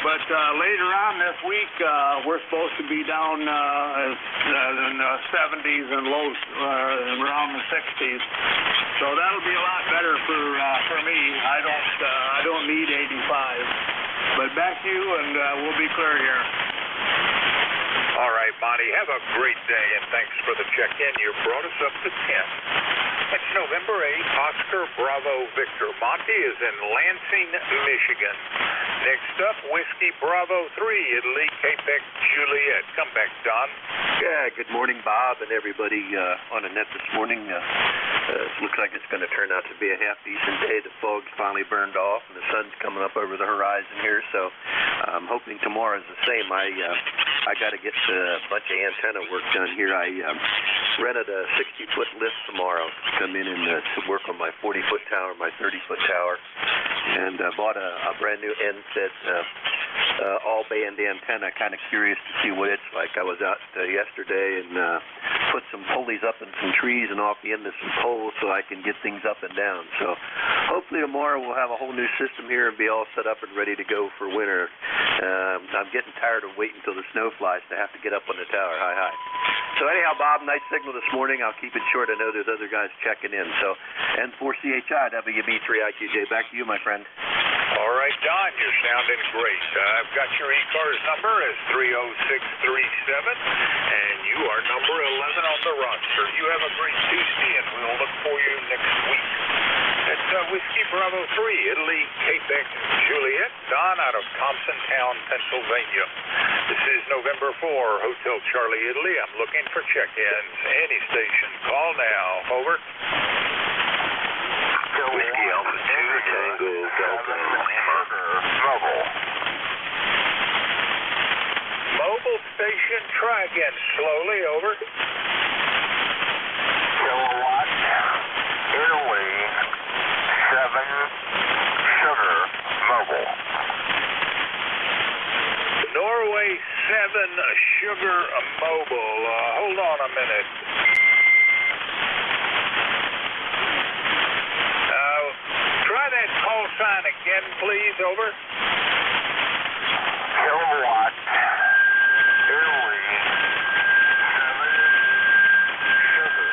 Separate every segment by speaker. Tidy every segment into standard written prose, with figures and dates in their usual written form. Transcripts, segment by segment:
Speaker 1: but later on this week, we're supposed to be down in the 70s and lows around the 60s. So that'll be a lot better for me. I don't need 85. But back to you, and we'll be clear here.
Speaker 2: All right, Monty, have a great day, and thanks for the check-in. You brought us up to 10. It's November 8th, Oscar Bravo Victor. Monty is in Lansing, Michigan. Next up, Whiskey Bravo 3, Italy, Quebec, Juliet. Come back, Don.
Speaker 3: Yeah, good morning, Bob, and everybody on the net this morning. It looks like it's going to turn out to be a half-decent day. The fog's finally burned off, and the sun's coming up over the horizon here, so I'm hoping tomorrow is the same. I got to get a bunch of antenna work done here. I rented a 60-foot lift tomorrow to come in and to work on my 40-foot tower, my 30-foot tower, and bought a brand new end-set all-band antenna. Kind of curious to see what it's like. I was out yesterday and put some pulleys up in some trees and off the end of some poles so I can get things up and down. So hopefully tomorrow we'll have a whole new system here and be all set up and ready to go for winter. I'm getting tired of waiting until the snow flies to have to get up on the tower. Hi. So anyhow, Bob, nice signal this morning. I'll keep it short. I know there's other guys checking in. So N4CHI, WB3IQJ. Back to you, my friend.
Speaker 2: All right, Don, you're sounding great. I've got your ECARS number as 30637, and you are number 11 on the roster. You have a great Tuesday, and we'll look for you next week. It's Whiskey Bravo 3, Italy, Quebec, Juliet. Don out of Thompsontown, Pennsylvania. This is November 4, Hotel Charlie, Italy. I'm looking for check-ins. Any station. Call now. Over.
Speaker 3: Whiskey Alpha 2, Tango, Delta,
Speaker 2: Mobile. Mobile station, try again slowly, over.
Speaker 4: Kilowatt, Italy, 7, Sugar, Mobile.
Speaker 2: Norway 7, Sugar, Mobile. Hold on a minute. Try that call sign again, please, over.
Speaker 4: Kilowatt, Italy, 7, Sugar.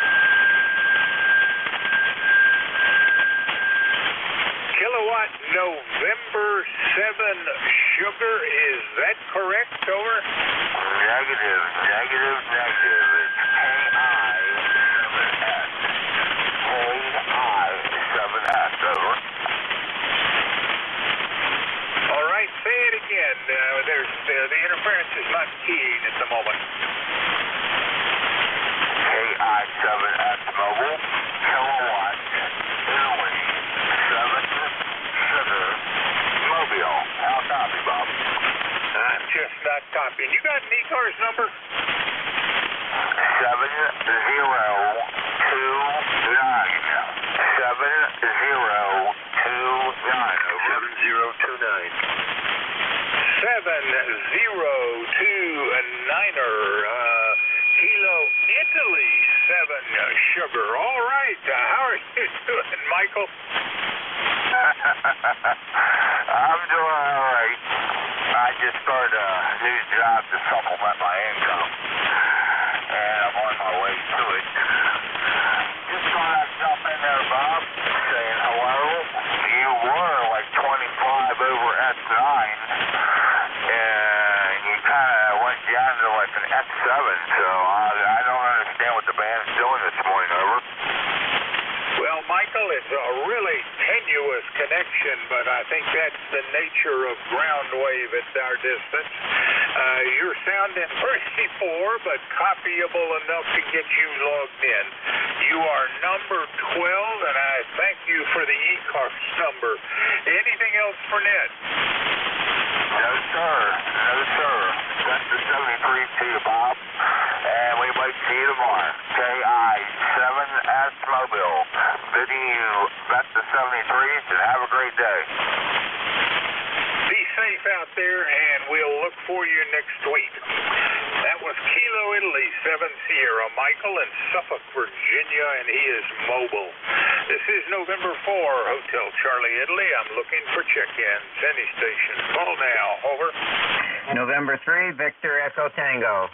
Speaker 2: Kilowatt, November 7, Sugar. Is that correct, over?
Speaker 4: Negative. It's KI7S, over.
Speaker 2: All right, say it again. The interference is not keying at the moment.
Speaker 4: KI7S Mobile, Kilowatt, Italy, 7, Sugar, Mobile. How copy, Bob?
Speaker 2: I'm just not copying. You got an ECARS number?
Speaker 4: 7029. 7029.
Speaker 2: 7029er. Kilo Italy 7 Sugar. All right. How are you doing, Michael?
Speaker 4: I'm doing all right. I just started a new job to supplement my income, and I'm on my way to it. Just thought I'd jump in there, Bob, saying hello. You were like 25 over S9, and you kind of went down to like an S7, so I don't understand what the band's doing this morning, over.
Speaker 2: Well, Michael, it's a really tenuous connection, but I think that's the nature of ground wave at our distance. You're sounding pretty poor, but copyable enough to get you logged in. You are number 12, and I thank you for the ECARS number. Anything else for Ned?
Speaker 4: No, sir. That's the 73 to you, Bob. And we might see you tomorrow. KI7S Mobile. Bidding you best of 73s and have a great day.
Speaker 2: Be safe out there, and we'll look for you next week. That was Kilo Italy 7 Sierra Michael in Suffolk, Virginia, and he is mobile. This is November 4, Hotel Charlie Italy. I'm looking for check-ins. Any station. Call now. Over.
Speaker 5: November 3, Victor Echo Tango.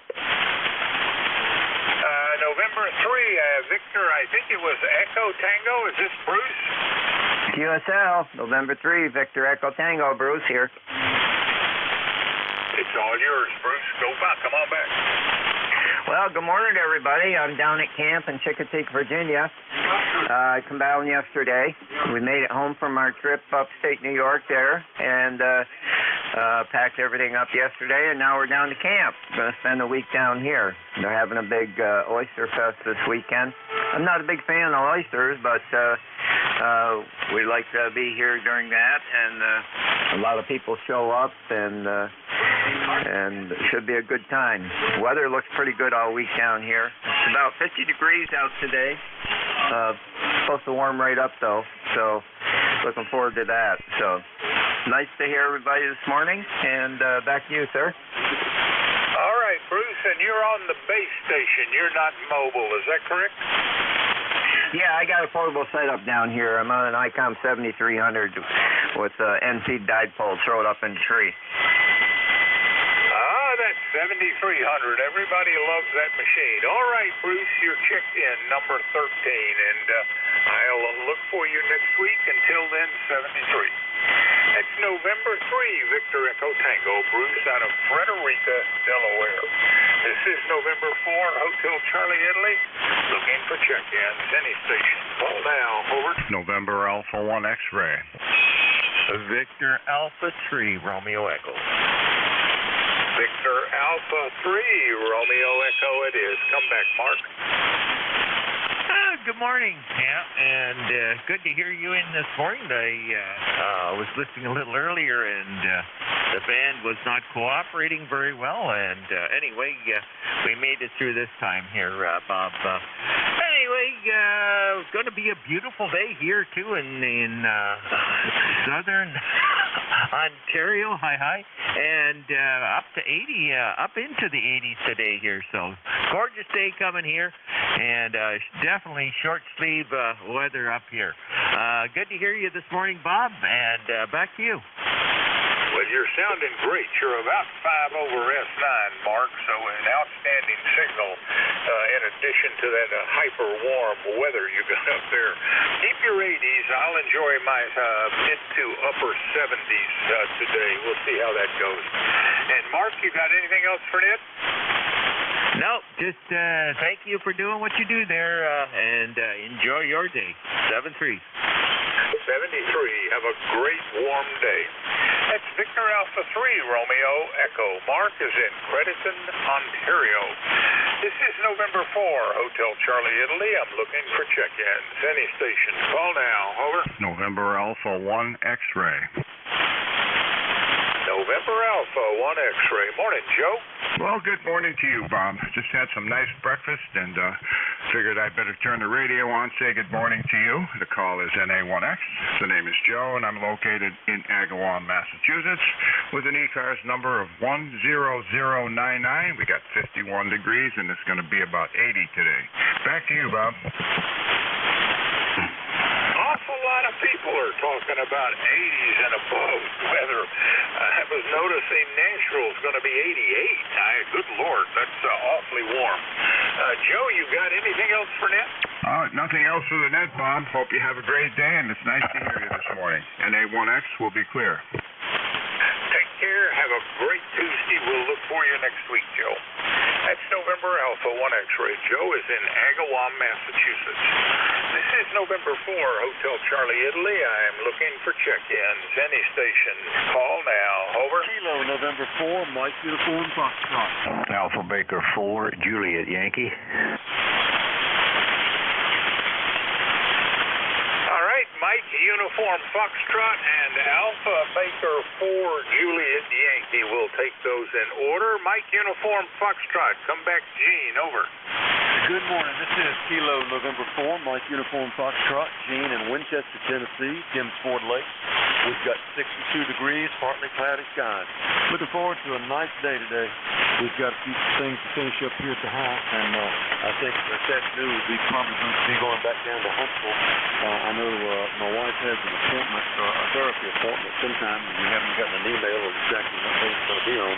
Speaker 2: November 3, Victor, I think it was Echo Tango. Is this Bruce?
Speaker 5: QSL, November 3, Victor Echo Tango. Bruce here.
Speaker 2: It's all yours, Bruce. Go back. Come on back.
Speaker 5: Well, good morning, everybody. I'm down at camp in Chincoteague, Virginia. I come down yesterday. We made it home from our trip upstate New York there, and packed everything up yesterday, and now we're down to camp. Going to spend a week down here. They're having a big oyster fest this weekend. I'm not a big fan of oysters, but we like to be here during that, and a lot of people show up, and it should be a good time. Weather looks pretty good all week down here. It's about 50 degrees out today. Supposed to warm right up, though, so looking forward to that. So nice to hear everybody this morning, and back to you, sir.
Speaker 2: All right, Bruce, and you're on the base station. You're not mobile, is that correct?
Speaker 5: Yeah, I got a portable setup down here. I'm on an ICOM 7300 with NC dipole thrown up in the tree.
Speaker 2: That's 7300. Everybody loves that machine. All right, Bruce, you're checked in, number 13, and I'll look for you next week. Until then, 73. That's November 3, Victor Echo Tango, Bruce, out of Frederica, Delaware. This is November 4, Hotel Charlie, Italy. Looking for check-ins. Any station. Call now. Over.
Speaker 6: November Alpha 1 X-ray.
Speaker 7: Victor Alpha 3, Romeo Echo.
Speaker 2: Victor Alpha 3, Romeo Echo it is. Come back, Mark.
Speaker 7: Good morning, Camp, and good to hear you in this morning. I was listening a little earlier, and the band was not cooperating very well, and anyway, we made it through this time here, Bob. Anyway, it's going to be a beautiful day here, too, in southern Ontario, hi, and up to 80, up into the 80s today here, so gorgeous day coming here, and definitely short sleeve weather up here. Good to hear you this morning, Bob, and back to you.
Speaker 2: Well, you're sounding great. You're about 5 over S9, Mark, so an outstanding signal in addition to that hyper warm weather you got up there. Keep your 80s. I'll enjoy my mid to upper 70s today. We'll see how that goes. And Mark, you got anything else for Ned?
Speaker 7: No, just thank you for doing what you do there, and enjoy your day. 7-3. 73.
Speaker 2: Have a great warm day. That's Victor Alpha 3, Romeo Echo. Mark is in Crediton, Ontario. This is November 4, Hotel Charlie, Italy. I'm looking for check-ins. Any station. Call now. Over.
Speaker 6: November Alpha 1 X-ray.
Speaker 2: November Alpha 1 X-ray. Morning, Joe.
Speaker 6: Well, good morning to you, Bob. Just had some nice breakfast and figured I'd better turn the radio on, say good morning to you. The call is NA1X. The name is Joe, and I'm located in Agawam, Massachusetts, with an ECARS number of 10099. We got 51 degrees, and it's going to be about 80 today. Back to you, Bob.
Speaker 2: Awful lot of people are talking about 80s and above weather. I was noticing Nashville's going to be 88. Good Lord, that's awfully warm. Joe, you got anything else for Ned?
Speaker 6: Nothing else for the net, Bob. Hope you have a great day, and it's nice to hear you this morning. NA1X will be clear.
Speaker 2: Take care. Have a great Tuesday. We'll look for you next week, Joe. That's November Alpha 1 X-ray. Joe is in Agawam, Massachusetts. This is November 4, Hotel Charlie, Italy. I'm looking for check-ins. Any station. Call now. Over.
Speaker 8: Kilo, November 4, Mike Uniform Foxtrot.
Speaker 3: Alpha Baker 4, Juliet Yankee.
Speaker 2: All right, Mike Uniform Foxtrot and Alpha Baker 4, Juliet Yankee. We'll take those in order. Mike Uniform Foxtrot. Come back, Gene. Over.
Speaker 8: Good morning. This is Kilo, November 4, Mike Uniform Foxtrot, Gene in Winchester, Tennessee, Tim's Ford Lake. We've got 62 degrees, partly cloudy skies. Looking forward to a nice day today. We've got a few things to finish up here at the house, and I think this afternoon we'll probably be going back down to Huntsville. I know my wife has an appointment, a therapy appointment sometime, and we haven't gotten an email of exactly what day it's going to be on.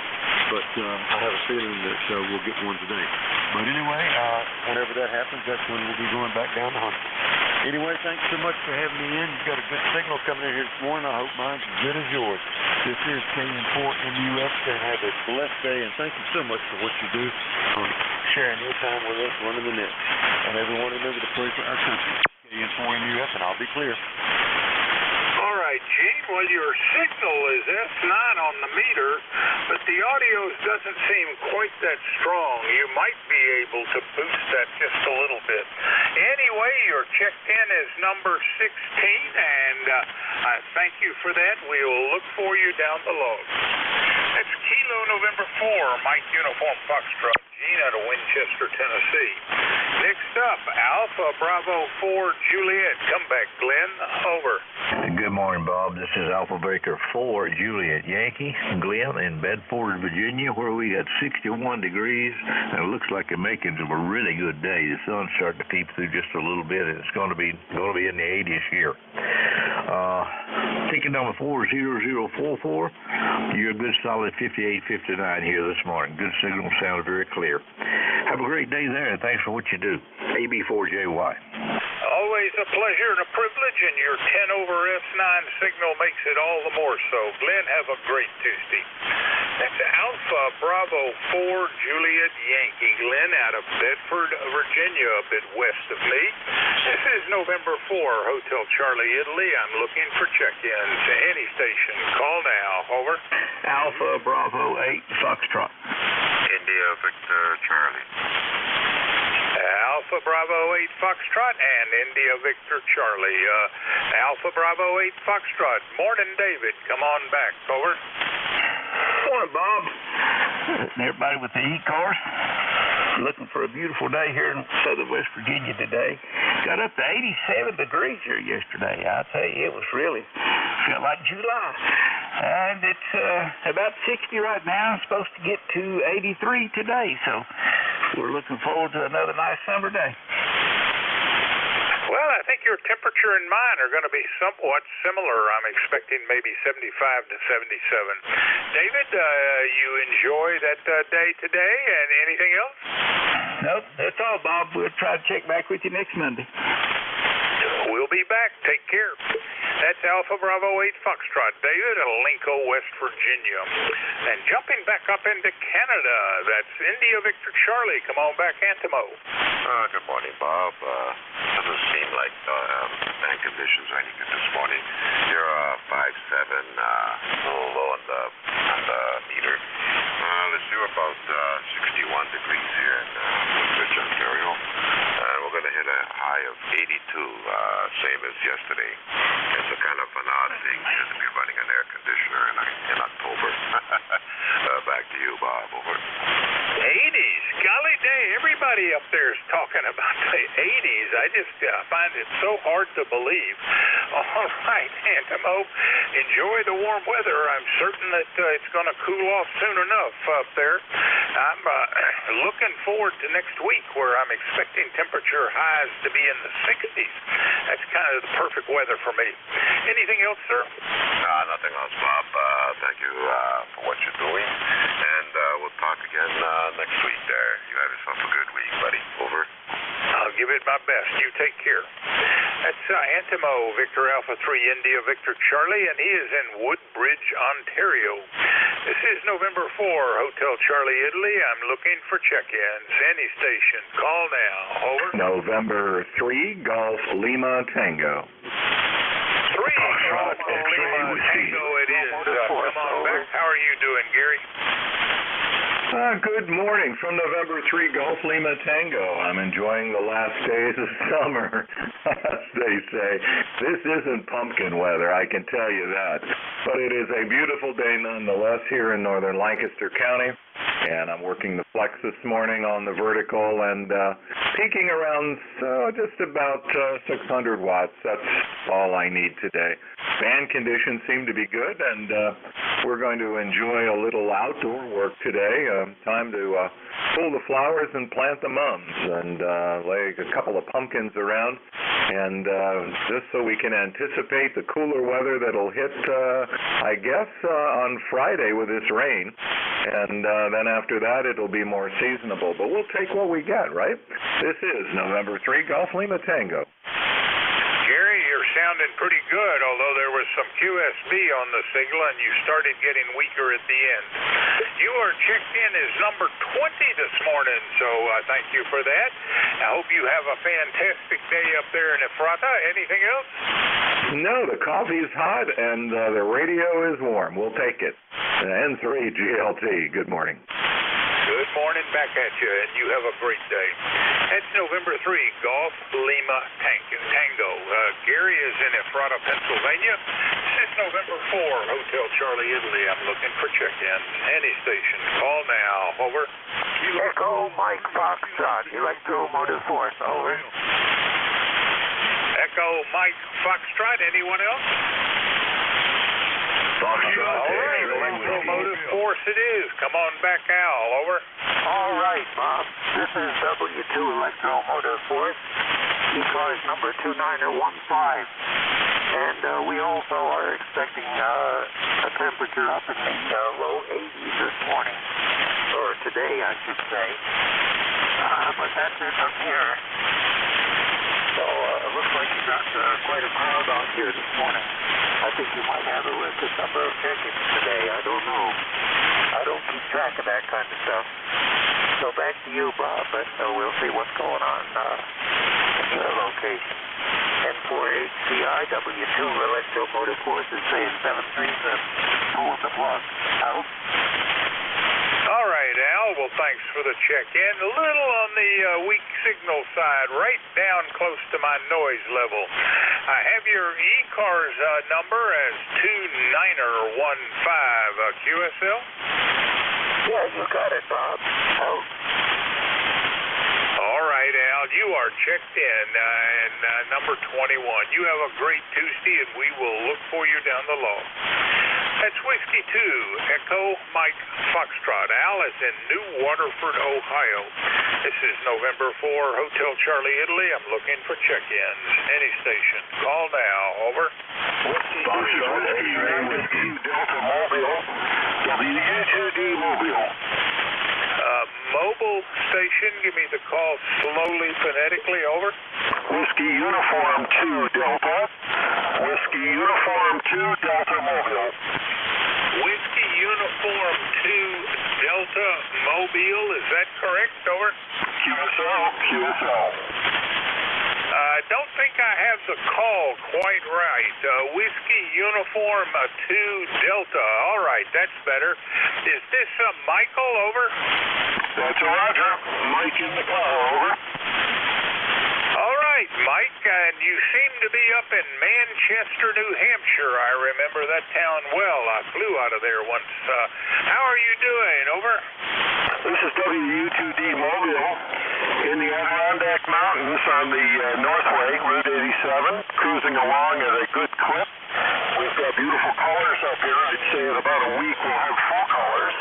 Speaker 8: but I have a feeling that we'll get one today. But anyway, whenever that happens, that's when we'll be going back down to hunt. Anyway, thanks so much for having me in. You've got a good signal coming in here this morning. I hope mine's as good as yours. This is KN4 NJ2US, and have a blessed day, and thank you so much for what you do, sharing your time with us, running the net. And everyone remember to pray for our country. KN4 NJ2US, and I'll be clear.
Speaker 2: All right, Gene. Well, your signal is S9 on the meter, but the audio doesn't seem quite that strong. You might be able to boost that just a little bit. Anyway, you're checked in as number 16, and I thank you for that. We will look for you down the log. That's Kilo November 4, Mike Uniform Foxtrot, Gene out of Winchester, Tennessee. Next up, Alpha Bravo 4 Juliet. Come back, Glenn. Over.
Speaker 9: Good morning, Bob. This is Alpha Baker 4 Juliet Yankee, Glenn in Bedford, Virginia, where we got 61 degrees, and it looks like it's making a really good day. The sun's starting to peep through just a little bit, and it's going to be in the 80s here. Ticket number 40044. You're a good solid 5859 here this morning. Good signal, sounded very clear. Have a great day there, and thanks for what you do. AB4JY.
Speaker 2: Always a pleasure and a privilege, and your 10 over F9 signal makes it all the more so. Glenn, have a great Tuesday. That's Alpha Bravo 4 Juliet Yankee, Glenn out of Bedford, Virginia, a bit west of me. This is November 4, Hotel Charlie, Italy. I'm looking for check-ins. Any station. Call now. Over.
Speaker 9: Alpha Bravo 8 Foxtrot.
Speaker 2: India Victor Charlie. Alpha Bravo 8 Foxtrot and India Victor Charlie. Alpha Bravo 8 Foxtrot. Morning, David. Come on back. Over.
Speaker 9: Morning, Bob. Everybody with the ECARS. Looking for a beautiful day here in southern West Virginia today. Got up to 87 degrees here yesterday. I tell you, it was really felt like July. And it's about 60 right now. I'm supposed to get to 83 today, so we're looking forward to another nice summer day.
Speaker 2: Well, I think your temperature and mine are going to be somewhat similar. I'm expecting maybe 75 to 77. David, you enjoy that day today, and anything else?
Speaker 9: Nope, that's all, Bob. We'll try to check back with you next Monday.
Speaker 2: We'll be back. Take care. That's Alpha Bravo 8 Foxtrot, David, in Lincoln, West Virginia. And jumping back up into Canada, that's India Victor Charlie. Come on back, Antimo.
Speaker 10: Good morning, Bob. Doesn't seem like bad conditions are any good this morning. You're 5'7", a little low on the meter. Let's do about 61 degrees here in Woodbridge, Ontario. We're going to hit a high of 82, same as yesterday. It's a kind of an odd thing to be running an air conditioner in October. Back to you, Bob. Over.
Speaker 2: 80s. Golly day, everybody up there is talking about the 80s. I just find it so hard to believe. All right, Antimo, enjoy the warm weather. I'm certain that it's going to cool off soon enough up there. I'm looking forward to next week, where I'm expecting temperature highs to be in the 60s. That's kind of the perfect weather for me. Anything else, sir?
Speaker 10: Nothing else, Bob. Thank you for what you're doing, and we'll talk again next week there. You have yourself a good week, buddy. Over.
Speaker 2: I'll give it my best. You take care. That's Antimo, Victor Alpha 3 India Victor Charlie, and he is in Woodbridge, Ontario. This is November 4, Hotel Charlie, Italy. I'm looking for check-ins. Any station. Call now. Over.
Speaker 11: November 3, Golf Lima Tango.
Speaker 2: 3 Golf Lima Tango it is. Come on back. How are you doing, Gary?
Speaker 11: Good morning from November 3 Golf Lima Tango. I'm enjoying the last days of summer, as they say. This isn't pumpkin weather, I can tell you that. But it is a beautiful day nonetheless here in northern Lancaster County. And I'm working the flex this morning on the vertical and peaking around just about 600 watts. That's all I need today. Fan conditions seem to be good, and we're going to enjoy a little outdoor work today. Time to pull the flowers and plant the mums and lay a couple of pumpkins around. And just so we can anticipate the cooler weather that'll hit I guess on Friday with this rain, and then after that it'll be more seasonable. But we'll take what we get, right? This is November 3 Golf Lima Tango.
Speaker 2: Gary, you're sounding pretty good, although there was some QSB on the signal and you started getting weaker at the end. You are checked in as number 20 this morning, so thank you for that. I hope you have a fantastic day up there in Ephrata. Anything else?
Speaker 11: No, the coffee's hot and the radio is warm. We'll take it. N3 GLT, good morning.
Speaker 2: Good morning back at you, and you have a great day. That's November 3, Golf Lima Tango. Gary is in Ephrata, Pennsylvania. This is November 4, Hotel Charlie, Italy. I'm looking for check-in. Any station. Call now. Over.
Speaker 4: Echo Mike Foxtrot, Electromotive Force. Over.
Speaker 2: Echo Mike Foxtrot. Anyone else? All right, Electromotive Force it is. Come on back, Al. Over.
Speaker 4: All right, Bob. This is W2 Electromotive Force. ECARS number 2915. And we also are expecting a temperature up in the low 80s this morning. Or today, I should say. But that's it up here. So it looks like you got quite a crowd out here this morning. I think you might have a record number of tickets today. I don't know. I don't keep track of that kind of stuff. So back to you, Bob, but we'll see what's going on in your location. N4HCI W2 Electromotive Force is saying 737. Pull the plug. Out.
Speaker 2: All right, Al. Well, thanks for the check-in. A little on the weak signal side, right down close to my noise level. I have your ECARS number as 2915 QSL.
Speaker 4: Yeah, you got it, Bob. Out.
Speaker 2: All right, Al. You are checked in, and number 21. You have a great Tuesday, and we will look for you down the log. That's Whiskey 2, Echo Mike Foxtrot. Al is in New Waterford, Ohio. This is November 4, Hotel Charlie, Italy. I'm looking for check-ins. Any station. Call now. Over.
Speaker 4: Whiskey Delta Mobile. W2D Mobile.
Speaker 2: Mobile station. Give me the call slowly, phonetically. Over.
Speaker 4: Whiskey Uniform 2 Delta. Whiskey Uniform 2 Delta Mobile.
Speaker 2: Whiskey Uniform 2 Delta Mobile. Is that correct? Over.
Speaker 4: QSL.
Speaker 2: I don't think I have the call quite right. Whiskey Uniform 2 Delta. All right, that's better. Is this Michael? Over.
Speaker 4: That's Roger. Mike in the car. Over.
Speaker 2: All right, Mike, and you seem to be up in Manchester, New Hampshire. I remember that town well. I flew out of there once. How are you doing? Over.
Speaker 4: This is W2D Mobile in the Adirondack Mountains on the Northway, Route 87, cruising along at a good clip. We've got beautiful colors up here. I'd say in about a week we'll have full colors.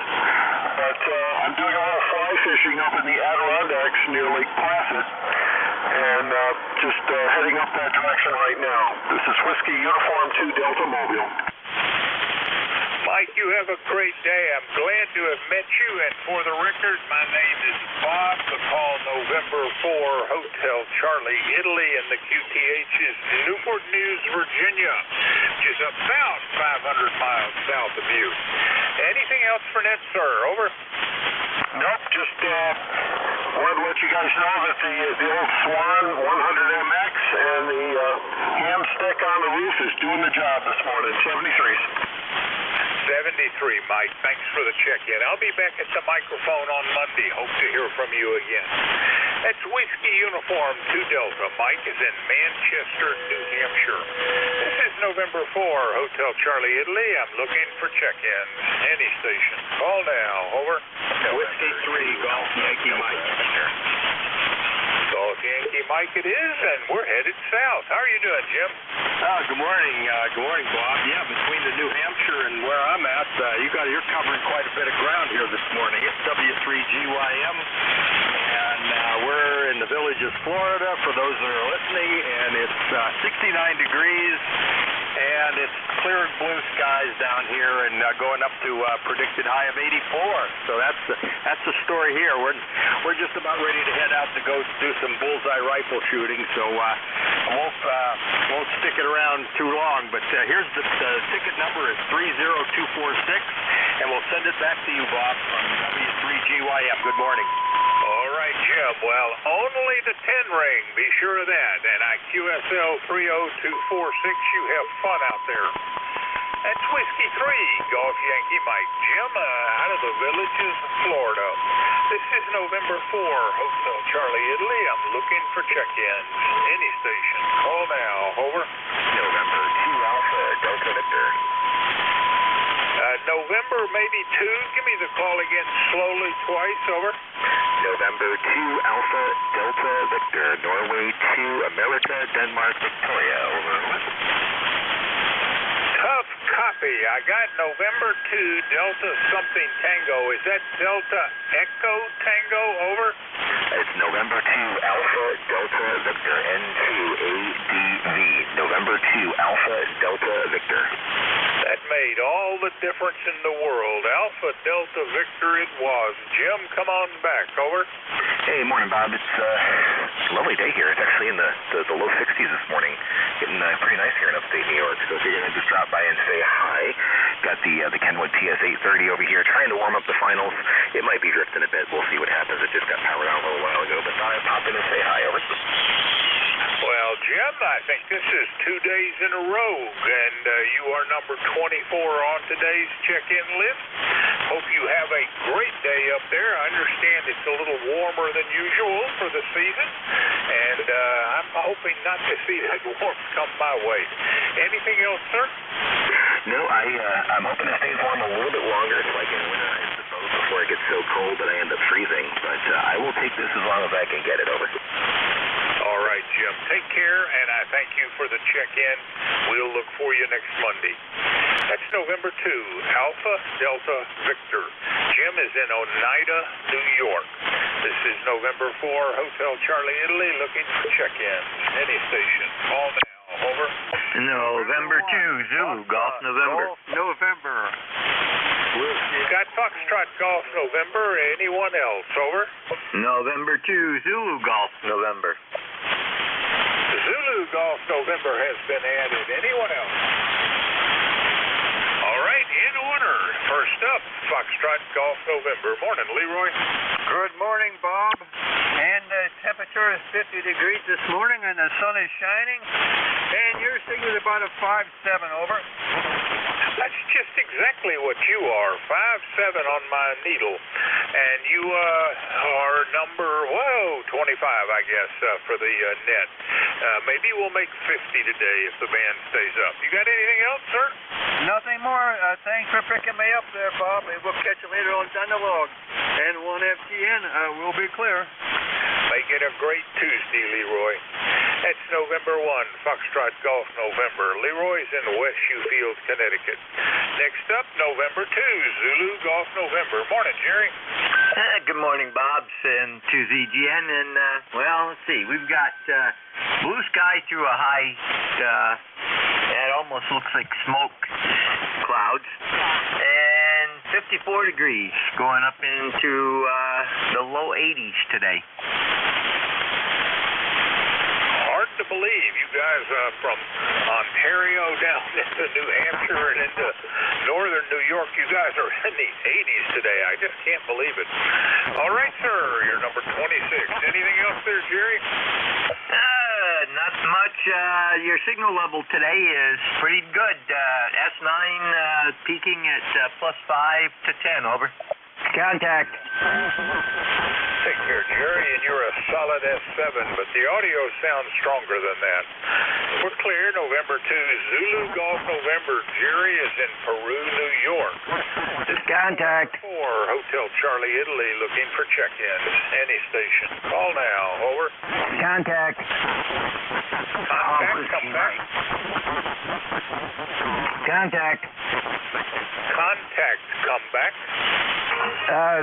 Speaker 4: But I'm doing a little fly fishing up in the Adirondacks near Lake Placid. And just heading up that direction right now. This is Whiskey Uniform 2 Delta Mobile.
Speaker 2: Mike, you have a great day. I'm glad to have met you. And for the record, my name is Bob. The call November 4, Hotel Charlie, Italy, and the QTH is Newport News, Virginia, which is about 500 miles south of you. Anything else for Ned, sir? Over.
Speaker 4: Nope, just wanted to let you guys know that the old Swan 100MX and the ham stick on the roof is doing the job this morning. 73s.
Speaker 2: 73, Mike. Thanks for the check-in. I'll be back at the microphone on Monday. Hope to hear from you again. That's Whiskey Uniform 2 Delta. Mike is in Manchester, New Hampshire. This is November 4, Hotel Charlie, Italy. I'm looking for check-ins. Any station. Call now. Over.
Speaker 3: Whiskey 3, Golf Yankee Mike.
Speaker 2: Golf Yankee Mike it is, and we're headed south. How are you doing, Jim?
Speaker 12: Good morning. Good morning, Bob. Yeah, between the New Hampshire and where I'm at, you're covering quite a bit of ground here this morning. It's W3GYM, and we're in the Villages, Florida, for those that are listening, and it's 69 degrees, and it's clear blue skies down here and going up to predicted high of 84. So that's the story here. We're just about ready to head out to go do some bullseye rifle shooting. So I won't stick it around too long. But here's the ticket number is 30246, and we'll send it back to you, Bob, from W3GYM. Good morning.
Speaker 2: All right, Jim. Well, only the 10 ring. Be sure of that. And QSL 30246, you have fun out there. That's Whiskey 3, Golf Yankee Mike. Jim, out of the Villages of Florida. This is November 4, Hotel Charlie, Italy. I'm looking for check-ins. Any station. Call now. Over.
Speaker 10: November 2 Alpha Delta Victor.
Speaker 2: November maybe 2. Give me the call again slowly twice. Over.
Speaker 10: November 2 Alpha Delta Victor. Norway 2 America Denmark Victoria. Over.
Speaker 2: Tough copy. I got November 2 Delta something Tango. Is that Delta Echo Tango? Over.
Speaker 10: It's November 2 Alpha Delta Victor. N2ADV. November 2 Alpha Delta Victor.
Speaker 2: That made all the difference in the world. Alpha Delta Victor it was. Jim, come on back. Over.
Speaker 10: Hey, morning, Bob. It's a lovely day here. It's actually in the low 60s this morning. Getting pretty nice here in upstate New York. So if you're going to just drop by and say hi, got the Kenwood TS830 over here trying to warm up the finals. It might be drifting a bit. We'll see what happens. It just got powered on a little while ago. But thought I'd pop in and say hi. Over.
Speaker 2: Well, Jim, I think this is 2 days in a row, and you are number 24 on today's check-in list. Hope you have a great day up there. I understand it's a little warmer than usual for the season, and I'm hoping not to see that warmth come my way. Anything else, sir?
Speaker 10: No, I'm hoping it stays warm a little bit longer so I can winterize the boat before it gets so cold that I end up freezing. But I will take this as long as I can get it. Over.
Speaker 2: All right, Jim. Take care, and I thank you for the check-in. We'll look for you next Monday. That's November 2, Alpha Delta Victor. Jim is in Oneida, New York. This is November 4, Hotel Charlie, Italy, looking for check-ins. Any station. Call now. Over.
Speaker 5: November 2, Zulu, Golf November.
Speaker 8: November.
Speaker 2: Got Foxtrot Golf November. Anyone else? Over.
Speaker 5: November 2, Zulu, Golf November.
Speaker 2: Zulu Golf November has been added. Anyone else? All right, in order. First up, Foxtrot Golf November. Morning, Leroy.
Speaker 1: Good morning, Bob. And the temperature is 50 degrees this morning, and the sun is shining. And your signal is about a 5.7. Over.
Speaker 2: That's just exactly what you are. 5.7 on my needle. And you are number, 25, I guess, for the net. Maybe we'll make 50 today if the band stays up. You got anything else, sir?
Speaker 1: Nothing more. Thanks for picking me up there, Bob. And we'll catch you later on down the log. And 1FTN will be clear.
Speaker 2: Make it a great Tuesday, Leroy. That's November 1, Foxtrot Golf November. Leroy's in West Shoefield, Connecticut. Next up, November 2, Zulu Golf November. Morning, Jerry.
Speaker 5: Good morning, Bob's and to ZGN. And, well, let's see. We've got blue sky through a high, it almost looks like smoke clouds. And 54 degrees going up into the low 80s today.
Speaker 2: Hard to believe you guys from Ontario down into New Hampshire and into northern New York, you guys are in the 80s today. I just can't believe it. All right, sir, you're number 26. Anything else there, Jerry?
Speaker 5: Not much. Your signal level today is pretty good. S9 peaking at plus 5 to 10. Over. Contact.
Speaker 2: Take care, Jerry, and you're a solid S7, but the audio sounds stronger than that. We're clear, November 2, Zulu Golf November. Jerry is in Peru, New York.
Speaker 5: Contact.
Speaker 2: 4, Hotel Charlie, Italy, looking for check-ins. Any station. Call now. Over.
Speaker 5: Contact.
Speaker 2: Contact, come back.
Speaker 5: Contact.
Speaker 2: Contact, come back.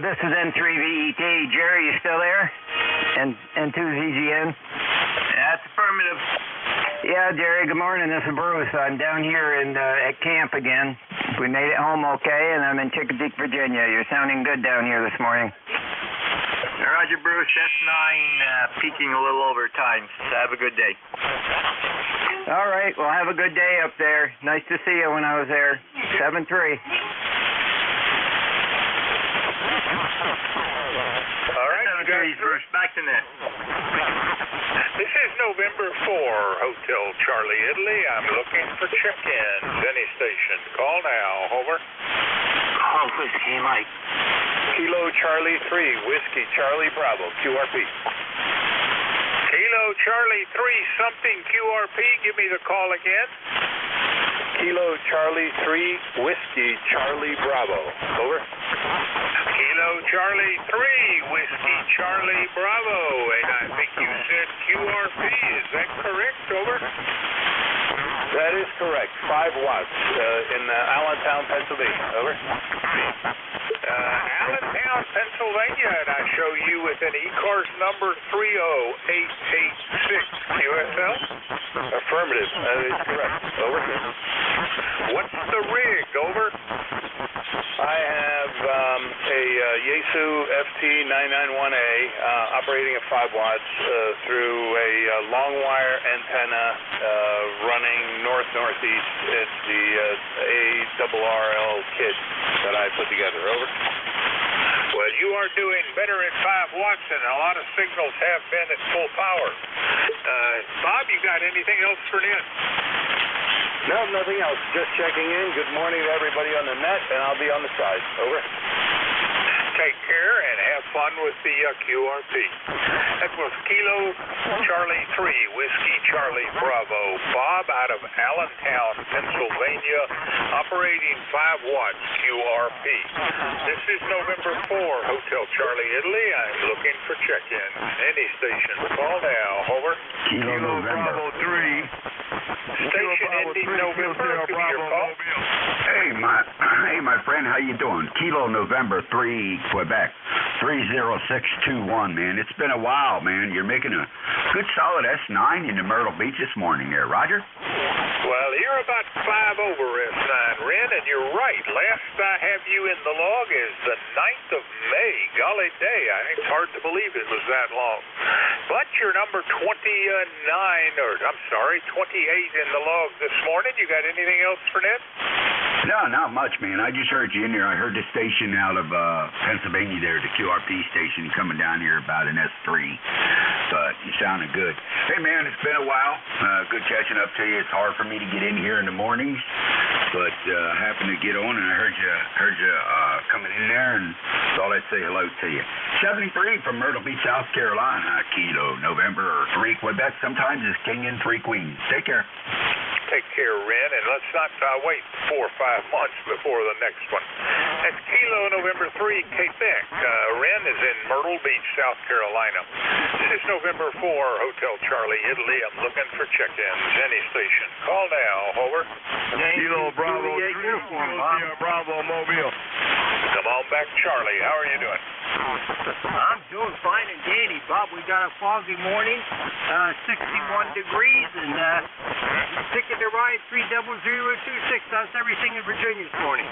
Speaker 5: This is N3VET. Jerry, you still there? And 2ZGN? That's affirmative. Yeah, Jerry, good morning. This is Bruce. I'm down here at camp again. We made it home okay, and I'm in Chickadeek, Virginia. You're sounding good down here this morning.
Speaker 3: Roger, Bruce. S9 peaking a little over time. So have a good day.
Speaker 5: All right. Well, have a good day up there. Nice to see you when I was there. 7-3.
Speaker 2: All right, you guys.
Speaker 3: Bruce, back to net.
Speaker 2: This is November 4, Hotel Charlie, Italy. I'm looking for check-ins. Any station. Call now. Over.
Speaker 3: Call Whiskey Mike.
Speaker 2: Kilo Charlie 3, Whiskey Charlie Bravo, QRP. Kilo Charlie 3, something QRP. Give me the call again. Kilo Charlie 3, Whiskey Charlie Bravo. Over. Kilo Charlie 3, Whiskey Charlie Bravo. And I think you said QRP. Is that correct? Over. That is correct. 5 watts in Allentown, Pennsylvania. Over. Allentown, Pennsylvania, and I show you with an ECARS number 30886 QSL. Affirmative. That is correct. Over. What's the rig? Over. I have a Yaesu FT991A operating at 5 watts through a long wire antenna running north-northeast. It's the ARRL kit that I put together. Over. Well, you are doing better at 5 watts, and a lot of signals have been at full power. Bob, you got anything else for Ned?
Speaker 12: No, nothing else. Just checking in. Good morning to everybody on the net, and I'll be on the side. Over.
Speaker 2: Take care and have fun with the QRP. That was Kilo Charlie 3, Whiskey Charlie Bravo. Bob out of Allentown, Pennsylvania, operating 5 watts QRP. This is November 4, Hotel Charlie, Italy. I'm looking for check-in. Any station. Call now. Over.
Speaker 9: Kilo November.
Speaker 12: Bravo 3.
Speaker 2: Station ending November. Give me your call.
Speaker 9: Hey, my friend, how you doing? Kilo November 3, Quebec, 30621, man. It's been a while, man. You're making a good solid S9 into Myrtle Beach this morning there, Roger.
Speaker 2: Well, you're about 5 over S9, Ren, and you're right. Last I have you in the log is the 9th of May. Golly day, I think it's hard to believe it was that long. But you're number 28 in the log this morning. You got anything else for Ned?
Speaker 9: No, not much, man. I just heard you in there. I heard the station out of Pennsylvania there, the QRP station, coming down here about an S3. But you sounded good. Hey, man, it's been a while. Good catching up to you. It's hard for me to get in here in the mornings, but happened to get on, and I heard you coming in there, and thought I'd say hello to you. 73 from Myrtle Beach, South Carolina. Kilo November 3, Quebec. Sometimes it's King and 3 Queens. Take care.
Speaker 2: Take care, Ren, and let's not wait 4 or 5 months before the next one. That's Kilo November 3, Quebec. Ren is in Myrtle Beach, South Carolina. This is November 4, Hotel Charlie, Italy. I'm looking for check-ins. Any station. Call now. Over.
Speaker 12: Kilo Bravo 3, uniform, Bravo Mobile.
Speaker 2: Come on back, Charlie. How are you doing?
Speaker 13: I'm doing fine and dandy, Bob. We got a foggy morning, 61 degrees, and ticket to ride 30026. That's everything in Virginia this morning.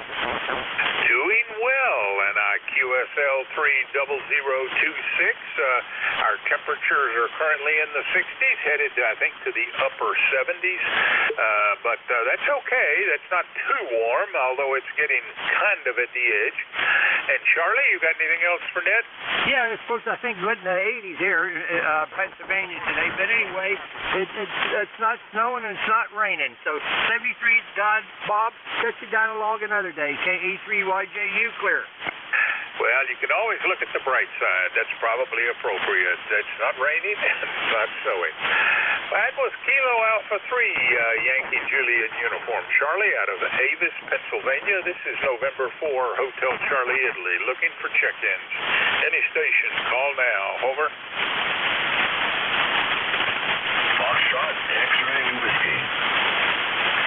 Speaker 2: Doing well, and QSL 30026. Our temperatures are currently in the 60s, headed, I think, to the upper 70s. But that's okay. That's not too warm, although it's getting kind of at the edge. And Charlie, you got anything else for Ned?
Speaker 13: Yeah, it's supposed to, I think, good in the 80s here in Pennsylvania today. But anyway, it's not snowing and it's not raining. So 73's done. Bob, set you down a log another day. KE3YJU clear.
Speaker 2: Well, you can always look at the bright side. That's probably appropriate. It's not raining and it's not snowing. That was Kilo Alpha 3, Yankee Juliet uniform. Charlie out of Avis, Pennsylvania. This is November 4, Hotel Charlie, Italy. Looking for check-ins. Any station. Call now. Over.
Speaker 10: Foxtrot, X-ray whiskey.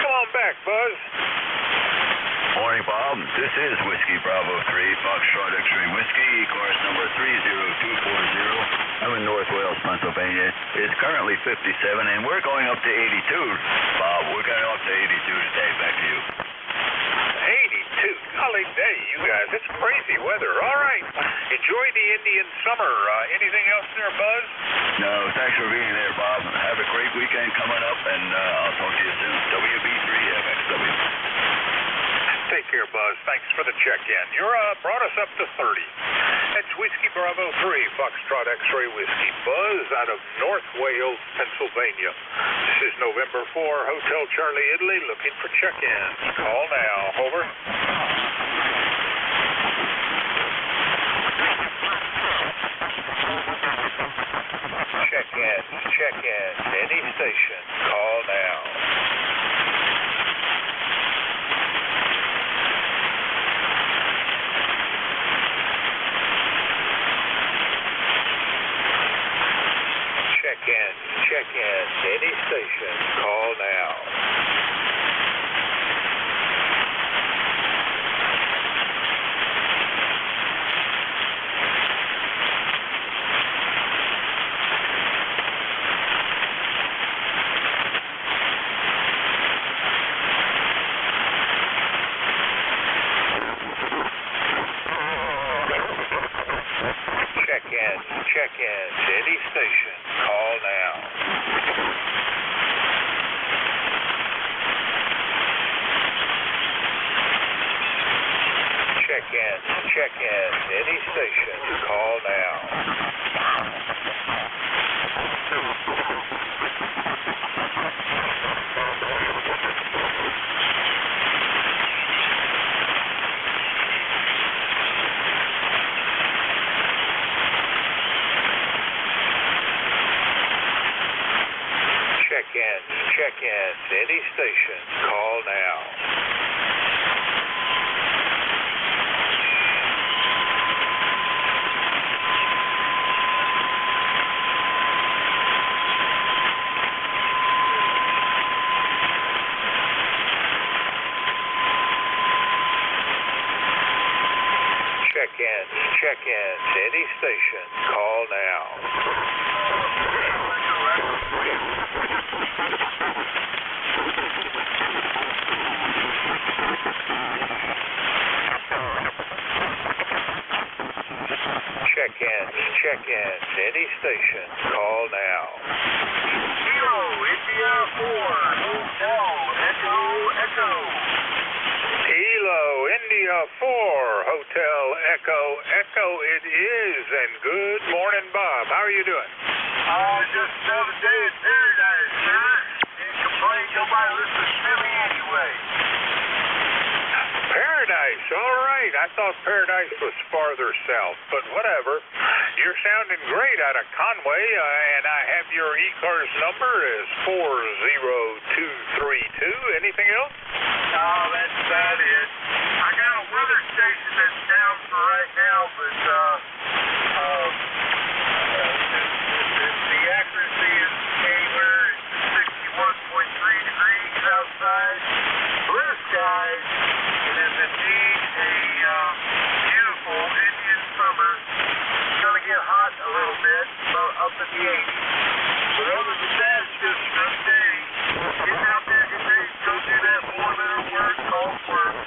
Speaker 2: Come on back, Buzz.
Speaker 10: Morning, Bob. This is Whiskey Bravo 3, Foxtrot X-ray whiskey, course number 30240. I'm in North Wales, Pennsylvania.
Speaker 14: is currently 57, and we're going up to 82, Bob. We're going up to 82 today. Back to you.
Speaker 2: 82. Golly day, you guys. It's crazy weather. All right. Enjoy the Indian summer. Anything else there, Buzz?
Speaker 14: No, thanks for being there, Bob. Have a great weekend coming up, and I'll talk to you soon. WB3FXW.
Speaker 2: Take care, Buzz. Thanks for the check-in. You're brought us up to 30. That's Whiskey Bravo 3, Foxtrot X-Ray Whiskey. Buzz out of North Wales, Pennsylvania. This is November 4, Hotel Charlie, Italy, looking for check-ins. Call now. Over. Check-ins. Any station. Call now. Check-ins. Any station. Call now. Check-ins. Any station. Call now. Check-ins. Any station. Call now. Check-ins. Any station. Call now. Check-ins. Any station. Call now. Check-ins. Any station. Call now.
Speaker 4: Kilo, India 4, Hotel, Echo.
Speaker 2: Kilo, India 4, Hotel Echo it is. And good morning, Bob. How are you doing?
Speaker 4: Just another day in paradise, sir. Can't complain. Nobody listens to me anyway.
Speaker 2: Paradise, all right. I thought Paradise was farther south, but whatever. You're sounding great out of Conway, and I have your ECARS number as 40232. Anything else?
Speaker 4: No, that's about it. I got a weather station that's down for right now, but the accuracy is anywhere. It's 61.3 degrees outside. Blue skies. And it's indeed a beautiful Indian summer. It's going to get hot a little bit, up in the 80s. But other than that, it's just another day. Get out there, get ready to go do that boiler work, golf work.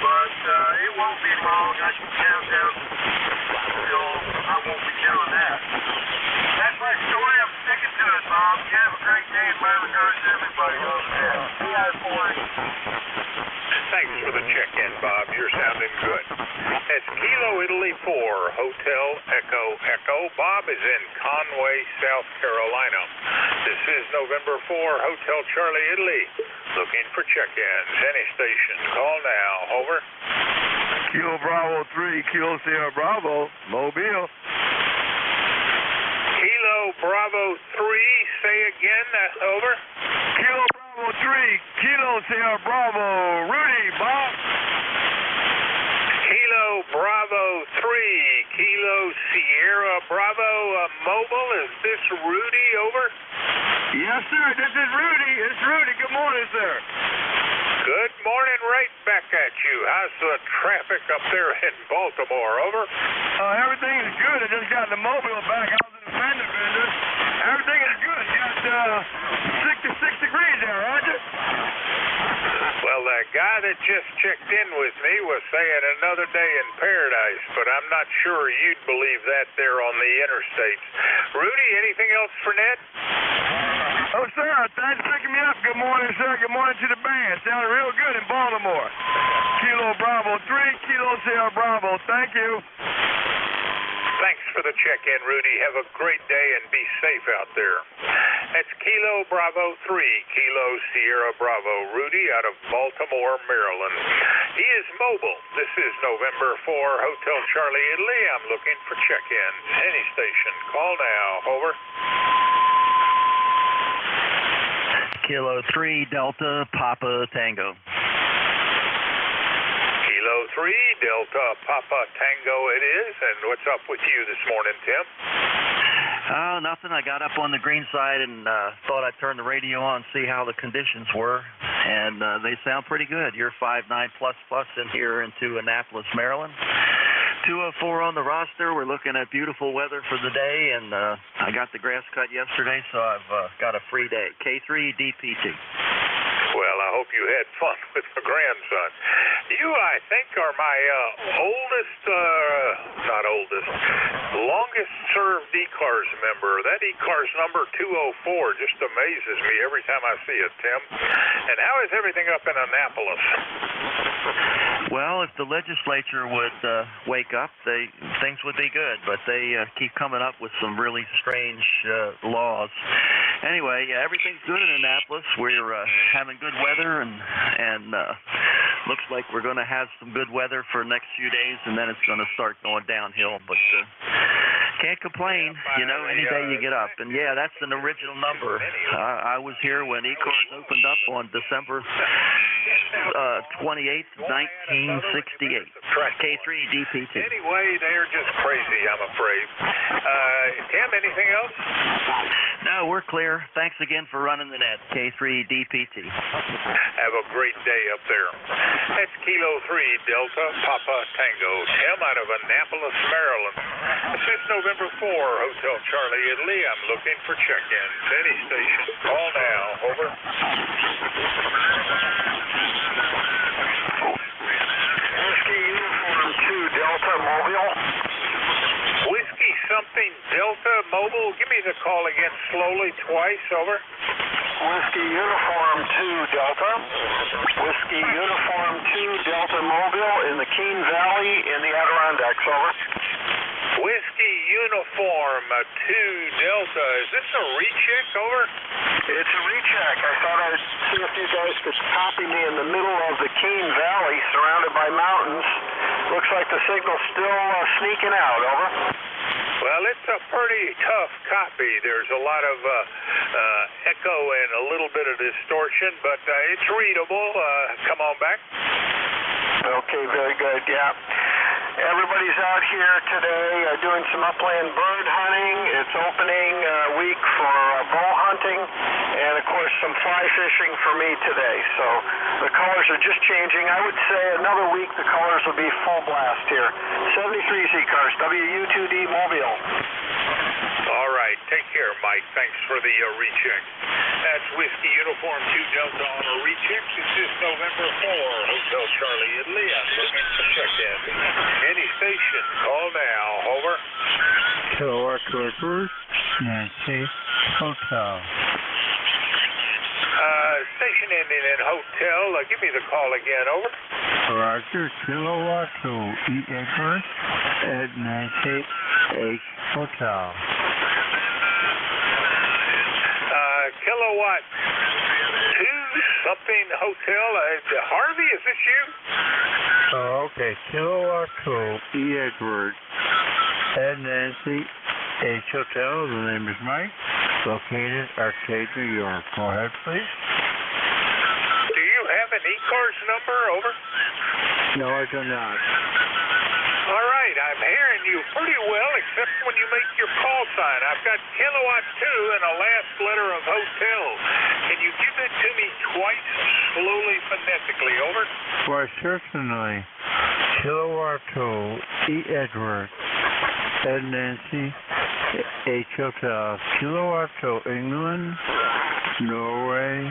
Speaker 4: But it won't be long. I can count down until I won't be doing that. That's my story. I'm sticking to it, Bob. You have a great day. My regards to everybody over there. See you guys, boys.
Speaker 2: Thanks for the check-in, Bob. You're sounding good. That's Kilo, Italy 4, Hotel Echo. Bob is in Conway, South Carolina. This is November 4, Hotel Charlie, Italy. Looking for check-ins. Any station. Call now. Over.
Speaker 8: Kilo Bravo 3, Kilo Sierra Bravo, Mobile.
Speaker 2: Kilo Bravo 3, say again. Over.
Speaker 8: Kilo Bravo 3, Kilo Sierra Bravo, Rudy, Bob.
Speaker 2: Kilo Bravo 3, Kilo Sierra Bravo, Mobile. Is this Rudy? Over.
Speaker 8: Yes, sir. This is Rudy. It's Rudy. Good morning, sir.
Speaker 2: Good morning, right back at you. How's the traffic up there in Baltimore? Over.
Speaker 8: Everything is good. I just got the Mobile back. I was in the fender business.
Speaker 12: everything is good. You got 66 degrees there, aren't you?
Speaker 2: Well, the guy that just checked in with me was saying another day in paradise, but I'm not sure you'd believe that there on the interstates. Rudy, anything else for Ned?
Speaker 12: Oh, sir, thanks for picking me up. Good morning, sir. Good morning to the band. Sounded real good in Baltimore. Kilo Bravo 3, Kilo Sierra Bravo. Thank you.
Speaker 2: Thanks for the check-in, Rudy. Have a great day and be safe out there. That's Kilo Bravo 3, Kilo Sierra Bravo, Rudy out of Baltimore, Maryland. He is mobile. This is November 4, Hotel Charlie, Italy. I'm looking for check-ins. Any station. Call now. Over.
Speaker 15: Kilo 3, Delta, Papa, Tango.
Speaker 2: Kilo 3, Delta, Papa, Tango it is. And what's up with you this morning, Tim?
Speaker 15: Oh, nothing. I got up on the green side and thought I'd turn the radio on and see how the conditions were. And they sound pretty good. You're 5.9++ in here into Annapolis, Maryland. 204 on the roster. We're looking at beautiful weather for the day, and I got the grass cut yesterday, so I've got a free day. K3 DPT.
Speaker 2: Well, I hope you had fun with my grandson. You, I think, are my longest served ECARS member. That ECARS number 204 just amazes me every time I see it, Tim. And how is everything up in Annapolis?
Speaker 15: Well, if the legislature would wake up, things would be good, but they keep coming up with some really strange laws. Anyway, everything's good in Annapolis. We're having good weather, and looks like we're going to have some good weather for the next few days, and then it's going to start going downhill. But can't complain, any day you get up. And, yeah, that's an original number. I was here when ECARS opened up on December 28th, 1968. K3 DPT.
Speaker 2: Anyway, they're just crazy, I'm afraid. Tim, anything else?
Speaker 15: No, we're clear. Thanks again for running the net. K3 DPT.
Speaker 2: Have a great day up there. That's Kilo 3, Delta, Papa, Tango. Tim out of Annapolis, Maryland. This is November 4, Hotel Charlie, Italy. I'm looking for check-ins. Any station. Call now. Over.
Speaker 4: Whiskey Uniform 2, Delta, Mobile.
Speaker 2: Whiskey something, Delta, Mobile. Give me the call again slowly twice. Over.
Speaker 4: Whiskey Uniform 2, Delta. Whiskey Uniform 2, Delta, Mobile in the Keene Valley in the Adirondacks. Over.
Speaker 2: Whiskey Uniform 2, Delta. Is this a recheck? Over.
Speaker 4: It's a recheck. I thought I'd see if you guys could copy me in the middle of the Keene Valley, surrounded by mountains. Looks like the signal's still sneaking out. Over.
Speaker 2: Well, it's a pretty tough copy. There's a lot of echo and a little bit of distortion, but it's readable. Come on back.
Speaker 4: Okay, very good. Yeah. Everybody's out here today doing some upland bird hunting. It's opening week for bow hunting, and of course some fly fishing for me today. So the colors are just changing. I would say another week the colors will be full blast here. 73 ECARS, WU2D Mobile.
Speaker 2: All right, take care, Mike. Thanks for the recheck. That's Whiskey Uniform 2 Delta on a recheck. This is November 4, Hotel Charlie, Italy. I'm looking to check in. Any station, call now. Over.
Speaker 16: Kilowatt Clippers, Nancy, Hotel.
Speaker 2: Station ending in Hotel. Give me the call again. Over.
Speaker 16: Roger, Kilowatt 2, ECARS, at Nancy, H, Hotel.
Speaker 2: Kilowatt 2 something Hotel. Harvey, is this you?
Speaker 16: Oh, okay. Kilowatt 2, ECARS, at Nancy, H, Hotel. The name is Mike. Located Arcade, New York. Go ahead, please.
Speaker 2: Do you have an ECARS number? Over.
Speaker 16: No, I do not.
Speaker 2: All right, I'm hearing you pretty well, except when you make your call sign. I've got Kilowatt 2 and a last letter of Hotel. Can you give it to me twice, slowly, phonetically? Over.
Speaker 16: Why, certainly. Kilowatt 2, ECARS, Ed Nancy, H Hotel, Kilo Echo, England, Norway,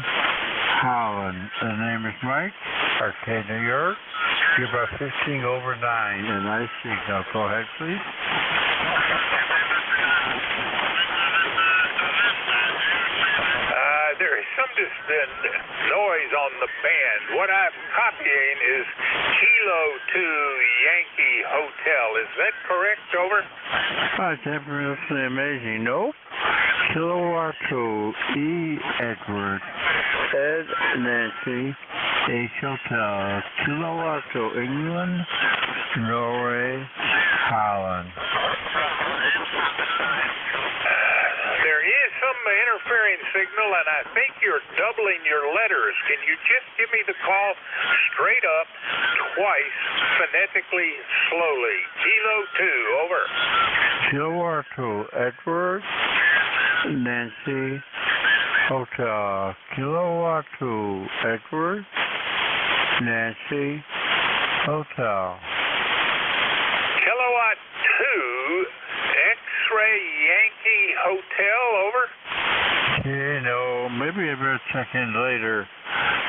Speaker 16: Holland. The name is Mike, Arcade, New York. You're about 15 over 9, a nice signal. Go ahead, please.
Speaker 2: There is some noise on the band. What I'm copying is Kilo 2 Yankee Hotel. Is that correct? Over.
Speaker 16: Oh, it's absolutely amazing. Nope. Kilo 2 E Edward, Ed Nancy, H Hotel, Kilo 2 England, Norway, Holland.
Speaker 2: There is some interfering signal, and I think you're doubling your letters. Can you just give me the call straight up, twice, phonetically, slowly? Kilo 2, over.
Speaker 16: Kilo 2 Edward, Nancy, Hotel, Kilo 2 Edward, Nancy, Hotel.
Speaker 2: Kilowatt 2 X-Ray Yankee Hotel, over.
Speaker 16: You know, maybe I better check in later.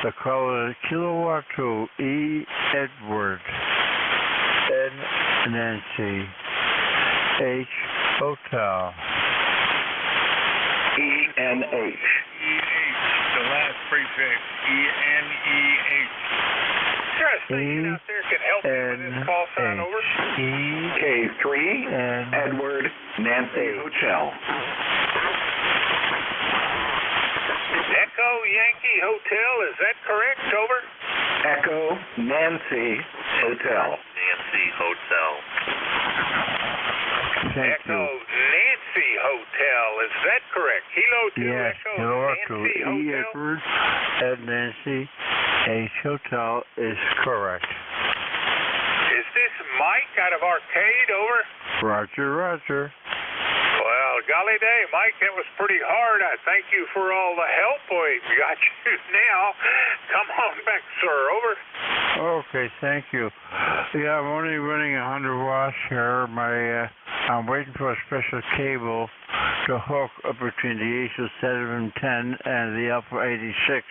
Speaker 16: The call is Kilo 2 E Edward, N Nancy, H Hotel.
Speaker 11: ENH.
Speaker 6: The last prefix, ENEH.
Speaker 2: Is there a station out there can help me with this call sign, over?
Speaker 11: K3 Edward Nancy Hotel.
Speaker 2: Echo Yankee Hotel, is that correct? Over.
Speaker 11: Echo Nancy Hotel.
Speaker 3: Nancy Hotel.
Speaker 2: Echo Nancy Hotel, is that correct? Kilo 2
Speaker 16: Yes,
Speaker 2: Echo
Speaker 16: Kilo
Speaker 2: Nancy
Speaker 16: 2 E
Speaker 2: Hotel.
Speaker 16: Edward, Ed Nancy, H Hotel is correct.
Speaker 2: Is this Mike out of Arcade, over?
Speaker 16: Roger, roger.
Speaker 2: Well, golly day, Mike, that was pretty hard. I thank you for all the help. We got you now. Come on back, sir. Over.
Speaker 16: Okay, thank you. Yeah, I'm only running 100 watts here. I'm waiting for a special cable to hook up between the ASUS 710 and the Alpha 86.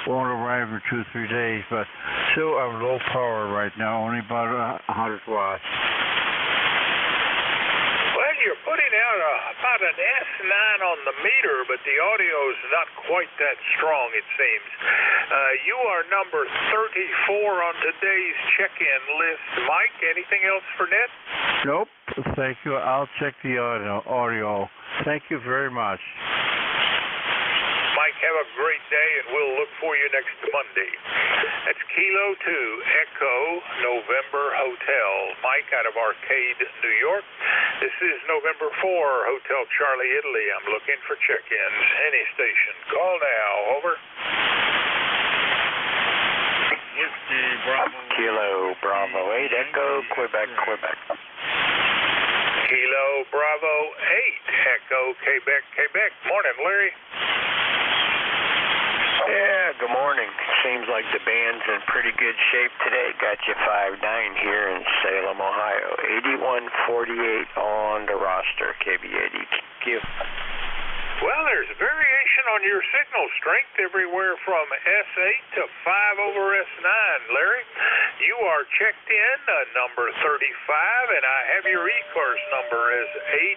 Speaker 16: Won't arrive in 2-3 days, but still I'm low power right now, only about 100 watts.
Speaker 2: Well, you're putting out about an S9 on the meter, but the audio is not quite that strong, it seems. You are number 34 on today's check-in list. Mike, anything else for Ned?
Speaker 16: Nope, thank you. I'll check the audio. Thank you very much.
Speaker 2: Mike, have a great day, and we'll look for you next Monday. That's Kilo 2 Echo November Hotel. Mike out of Arcade, New York. This is November 4 Hotel Charlie, Italy. I'm looking for check-ins. Any station. Call now. Over.
Speaker 6: Whiskey Bravo.
Speaker 5: Kilo Bravo 8 Echo, Quebec, Quebec.
Speaker 2: Kilo Bravo 8 Echo, Quebec, Quebec. Morning, Larry.
Speaker 5: Yeah, good morning. Seems like the band's in pretty good shape today. Got you 5-9 here in Salem, Ohio. 8148 on the roster, KB80Q.
Speaker 2: Well, there's variation on your signal strength everywhere from S8 to 5 over S9, Larry. You are checked in, number 35, and I have your ECARS number as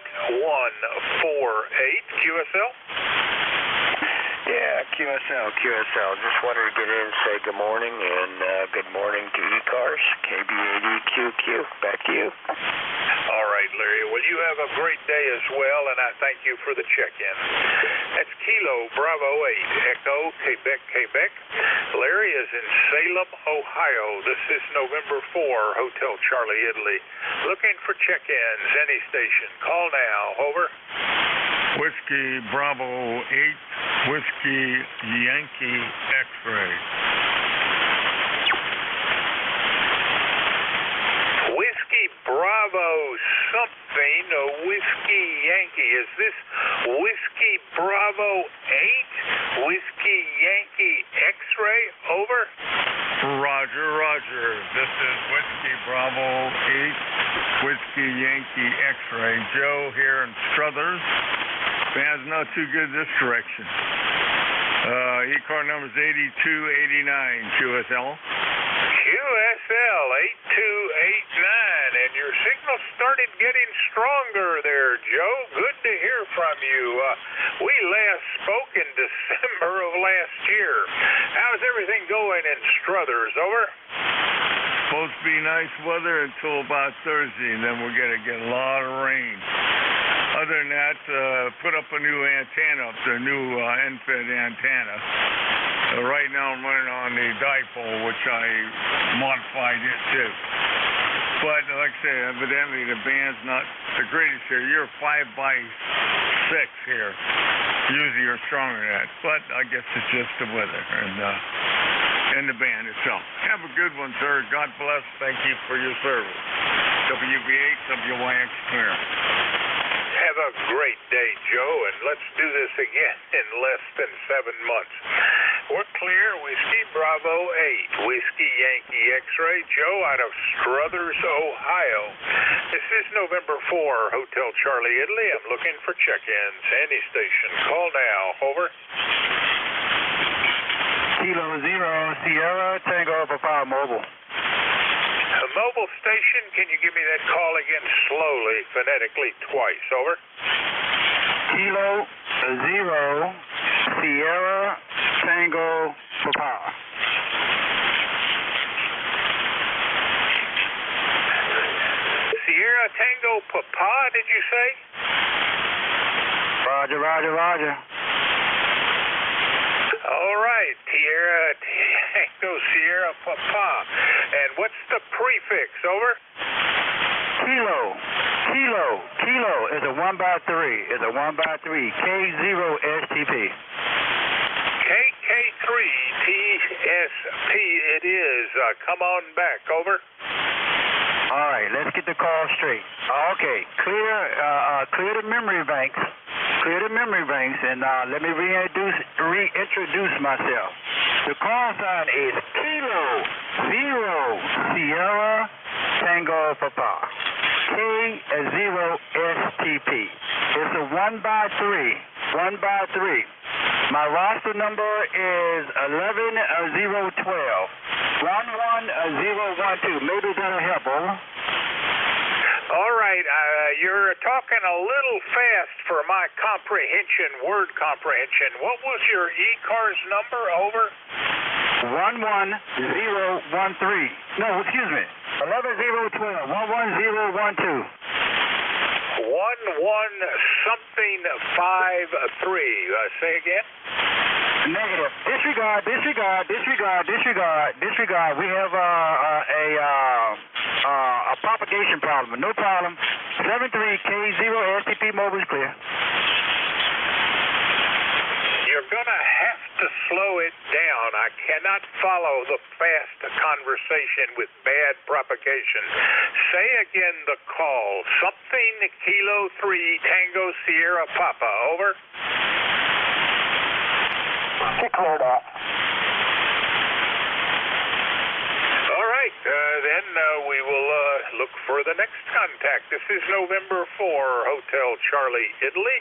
Speaker 2: 8148. QSL?
Speaker 5: Yeah, QSL. Just wanted to get in and say good morning, and good morning to ECARS, KB80QQ. Back to you.
Speaker 2: All right, Larry. Well, you have a great day as well, and I thank you for the check-in. That's Kilo Bravo 8 Echo, Quebec, Quebec. Larry is in Salem, Ohio. This is November 4, Hotel Charlie, Italy. Looking for check-ins. Any station. Call now. Over.
Speaker 6: Whiskey Bravo 8, Whiskey Yankee X-Ray.
Speaker 2: Whiskey Bravo something, Whiskey Yankee. Is this Whiskey Bravo 8, Whiskey Yankee X-Ray? Over.
Speaker 6: Roger, roger. This is Whiskey Bravo 8, Whiskey
Speaker 17: Yankee X-ray. Joe here in Struthers. Band's not too good this direction. ECAR number is 8289, QSL.
Speaker 2: QSL 8289, and your signal started getting stronger there, Joe. Good to hear from you. We last spoke in December of last year. How's everything going in Struthers? Over?
Speaker 17: Supposed to be nice weather until about Thursday, and then we're going to get a lot of rain. Other than that, put up a new antenna, a new end-fed antenna. Right now I'm running on the dipole, which I modified it too. But like I say, evidently the band's not the greatest here. You're 5 by 6 here. Usually you're stronger than that. But I guess it's just the weather and the band itself. Have a good one, sir. God bless. Thank you for your service. WB8, WYX clear.
Speaker 2: Have a great day, Joe, and let's do this again in less than 7 months. We're clear. Whiskey Bravo 8, Whiskey Yankee X-ray, Joe out of Struthers, Ohio. This is November 4, Hotel Charlie, Italy. I'm looking for check-ins. Any station. Call now. Over.
Speaker 18: Kilo 0, Sierra, Tango Papa Mobile.
Speaker 2: Mobile station, can you give me that call again slowly, phonetically, twice? Over.
Speaker 18: Kilo 0, Sierra, Tango Papa.
Speaker 2: Sierra Tango Papa, did you say?
Speaker 18: Roger, roger, roger.
Speaker 2: All right, Tango Sierra Papa. And what's the prefix? Over.
Speaker 18: Kilo is a 1 by 3. It's a 1 by 3. K0 STP.
Speaker 2: KK3 TSP it is. Come on back. Over.
Speaker 18: All right, let's get the call straight. Okay, clear the memory banks. Clear the memory banks, and let me reintroduce myself. The call sign is Kilo 0 Sierra Tango Papa. K0 STP. It's a 1 by 3. 1 by 3. My roster number is 11012. 11012. Maybe that'll help, over.
Speaker 2: All right, you're talking a little fast for my comprehension, word comprehension. What was your ECARS number? Over.
Speaker 18: 11013. No, excuse me. 11012. 11012.
Speaker 2: 11-something-53. Say again?
Speaker 18: Negative. Disregard. We have a propagation problem. No problem. 73K0 STP mobile is clear.
Speaker 2: You're going to have to slow it down. I cannot follow the fast conversation with bad propagation. Say again the call. Something Kilo 3 Tango Sierra Papa. Over.
Speaker 18: Cleared up.
Speaker 2: All right, then we will look for the next contact. This is November 4, Hotel Charlie, Italy.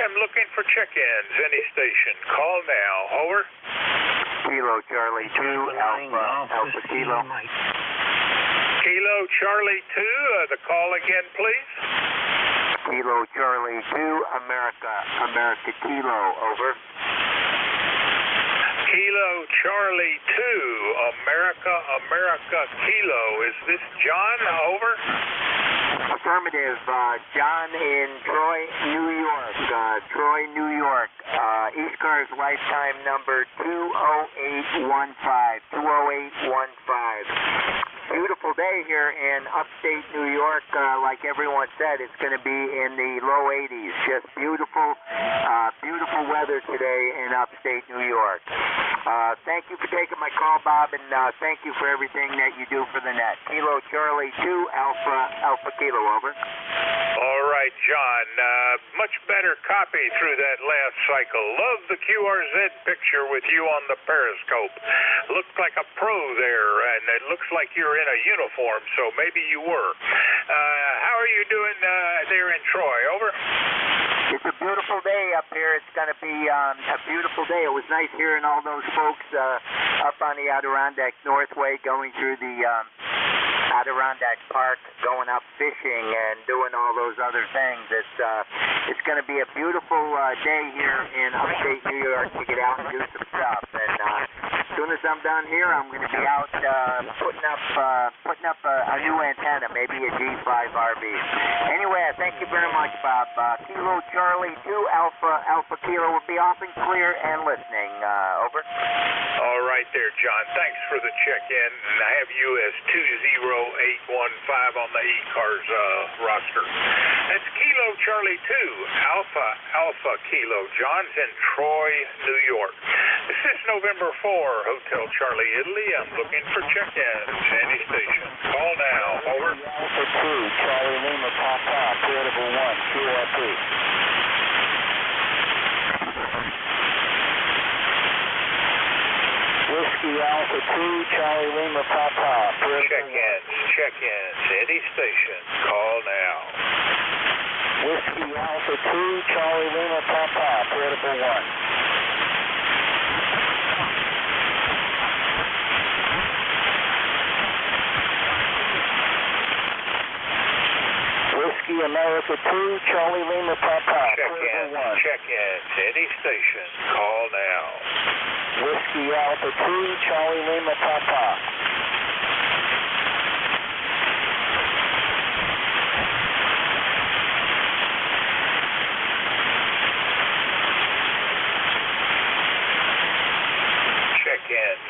Speaker 2: I'm looking for check-ins. Any station. Call now. Over.
Speaker 18: Kilo Charlie 2, Alpha Kilo.
Speaker 2: Kilo Charlie 2, the call again, please.
Speaker 18: Kilo Charlie 2, America Kilo. Over.
Speaker 2: Kilo Charlie 2, America Kilo. Is this John? Over.
Speaker 18: Affirmative. John in Troy, New York. Troy, New York. ECARS lifetime number 20815. 20815. Beautiful day here in upstate New York. Like everyone said, it's going to be in the low 80s. Just beautiful weather today in upstate New York. Thank you for taking my call, Bob, and thank you for everything that you do for the net. Kilo Charlie 2, Alpha Kilo, over.
Speaker 2: All right, John. Much better copy through that last cycle. Love the QRZ picture with you on the periscope. Looked like a pro there, and it looks like you're in a uniform, so maybe you were. How are you doing there in Troy? Over.
Speaker 5: It's a beautiful day up here. It's going to be a beautiful day. It was nice hearing all those folks up on the Adirondack Northway going through the Adirondack Park, going up fishing and doing all those other things. It's going to be a beautiful day here in upstate New York to get out and do some stuff. And as soon as I'm done here, I'm going to be out putting up a new antenna, maybe a G5 RV. Anyway, I thank you very much, Bob. Kilo Charlie 2 Alpha Kilo will be off and clear and listening. Over.
Speaker 2: All right there, John. Thanks for the check-in. And I have you as 20815 on the ECARS roster. That's Kilo Charlie 2 Alpha Kilo. John's in Troy, New York. This is November 4, Hotel Charlie, Italy. I'm looking for check-ins. Any station. Call now. Over.
Speaker 18: Alpha 2 Charlie Lima Papa, portable 1, QRP. Whiskey Alpha 2 Charlie Lima Papa,
Speaker 2: Check-ins. Any station. Call now.
Speaker 18: Whiskey Alpha 2 Charlie Lima Papa, portable 1. Whiskey America 2 Charlie Lima Papa, portable 1.
Speaker 2: Check-ins. Any station. Call now.
Speaker 18: Whiskey Alpha 2 Charlie Lima Papa.
Speaker 2: Check-ins.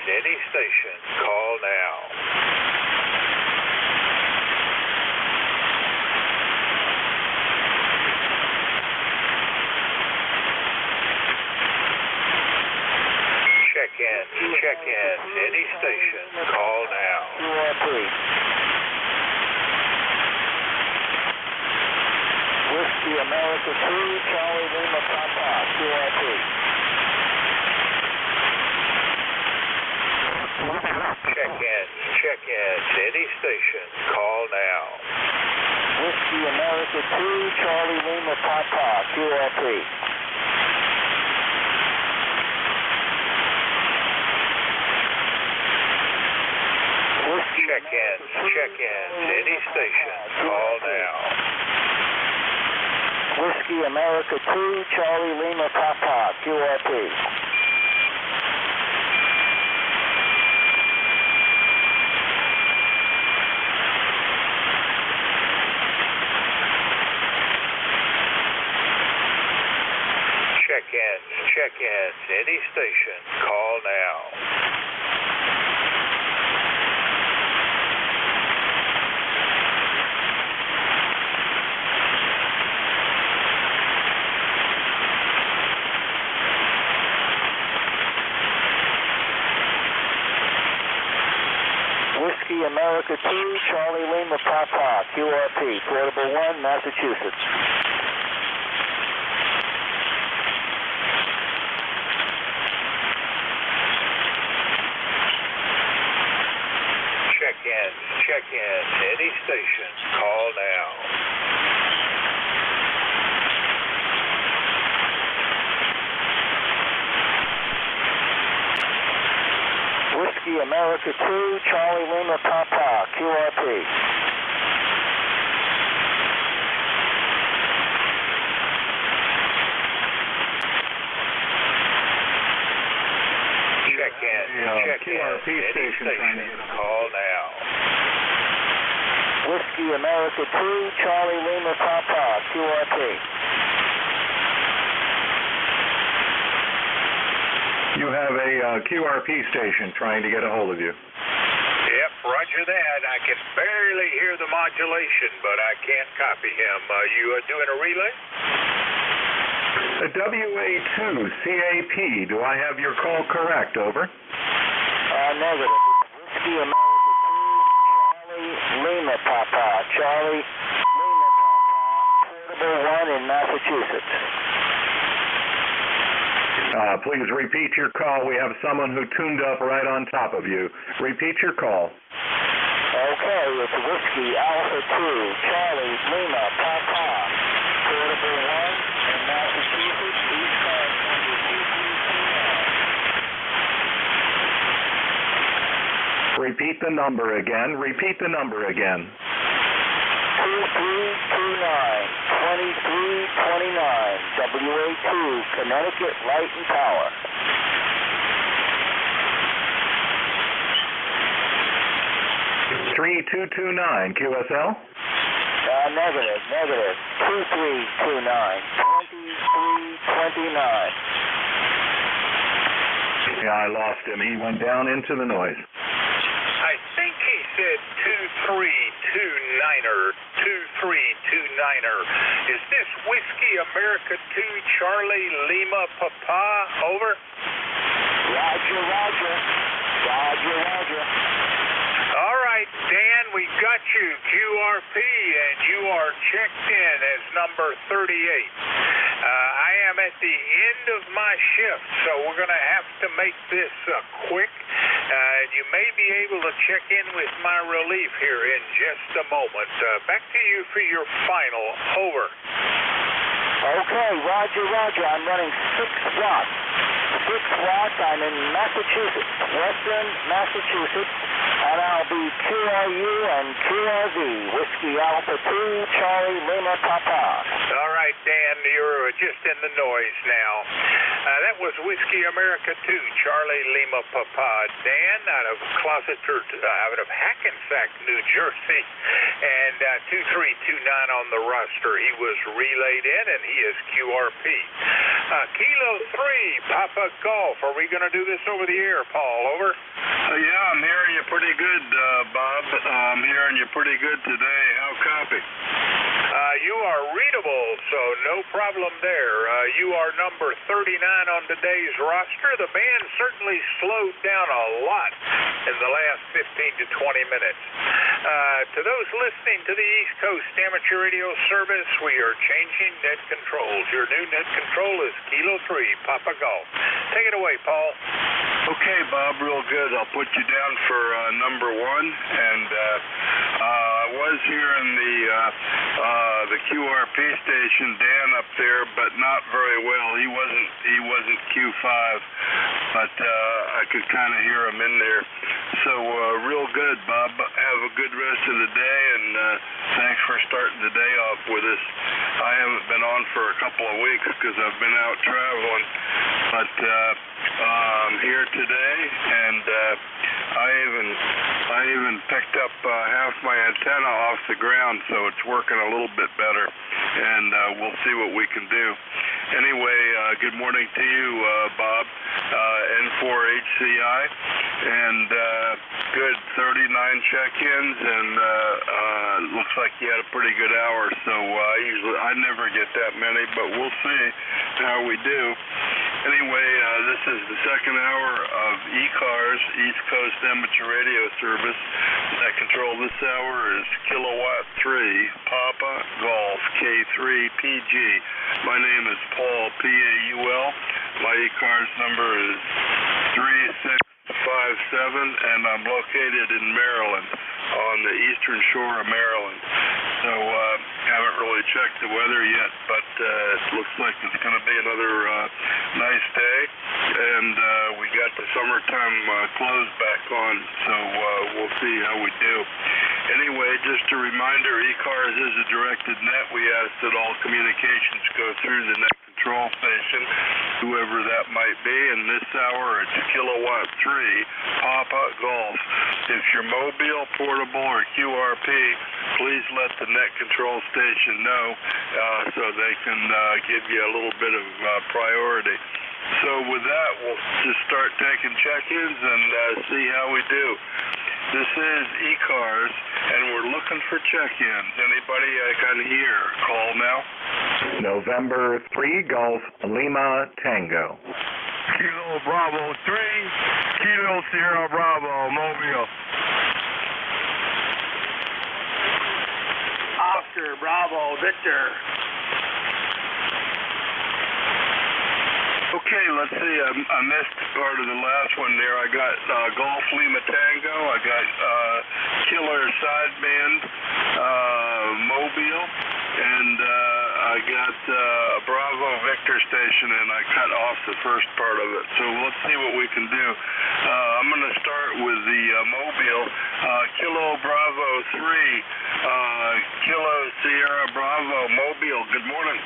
Speaker 2: Any station. Call now. Check-ins. Any station. Call now.
Speaker 18: QRP. Whiskey America 2 Charlie Lima Papa, QRP.
Speaker 2: Check-ins. Any station. Call now.
Speaker 18: Whiskey America 2 Charlie Lima Papa, QRP.
Speaker 2: Check-ins. Any station. Call now.
Speaker 18: Whiskey America 2 Charlie Lima Papa, QRP.
Speaker 2: Check-ins. Any station. Call now.
Speaker 18: Whiskey America 2 Charlie Lima Papa, QRP, portable 1, Massachusetts.
Speaker 2: Check-ins. Any station. Call now.
Speaker 18: Whiskey America 2 Charlie Lima Papa, QRP.
Speaker 2: Check-ins. Any station. Call now.
Speaker 18: Whiskey America 2 Charlie Lima Papa, QRP.
Speaker 11: You have a QRP station trying to get a hold of you.
Speaker 2: Yep, roger that. I can barely hear the modulation, but I can't copy him. You doing a relay?
Speaker 11: A WA2CAP. Do I have your call correct? Over.
Speaker 18: Negative. Whiskey America 2 Charlie Lima Papa, Charlie Lima Papa, portable 1 in Massachusetts.
Speaker 11: Please repeat your call. We have someone who tuned up right on top of you. Repeat your call.
Speaker 4: Okay, it's Whiskey Alpha 2, Charlie, Lima, Papa, Portable 1, in Massachusetts, ECARS number 2329.
Speaker 11: Repeat the number again. Repeat the number again.
Speaker 4: 2329, 2329, WA2, Connecticut Light and Power.
Speaker 11: (3229) QSL.
Speaker 4: Negative. 2329, 2329.
Speaker 11: Yeah, I lost him. He went down into the noise.
Speaker 2: I think he said 2329er. 2329er. Is this Whiskey America 2 Charlie Lima Papa? Over.
Speaker 4: Roger.
Speaker 2: All right, Dan, we got you, QRP, and you are checked in as number 38. I am at the end of my shift, so we're going to have to make this quick. You may be able to check in with my relief here in just a moment. Back to you for your final. Over.
Speaker 4: Okay, Roger. I'm running 6 watts. 6 watts. I'm in Massachusetts, Western Massachusetts, and I'll be QRU and QRV, Whiskey Alpha 2, Charlie Lima Papa.
Speaker 2: All right, Dan, you're just in the noise now. That was Whiskey America 2, Charlie Lima Papa. Dan out of Hackensack, New Jersey, and 2329 on the roster. He was relayed in, and he is QRP. Kilo 3, Papa Golf. Are we going to do this over the air, Paul? Over.
Speaker 12: Yeah, I'm hearing you pretty good, Bob. I'm hearing you pretty good today. How copy?
Speaker 2: You are readable, so no problem there. You are number 39 on today's roster. The band certainly slowed down a lot in the last 15 to 20 minutes. To those listening to the East Coast Amateur Radio Service, we are changing net controls. Your new net control is Kilo 3, Papa Golf. Take it away, Paul.
Speaker 12: Okay, Bob, real good. I'll put you down for number 1, and I was hearing the QRP station, Dan up there, but not very well. He wasn't Q5, but I could kind of hear him in there. So real good, Bob. Have a good rest of the day, and thanks for starting the day off with us. I haven't been on for a couple of weeks because I've been out traveling, but I'm here today, and I even picked up half my antenna off the ground, so it's working a little bit better, and we'll see what we can do. Anyway, good morning to you, Bob, N4HCI, and good 39 check-ins, and looks like you had a pretty good hour, so I never get that many, but we'll see how we do. Anyway, this is the second hour of ECARS, East Coast Amateur Radio Service. Net control this hour is Kilowatt 3, Papa Golf, K3PG. My name is Paul, Paul. My ECARS number is 3657, and I'm located in Maryland, on the eastern shore of Maryland. So haven't really checked the weather yet, but it looks like it's going to be another nice day, and we got the summertime clothes back on, so we'll see how we do. Anyway, just a reminder, ECARS is a directed net. We ask that all communications go through the net control station, whoever that might be. In this hour, it's Kilowatt 3, Papa Golf. If you're mobile, portable, or QRP, please let the net control station know so they can give you a little bit of priority. So with that, we'll just start taking check-ins and see how we do. This is ECARS, and we're looking for check-ins. Anybody I can hear, call now.
Speaker 11: November 3, Golf Lima Tango.
Speaker 12: Kilo Bravo 3, Kilo Sierra Bravo, Mobile.
Speaker 1: Oscar Bravo Victor.
Speaker 12: Okay, let's see. I missed part of the last one there. I got Golf Lima Tango. I got Killer Sideband, Mobile, and I got Bravo Victor Station, and I cut off the first part of it. So let's see what we can do. I'm going to start with the Mobile. Kilo Bravo 3, Kilo Sierra Bravo Mobile. Good morning.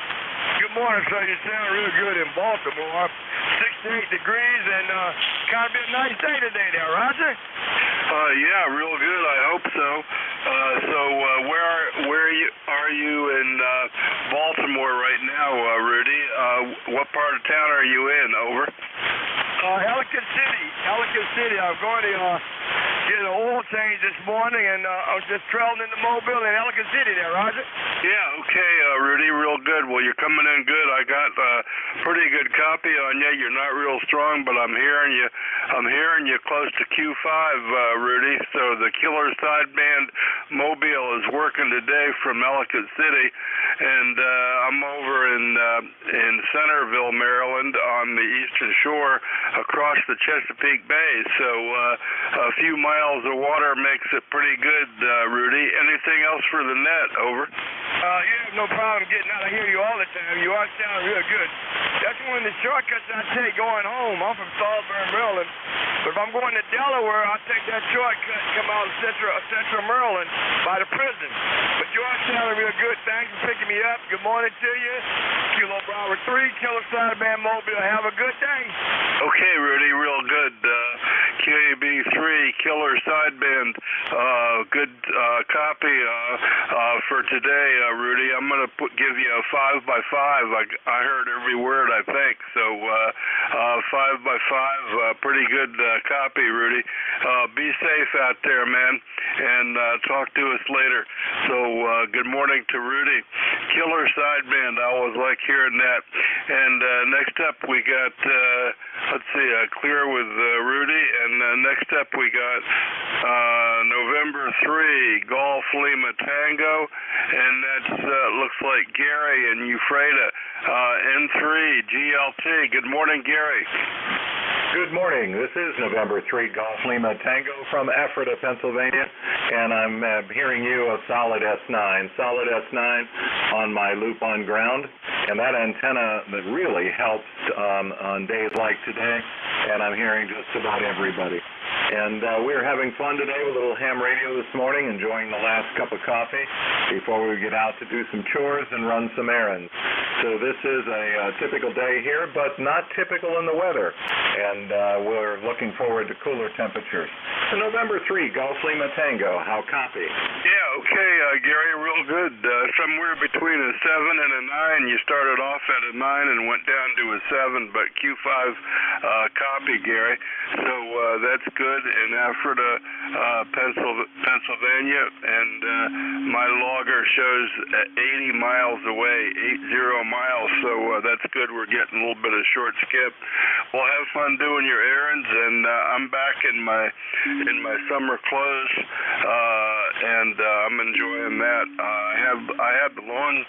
Speaker 17: Good morning, sir. You sound real good in Baltimore. 68 degrees and kind of be a nice day today there, Roger.
Speaker 12: Yeah, real good. I hope so. Where are you in Baltimore right now, Rudy? What part of town are you in? Over.
Speaker 17: Ellicott City. I'm going to get an oil change this morning, and I'm just traveling into Mobile and Ellicott City there, Roger.
Speaker 12: Yeah, okay, Rudy, real good. Well, you're coming in good. I got a pretty good copy on you. You're not real strong, but I'm hearing you close to Q5, Rudy. So the Killer Sideband Mobile is working today from Ellicott City, and I'm over in Centerville, Maryland, on the Eastern Shore, across the Chesapeake Bay. So a few miles of water makes it pretty good, Rudy. Anything else for the net? Over.
Speaker 17: You have no problem getting out. I hear you all the time. You are sounding real good. That's one of the shortcuts I take going home. I'm from Salisbury, Maryland. But if I'm going to Delaware, I'll take that shortcut and come out of Central Maryland by the prison. But you are sounding real good. Thanks for picking me up. Good morning to you. Kilo Bravo 3, Killer Sideband Mobile. Have a good day.
Speaker 12: Okay, Rudy, real good. KB3, Killer Sideband, good copy for today, Rudy. I'm going to give you a 5x5. I heard every word, I think. So 5x5, pretty good copy, Rudy. Be safe out there, man, and talk to us later. So good morning to Rudy. Killer Sideband, I always like hearing that. And next up we got, let's see, Clear with Rudy, and next up we got November 3, Golf Lima Tango, and that's looks like Gary and Euphrasia, N3 GLT. Good morning, Gary.
Speaker 11: Good morning. This is November 3 Golf Lima Tango from Ephrata, Pennsylvania, and I'm hearing you a solid S9 on my loop on ground, and that antenna that really helps on days like today, and I'm hearing just about everybody. And we're having fun today with a little ham radio this morning, enjoying the last cup of coffee before we get out to do some chores and run some errands. So this is a typical day here, but not typical in the weather. And we're looking forward to cooler temperatures. So November 3, Golf Lima Tango, how copy?
Speaker 12: Yeah, okay, Gary, real good. Somewhere between a 7 and a 9. You started off at a 9 and went down to a 7, but Q5 copy, Gary. So that's good in Ephrata, Pennsylvania, and my logger shows 80 miles away, 80 miles, so that's good. We're getting a little bit of short skip. Well, have fun doing your errands, and I'm back in my summer clothes, and I'm enjoying that. I had the long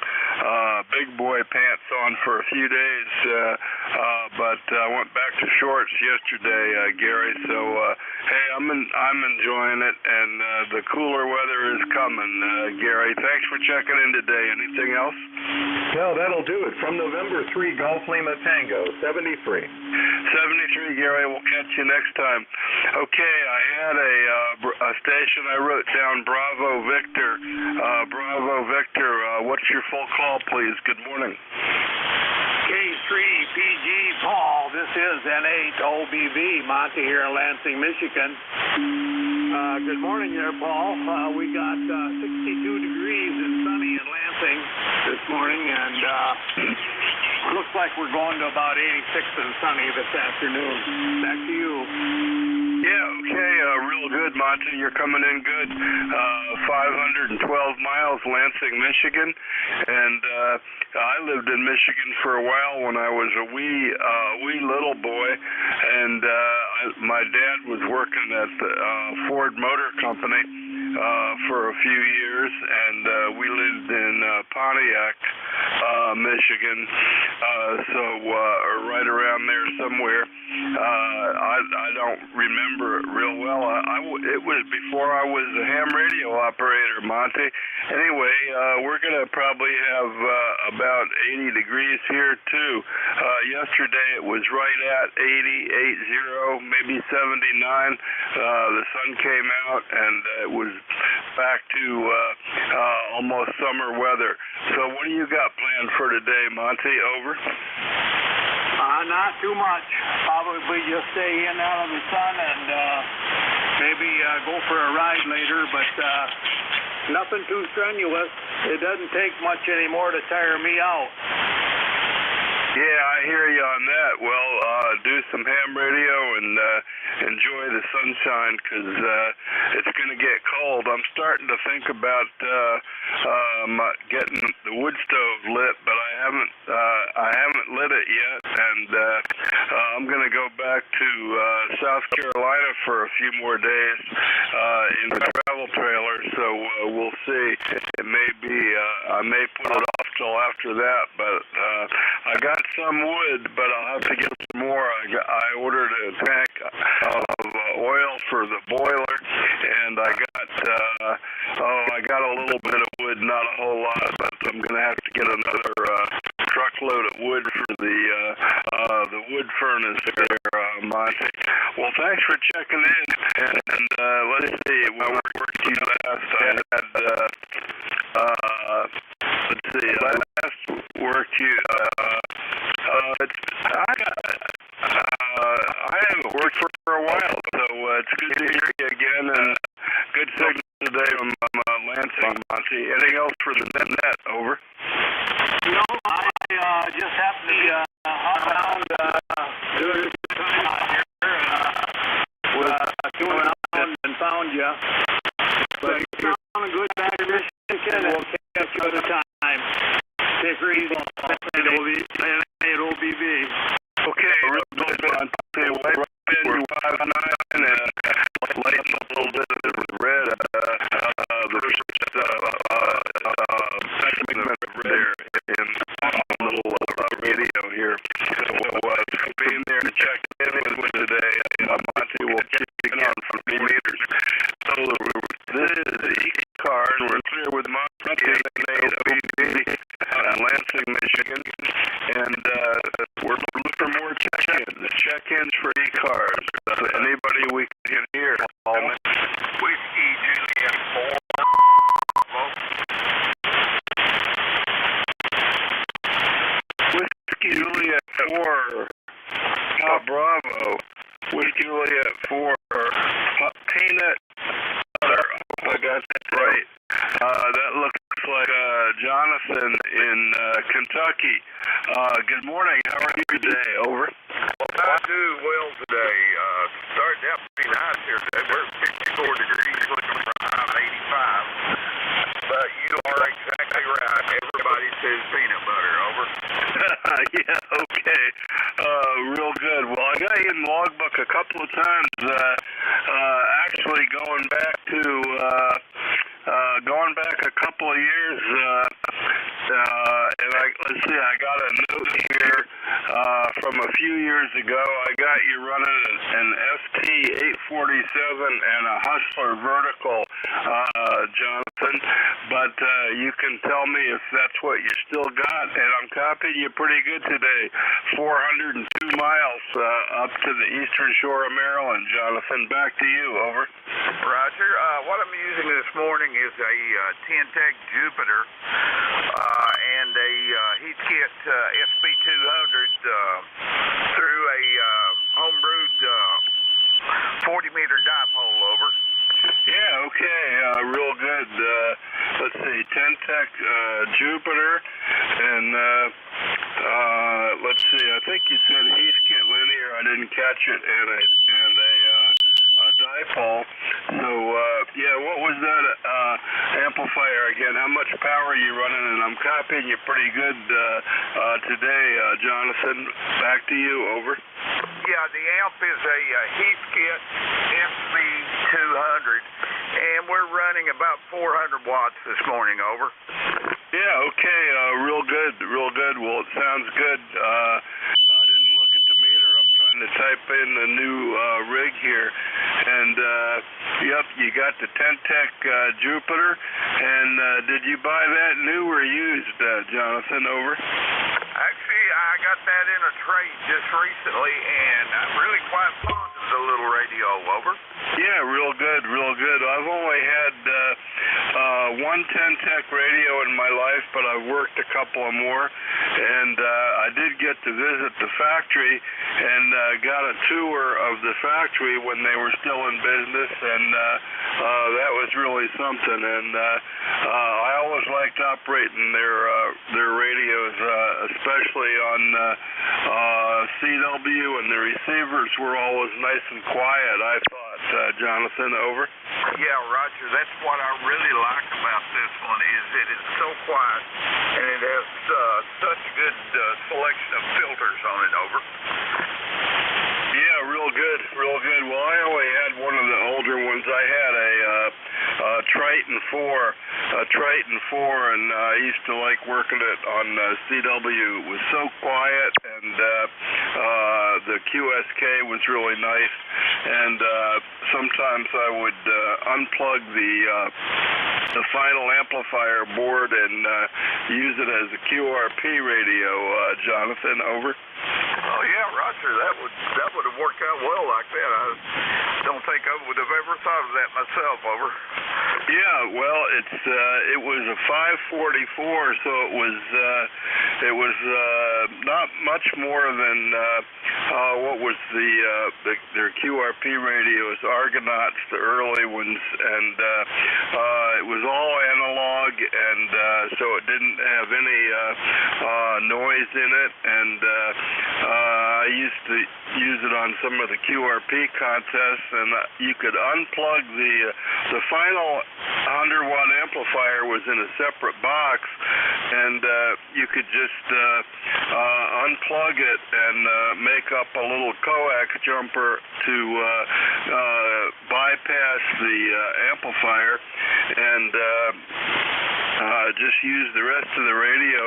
Speaker 12: big boy pants on for a few days, but I went back to shorts yesterday, Gary. So hey, I'm enjoying it, and the cooler weather is coming, Gary. Thanks for checking in today. Anything else?
Speaker 11: No, that'll do it. From November 3, Golf Lima Tango, 73.
Speaker 12: 73, Gary. We'll catch you next time. Okay, I had a station. I wrote down Bravo Victor. Bravo Victor, what's your full call, please? Good morning.
Speaker 1: K3PG Paul, this is N8OBV, Monty here in Lansing, Michigan. Good morning there, Paul. We got 62 degrees and sunny in Lansing this morning, and looks like we're going to about 86 and sunny this afternoon. Back to you.
Speaker 12: Yeah, okay, real good, Monty. You're coming in good. 512 miles, Lansing, Michigan, and I lived in Michigan for a while when I was a wee little boy, and my dad was working at the Ford Motor Company for a few years, and we lived in Pontiac,
Speaker 19: Michigan, or right around there somewhere. I don't remember it real well. It was before I was a ham radio operator, Monty. Anyway, we're going to probably have about 80 degrees here too. Yesterday it was right at 80, maybe 79. The sun came out and it was back to almost summer weather. So what do you got planned for today, Monty? Over.
Speaker 1: Not too much. Probably just stay in out of the sun and maybe go for a ride later, but nothing too strenuous. It doesn't take much anymore to tire me out.
Speaker 19: Yeah, I hear you on that. Well, do some ham radio and enjoy the sunshine because it's going to get cold. I'm starting to think about getting the wood stove lit, but I haven't lit it yet, and I'm going to go back to South Carolina for a few more days in the travel trailer. So we'll see. It may be I may put it off till after that, but I got some wood, but I'll have to get some more. I ordered a tank of oil for the boiler, and I got a little bit of wood, not a whole lot, but I'm going to have to get another truckload of wood for the wood furnace there, Monty. Well, thanks for checking in, and let's see, when we worked you last, I had let's see, I last worked you. I haven't worked for a while, so it's good to hear you again, and good signal today from Lansing, Monty. Anything else for the net? Over.
Speaker 1: No, I just happened to be around doing time out here, was doing around and found you. But you're on a good bad mission, and we'll catch you at a time. Take her easy at OBB.
Speaker 19: Okay, real good, Monty. Right in 5'9", and lighten up a little bit of the red, segment of red there in a little radio here. So being there and checking in with today, Monty will check in on 50 meters. So this is the ECARS. We're clear with Monty and OBB in Lansing, Michigan, and we're looking for more check-ins. The check-ins for ECARS. Anybody we can hear.
Speaker 2: Whiskey Juliet 4.
Speaker 19: Whiskey Juliet 4. Bravo. Whiskey Juliet 4. Peanut butter. I got that right. That looks like Jonathan in Kentucky. Good morning. How are you today? Over.
Speaker 2: Well, I do well today. Starting out pretty nice here today. We're 54 degrees, looking around 85. But you are exactly right. Everybody says peanut butter. Over.
Speaker 19: Yeah, okay. Real good. Well, I got you in the logbook a couple of times. Actually, going back a couple of years, and let's see, I got a note here from a few years ago. I got you running an ST-847 and a Hustler vertical, Jonathan, but you can tell me if that's what you still got, and I'm copying you pretty good today. 402 miles up to the eastern shore of Maryland, Jonathan. Back to you. Over.
Speaker 2: Roger. What I'm using this morning is a Tentec Jupiter and a Heathkit SB200 through a homebrewed 40-meter dipole. Over.
Speaker 19: Yeah, okay, real good. Let's see, Tentec Jupiter, and let's see, I think you said Heathkit linear. I didn't catch it, and a dipole. So, yeah, what was that amplifier again? How much power are you running? And I'm copying you pretty good today, Jonathan. Back to you. Over.
Speaker 2: Yeah, the amp is a Heathkit SB200, and we're running about 400 watts this morning. Over.
Speaker 19: Yeah, okay, real good, real good. Well, it sounds good. I didn't look at the meter. I'm trying to type in the new rig here. And, yep, you got the Tentec Jupiter. And did you buy that new or used, Jonathan? Over.
Speaker 4: Actually, I got that in a trade just recently, and I'm really quite fond of the little radio. Over.
Speaker 19: Yeah, real good, real good. I've only had one Tentec radio in my life, but I've worked a couple of more, and I did get to visit the factory and got a tour of the factory when they were still in business, and that was really something. And I always liked operating their radios, especially on CW, and the receivers were always nice and quiet, I thought, Jonathan. Over.
Speaker 4: Yeah, Roger, that's what I really like about this one is it is so quiet, and it has such good selection of filters on it. Over.
Speaker 19: Yeah, real good, real good. Well, I only had one of the older ones. I had a Triton 4, and I used to like working it on CW. It was so quiet, and the QSK was really nice, and sometimes I would unplug the final amplifier board and use it as a QRP radio, Jonathan. Over.
Speaker 4: Oh yeah, Roger, that would have worked out well like that. I don't think I would have ever thought of that myself. Over.
Speaker 19: Yeah, well, it was a 544, so it was not much more than what was their QRP radios, Argonauts, the early ones, and it was all analog, and so it didn't have any noise in it, and I used to use it on some of the QRP contests, and you could unplug the final 100-watt amplifier was in a separate box, and you could just unplug it and make up a little coax jumper to bypass the amplifier, and just use the rest of the radio.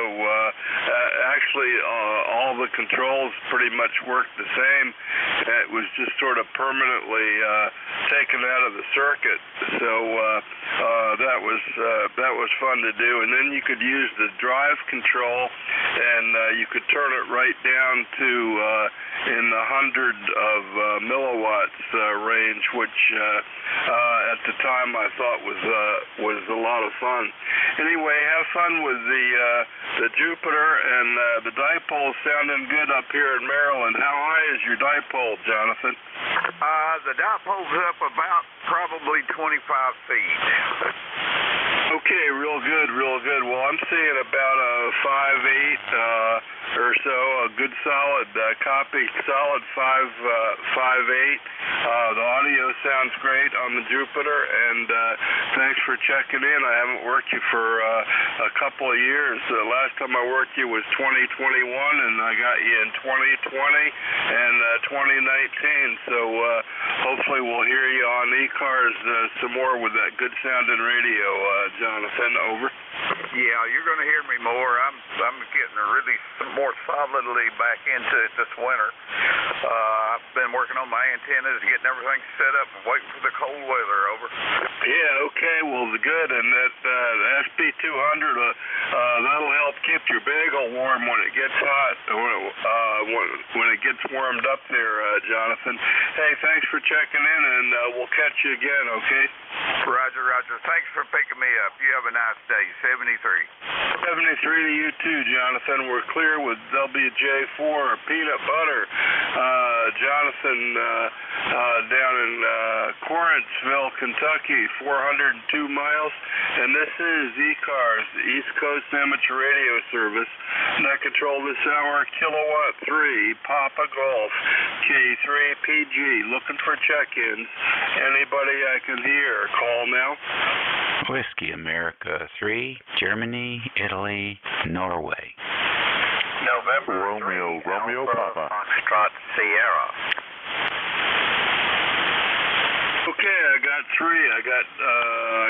Speaker 19: Actually, all the controls pretty much worked the same. It was just sort of permanently taken out of the circuit. So that was fun to do. And then you could use the drive control, and you could turn it right down to in the 100 of milliwatts range, which at the time I thought was a lot of fun. Anyway, have fun with the Jupiter, and the dipole sounding good up here in Maryland. How high is your dipole, Jonathan?
Speaker 4: The dipole's up about probably 25 feet.
Speaker 19: Okay, real good, real good. Well, I'm seeing about a 5.8 or so, a good solid copy, solid 5.8. The audio sounds great on the Jupiter, and thanks for checking in. I haven't worked you for a couple of years. The last time I worked you was 2021, and I got you in 2020 and 2019. So hopefully we'll hear you on ECARS some more with that good sounding radio, Jonathan. Over.
Speaker 4: Yeah, you're going to hear me more. I'm getting really more solidly back into it this winter. I've been working on my antennas, getting everything set up, and waiting for the cold weather. Over.
Speaker 19: Yeah, okay, well, good. And that SB200, that'll help keep your bagel warm when it gets hot, when it gets warmed up there, Jonathan. Hey, thanks for checking in, and we'll catch you again, okay?
Speaker 4: Roger, Roger. Thanks for picking me up. You have a nice day. 73.
Speaker 19: 73 to you too, Jonathan. We're clear with WJ4 peanut butter. Jonathan down in Corinthville, Kentucky, 402 miles. And this is ECARS, the East Coast Amateur Radio Service. And I control this hour, Kilowatt 3, Papa Golf, K3PG. Looking for check-ins. Anybody I can hear, call now.
Speaker 20: Whiskey America 3, Germany, Italy, Norway.
Speaker 4: November
Speaker 11: Romeo Papa.
Speaker 4: Foxtrot Sierra.
Speaker 19: Okay, I got three. I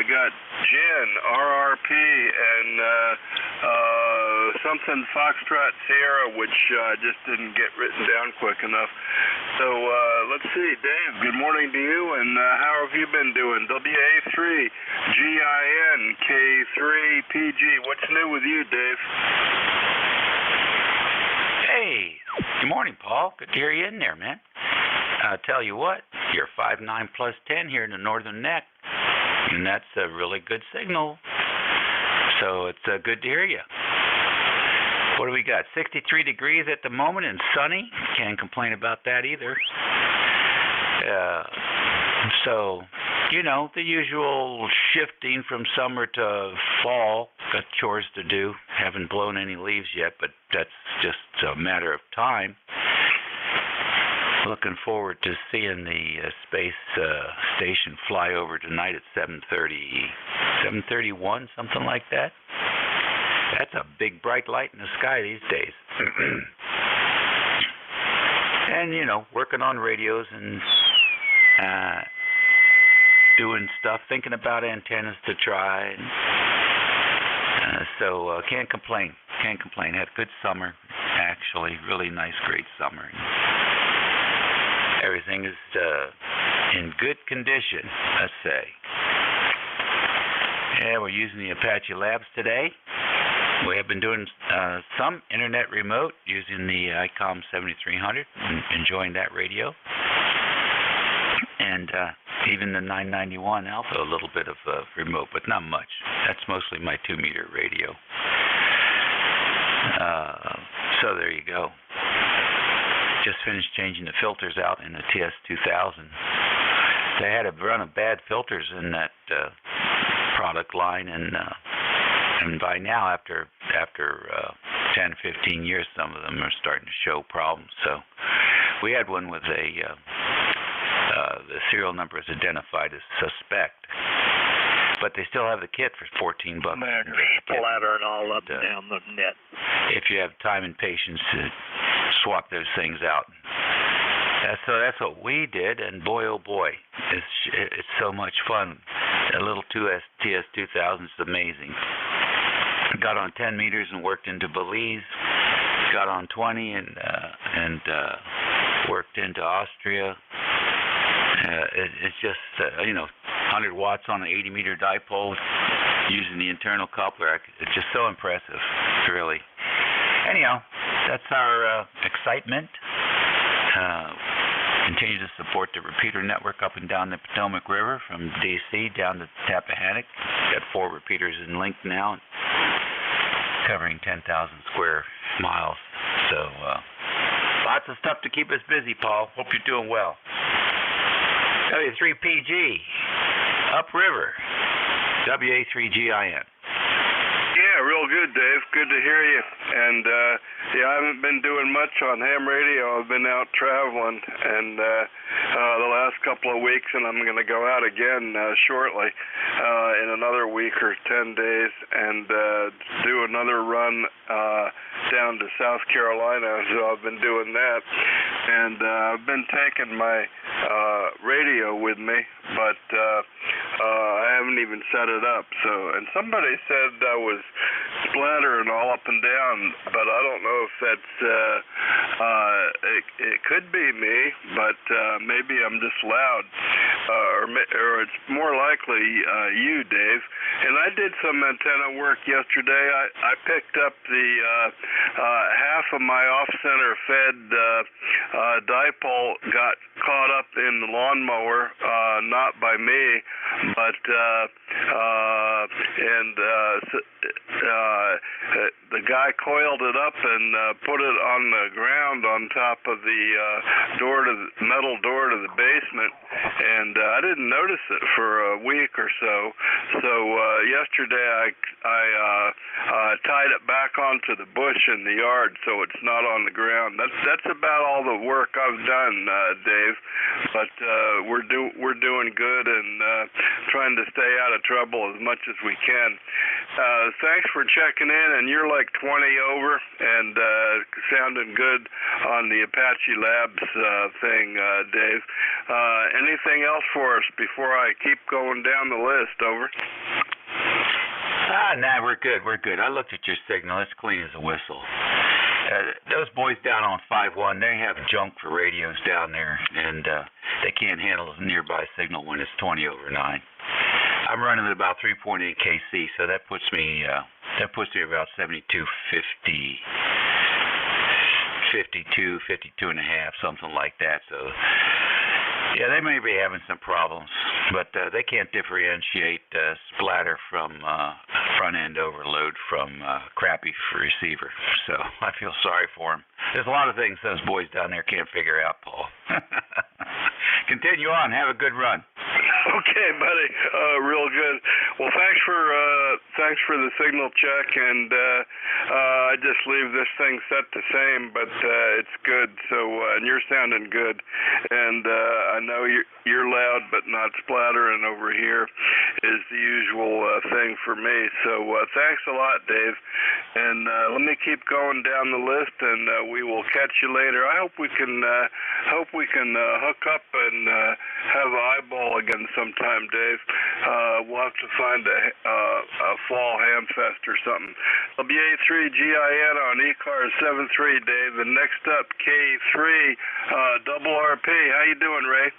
Speaker 19: got Jen, RRP, and something Foxtrot Sierra, which just didn't get written down quick enough. So let's see, Dave, good morning to you, and how have you been doing? WA3GIN K3PG, what's new with you, Dave?
Speaker 20: Hey, good morning, Paul. Good to hear you in there, man. I'll tell you what, you're 5.9 plus 10 here in the northern neck, and that's a really good signal. So it's good to hear you. What do we got? 63 degrees at the moment and sunny. Can't complain about that either. So, you know, the usual shifting from summer to fall. Got chores to do. Haven't blown any leaves yet, but that's just a matter of time. Looking forward to seeing the space station fly over tonight at 7:31, something like that. That's a big bright light in the sky these days. And, you know, working on radios and doing stuff, thinking about antennas to try. So can't complain. Can't complain. Had a good summer, actually. Really nice, great summer. Everything is in good condition, let's say. Yeah, we're using the Apache Labs today. We have been doing some internet remote using the ICOM 7300, enjoying that radio. And even the 991 Alpha, a little bit of remote, but not much. That's mostly my 2-meter radio. So there you go. Just finished changing the filters out in the TS2000. They had a run of bad filters in that product line, and by now, after 10, 15 years, some of them are starting to show problems. So we had one with the serial number is identified as suspect, but they still have the kit for $14.
Speaker 9: Man, splattering all up and down the net.
Speaker 20: If you have time and patience to swap those things out. So that's what we did, and boy, oh boy, it's so much fun. A little TS2000 is amazing. Got on 10 meters and worked into Belize. Got on 20 and worked into Austria. It's just, 100 watts on an 80-meter dipole using the internal coupler. It's just so impressive, really. Anyhow, that's our excitement. Continue to support the repeater network up and down the Potomac River from D.C. down to Tappahannock. Got 4 repeaters in length now, covering 10,000 square miles. So lots of stuff to keep us busy, Paul. Hope you're doing well. W3PG, upriver, WA3GIN.
Speaker 19: Yeah, real good, Dave. Good to hear you. And I haven't been doing much on ham radio. I've been out traveling, and the last couple of weeks, and I'm going to go out again shortly in another week or 10 days, and do another run down to South Carolina. So I've been doing that, and I've been taking my radio with me, but I haven't even set it up. So, and somebody said I was splattering all up and down, but I don't know if that's it could be me, but maybe I'm just loud, or it's more likely you, Dave. And I did some antenna work yesterday. I picked up the half of my off-center fed dipole got caught up in the lawnmower, not by me, but the guy coiled it up and put it on the ground on top of the metal door to the basement, and I didn't notice it for a week or so. So yesterday I tied it back onto the bush in the yard so it's not on the ground. That's about all the work I've done, Dave. But we're doing good and trying to stay out of trouble as much as we can. Thanks for checking in, and you're like 20 over and sounding good on the Apache Labs thing, Dave. Anything else for us before I keep going down the list? Over.
Speaker 20: Nah, we're good. We're good. I looked at your signal. It's clean as a whistle. Those boys down on 5-1, they have junk for radios down there, and they can't handle a nearby signal when it's 20 over 9. I'm running at about 3.8 kc, so that puts me about 72, 50, 52, 52 and a half, something like that. So yeah, they may be having some problems, but they can't differentiate splatter from front end overload from crappy receiver. So I feel sorry for them. There's a lot of things those boys down there can't figure out, Paul. Continue on. Have a good run.
Speaker 19: Okay, buddy. Real good. Well, thanks for the signal check, and I just leave this thing set the same, but it's good. So, and you're sounding good, and I know you're loud, but not splattering over here is the usual thing for me. So, thanks a lot, Dave, and let me keep going down the list, and we will catch you later. I hope we can hook up and have an eyeball again sometime, Dave. We'll have to find a fall ham fest or something. WA3GIN on ECARS 73, Dave. And next up, K3 double RP. How you doing, Ray?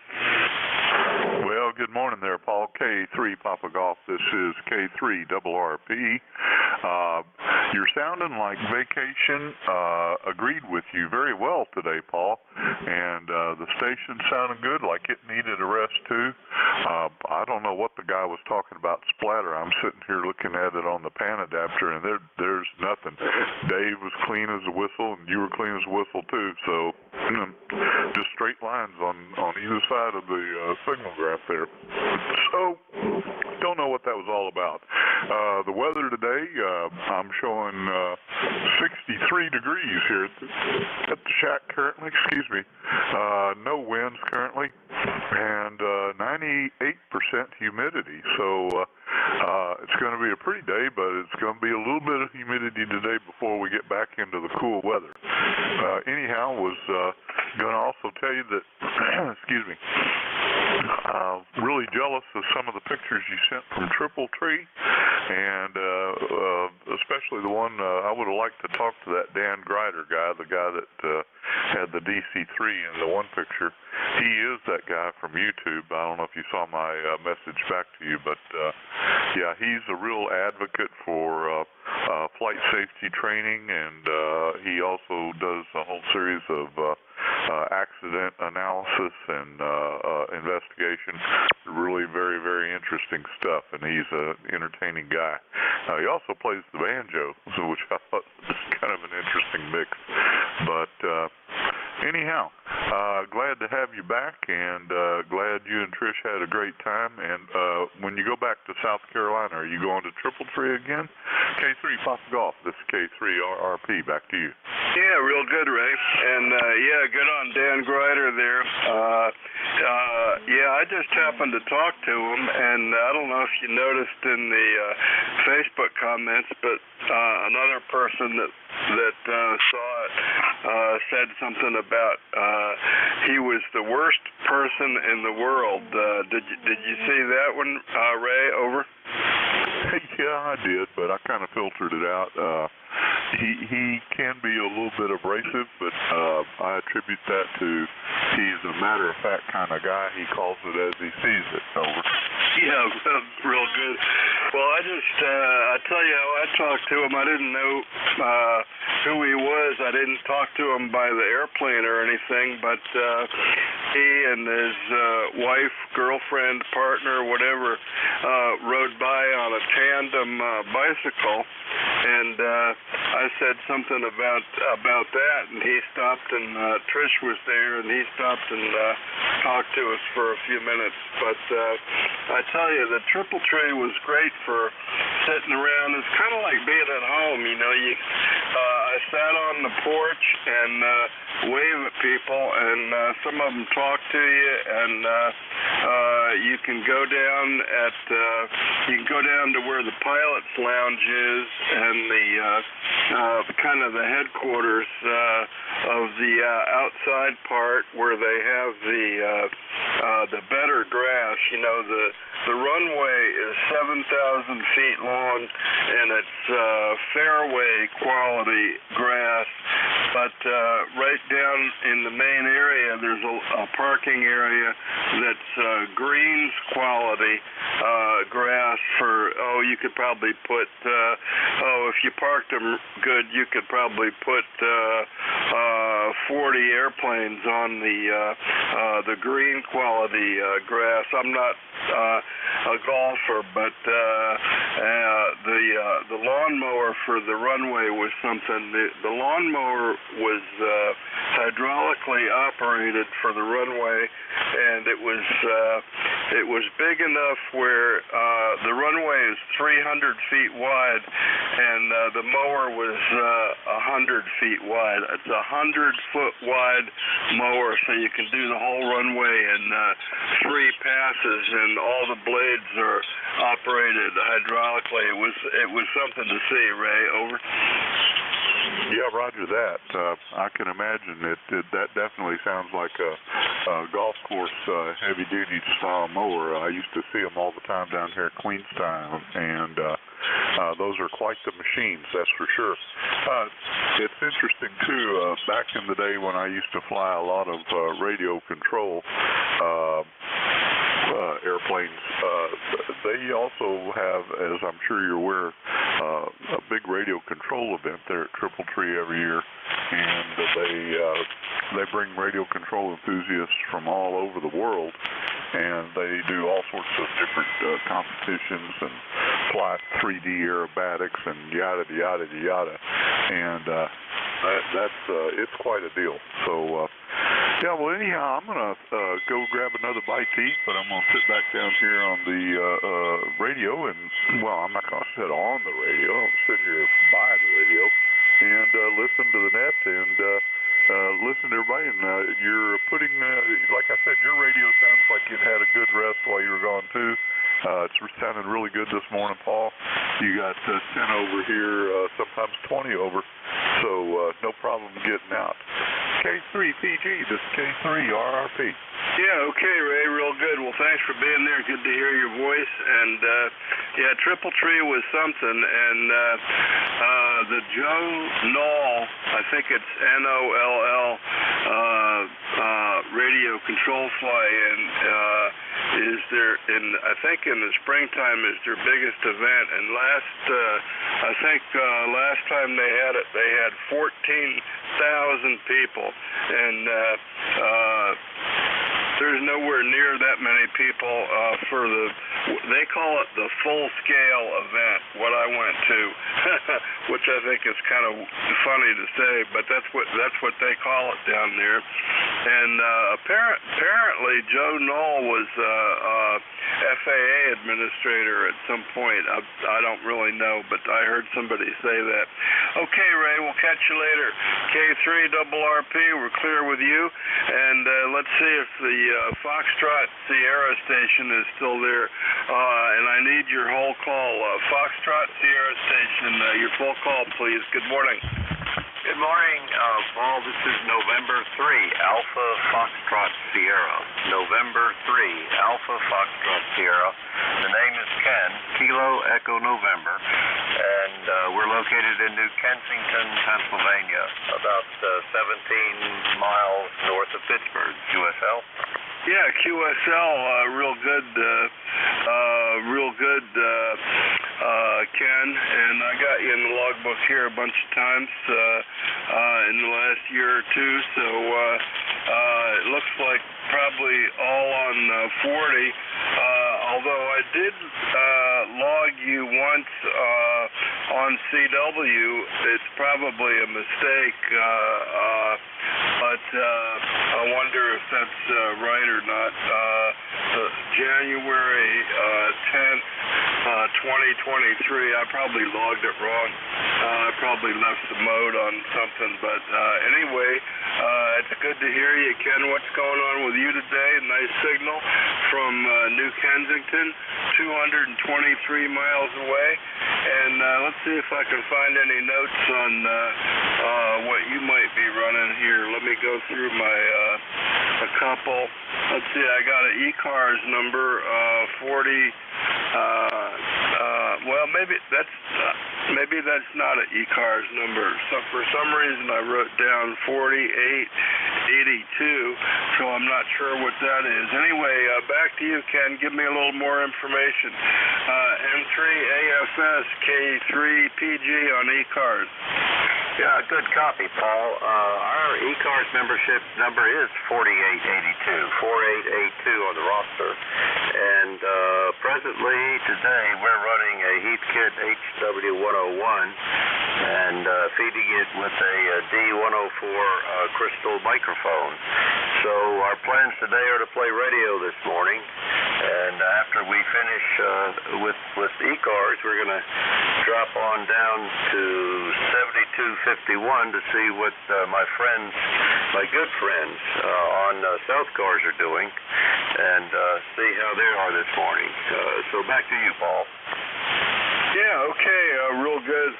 Speaker 21: Well, good morning there, Paul. K3 Papa Golf. This is K3 double RP. You're sounding like vacation. Agreed with you very well today, Paul. And the station sounded good, like it needed a rest too. I don't know what the guy was talking about splatter. I'm sitting here looking at it on the pan adapter, and there's nothing. Dave was clean as a whistle, and you were clean as a whistle too. So just straight lines on either side of the signal graph there. So don't know what that was all about. The weather today, I'm showing 63 degrees here at the shack currently. Excuse me. No winds currently, and 98% humidity. So it's going to be a pretty day, but it's going to be a little bit of humidity today before we get back into the cool weather. Anyhow, was going to also tell you that, excuse me, really jealous of some of the pictures you sent from Triple Tree, and especially the one I would have liked to talk to that Dan Grider guy, the guy that had the DC3 in the one picture. He is that guy from YouTube. I don't know if you saw my message back to you, but yeah, he's a real advocate for flight safety training, and he also does a whole series of accident analysis and investigation. Really very, very interesting stuff, and he's an entertaining guy. He also plays the banjo, which I thought was kind of an interesting mix. But anyhow, glad to have you back, and glad you and Trish had a great time. And when you go back to South Carolina, are you going to Triple Tree again? K3 Papa Golf. This is K3 RRP. Back to you.
Speaker 19: Yeah, real good, Ray. And yeah, good on Dan Grider there. Yeah, I just happened to talk to him, and I don't know if you noticed in the Facebook comments, but another person that saw it said something about he was the worst person in the world. Did you see that one, Ray? Over.
Speaker 21: Yeah, I did, but I kind of filtered it out. He can be a little bit abrasive, but I attribute that to he's a matter-of-fact kind of guy. He calls it as he sees it. Over.
Speaker 19: Yeah, real good. Well, I tell you, I talked to him. I didn't know who he was. I didn't talk to him by the airplane or anything, but he and his wife, girlfriend, partner, whatever, rode by on a tandem bicycle, and I said something about that, and he stopped, and Trish was there, and he stopped and talked to us for a few minutes. But I tell you, the Triple Tree was great for sitting around. It's kind of like being at home, you know. I sat on the porch and wave at people, and some of them talk to you, and you can go down to where the pilot's lounge is, and kind of the headquarters of the outside part where they have the better grass. You know, the runway is 7,000 feet long, and it's fairway quality grass. But right down in the main area, there's a parking area that's greens quality grass for, you could probably put, if you parked them good, you could probably put 40 airplanes on the green quality grass. I'm not a golfer, but the lawnmower for the runway was something. The lawnmower was hydraulically operated for the runway, and it was big enough where the runway is 300 feet wide, and the mower was 100 feet wide. It's a 100-foot wide mower, so you can do the whole runway in 3 passes, and all the blades are operated hydraulically. It was something to see, Ray. Over.
Speaker 21: Yeah, roger that. I can imagine it. That definitely sounds like a golf course heavy-duty style mower. I used to see them all the time down here at Queenstown, and those are quite the machines, that's for sure. It's interesting, too, back in the day when I used to fly a lot of radio control airplanes, they also have, as I'm sure you're aware, a big radio control event there at Triple Tree every year, and they bring radio control enthusiasts from all over the world, and they do all sorts of different competitions and fly 3D aerobatics and yada yada yada, and that's it's quite a deal. So yeah, well anyhow, I'm gonna go grab another bite to eat, but I'm gonna sit back down here on the radio, and well, I'm not gonna sit on the radio. I'm gonna sit here by the radio and listen to the net and listen to everybody. And you're putting, like I said, your radio sounds like it had a good rest while you were gone too. It's sounding really good this morning, Paul. You got 10 over here, sometimes 20 over, so no problem getting out. K3PG, this is K3 RRP.
Speaker 19: Yeah, okay, Ray, real good. Well, thanks for being there. Good to hear your voice. And, yeah, Triple Tree was something. And the Joe Knoll, I think it's Noll, radio control fly-in is their, I think in the springtime is their biggest event. And last time they had it, they had 14,000 people. And there's nowhere near that many people for they call it the full-scale event, what I went to, which I think is kind of funny to say, but that's what they call it down there. And apparently Joe Knoll was FAA administrator at some point. I don't really know, but I heard somebody say that. Okay, Ray, we'll catch you later. K3RRP, we're clear with you, and let's see if the Foxtrot Sierra station is still there, and I need your whole call. Foxtrot Sierra station, your full call, please. Good morning.
Speaker 7: Good morning, Paul. This is November 3, Alpha Foxtrot Sierra. November 3, Alpha Foxtrot Sierra. The name is Ken, Kilo Echo November, and we're located in New Kensington, Pennsylvania, about 17 miles north of Pittsburgh, QSL.
Speaker 19: Yeah, QSL, real good, Ken, and I got you in the logbook here a bunch of times in the last year or two, so it looks like probably all on 40, although I did log you once on CW. It's probably a mistake, but I wonder if that's right or not. January 10th, 2023. I probably logged it wrong. I probably left the mode on something, but anyway, it's good to hear you, Ken. What's going on with you today? Nice signal from New Kensington, 223 miles away. And let's see if I can find any notes on what you might be running here. Let me go through my a couple. Let's see, I got an ECARS number 40. Well, maybe that's not an ECARS number. So for some reason I wrote down 4882, so I'm not sure what that is. Anyway, back to you, Ken. Give me a little more information. M3AFS K3PG on ECARS.
Speaker 7: Yeah, good copy, Paul. Our ECARS membership number is 4882 on the roster. And presently, today, we're running a Heathkit HW101 and feeding it with a D104 crystal microphone. So our plans today are to play radio this morning. And after we finish with ECARS, we're going to drop on down to 7251 to see what my good friends on South Cars are doing and see how they are this morning. So back to you, Paul.
Speaker 19: Yeah, okay, real good,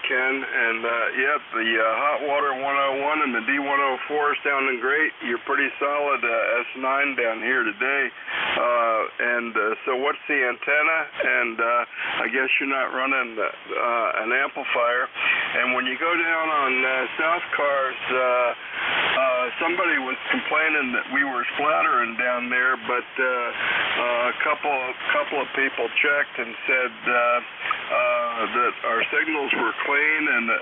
Speaker 19: Ken. And yep, the Hot Water 101 and the D104 sounding great. You're pretty solid S9 down here today. So what's the antenna? And I guess you're not running an amplifier. And when you go down on South Cars, somebody was complaining that we were splattering down there, but a couple of people checked and said that our signals were clean, and that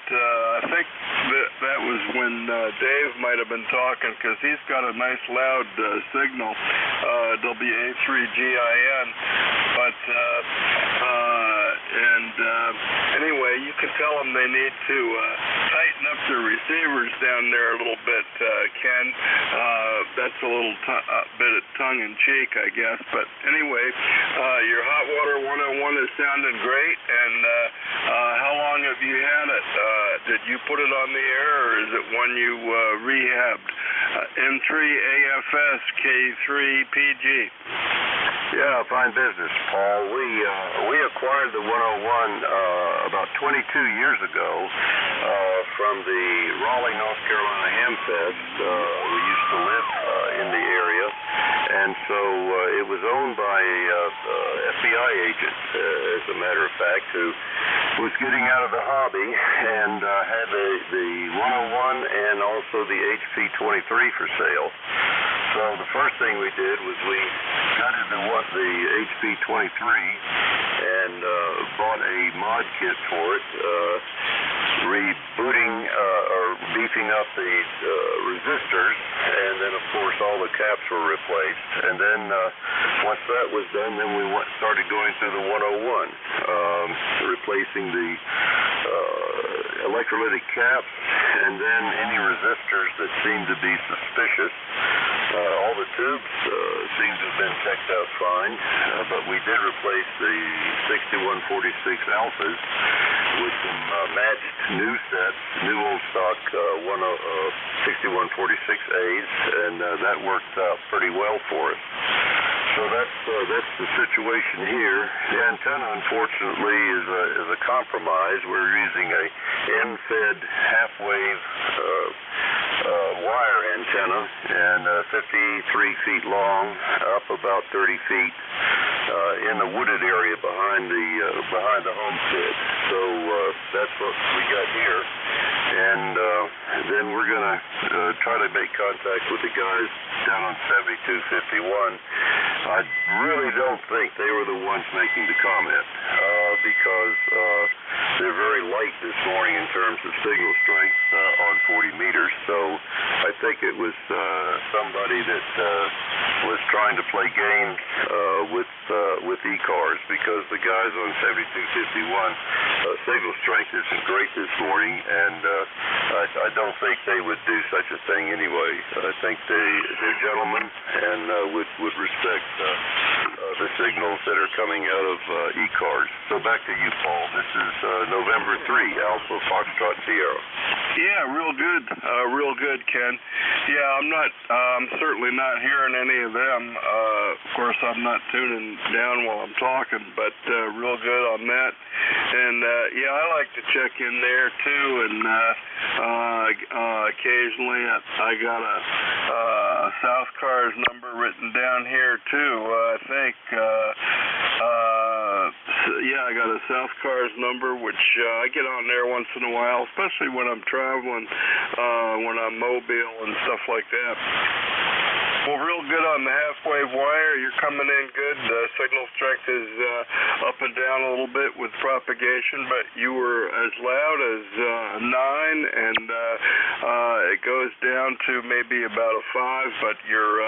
Speaker 19: I think that was when Dave might have been talking, because he's got a nice loud signal, WA3GIN, but anyway, you can tell them they need to tighten up their receivers down there a little bit, Ken. That's a little bit of tongue-in-cheek, I guess. But anyway, your Hot Water 101 is sounding great. And how long have you had it? Did you put it on the air, or is it one you rehabbed? M3AFS K3PG.
Speaker 7: Yeah, fine business, Paul. We acquired the 101 about 22 years ago from the Raleigh, North Carolina Hamfest. We used to live in the area, and so it was owned by a FBI agent, as a matter of fact, who was getting out of the hobby and had the 101 and also the HP23 for sale. So the first thing we did was we gutted the HP23 and bought a mod kit for it, rebooting or beefing up the resistors, and then of course all the caps were replaced. And then once that was done, then we started going through the 101, replacing the electrolytic caps and then any resistors that seemed to be suspicious. All the tubes seem to have been checked out fine, but we did replace the 6146 alphas with some matched new sets, new old stock 6146As, and that worked out pretty well for us. So that's the situation here. The antenna, unfortunately, is a compromise. We're using a end-fed half-wave wire antenna, and 53 feet long, up about 30 feet in the wooded area behind the homestead. So that's what we got here, and then we're gonna try to make contact with the guys down on 7251. I really don't think they were the ones making the comment, because they're very light this morning in terms of signal strength on 40 meters. So I think it was somebody that was trying to play games with ECARS, because the guys on 7251 signal strength isn't great this morning, and I don't think they would do such a thing anyway. I think they're gentlemen and would respect the signals that are coming out of ECARS. So back to you, Paul. This is November 3, Alpha Foxtrot Sierra.
Speaker 19: Yeah, real good, Ken. Yeah, I'm certainly not hearing any of them. Of course, I'm not tuning down while I'm talking, but real good on that. And yeah, I like to check in there too, and occasionally I got a South Cars number written down here too. I think yeah, I got a South Cars number, which I get on there once in a while, especially when I'm traveling, when I'm mobile and stuff like that. Well, real good on the half-wave wire. You're coming in good. Signal strength is up and down a little bit with propagation, but you were as loud as 9, and it goes down to maybe about a 5, but your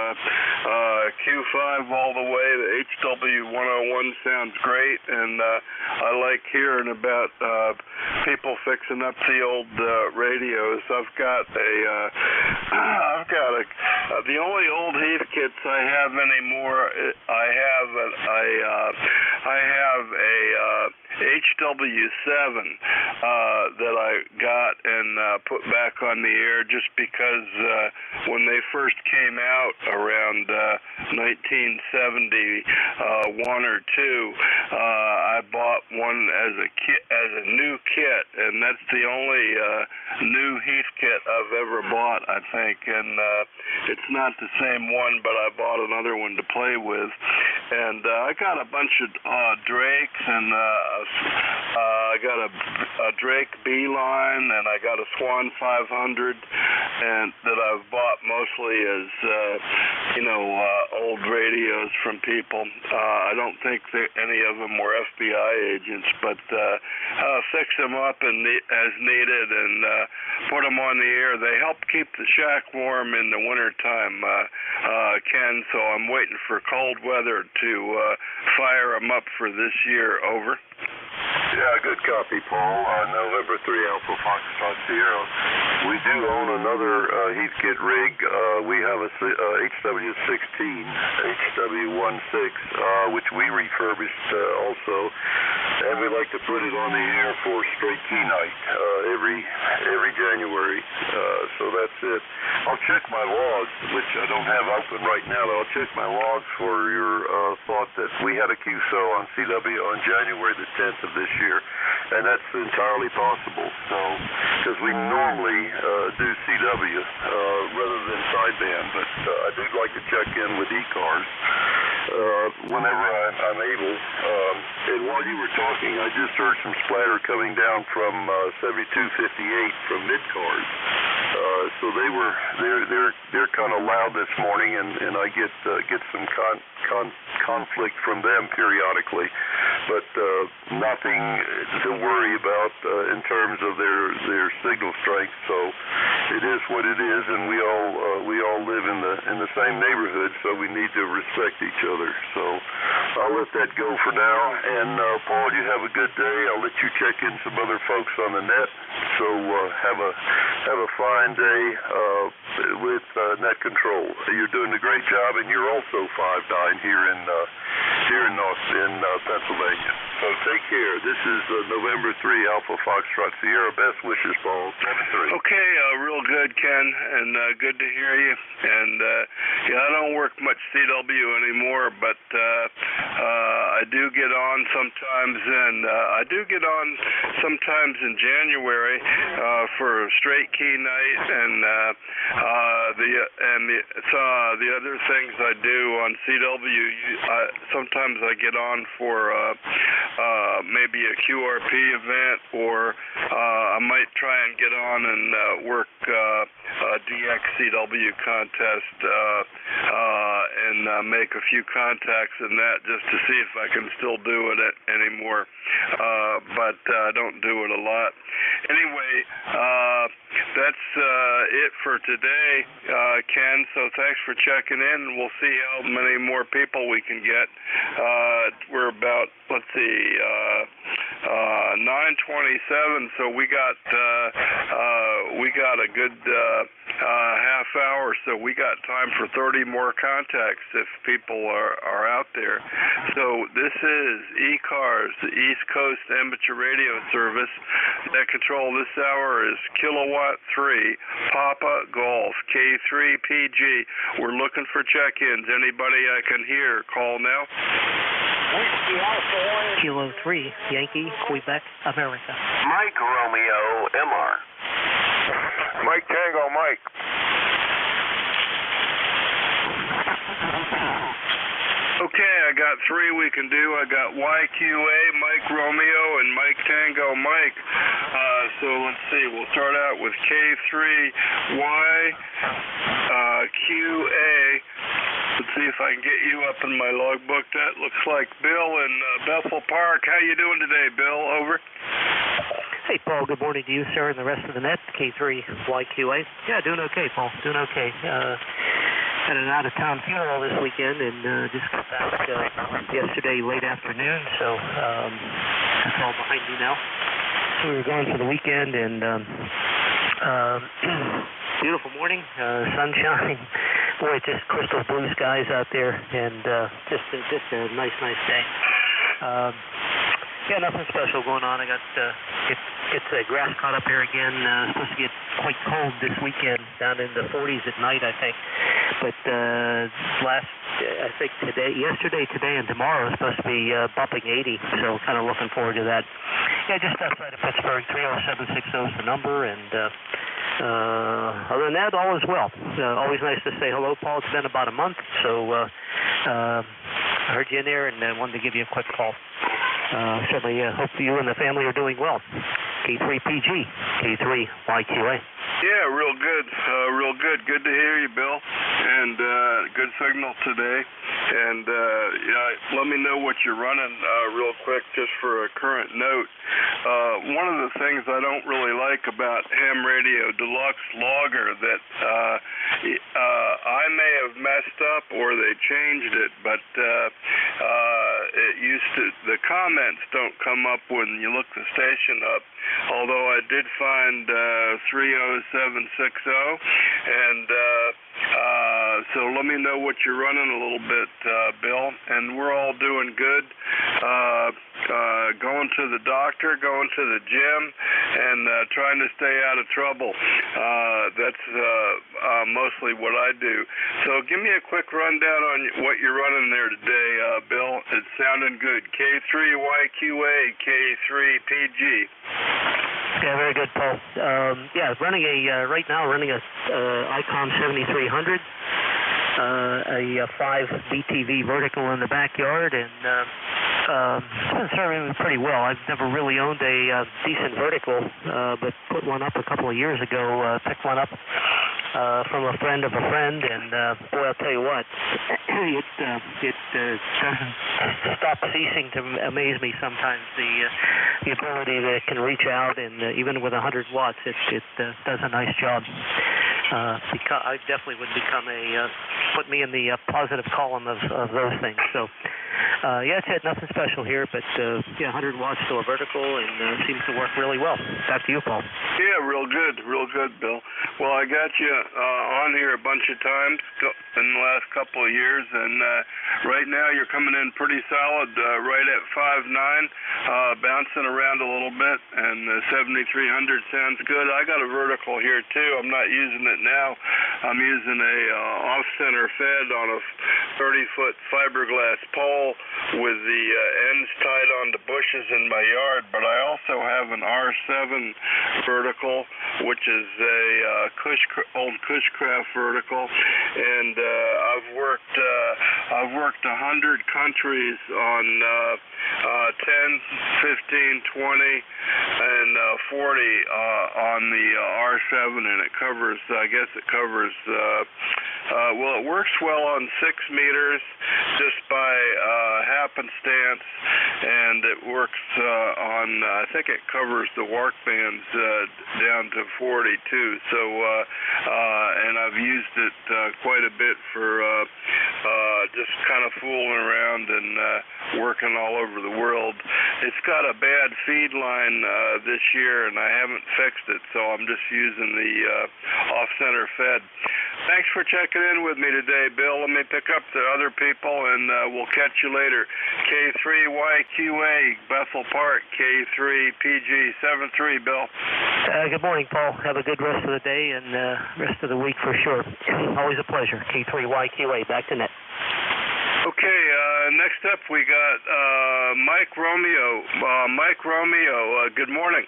Speaker 19: Q5 all the way, the HW101 sounds great, and I like hearing about people fixing up the old radios. I've got the only old Heathkits I have anymore. I have a HW7 that I got and put back on the air just because when they first came out around 1971 or 2, I bought one as a new kit, and that's the only new Heathkit I've ever bought, I think, and it's not the same one, but I bought another one to play with, and I got a bunch of Drakes, and I got a Drake B-line, and I got a Swan 500, and that I've bought mostly as old radios from people. I don't think that any of them were FBI agents, but fix them up as needed and put them on the air. They help keep the shack warm in the wintertime, Ken, so I'm waiting for cold weather to fire them up for this year. Over.
Speaker 7: Yeah, good copy, Paul. November 3, Alpha Foxtrot Sierra. We do own another Heathkit rig. We have a HW16, HW16, which we refurbished also, and we like to put it on the air for straight key night every January. So that's it. I'll check my logs, which I don't have open right now. I'll check my logs for your thought that we had a QSO on CW on January the 10th of this year, and that's entirely possible. So, because we normally do CW rather than sideband, but I do like to check in with ECARS whenever I'm able. And while you were talking, I just heard some splatter coming down from 7258 from mid-cars. So they're kind of loud this morning, and I get some conflict from them periodically, but nothing to worry about in terms of their signal strength. So it is what it is, and we all live in the same neighborhood, so we need to respect each other. So I'll let that go for now. And Paul, you have a good day. I'll let you check in some other folks on the net. So have a fine day with net control. You're doing a great job, and you're also 5'9" here in Pennsylvania. So take care. This is November 3, Alpha Foxtrot Sierra. Best wishes, Paul. 7-3.
Speaker 19: Okay, real good, Ken, and good to hear you. And yeah, I don't work much CW anymore, but I do get on sometimes, and I do get on sometimes in January for a straight key night, and the other things I do on CW. Sometimes I get on for maybe a QRP event, or I might try and get on and work a DXCW contest and make a few contacts in that just to see if I can still do it anymore. But I don't do it a lot. anyway, that's it for today, Ken. So thanks for checking in, and we'll see how many more people we can get. We're about, let's see, 9:27. So we got a good half hour. So we got time for 30 more contacts if people are out there. So this is ECARS, the East Coast Amateur Radio Service. Net control this hour is Kilowatt 3, Papa Golf, K3PG. We're looking for check-ins. Anybody I can hear, call now.
Speaker 13: Kilo 3, Yankee, Quebec, America.
Speaker 7: Mike Romeo, MR.
Speaker 2: Mike Tango, Mike.
Speaker 19: Okay, I got three we can do. I got YQA, Mike Romeo, and Mike Tango, Mike. So let's see. We'll start out with K3YQA. Let's see if I can get you up in my logbook. That looks like Bill in Bethel Park. How you doing today, Bill? Over.
Speaker 13: Hey, Paul. Good morning to you, sir, and the rest of the net. K3YQA. Yeah, doing okay, Paul. Doing okay. Had an out-of-town funeral this weekend, and just got back yesterday late afternoon, so that's all behind me now. So we were gone for the weekend, and beautiful morning, sunshine. Boy, just crystal blue skies out there, and just a nice day. Yeah, nothing special going on. I got get grass caught up here again. Supposed to get quite cold this weekend, down in the 40s at night, I think. But I think yesterday, today, and tomorrow is supposed to be bumping 80. So kind of looking forward to that. Yeah, just outside of Pittsburgh, 30760 is the number, and other than that, all is well. Always nice to say hello, Paul. It's been about a month, so I heard you in there and wanted to give you a quick call. Certainly hope you and the family are doing well. K3PG, K3YQA.
Speaker 19: Yeah, real good. Real good. Good to hear you, Bill. And good signal today. And let me know what you're running real quick, just for a current note. One of the things I don't really like about Ham Radio Deluxe Logger that I may have messed up or they changed it, but it used to, the comments don't come up when you look the station up, although I did find 30760, and so let me know what you're running a little bit, Bill, and we're all doing good. Going to the doctor, going to the gym, and trying to stay out of trouble. That's mostly what I do. So give me a quick rundown on what you're running there today, Bill. It's sounding good. K3YQA, K3PG.
Speaker 13: Yeah, very good, Paul. Running right now running a ICOM 7300, a 5 BTV vertical in the backyard, and it's been serving me pretty well. I've never really owned a decent vertical, but put one up a couple of years ago. Picked one up from a friend of a friend, and boy, I'll tell you what, it doesn't stop ceasing to amaze me sometimes. The ability that it can reach out, and even with 100 watts, it does a nice job. I definitely would become put me in the positive column of those things. So, that's it. Nothing special here, but 100 watts to a vertical, and seems to work really well. Back to you, Paul.
Speaker 19: Yeah, real good, Bill. Well, I got you on here a bunch of times in the last couple of years, and right now you're coming in pretty solid, right at 5.9, bouncing around a little bit, and 7300 sounds good. I got a vertical here too. I'm not using it now. I'm using a off-center fed on a 30-foot fiberglass pole with the ends tied onto bushes in my yard, but I also have an R7 vertical, which is a old Cushcraft vertical, and I've worked 100 countries on 10, 15, 20, and 40 on the R7, and it covers, well, it works well on 6 meters just by weapon stance, and it works on, I think it covers the WARC bands down to 42. So, and I've used it quite a bit for just kind of fooling around and working all over the world. It's got a bad feed line this year, and I haven't fixed it, so I'm just using the off-center fed. Thanks for checking in with me today, Bill. Let me pick up the other people, and we'll catch you later. K3YQA, Bethel Park, K3PG73, Bill.
Speaker 13: Good morning, Paul. Have a good rest of the day and rest of the week for sure. Always a pleasure. K3YQA, back to net.
Speaker 19: Okay, next up we got Mike Romeo. Mike Romeo, good morning.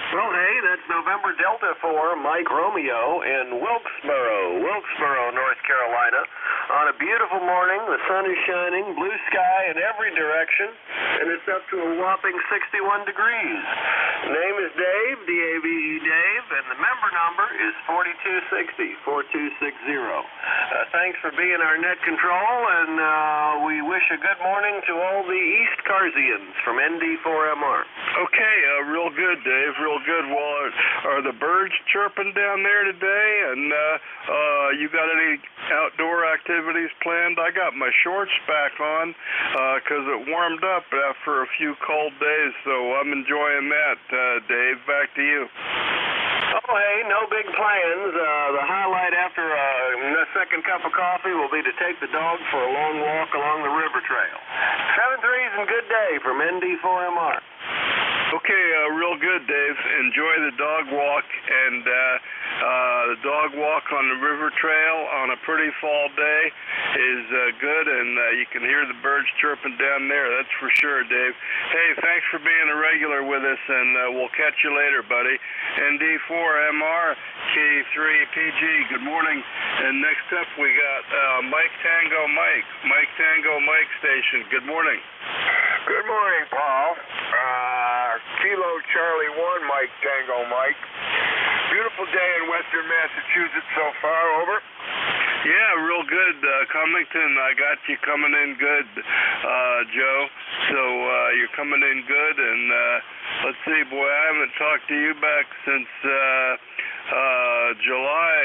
Speaker 3: Well, hey, that's November Delta 4, Mike Romeo in Wilkesboro, North Carolina. On a beautiful morning, the sun is shining, blue sky in every direction, and it's up to a whopping 61 degrees. Name is Dave, D-A-V-E Dave, and the member number is 4260. Thanks for being our net control, and we wish a good morning to all the East Carsians from ND4MR.
Speaker 19: Okay, real good, Dave, real good. Well, are the birds chirping down there today? And you got any outdoor activities planned? I got my shorts back on because it warmed up after a few cold days, so I'm enjoying that. Dave, back to you.
Speaker 3: Oh, hey, no big plans. The highlight after a second cup of coffee will be to take the dog for a long walk along the river trail. 7-3s and good day from ND4MR.
Speaker 19: Okay, real good, Dave. Enjoy the dog walk, and the dog walk on the river trail on a pretty fall day is good, and you can hear the birds chirping down there. That's for sure, Dave. Hey, thanks for being a regular with us, and we'll catch you later, buddy. ND4MR, K3PG, good morning. And next up, we got Mike Tango Mike Station. Good morning.
Speaker 4: Good morning, Paul. Kilo Charlie 1, Mike Tango Mike. Beautiful day in western Massachusetts so far, over.
Speaker 19: Yeah, real good. Cummington, I got you coming in good, Joe. So you're coming in good, and let's see, boy, I haven't talked to you back since July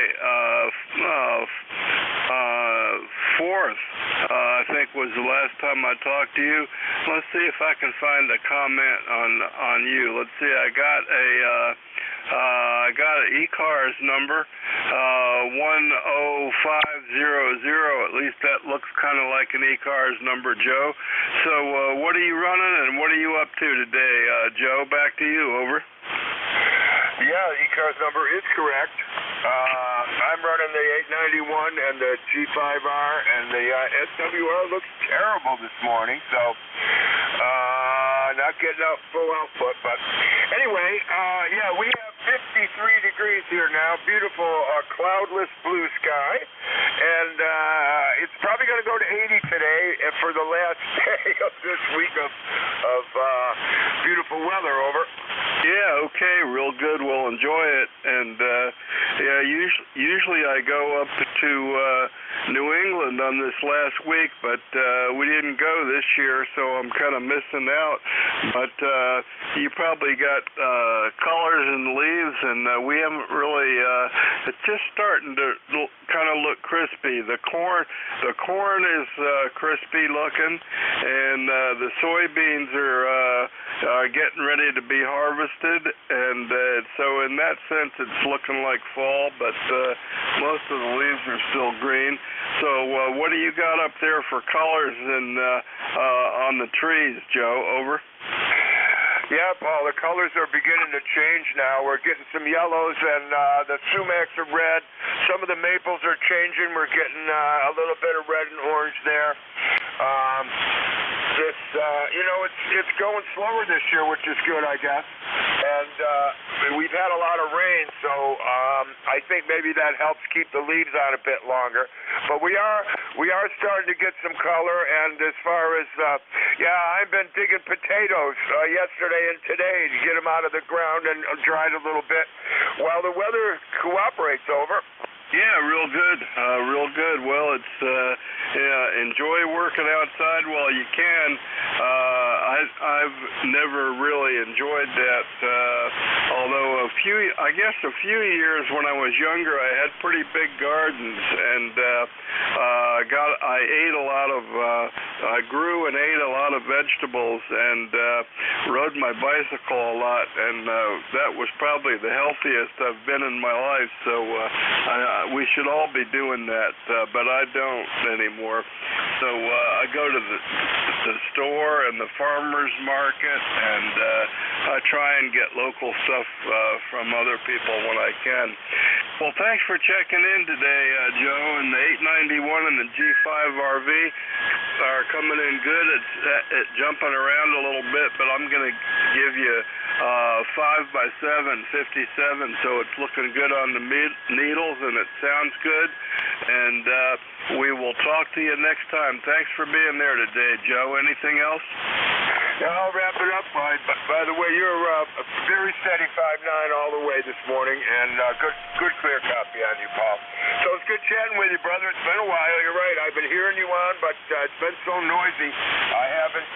Speaker 19: 4th, I think was the last time I talked to you. Let's see if I can find a comment on you. Let's see, I got an ECARS number, 10500. At least that looks kind of like an ECARS number, Joe. So what are you running, and what are you up to today, Joe? Back to you, over.
Speaker 4: Yeah, the ECARS number is correct. I'm running the 891 and the G5R, and the SWR looks terrible this morning, so not getting up full output. But anyway, yeah, we have 53 degrees here now, beautiful cloudless blue sky, and it's probably going to go to 80 today for the last day of this week of beautiful weather, over.
Speaker 19: Yeah, okay, real good. We'll enjoy it. And yeah, usually I go up to New England on this last week, but we didn't go this year, so I'm kind of missing out. But you probably got colors and leaves, and we haven't really. It's just starting to kind of look crispy. The corn is crispy looking, and the soybeans are getting ready to be harvested, and so in that sense it's looking like fall, but most of the leaves are still green. So what do you got up there for colors and on the trees, Joe? Over.
Speaker 4: Yeah, Paul, the colors are beginning to change now. We're getting some yellows, and the sumacs are red. Some of the maples are changing. We're getting a little bit of red and orange there. It's going slower this year, which is good, I guess. And we've had a lot of rain, so I think maybe that helps keep the leaves on a bit longer. But we are starting to get some color, and as far as I've been digging potatoes yesterday and today to get them out of the ground and dried a little bit while the weather cooperates, over.
Speaker 19: Yeah, real good. Real good. Well, it's enjoy working outside while you can. I've never really enjoyed that. Although a few years when I was younger, I had pretty big gardens, and I ate a lot of. I grew and ate a lot of vegetables, and rode my bicycle a lot, and that was probably the healthiest I've been in my life. So we should all be doing that, but I don't anymore. So I go to the store and the farmer's market, and I try and get local stuff from other people when I can. Well, thanks for checking in today, Joe. And the 891 and the G5 RV are coming in good. It's jumping around a little bit, but I'm going to give you 5x7, 57, so it's looking good on the needles, and it sounds good. And we will talk to you next time. Thanks for being there today, Joe. Anything else?
Speaker 12: Yeah, I'll wrap it up. By the way, you're a very steady 5'9" all the way this morning, and good clear copy on you, Paul. So it's good chatting with you, brother. It's been a while. You're right. I've been hearing you on, but it's been so noisy. I haven't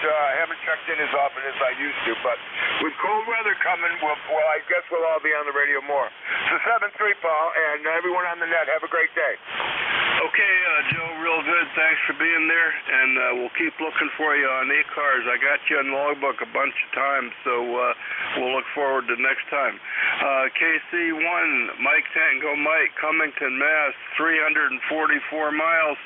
Speaker 12: checked in as often as I used to. But with cold weather coming, I guess we'll all be on the radio more. So 7-3, Paul, and everyone on the net, have a great day.
Speaker 19: Okay, Joe, real good. Thanks for being there, and we'll keep looking for you on ECARS. I got you on logbook a bunch of times, so we'll look forward to next time. KC1, Mike Tango Mike, Cummington, Mass, 344 miles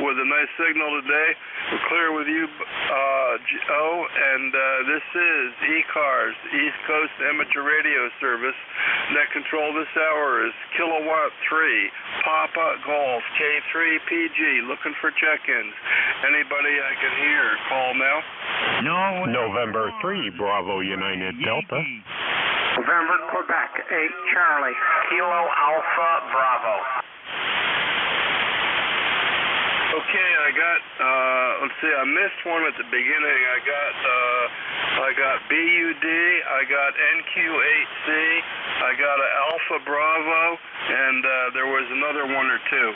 Speaker 19: with a nice signal today. We're clear with you, Joe, and this is ECARS, East Coast Amateur Radio Service. Net control this hour is Kilowatt 3, Papa Golf, K3PG, looking for check-ins. Anybody I can hear, call now.
Speaker 10: No. November 3, Bravo United Delta.
Speaker 22: November, Quebec, 8, Charlie. Kilo Alpha Bravo.
Speaker 19: Okay, I got, let's see, I missed one at the beginning. I got BUD, I got NQ8C, I got an Alpha Bravo, and there was another one or two.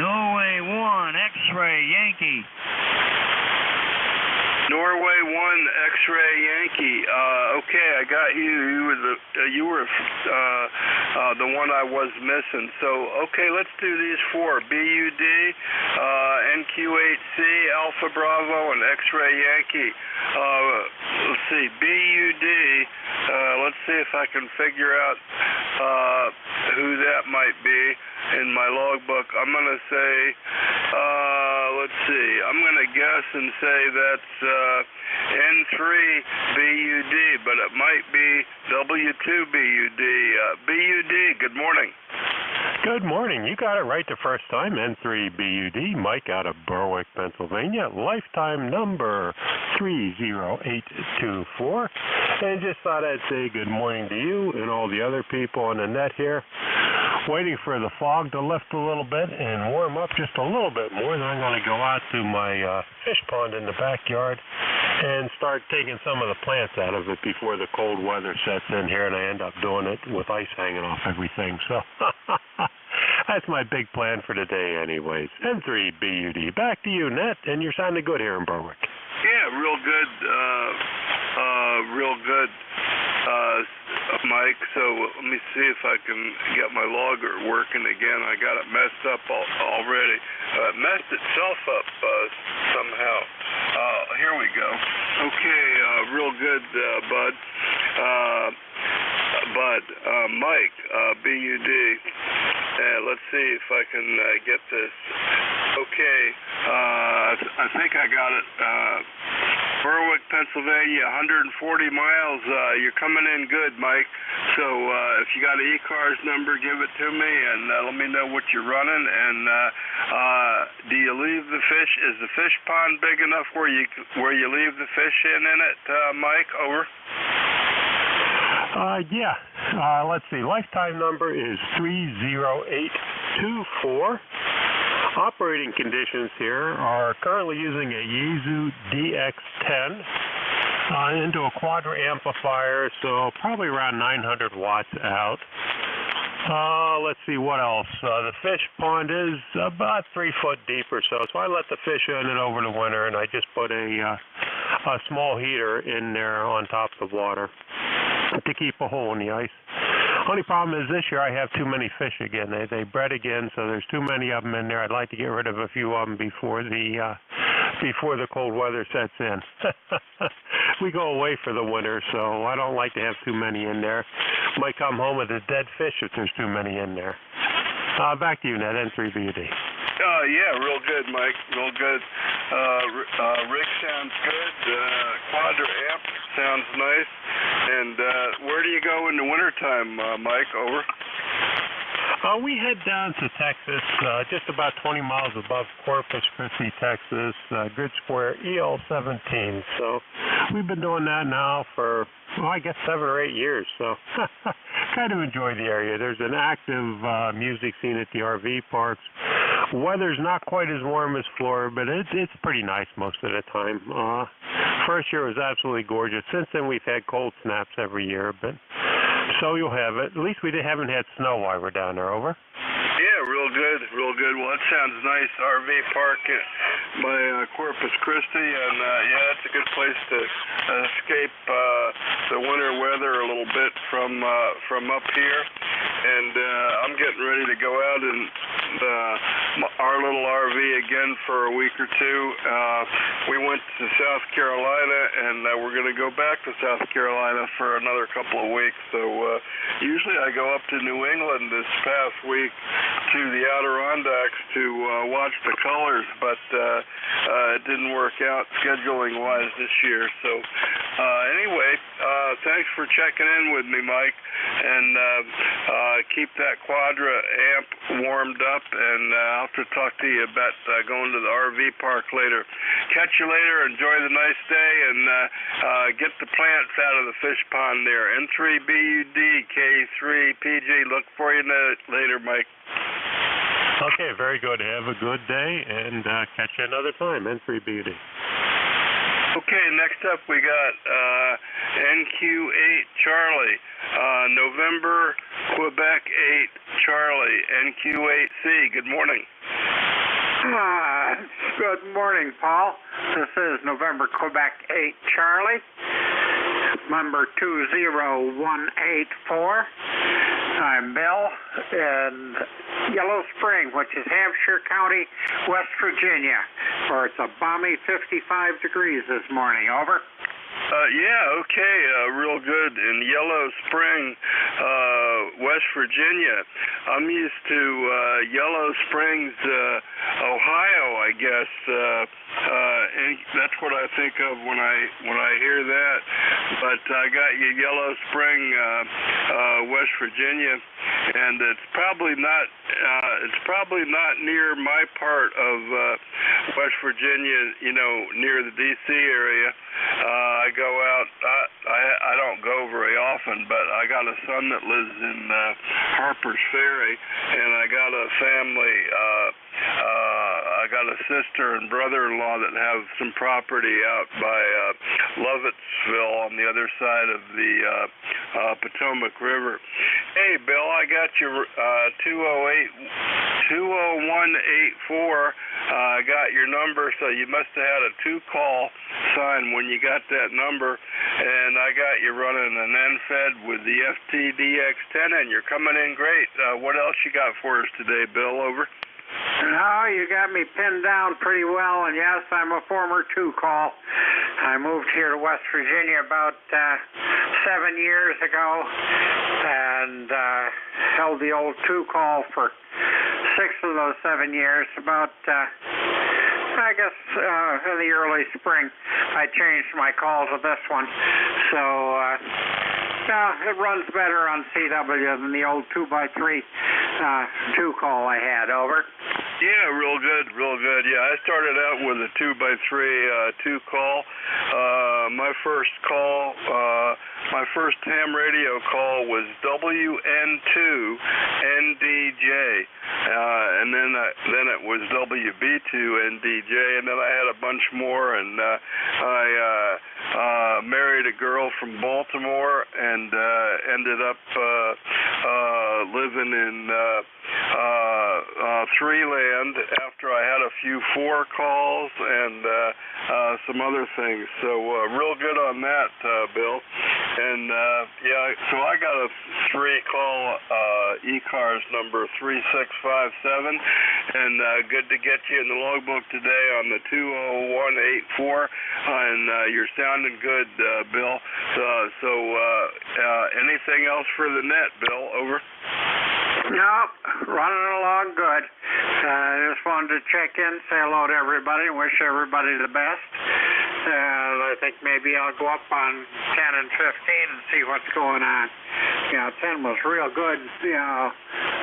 Speaker 10: Norway 1, X-Ray Yankee.
Speaker 19: Norway 1, X-Ray Yankee. Okay, I got you. You were the one I was missing. So, okay, let's do these four: BUD, NQ8C, Alpha Bravo, and X-Ray Yankee. Let's see, BUD. Let's see if I can figure out who that might be in my logbook. I'm going to say, let's see, I'm going to guess and say that's N3 BUD, but it might be W2 BUD. BUD, good morning.
Speaker 10: Good morning. You got it right the first time. N3 BUD, Mike out of Berwick, Pennsylvania. Lifetime number 30824. And just thought I'd say good morning to you and all the other people on the net here. Waiting for the fog to lift a little bit and warm up just a little bit more. Then I'm going to go out to my fish pond in the backyard and start taking some of the plants out of it before the cold weather sets in here, and I end up doing it with ice hanging off everything. So that's my big plan for today anyways. N3 BUD. Back to you, Net, and you're sounding good here in Berwick.
Speaker 19: Yeah, real good. Real good. Mike, so let me see if I can get my logger working again. I got it messed up already. It messed itself up somehow. Here we go. Okay, real good, Bud. Mike, BUD. Let's see if I can get this. Okay, I think I got it. Berwick, Pennsylvania, 140 miles. You're coming in good, Mike. So if you got an ECARS number, give it to me, and let me know what you're running. And do you leave the fish? Is the fish pond big enough where you leave the fish in it, Mike? Over.
Speaker 10: Yeah. Let's see. Lifetime number is 30824. Operating conditions here are currently using a Yaesu DX10 into a quadra amplifier, so probably around 900 watts out. Let's see what else. The fish pond is about 3 foot deep or so, so I let the fish in it over the winter, and I just put a small heater in there on top of the water to keep a hole in the ice. Only problem is this year I have too many fish again. They bred again, so there's too many of them in there. I'd like to get rid of a few of them before the cold weather sets in. We go away for the winter, so I don't like to have too many in there. Might come home with a dead fish if there's too many in there. Back to you, Ned, N3BUD.
Speaker 19: Yeah, real good, Mike. Real good. Rig sounds good. Quadra amp sounds nice. And where do you go in the wintertime, Mike? Over.
Speaker 10: We head down to Texas, just about 20 miles above Corpus Christi, Texas, Grid Square EL17. So we've been doing that now for, well, I guess 7 or 8 years. So kind of enjoy the area. There's an active music scene at the RV parks. Weather's not quite as warm as Florida, but it's pretty nice most of the time. First year was absolutely gorgeous. Since then, we've had cold snaps every year, but so you'll have it. At least we haven't had snow while we're down there. Over.
Speaker 19: Yeah, real good, real good. Well, that sounds nice. RV park by Corpus Christi, and yeah, it's a good place to escape the winter weather a little bit from up here. And I'm getting ready to go out in our little RV again for a week or two. We went to South Carolina, and we're going to go back to South Carolina for another couple of weeks. So usually I go up to New England this past week to the Adirondacks to watch the colors, but it didn't work out scheduling-wise this year. So anyway, thanks for checking in with me, Mike, and keep that Quadra amp warmed up, and I'll have to talk to you about going to the RV park later. Catch you later. Enjoy the nice day, and get the plants out of the fish pond there. N3BUD, K3PG. Look for you later, Mike.
Speaker 10: Okay, very good. Have a good day, and catch you another time. N3BUD.
Speaker 19: Okay, next up we got NQ8 Charlie, November Quebec 8 Charlie, NQ8C. Good morning.
Speaker 22: Good morning, Paul. This is November Quebec 8 Charlie, number 20184. I'm Bill in Yellow Spring, which is Hampshire County, West Virginia, where it's a balmy 55 degrees this morning. Over.
Speaker 19: Yeah, okay, real good. In Yellow Spring, West Virginia. I'm used to Yellow Springs, Ohio, I guess. And that's what I think of when I hear that. But I got you Yellow Spring, West Virginia, and it's probably not near my part of West Virginia, you know, near the D.C. area. I go out, I don't go very often, but I got a son that lives in Harper's Ferry, and I got a family, I got a sister and brother-in-law that have some property out by Lovettsville on the other side of the Potomac River. Hey, Bill, I got your 20184. I got your number, so you must have had a 2-call sign when you got that number, and I got you running an NFED with the FTDX10, and you're coming in great. What else you got for us today, Bill? Over.
Speaker 22: No, you got me pinned down pretty well, and yes, I'm a former 2-call. I moved here to West Virginia about 7 years ago, and held the old 2-call for 6 of those 7 years. About I guess in the early spring, I changed my call to this one. So it runs better on CW than the old 2x3 2-call I had. Over.
Speaker 19: Yeah, real good, real good. Yeah, I started out with a 2x3 2-call. My first call, my first ham radio call was WN2NDJ, and then it was WB2NDJ, and then I had a bunch more, and I married a girl from Baltimore and ended up living in Three-Land after I had a few 4 calls and some other things. So real good on that, Bill. And yeah, so I got a 3-call ECARS number 3657, and good to get you in the logbook today on the 20184, and you're sounding good, Bill. So anything else for the net, Bill? Over.
Speaker 22: No, running along good. I just wanted to check in, say hello to everybody, and wish everybody the best. I think maybe I'll go up on 10 and 15 and see what's going on. 10 was real good,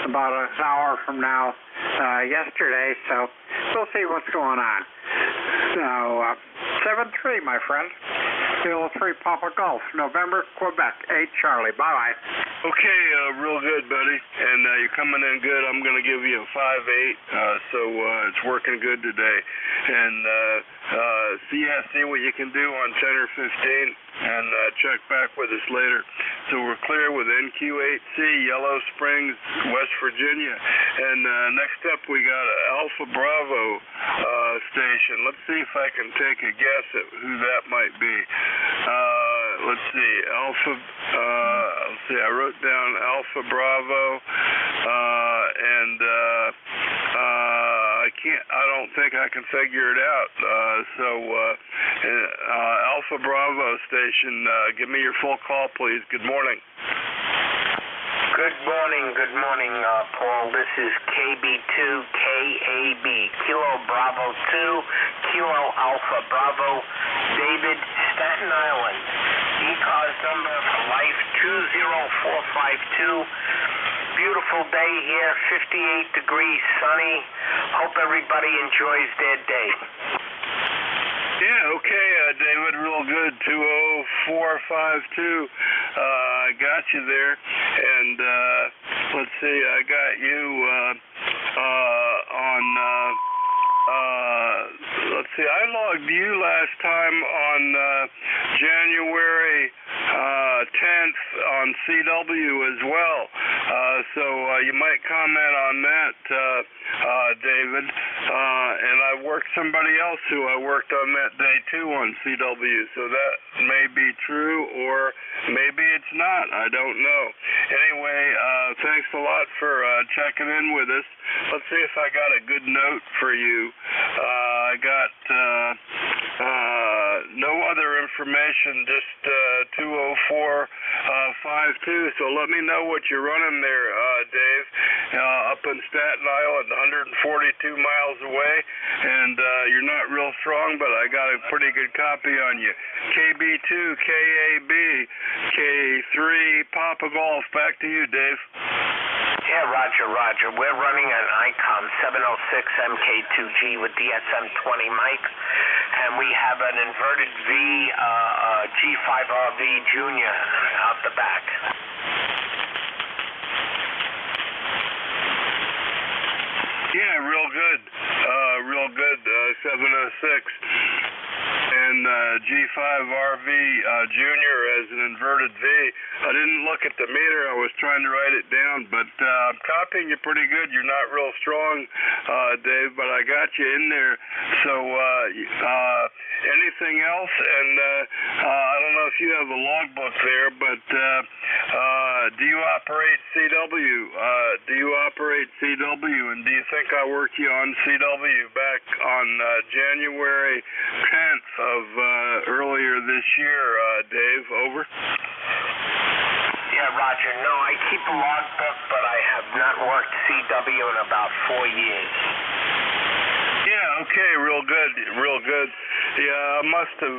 Speaker 22: about an hour from now yesterday, so we'll see what's going on. So, 7-3, my friend. Kilo 3 Papa Golf, November, Quebec, 8 Charlie. Bye-bye.
Speaker 19: Okay, real good, buddy. And you're coming in good. I'm going to give you a 5-8, so it's working good today. And see what you can do on 10 or 15, and check back with us later. So we're clear with NQ8C, Yellow Springs, West Virginia. And next up we got Alpha Bravo station. Let's see if I can take a guess at who that might be. Let's see, I wrote down Alpha Bravo, and I don't think I can figure it out. Alpha Bravo station, give me your full call, please. Good morning.
Speaker 8: Good morning, Paul. This is KB2 KAB, Kilo Bravo 2, Kilo Alpha Bravo, David, Staten Island. ECARS number for life 20452. Beautiful day here, 58 degrees, sunny. Hope everybody enjoys their day.
Speaker 19: Yeah, okay, David, real good. 20452. I got you there. And let's see, I got you on. Let's see, I logged you last time on January 10th on CW as well. So you might comment on that, David. And I worked somebody else who I worked on that day too on CW. So that may be true, or maybe it's not. I don't know. Anyway, thanks a lot for checking in with us. Let's see if I got a good note for you. I got no other information, just 20452. So let me know what you're running there, Dave. Up in Staten Island, 142 miles away, and you're not real strong, but I got a pretty good copy on you. KB2, KAB, K3, Papa Golf. Back to you, Dave.
Speaker 8: Yeah, Roger. We're running an ICOM 706 MK2G with DSM-20 mic, and we have an inverted V G5RV Junior out the back.
Speaker 19: Yeah, real good. 706. And G5RV Junior as an inverted V. I didn't look at the meter. I was trying to write it down, but I'm copying you pretty good. You're not real strong, Dave, but I got you in there. So anything else? And I don't know if you have a logbook there, but do you operate CW? And do you think I worked you on CW back on January 10th of earlier this year, Dave? Over.
Speaker 8: Yeah, Roger. No, I keep a logbook, but I have not worked CW in about 4 years.
Speaker 19: Yeah, okay, real good. Yeah, I must have,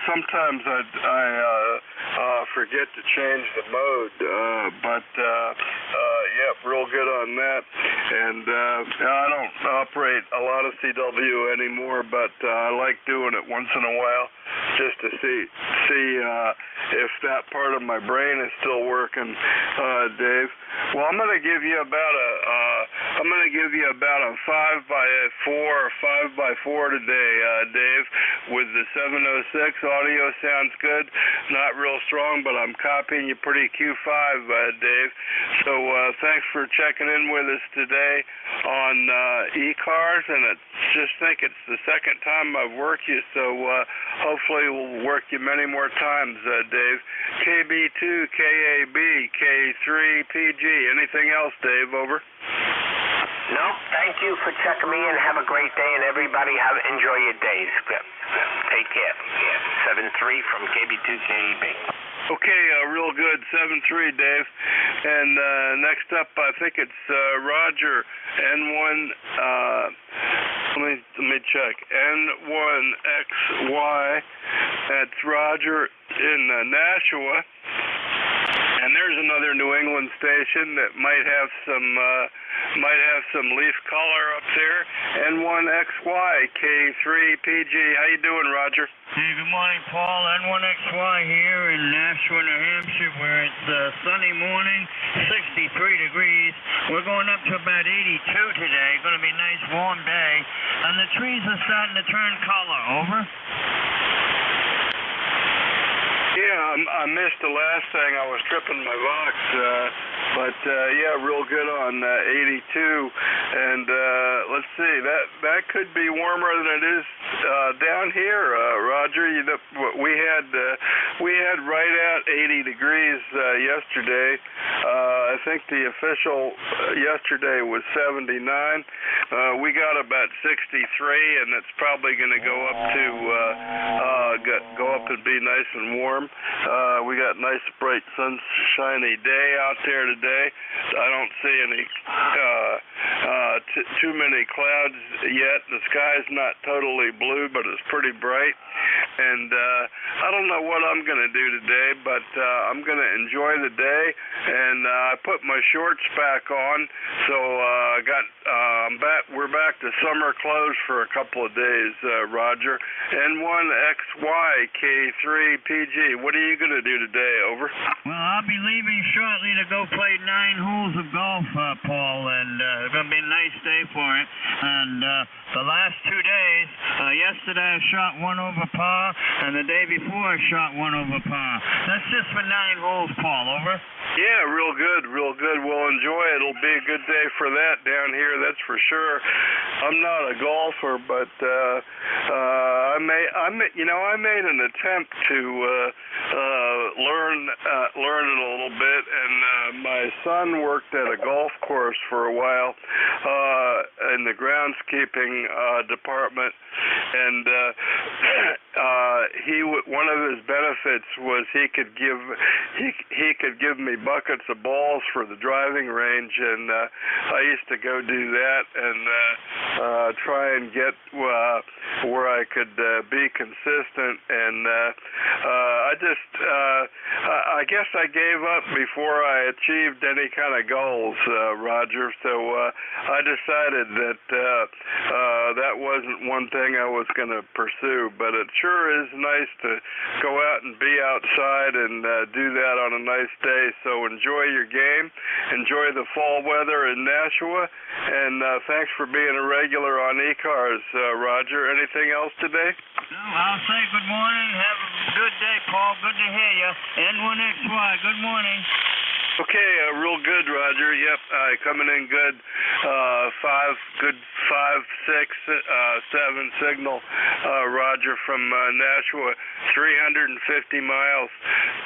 Speaker 19: sometimes I forget to change the mode, but yeah, real good on that. And I don't operate a lot of CW anymore, but I like doing it once in a while just to see if that part of my brain is still working, Dave. Well, I'm going to give you about a 5x4 or 5x4 today, Dave, with the 706. Audio sounds good. Not real strong, but I'm copying you pretty Q5, Dave. So thanks for checking in with us today on ECARS, and I just think it's the second time I've worked you, so hopefully we'll work you many more times, Dave. KB2, KAB, K3, PG. Anything else, Dave? Over.
Speaker 8: No, thank you for checking me in. Have a great day, and everybody enjoy your days. Take care. 7-3 from KB2 KAB.
Speaker 19: Okay, real good. 7-3, Dave. And next up, I think it's Roger. N1. Let me check. N1XY. That's Roger in Nashua. And there's another New England station that might have some leaf color up there. N1XY K3PG. How you doing, Roger?
Speaker 14: Hey, good morning, Paul. N1XY here in Nashua, New Hampshire, where it's a sunny morning, 63 degrees. We're going up to about 82 today. Going to be a nice warm day, and the trees are starting to turn color. Over.
Speaker 19: Yeah, I missed the last thing. I was tripping my Vox, but yeah, real good on 82. And let's see, that could be warmer than it is down here, Roger. We had right at 80 degrees yesterday. I think the official yesterday was 79. We got about 63, and it's probably going to go up and be nice and warm. We got nice, bright, sunshiny day out there today. I don't see any too many clouds yet. The sky's not totally blue, but it's pretty bright. And I don't know what I'm going to do today, but I'm going to enjoy the day. And I put my shorts back on, so we're back to summer clothes for a couple of days, Roger. N1XY K3PG. What are you going to do today? Over.
Speaker 14: Well, I'll be leaving shortly to go play 9 holes of golf, Paul, and it's going to be a nice day for it. And the last 2 days, yesterday I shot 1 over par, and the day before I shot 1 over par. That's just for 9 holes, Paul. Over.
Speaker 19: Yeah, real good, real good. We'll enjoy it. It'll be a good day for that down here, that's for sure. I'm not a golfer, but I made an attempt to learn it a little bit, and my son worked at a golf course for a while in the groundskeeping department, and one of his benefits was he could give me buckets of balls for the driving range, and I used to go do that and try and get where I could be consistent, and I guess I gave up before I achieved any kind of goals, Roger, so I decided that that wasn't one thing I was going to pursue, but it sure is nice to go out and be outside and do that on a nice day. So enjoy your game, enjoy the fall weather in Nashua, and thanks for being a regular on ECARS, Roger. Anything else today?
Speaker 14: No, I'll say good morning. Have a good day, Paul. Good to hear you. N1XY, good morning.
Speaker 19: Okay, real good, Roger. Yep, coming in good. 5, 6, 7 signal, Roger, from Nashua, 350 miles.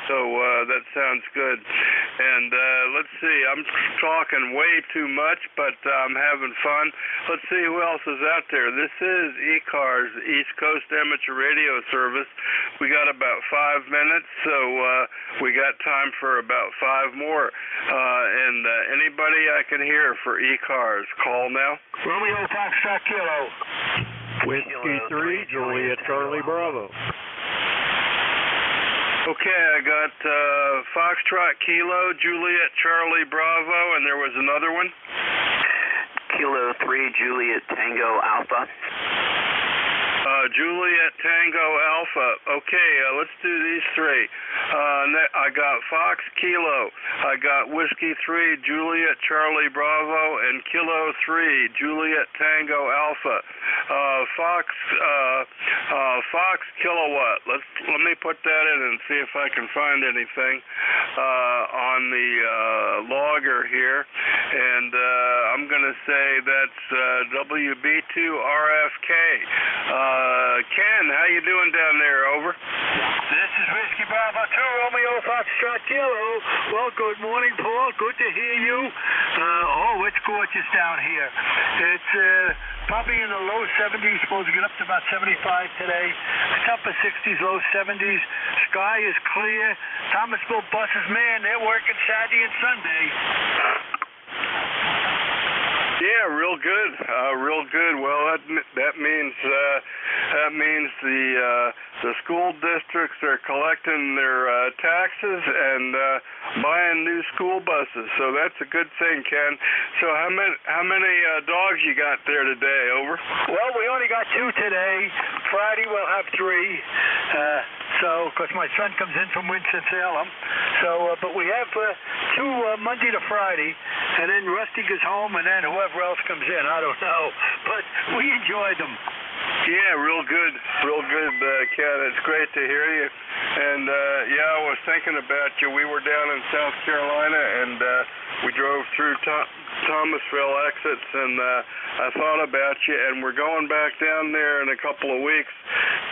Speaker 19: So that sounds good. And let's see, I'm talking way too much, but I'm having fun. Let's see who else is out there. This is ECARS, East Coast Amateur Radio Service. We got about 5 minutes, so we got time for about 5 more. And anybody I can hear for ECARS, call now.
Speaker 18: Romeo Foxtrot Kilo.
Speaker 10: Whiskey 3, Juliet Charlie Bravo.
Speaker 19: Okay, I got Foxtrot Kilo, Juliet Charlie Bravo, and there was another one.
Speaker 15: Kilo 3, Juliet Tango Alpha.
Speaker 19: Juliet Tango Alpha. Okay, let's do these 3. I got Fox Kilo. I got Whiskey 3 Juliet Charlie Bravo and Kilo 3 Juliet Tango Alpha. Fox Kilowatt. Let me put that in and see if I can find anything on the logger here. And I'm going to say that's WB2RFK. Ken, how you doing down there? Over.
Speaker 18: This is Whiskey Bravo 2 Romeo Foxtrot Kilo. Well, good morning, Paul. Good to hear you. It's gorgeous down here. It's probably in the low 70s. Supposed to get up to about 75 today. It's upper 60s, low 70s. Sky is clear. Thomasville buses, man, they're working Saturday and Sunday.
Speaker 19: Yeah, real good, real good. Well, that means the school districts are collecting their taxes and buying new school buses. So that's a good thing, Ken. So how many dogs you got there today? Over.
Speaker 18: Well, we only got 2 today. Friday we'll have 3. Because my son comes in from Winston-Salem. But we have 2 Monday to Friday, and then Rusty goes home, and then whoever else comes in, I don't know. But we enjoy them.
Speaker 19: Yeah, real good, Ken. It's great to hear you. And I was thinking about you. We were down in South Carolina, and we drove through Thomasville exits, and I thought about you. And we're going back down there in a couple of weeks.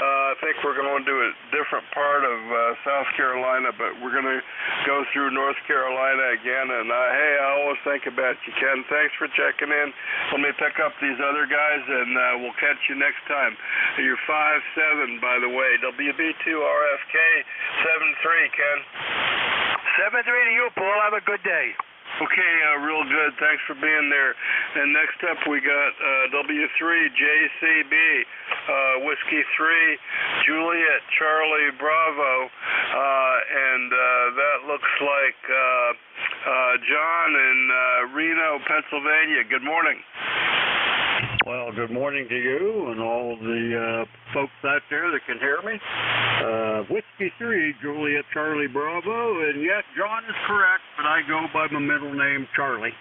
Speaker 19: I think we're going to a different part of South Carolina, but we're going to go through North Carolina again. And hey, I always think about you, Ken. Thanks for checking in. Let me pick up these other guys, and we'll catch you next time. You're 5'7", by the way. WB2RFK 73, Ken.
Speaker 18: 73 to you, Paul. Have a good day.
Speaker 19: Okay, real good. Thanks for being there. And next up, we got W3JCB, Whiskey 3, Juliet Charlie Bravo, and that looks like John in Reno, Pennsylvania. Good morning.
Speaker 6: Well, good morning to you and all the folks out there that can hear me. Whiskey 3, Juliet Charlie Bravo, and yes, John is correct, but I go by my middle name, Charlie.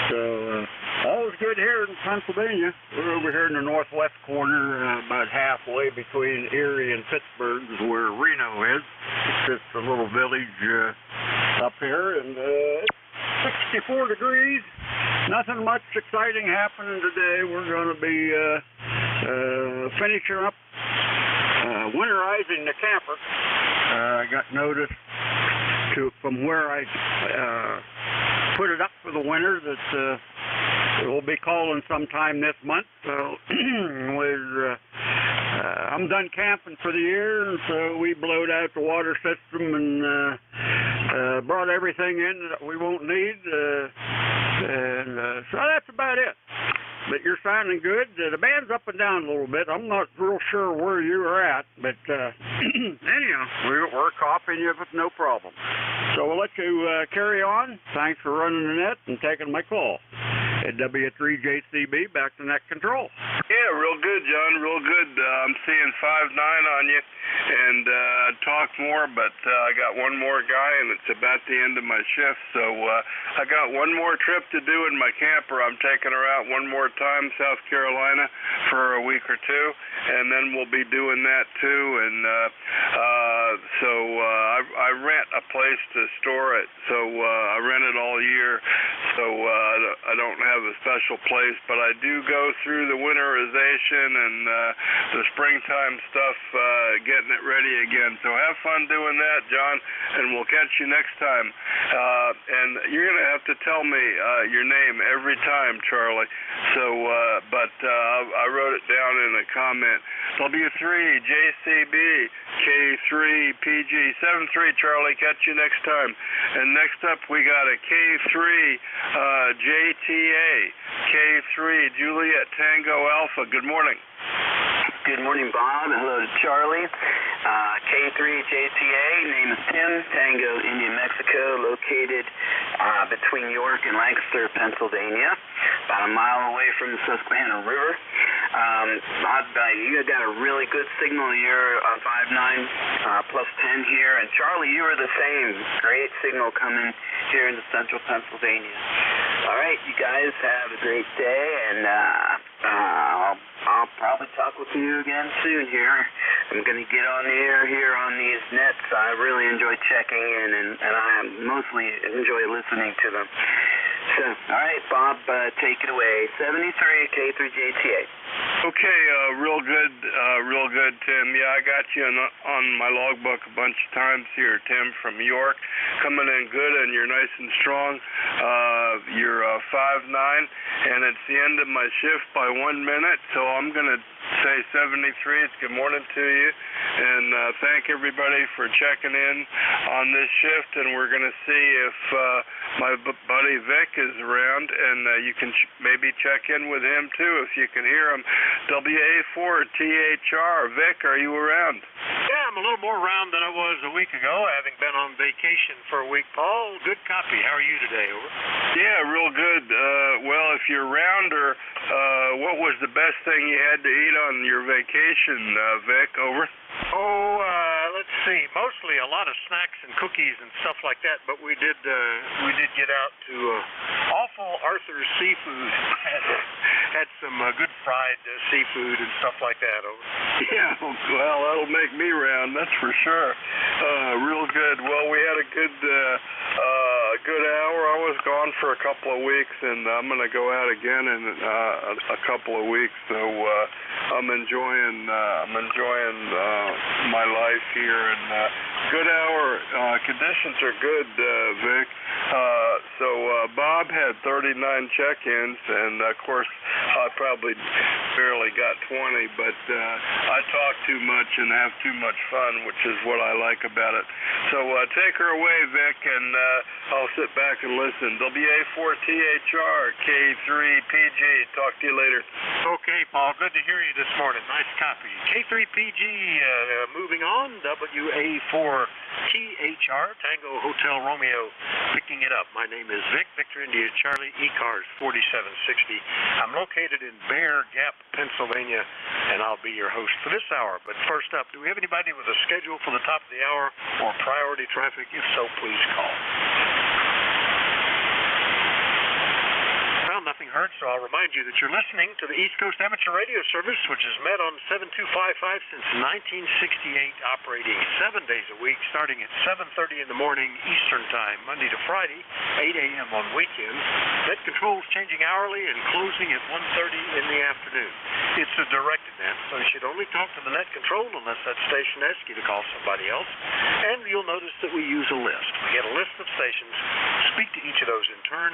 Speaker 6: So, all's good here in Pennsylvania. We're over here in the northwest corner, about halfway between Erie and Pittsburgh is where Reno is. It's just a little village up here, and it's 64 degrees. Nothing much exciting happening today. We're going to be finishing up winterizing the camper. I got notice from where I put it up for the winter that we'll be calling sometime this month. So I'm done camping for the year, and so we blowed out the water system and brought everything in that we won't need. So that's about it. But you're sounding good. The band's up and down a little bit. I'm not real sure where you are at, but anyhow, we're copying you with no problem. So we'll let you carry on. Thanks for running the net and taking my call. At W3JCB, back to net control.
Speaker 19: Yeah, real good, John, real good. I'm seeing 5'9" on you, and talk more, but I got one more guy, and it's about the end of my shift, so I got one more trip to do in my camper. I'm taking her out one more time, South Carolina, for a week or two, and then we'll be doing that too, and so I rent a place to store it, so I rent it all year, so I don't have a special place, but I do go through the winterization and the springtime stuff, getting it ready again. So have fun doing that, John, and we'll catch you next time. And you're going to have to tell me your name every time, Charlie. So, but I wrote it down in a comment. W3JCB K3PG 73, Charlie. Catch you next time. And next up, we got a K3 JTA K3 Juliet Tango Alpha. Good morning.
Speaker 15: Good morning, Bob. Hello to Charlie. K3 JTA, name is Tim, Tango, India, Mexico, located between York and Lancaster, Pennsylvania, about a mile away from the Susquehanna River. You got a really good signal here on 5.9 plus 10 here, and Charlie, you were the same. Great signal coming here in the central Pennsylvania. All right, you guys have a great day, and I'll probably talk with you again soon here. I'm going to get on the air here on these nets. I really enjoy checking in, and I mostly enjoy listening to them. So, all right, Bob, take it away. 73 K3JTA.
Speaker 19: Okay, real good, Tim. Yeah, I got you on my logbook a bunch of times here, Tim, from York. Coming in good, and you're nice and strong. You're 5'9", and it's the end of my shift by 1 minute, so I'm going to say 73. It's good morning to you, and thank everybody for checking in on this shift, and we're going to see if my buddy Vic is around, and you can maybe check in with him too if you can hear him. WA4THR, Vic, are you around?
Speaker 10: Yeah, I'm a little more around than I was a week ago, having been on vacation for a week. Paul, good copy. How are you today? Over.
Speaker 19: Yeah, real good. Well, if you're rounder, what was the best thing you had to eat on your vacation, Vic? Over.
Speaker 10: Oh, let's see. Mostly a lot of snacks and cookies and stuff like that, but we did get out to awful Arthur's Seafood. Had some good fried seafood and stuff like that. Over.
Speaker 19: Yeah, well, that'll make me round, that's for sure. Real good. Well, we had a good hour. I was gone for a couple of weeks, and I'm going to go out again in a couple of weeks. So I'm enjoying my life here, and good hour. Conditions are good, Vic. So Bob had 39 check-ins, and of course I probably barely got 20, but I talk too much and have too much fun, which is what I like about it. So take her away, Vic, and I'll sit back and listen. WA4THR, K3PG. Talk to you later.
Speaker 10: Okay, Paul. Good to hear you this morning. Nice copy. K3PG, moving on. WA4THR, Tango Hotel Romeo, picking it up. My name is Vic, Victor India Charlie, ECARS 4760. I'm located in Bear Gap, Pennsylvania, and I'll be your host for this hour. But first up, do we have anybody with a schedule for the top of the hour or priority traffic? If so, please call. Well, nothing heard, so I'll remind you that you're listening to the East Coast Amateur Radio Service, which has met on 7255 since 1968, operating 7 days a week, starting at 7:30 in the morning Eastern Time, Monday to Friday, 8 a.m. on weekends. Net controls changing hourly and closing at 1:30 in the afternoon. It's a directed net, so you should only talk to the net control unless that station asks you to call somebody else. And you'll notice that we use a list. We get a list of stations, speak to each of those in turn,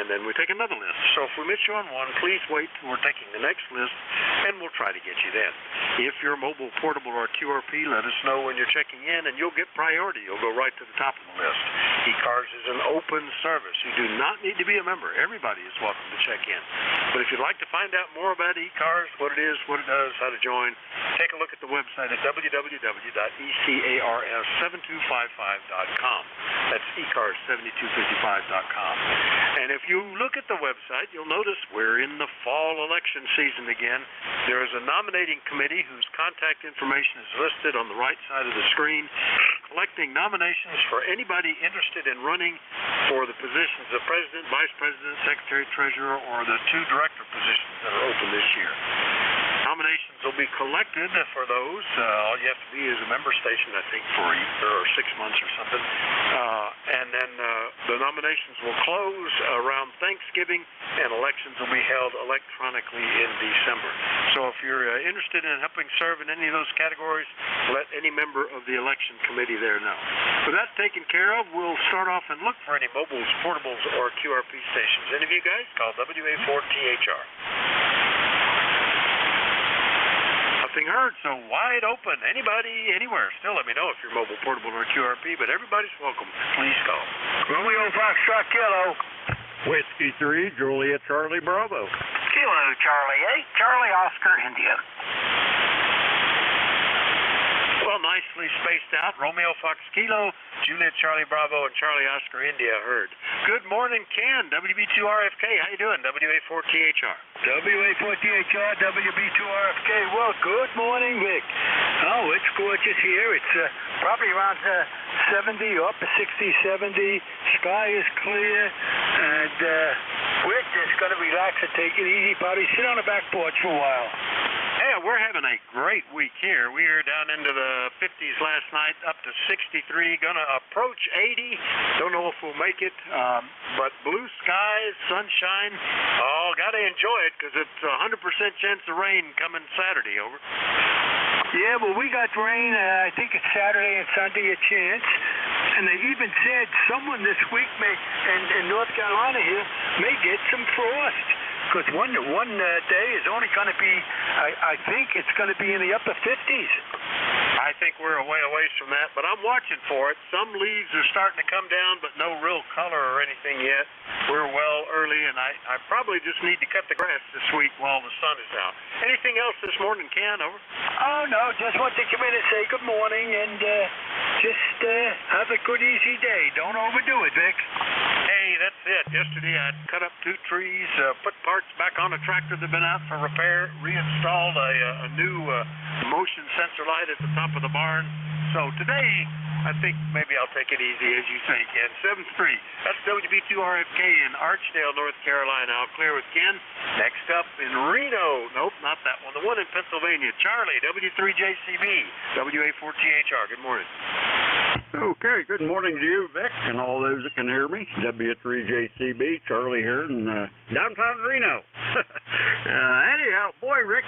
Speaker 10: and then we take another list. So if we miss you on one, please wait till we're taking the next list, and we'll try to get you then. If you're mobile, portable, or QRP, let us know when you're checking in, and you'll get priority. You'll go right to the top of the list. ECARS is an open service. You do not need to be a member. Everybody is welcome to check in. But if you'd like to find out more about ECARS, what it is, what it does, how to join, take a look at the website at www.ECARS7255.com. That's ECARS7255.com. And if you look at the website, you'll notice we're in the fall election season again. There is a nominating committee whose contact information is listed on the right side of the screen, collecting nominations for anybody interested in running for the positions of President, Vice President, Secretary, Treasurer, or the 2 director positions that are open this year. Nominations will be collected for those. All you have to be is a member station, I think, for a year or 6 months or something. And then the nominations will close around Thanksgiving, and elections will be held electronically in December. So if you're interested in helping serve in any of those categories, let any member of the election committee there know. With that taken care of, we'll start off and look for any mobiles, portables, or QRP stations. Any of you guys? Call WA4THR. Nothing heard, so wide open. Anybody, anywhere. Still let me know if you're mobile, portable, or QRP, but everybody's welcome. Please call.
Speaker 18: Romeo Foxtrot Kilo.
Speaker 6: Whiskey 3, Juliet Charlie Bravo.
Speaker 18: Kilo Charlie 8, Charlie Oscar India.
Speaker 10: Well,
Speaker 5: nicely spaced out. Romeo Fox Kilo, Juliet Charlie Bravo, and Charlie Oscar India heard. Good morning, Ken, WB2RFK. How you doing, WA4THR?
Speaker 16: WA4THR, WB2RFK. Well, good morning, Vic. Oh, it's gorgeous here. It's probably around 70, up to 60, 70. Sky is clear, and we're just going to relax and take it easy. Probably sit on the back porch for a while.
Speaker 5: Yeah, we're having a great week here. We are down into the 50s last night, up to 63, going to approach 80. Don't know if we'll make it, but blue skies, sunshine, got to enjoy it because it's a 100% chance of rain coming Saturday, over.
Speaker 16: Yeah, well, we got rain, I think it's Saturday and Sunday a chance. And they even said someone this week may, in North Carolina here, may get some frost. Because one day is only going to be, I think it's going to be in the upper 50s.
Speaker 5: I think we're a way away from that, but I'm watching for it. Some leaves are starting to come down, but no real color or anything yet. We're well early, and I probably just need to cut the grass this week while the sun is out. Anything else this morning, Ken, over?
Speaker 16: Oh, no, just want to come in and say good morning and just have a good, easy day. Don't overdo it, Vic.
Speaker 5: Hey, that's it. Yesterday I cut up 2 trees, put parts back on a tractor that had been out for repair, reinstalled a new motion sensor light at the top of the barn. So today, I think maybe I'll take it easy, as you say, Ken. 7-3. That's WB2RFK in Archdale, North Carolina. I'll clear with Ken. Next up in Reno. Nope, not that one. The one in Pennsylvania. Charlie, W3JCB, WA4THR. Good morning.
Speaker 6: Okay, good morning to you, Vic, and all those that can hear me. W3JCB, Charlie here in downtown Reno. Anyhow, boy, Rick,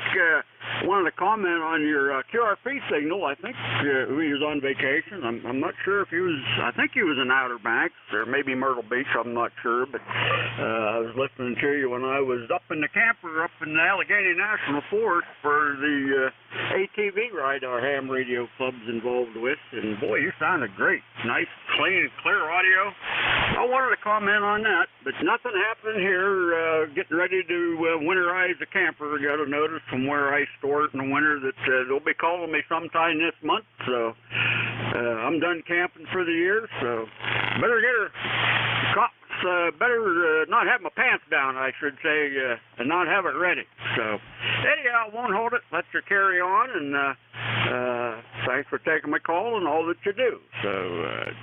Speaker 6: wanted to comment on your QRP signal. I think he was on vacation. I'm not sure if he was, I think he was in Outer Banks or maybe Myrtle Beach. I'm not sure, but I was listening to you when I was up in the camper up in the Allegheny National Forest for the ATV ride our ham radio club's involved with, and boy, you sounded great. Nice, clean, clear audio. I wanted to comment on that, but nothing happened here. Getting ready to winterize the camper. Got a notice from where I store it in the winter that they'll be calling me sometime this month, so I'm done camping for the year, so better get her better not have my pants down, I should say, and not have it ready. So anyhow, I won't hold it. Let you carry on, and thanks for taking my call and all that you do. So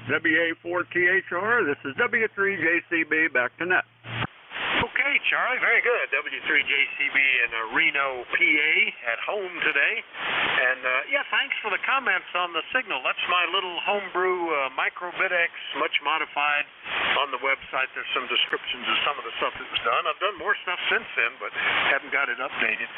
Speaker 6: WA4THR, this is W3JCB, back to net.
Speaker 5: Okay, Charlie, very good. W3JCB in Reno, PA, at home today. And, yeah, thanks for the comments on the signal. That's my little homebrew micro-bit-X, much modified. On the website, there's some descriptions of some of the stuff that was done. I've done more stuff since then, but haven't got it updated.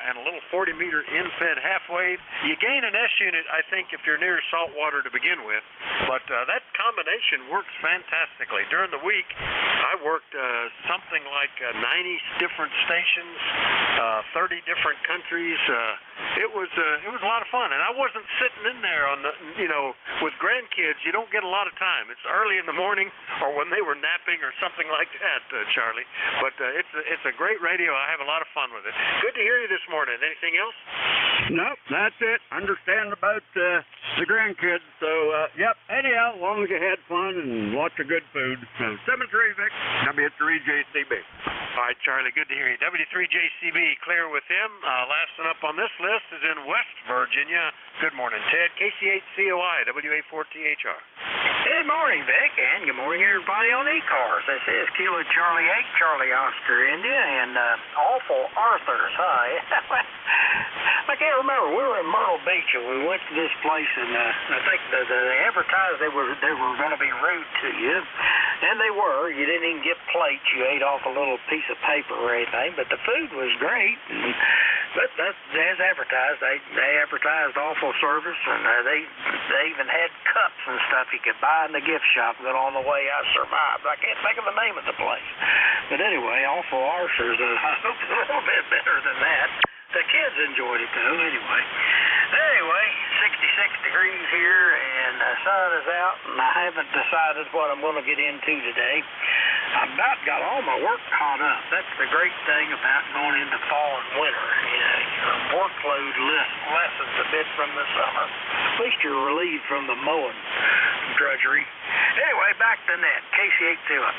Speaker 5: And a little 40-meter in-fed half-wave. You gain an S unit, I think, if you're near salt water to begin with. But that combination works fantastically. During the week, I worked something like 90 different stations, 30 different countries. It was a lot of fun, and I wasn't sitting in there on the, with grandkids. You don't get a lot of time. It's early in the morning or when they were napping or something like that, Charlie. But it's a great radio. I have a lot of fun with it. Good to hear you this morning. Anything else?
Speaker 6: Nope, that's it. Understand about the grandkids. So, yep. Anyhow, as long as you had fun and lots of good food. So, 7-3, Vic, W3JCB.
Speaker 5: All right, Charlie, good to hear you. W3JCB, clear with him. Last one up on this list is in West Virginia. Good morning, Ted. KC8COI, WA4THR.
Speaker 23: Good morning, Vic, and good morning, everybody on ECARS. This is Kilo Charlie 8, Charlie Oscar India, and Awful Arthur's. Hi. I can't remember. We were in Myrtle Beach, and we went to this place, and I think they advertised they were going to be rude to you, and they were. You didn't even get plates. You ate off a little piece of paper or anything, but the food was great. But that's as advertised. They advertised awful service, and they even had cups and stuff you could buy in the gift shop. But on the way, I survived. I can't think of the name of the place. But anyway, Awful Arthur's, I hope it's a little bit better than that. The kids enjoyed it, though, Anyway, 66 degrees here, and the sun is out, and I haven't decided what I'm going to get into today. I've about got all my work caught up. That's the great thing about going into fall and winter. workload lessens a bit from the summer. At least you're relieved from the mowing drudgery. Anyway, back to net. KC821.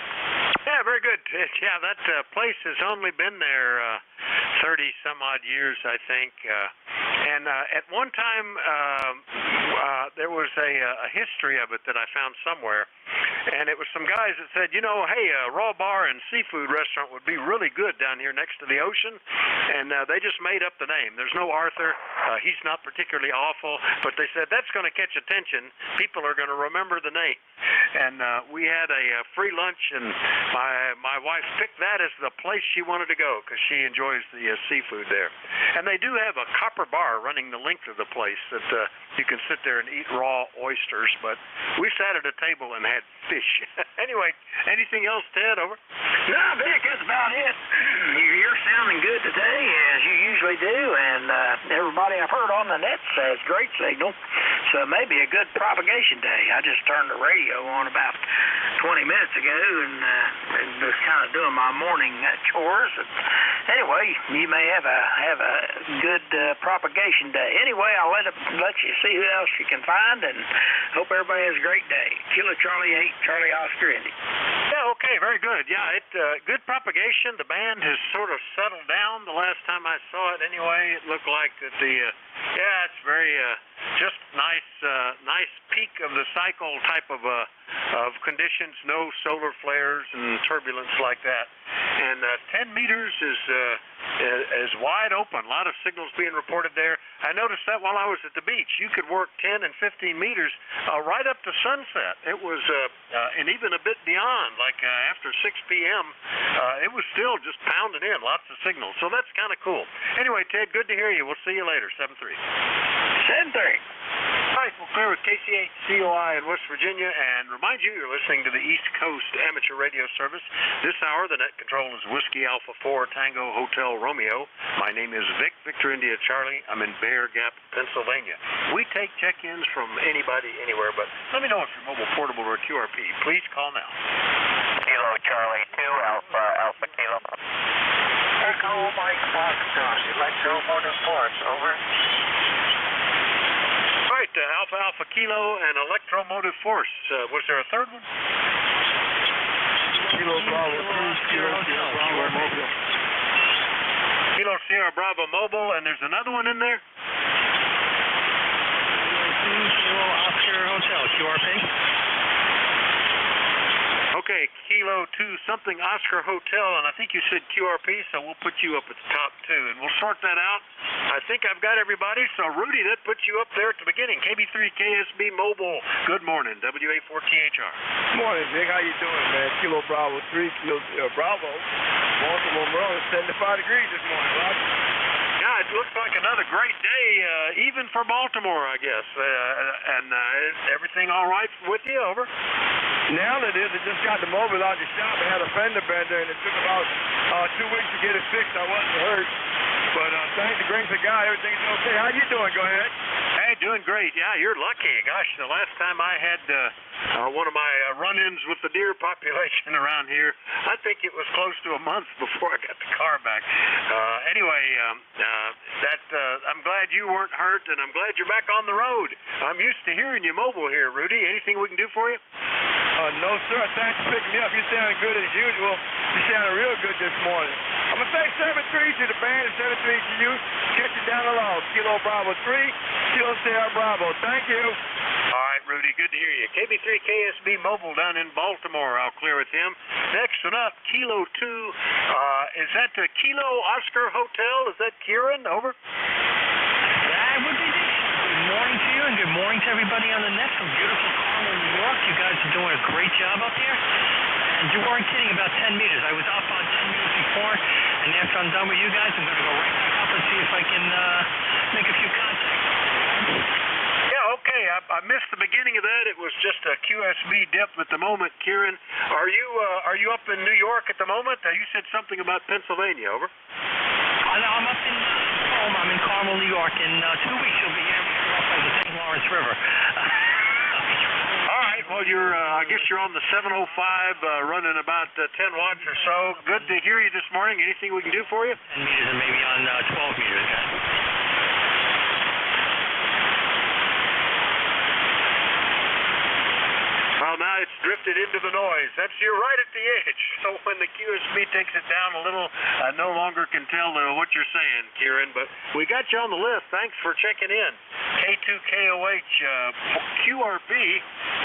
Speaker 5: Yeah, very good. Yeah, that place has only been there 30 some odd years, I think. And at one time, there was a history of it that I found somewhere. And it was some guys that said, you know, hey, a raw bar and seafood restaurant would be really good down here next to the ocean. And they just made up the name. There's no Arthur. He's not particularly awful. But they said that's going to catch attention. People are going to remember the name. And we had a free lunch, and my wife picked that as the place she wanted to go because she enjoys the seafood there. And they do have a copper bar running the length of the place that you can sit there and eat raw oysters. But we sat at a table and had fish. Anyway, anything else, Ted? Over.
Speaker 23: No, Vic, that's about it. You're sounding good today, as you usually do, and everybody I've heard on the net says great signal. So maybe a good propagation day. I just turned the radio on about 20 minutes ago and was kind of doing my morning chores. And anyway, you may have a good propagation day. Anyway, I'll let you see who else you can find, and hope everybody has a great day. Kilo Charlie 8, Charlie Oscar Indy.
Speaker 5: Yeah, okay, very good. Yeah, good propagation. The band has sort of settled down. The last time I saw it, anyway, it looked like that it's very just nice peak of the cycle type of conditions. No solar flares and turbulence like that. And 10 meters is wide open. A lot of signals being reported there. I noticed that while I was at the beach. You could work 10 and 15 meters right up to sunset. It was, and even a bit beyond, like after 6 p.m., it was still just pounding in, lots of signals. So that's kind of cool. Anyway, Ted, good to hear you. We'll see you later, 7-3.
Speaker 23: 7-3.
Speaker 5: All right, we'll clear with KC8COI in West Virginia, and remind you you're listening to the East Coast Amateur Radio Service. This hour, the net control is Whiskey Alpha 4 Tango Hotel Romeo. My name is Vic, Victor India Charlie. I'm in Bear Gap, Pennsylvania. We take check-ins from anybody, anywhere, but let me know if you're mobile, portable, or QRP. Please call now.
Speaker 4: Kilo Charlie 2, Alpha Kilo.
Speaker 23: Echo Mike Foxtrot, Electromotive Force, over.
Speaker 5: All right, Alpha Kilo and Electromotive Force. Was there a third one?
Speaker 12: Kilo Bravo 3, Kilo Sierra Bravo Mobile.
Speaker 5: Kilo Sierra Bravo Mobile, and there's another one in there?
Speaker 23: Kilo Oscar Hotel, QRP.
Speaker 5: Okay, Kilo 2 something Oscar Hotel, and I think you said QRP, so we'll put you up at the top too, and we'll sort that out. I think I've got everybody, so Rudy, that puts you up there at the beginning. KB3 KSB Mobile, good morning, WA4THR.
Speaker 12: Morning, Vic. How you doing, man? Kilo Bravo 3, Kilo Bravo. Baltimore, Maryland, 75 degrees this morning, Roger.
Speaker 5: Yeah, it looks like another great day, even for Baltimore, I guess. And is everything all right with you? Over.
Speaker 12: Now it is. I just got the mobile out the shop. I had a fender bender, and it took about 2 weeks to get it fixed. I wasn't hurt. But thanks to grace of God, everything's okay. How you doing? Go ahead.
Speaker 5: Hey, doing great. Yeah, you're lucky. Gosh, the last time I had one of my run-ins with the deer population around here, I think it was close to a month before I got the car back. Anyway, I'm glad you weren't hurt, and I'm glad you're back on the road. I'm used to hearing you mobile here, Rudy. Anything we can do for you?
Speaker 12: No, sir. Thanks for picking me up. You're sounding good as usual. You're sounding real good this morning. I'm going to say 7-3 to the band and 7-3 to you. Catch it down the log. Kilo Bravo 3, Kilo Sierra Bravo. Thank you.
Speaker 5: All right, Rudy. Good to hear you. KB3 KSB Mobile down in Baltimore. I'll clear with him. Next one up, Kilo 2. Is that the Kilo Oscar Hotel? Is that Kieran? Over.
Speaker 1: That would be Dick. Good morning to you, and good morning to everybody on the net from beautiful Carmel, New York. You guys are doing a great job up here. And you weren't kidding about 10 meters. I was up on 10 meters before, and after I'm done with you guys, I'm going to go right back up and see if I can make a few contacts.
Speaker 5: Yeah, okay. I missed the beginning of that. It was just a QSB dip at the moment, Kieran. Are you up in New York at the moment? You said something about Pennsylvania. Over.
Speaker 1: I'm up in I'm in Carmel, New York. In 2 weeks, you'll be here off by the St. Lawrence River.
Speaker 5: All right. Well, I guess you're on the 705, running about 10 watts or so. Good to hear you this morning. Anything we can do for you?
Speaker 1: 10 meters and maybe on 12 meters, guys.
Speaker 5: drifted into the noise. You're right at the edge. So when the QSB takes it down a little, I no longer can tell what you're saying, Kieran. But we got you on the list. Thanks for checking in. K2KOH QRB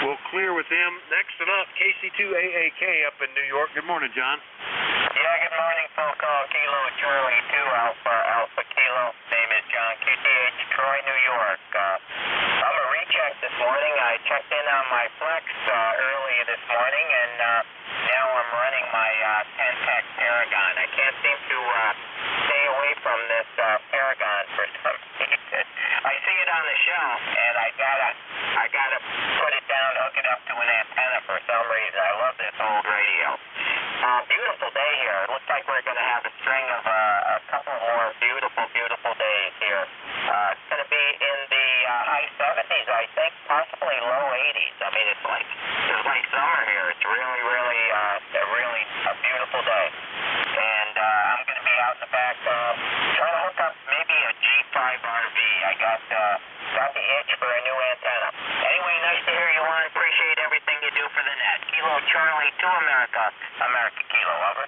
Speaker 5: will clear with them. Next up, KC2AAK up in New York. Good morning, John.
Speaker 8: Yeah, good morning, phone call Kilo Charlie 2 Alpha Kilo. Name is John, QTH, Troy, New York. I'm a recheck this morning. I checked in on my Flex early this morning, and now I'm running my 10-tech Paragon. I can't seem to stay away from this Paragon for some reason. I see it on the shelf, and I gotta put it down, hook it up to an antenna for some reason. I love this old radio. Beautiful day here. It looks like we're going to have a string of a couple more beautiful days here. It's going to be in the high 70s, I think, possibly low 80s. I mean, it's like summer here. It's really a beautiful day. And I'm going to be out in the back trying to hook up maybe a G5 RV. I got the itch for a new antenna. Anyway, nice to hear you on. Appreciate everything you do for the net. Kilo Charlie to America. America Kilo, over.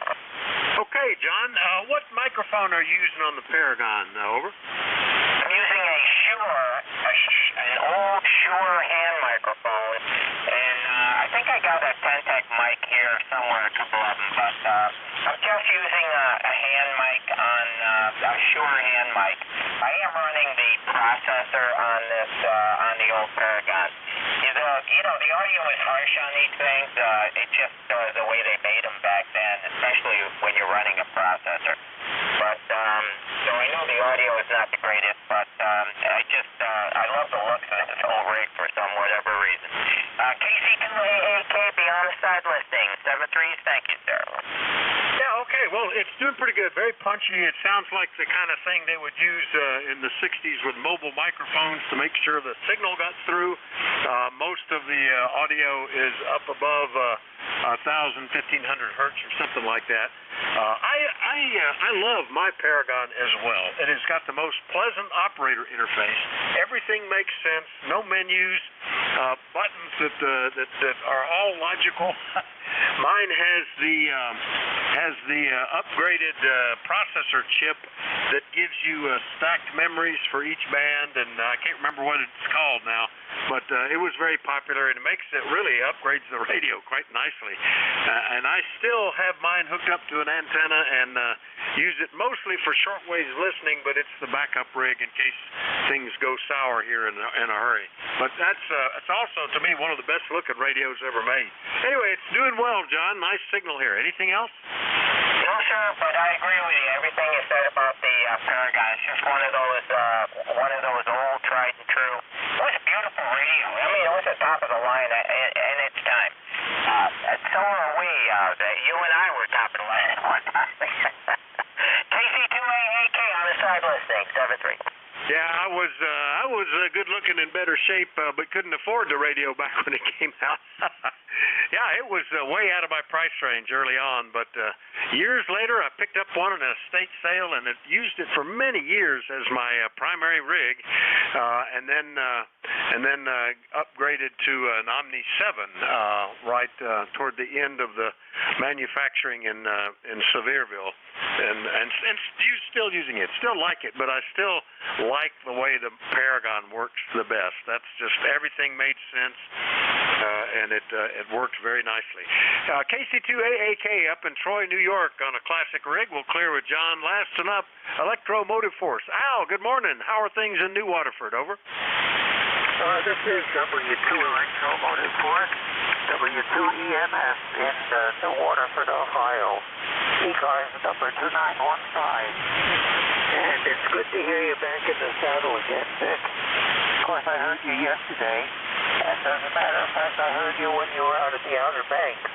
Speaker 5: Okay, John. What microphone are you using on the Paragon? Over.
Speaker 8: I'm using a Shure, an old Shure hand microphone, and I think I got a 10-tech mic here somewhere, a couple of them, but I'm just using a hand mic on a Shure hand mic. I am running the processor on this on the old Paragon. The audio is harsh on these things. It's just the way they made them back then, especially when you're running a processor. But so I know the audio is not the greatest, but I love the looks of this whole rig for some whatever reason. KC2AAK, be on the side listing. 7-3s, thank you, sir.
Speaker 5: Yeah, okay. Well, it's doing pretty good. Very punchy. It sounds like the kind of thing they would use in the 60s with mobile microphones to make sure the signal got through. Most of the audio is up above 1,000, 1,500 hertz or something like that. I love my Paragon as well. It has got the most pleasant operator interface. Everything makes sense. No menus, buttons that are all logical. Mine has the upgraded processor chip that gives you stacked memories for each band, and I can't remember what it's called now, but it was very popular, and it really upgrades the radio quite nicely. And I still have mine hooked up to an antenna and use it mostly for shortwave listening, but it's the backup rig in case things go sour here in a hurry. But it's also, to me, one of the best looking radios ever made. Anyway, it's doing well, John. Nice signal here. Anything else?
Speaker 8: No, sir, but I agree with you. Everything you said about the Paragon, it's just one of those old tried and true. It was a beautiful radio. I mean, it was the top of the line in its time. And so are we. You and I were top of the line at one time. KC2AAK on the side listing, 7-3.
Speaker 5: Yeah, I was good looking, in better shape, but couldn't afford the radio back when it came out. Yeah, it was way out of my price range early on, but years later I picked up one in an estate sale and used it for many years as my primary rig, and then upgraded to an Omni 7 right toward the end of the manufacturing in Sevierville, and still using it. Still like it, but I still like the way the Paragon works the best. That's just everything made sense, and it worked very nicely. KC2AAK up in Troy, New York on a classic rig. We'll clear with John Laston up. Electro Motive Force. Al, good morning. How are things in New Waterford? Over.
Speaker 9: This is W2 Electro Motive Force, W2EMS in New Waterford, Ohio. ECARS number 2915. And it's good to hear you back in the saddle again, Vic. Of course, I heard you yesterday. And as a matter of fact, I heard you when you were out at the Outer Banks.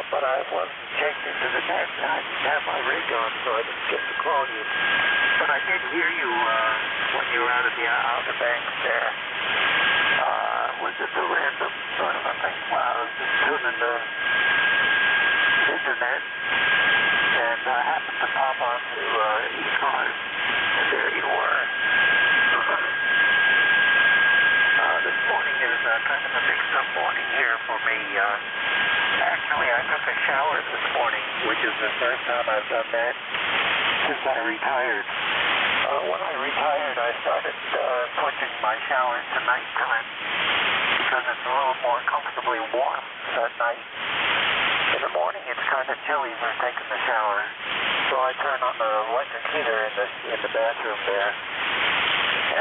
Speaker 9: But I wasn't checked into the net, and I didn't have my rig on, so I didn't get to call you. But I did hear you when you were out at the Outer Banks there. Was it a random sort of a thing? Well, I was just tuning the internet, and I happened to pop onto ECARS, and there you were. This morning is kind of a mixed-up morning here for me. shower this morning, which is the first time I've done that since I retired. When I retired, I started switching my showers to nighttime because it's a little more comfortably warm at night. In the morning, it's kind of chilly when taking the shower, so I turn on the electric heater in the bathroom there,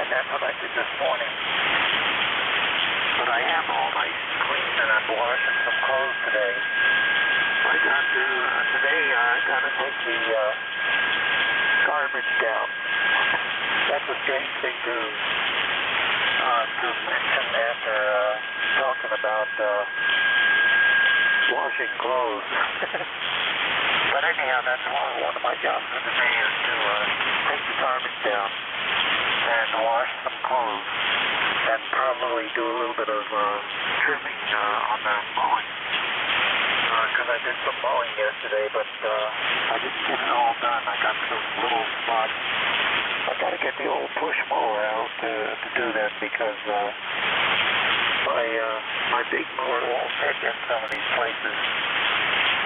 Speaker 9: and that's what I did this morning. But I am all nice and clean, and I'm washing some clothes today. I got to today. I got to take the garbage down. That's a strange thing to mention after talking about washing clothes. But anyhow, that's one of my jobs for the day is to take the garbage down and wash some clothes and probably do a little bit of trimming on the mowing. Because I did some mowing yesterday, but I didn't get it all done. I got some little spots. I got to get the old push mower out to do that because my big mower won't fit in some of these places.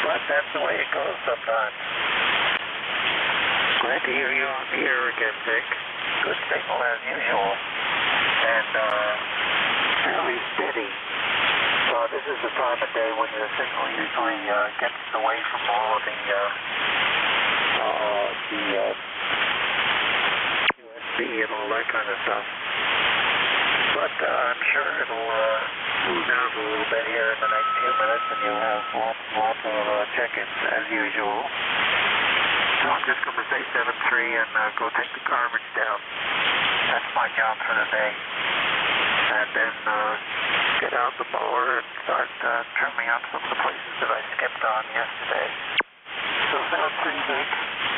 Speaker 9: But that's the way it goes sometimes. Glad to hear you on the air again, Dick. Good signal as usual. And fairly steady. This is the time of day when the signal usually gets away from all of the USB and all that kind of stuff. But I'm sure it'll move down a little bit here in the next few minutes, and you'll have lots of check-ins as usual. So I'm just going to say 7-3 and go take the garbage down. That's my job for the day. And then get out the mower and start trimming up some of the places that I skipped on yesterday. So 7-3, Vic,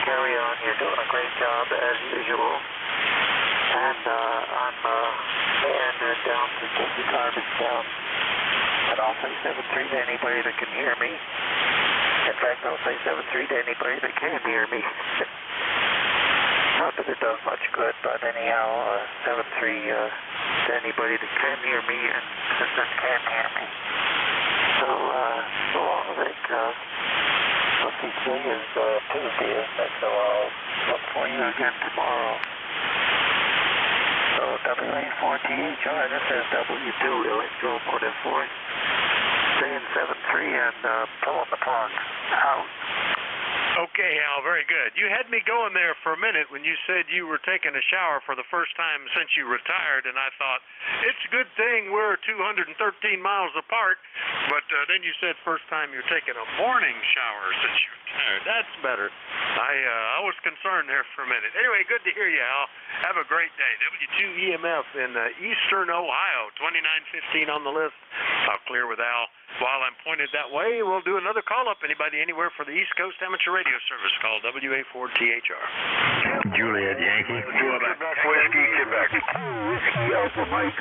Speaker 9: carry on. You're doing a great job as usual. And I'm meandering down to take the garbage down. And I'll say 7-3 to anybody that can hear me. In fact, I'll say 7-3 to anybody that can hear me. Not that it does much good, but anyhow, 7-3 to anybody that can hear me and that can hear me. So long, Vic. Let's see, today is Tuesday, isn't it? So I'll look for you again tomorrow. So WA4THR, this is W2 Electromotive Force. Staying 7-3 and pulling the plug out.
Speaker 5: Okay, Al, very good. You had me going there for a minute when you said you were taking a shower for the first time since you retired, and I thought, it's a good thing we're 213 miles apart, but then you said first time you're taking a morning shower since you retired. That's better. I was concerned there for a minute. Anyway, good to hear you, Al. Have a great day. W2EMF in Eastern Ohio, 2915 on the list. I'll clear with Al. While I'm pointed that way, we'll do another call-up. Anybody anywhere for the East Coast Amateur Radio Service, call WA4THR.
Speaker 11: Juliet Yankee.
Speaker 2: Quebec Whiskey, Quebec.
Speaker 11: Alpha Mike.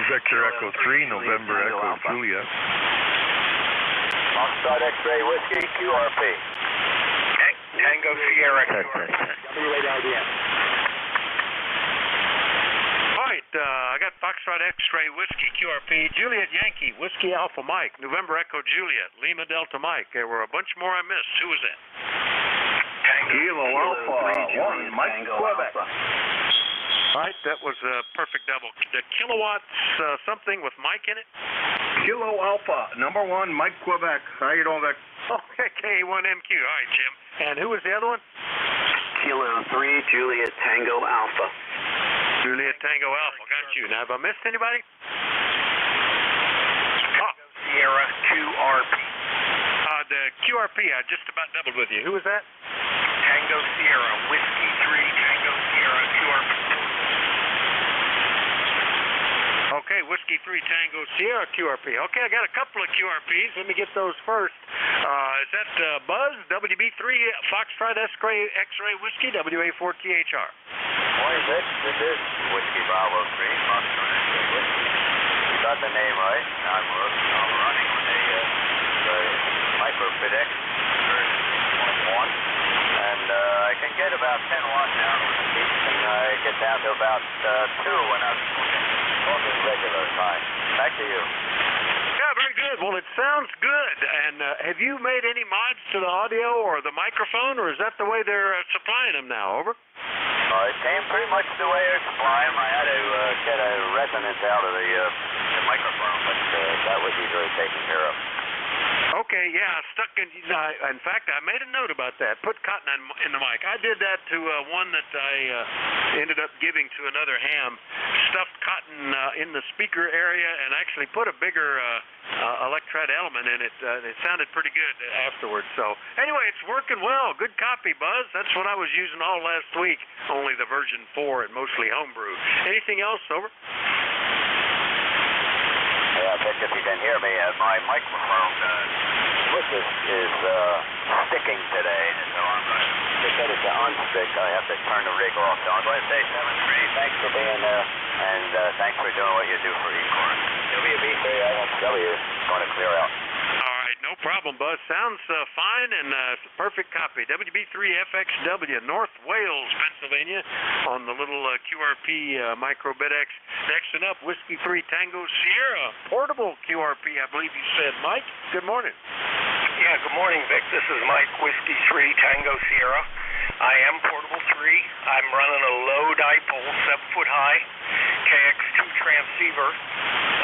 Speaker 11: Victor Echo 3, November Echo Juliet.
Speaker 2: Foxtrot X-Ray Whiskey, QRP. Tango Sierra, QRP.
Speaker 5: I got Foxtrot X-Ray Whiskey, QRP, Juliet Yankee, Whiskey Alpha Mike, November Echo Juliet, Lima Delta Mike. There were a bunch more I missed. Who was that?
Speaker 11: Kilo Alpha 1, Mike Quebec.
Speaker 5: All right, that was a perfect double. The kilowatts something with Mike in it?
Speaker 11: Kilo Alpha, number 1, Mike Quebec. How you doing, Vic?
Speaker 5: Okay, K1MQ. All right, Jim. And who was the other one?
Speaker 15: Kilo 3, Juliet Tango Alpha.
Speaker 5: Juliet Tango Alpha. Got you. Now, have I missed anybody?
Speaker 2: Sierra QRP.
Speaker 5: The QRP, I just about doubled with you. Who was that?
Speaker 2: Tango Sierra Whiskey 3, Tango Sierra QRP.
Speaker 5: Okay, Whiskey 3, Tango Sierra QRP. Okay, I got a couple of QRPs. Let me get those first. Is that Buzz, WB3, Foxtrot X-Ray Whiskey, WA4THR?
Speaker 2: Morning, Vic. This is Whiskey Bravo 3, Foxtrot X-Ray Whiskey. You got the name right. I'm running with the micro-FIDX version 6.1, and I can get about 10 watts down with the peak, and I get down to about 2 when I'm talking regular time. Back to you.
Speaker 5: Yeah, very good. good. Well, it sounds good. And have you made any mods to the audio or the microphone, or is that the way they're supplying them now? Over.
Speaker 7: It came pretty much the way they're supplying them. I had to get a resonance out of the microphone, but that was easily taken care of.
Speaker 5: Okay, yeah, in fact, I made a note about that. Put cotton in the mic. I did that to one that I ended up giving to another ham. Stuffed cotton in the speaker area and actually put a bigger electret element in it. It sounded pretty good afterwards. So, anyway, it's working well. Good copy, Buzz. That's what I was using all last week, only the version 4 and mostly homebrew. Anything else, over?
Speaker 7: Yeah, Vic, if you can hear me, my microphone switch is sticking today, so I'm going to set it to unstick. I have to turn the rig off. So I'm going to say 7-3, thanks for being there, and thanks for doing what you do for ECARS. WB3IFW is going to clear out.
Speaker 5: All right, no problem, Buzz. Sounds fine and perfect copy. WB3FXW, North Wales, Pennsylvania, on the little QRP micro-BitX. Next up, Whiskey 3 Tango Sierra, portable QRP, I believe you said. Mike, good morning.
Speaker 23: Yeah, good morning, Vic. This is Mike, Whiskey 3 Tango Sierra. I am portable 3. I'm running a low dipole, 7-foot high, KX2 transceiver.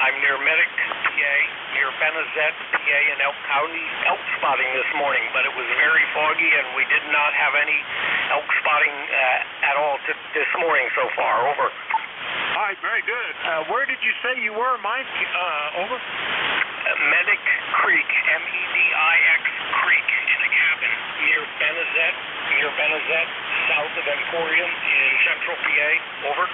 Speaker 23: I'm near Medic, PA, near Benazet, PA, in Elk County, elk spotting this morning, but it was very foggy and we did not have any elk spotting at all this morning so far. Over.
Speaker 5: All right, very good. Where did you say you were, Mike? Over.
Speaker 23: Medic Creek, MEDIX Creek, in a cabin near Benazet, south of Emporium in central PA. Over.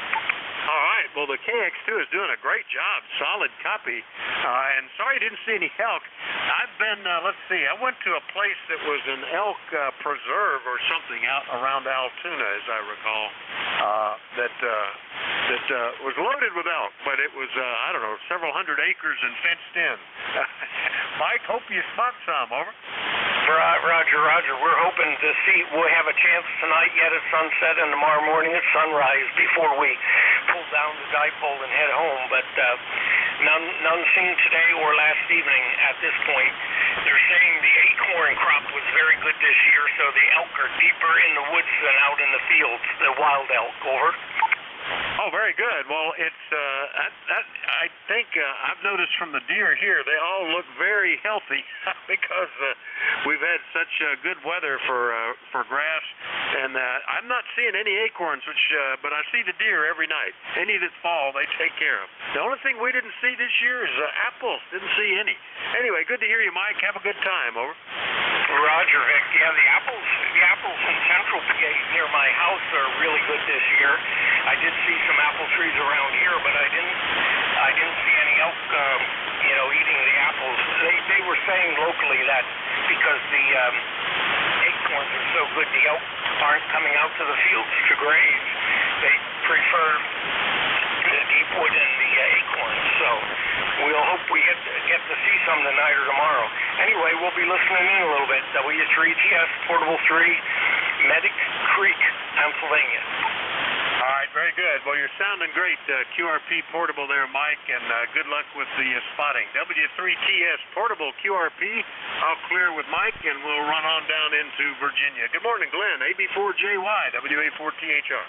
Speaker 5: All right. Well, the KX2 is doing a great job. Solid copy. And sorry you didn't see any elk. I've been, let's see, I went to a place that was an elk preserve or something out around Altoona, as I recall, that was loaded with elk, but it was, I don't know, several hundred acres and fenced in. Mike, hope you spot some. Over.
Speaker 23: Roger. We're hoping to see, we'll have a chance tonight yet at sunset and tomorrow morning at sunrise before we pull down the dipole and head home, but none seen today or last evening at this point. They're saying the acorn crop was very good this year, so the elk are deeper in the woods than out in the fields, the wild elk. Over.
Speaker 5: Oh, very good. Well, it's I think I've noticed from the deer here, they all look very healthy because we've had such good weather for grass, and I'm not seeing any acorns, but I see the deer every night. Any that fall, they take care of. The only thing we didn't see this year is apples. Didn't see any. Anyway, good to hear you, Mike. Have a good time. Over.
Speaker 23: Roger, Vic. Yeah, the apples in central PA near my house are really good this year. I did see some apple trees around here, but I didn't see any elk, eating the apples. They were saying locally that because the acorns are so good, the elk aren't coming out to the fields to graze. They prefer the deep wood and the acorns. So we'll hope we get to see some tonight or tomorrow. Anyway, we'll be listening in a little bit. W3TS Portable 3, Medic Creek, Pennsylvania.
Speaker 5: All right, very good. Well, you're sounding great, QRP Portable there, Mike, and good luck with the spotting. W3TS Portable QRP, I'll clear with Mike, and we'll run on down into Virginia. Good morning, Glenn, AB4JY, WA4THR.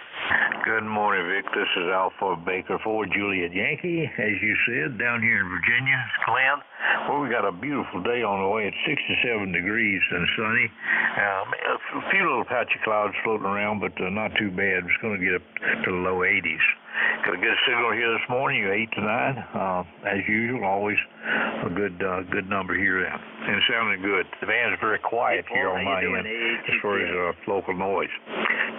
Speaker 17: Good morning, Vic. This is Alpha Baker 4 Juliet Yankee, as you said, down here in Virginia. Glenn, well, we got a beautiful day on the way. It's 67 degrees and sunny. A few little patchy clouds floating around, but not too bad. It's going to get up to the low 80s. Got a good signal here this morning, 8 to 9. As usual, always a good number here then. And sounding good. The van's very quiet here on my end as far as local noise.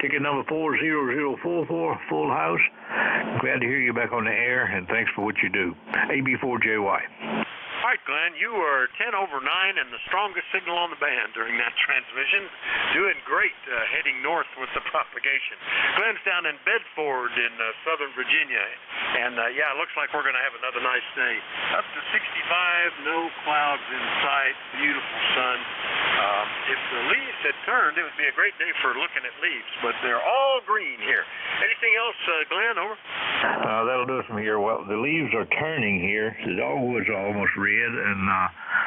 Speaker 17: Ticket number 40044, full house. Glad to hear you back on the air, and thanks for what you do. AB4JY.
Speaker 5: All right, Glenn, you were 10 over 9 and the strongest signal on the band during that transmission. Doing great heading north with the propagation. Glenn's down in Bedford in southern Virginia. And, it looks like we're going to have another nice day. Up to 65, no clouds in sight, beautiful sun. If the leaves had turned, it would be a great day for looking at leaves, but they're all green here. Anything else, Glenn? Over.
Speaker 17: That'll do it from here. Well, the leaves are turning here. The dogwoods are almost red, and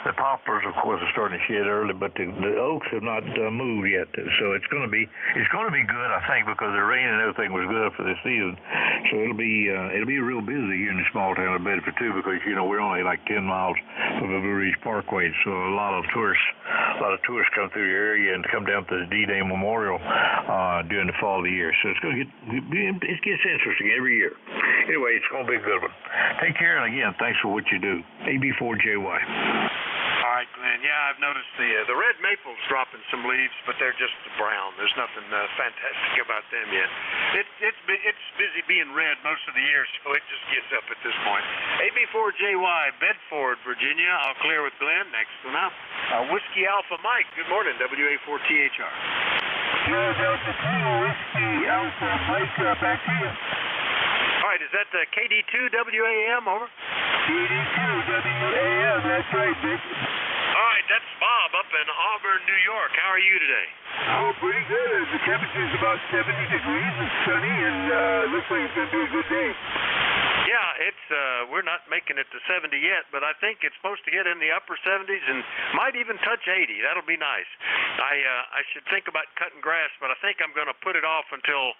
Speaker 17: the poplars, of course, are starting to shed early, but the oaks have not moved yet. So it's going to be good, I think, because the rain and everything was good for this season. So it'll be real busy here in the small town of Bedford too, because we're only like 10 miles from the Blue Ridge Parkway. So a lot of tourists come through the area and come down to the D-Day Memorial during the fall of the year. So it's going to it gets interesting every year. Anyway, it's going to be a good one. Take care, and again, thanks for what you do. AB4JY.
Speaker 5: All right, Glenn. Yeah, I've noticed the red maple's dropping some leaves, but they're just brown. There's nothing fantastic about them yet. It's busy being red most of the year, so it just gets up at this point. AB4JY, Bedford, Virginia. I'll clear with Glenn. Next one up. Whiskey Alpha Mike. Good morning, WA4THR.
Speaker 13: Whiskey Alpha Mike, back to you.
Speaker 5: All right, is that KD2WAM, over?
Speaker 13: KD2WAM, that's right, Vic.
Speaker 5: All right, that's Bob up in Auburn, New York. How are you today?
Speaker 13: Oh, pretty good. The temperature's about 70 degrees. It's sunny, and looks like it's going to be a good day.
Speaker 5: Yeah, it's we're not making it to 70 yet, but I think it's supposed to get in the upper 70s and might even touch 80. That'll be nice. I should think about cutting grass, but I think I'm going to put it off until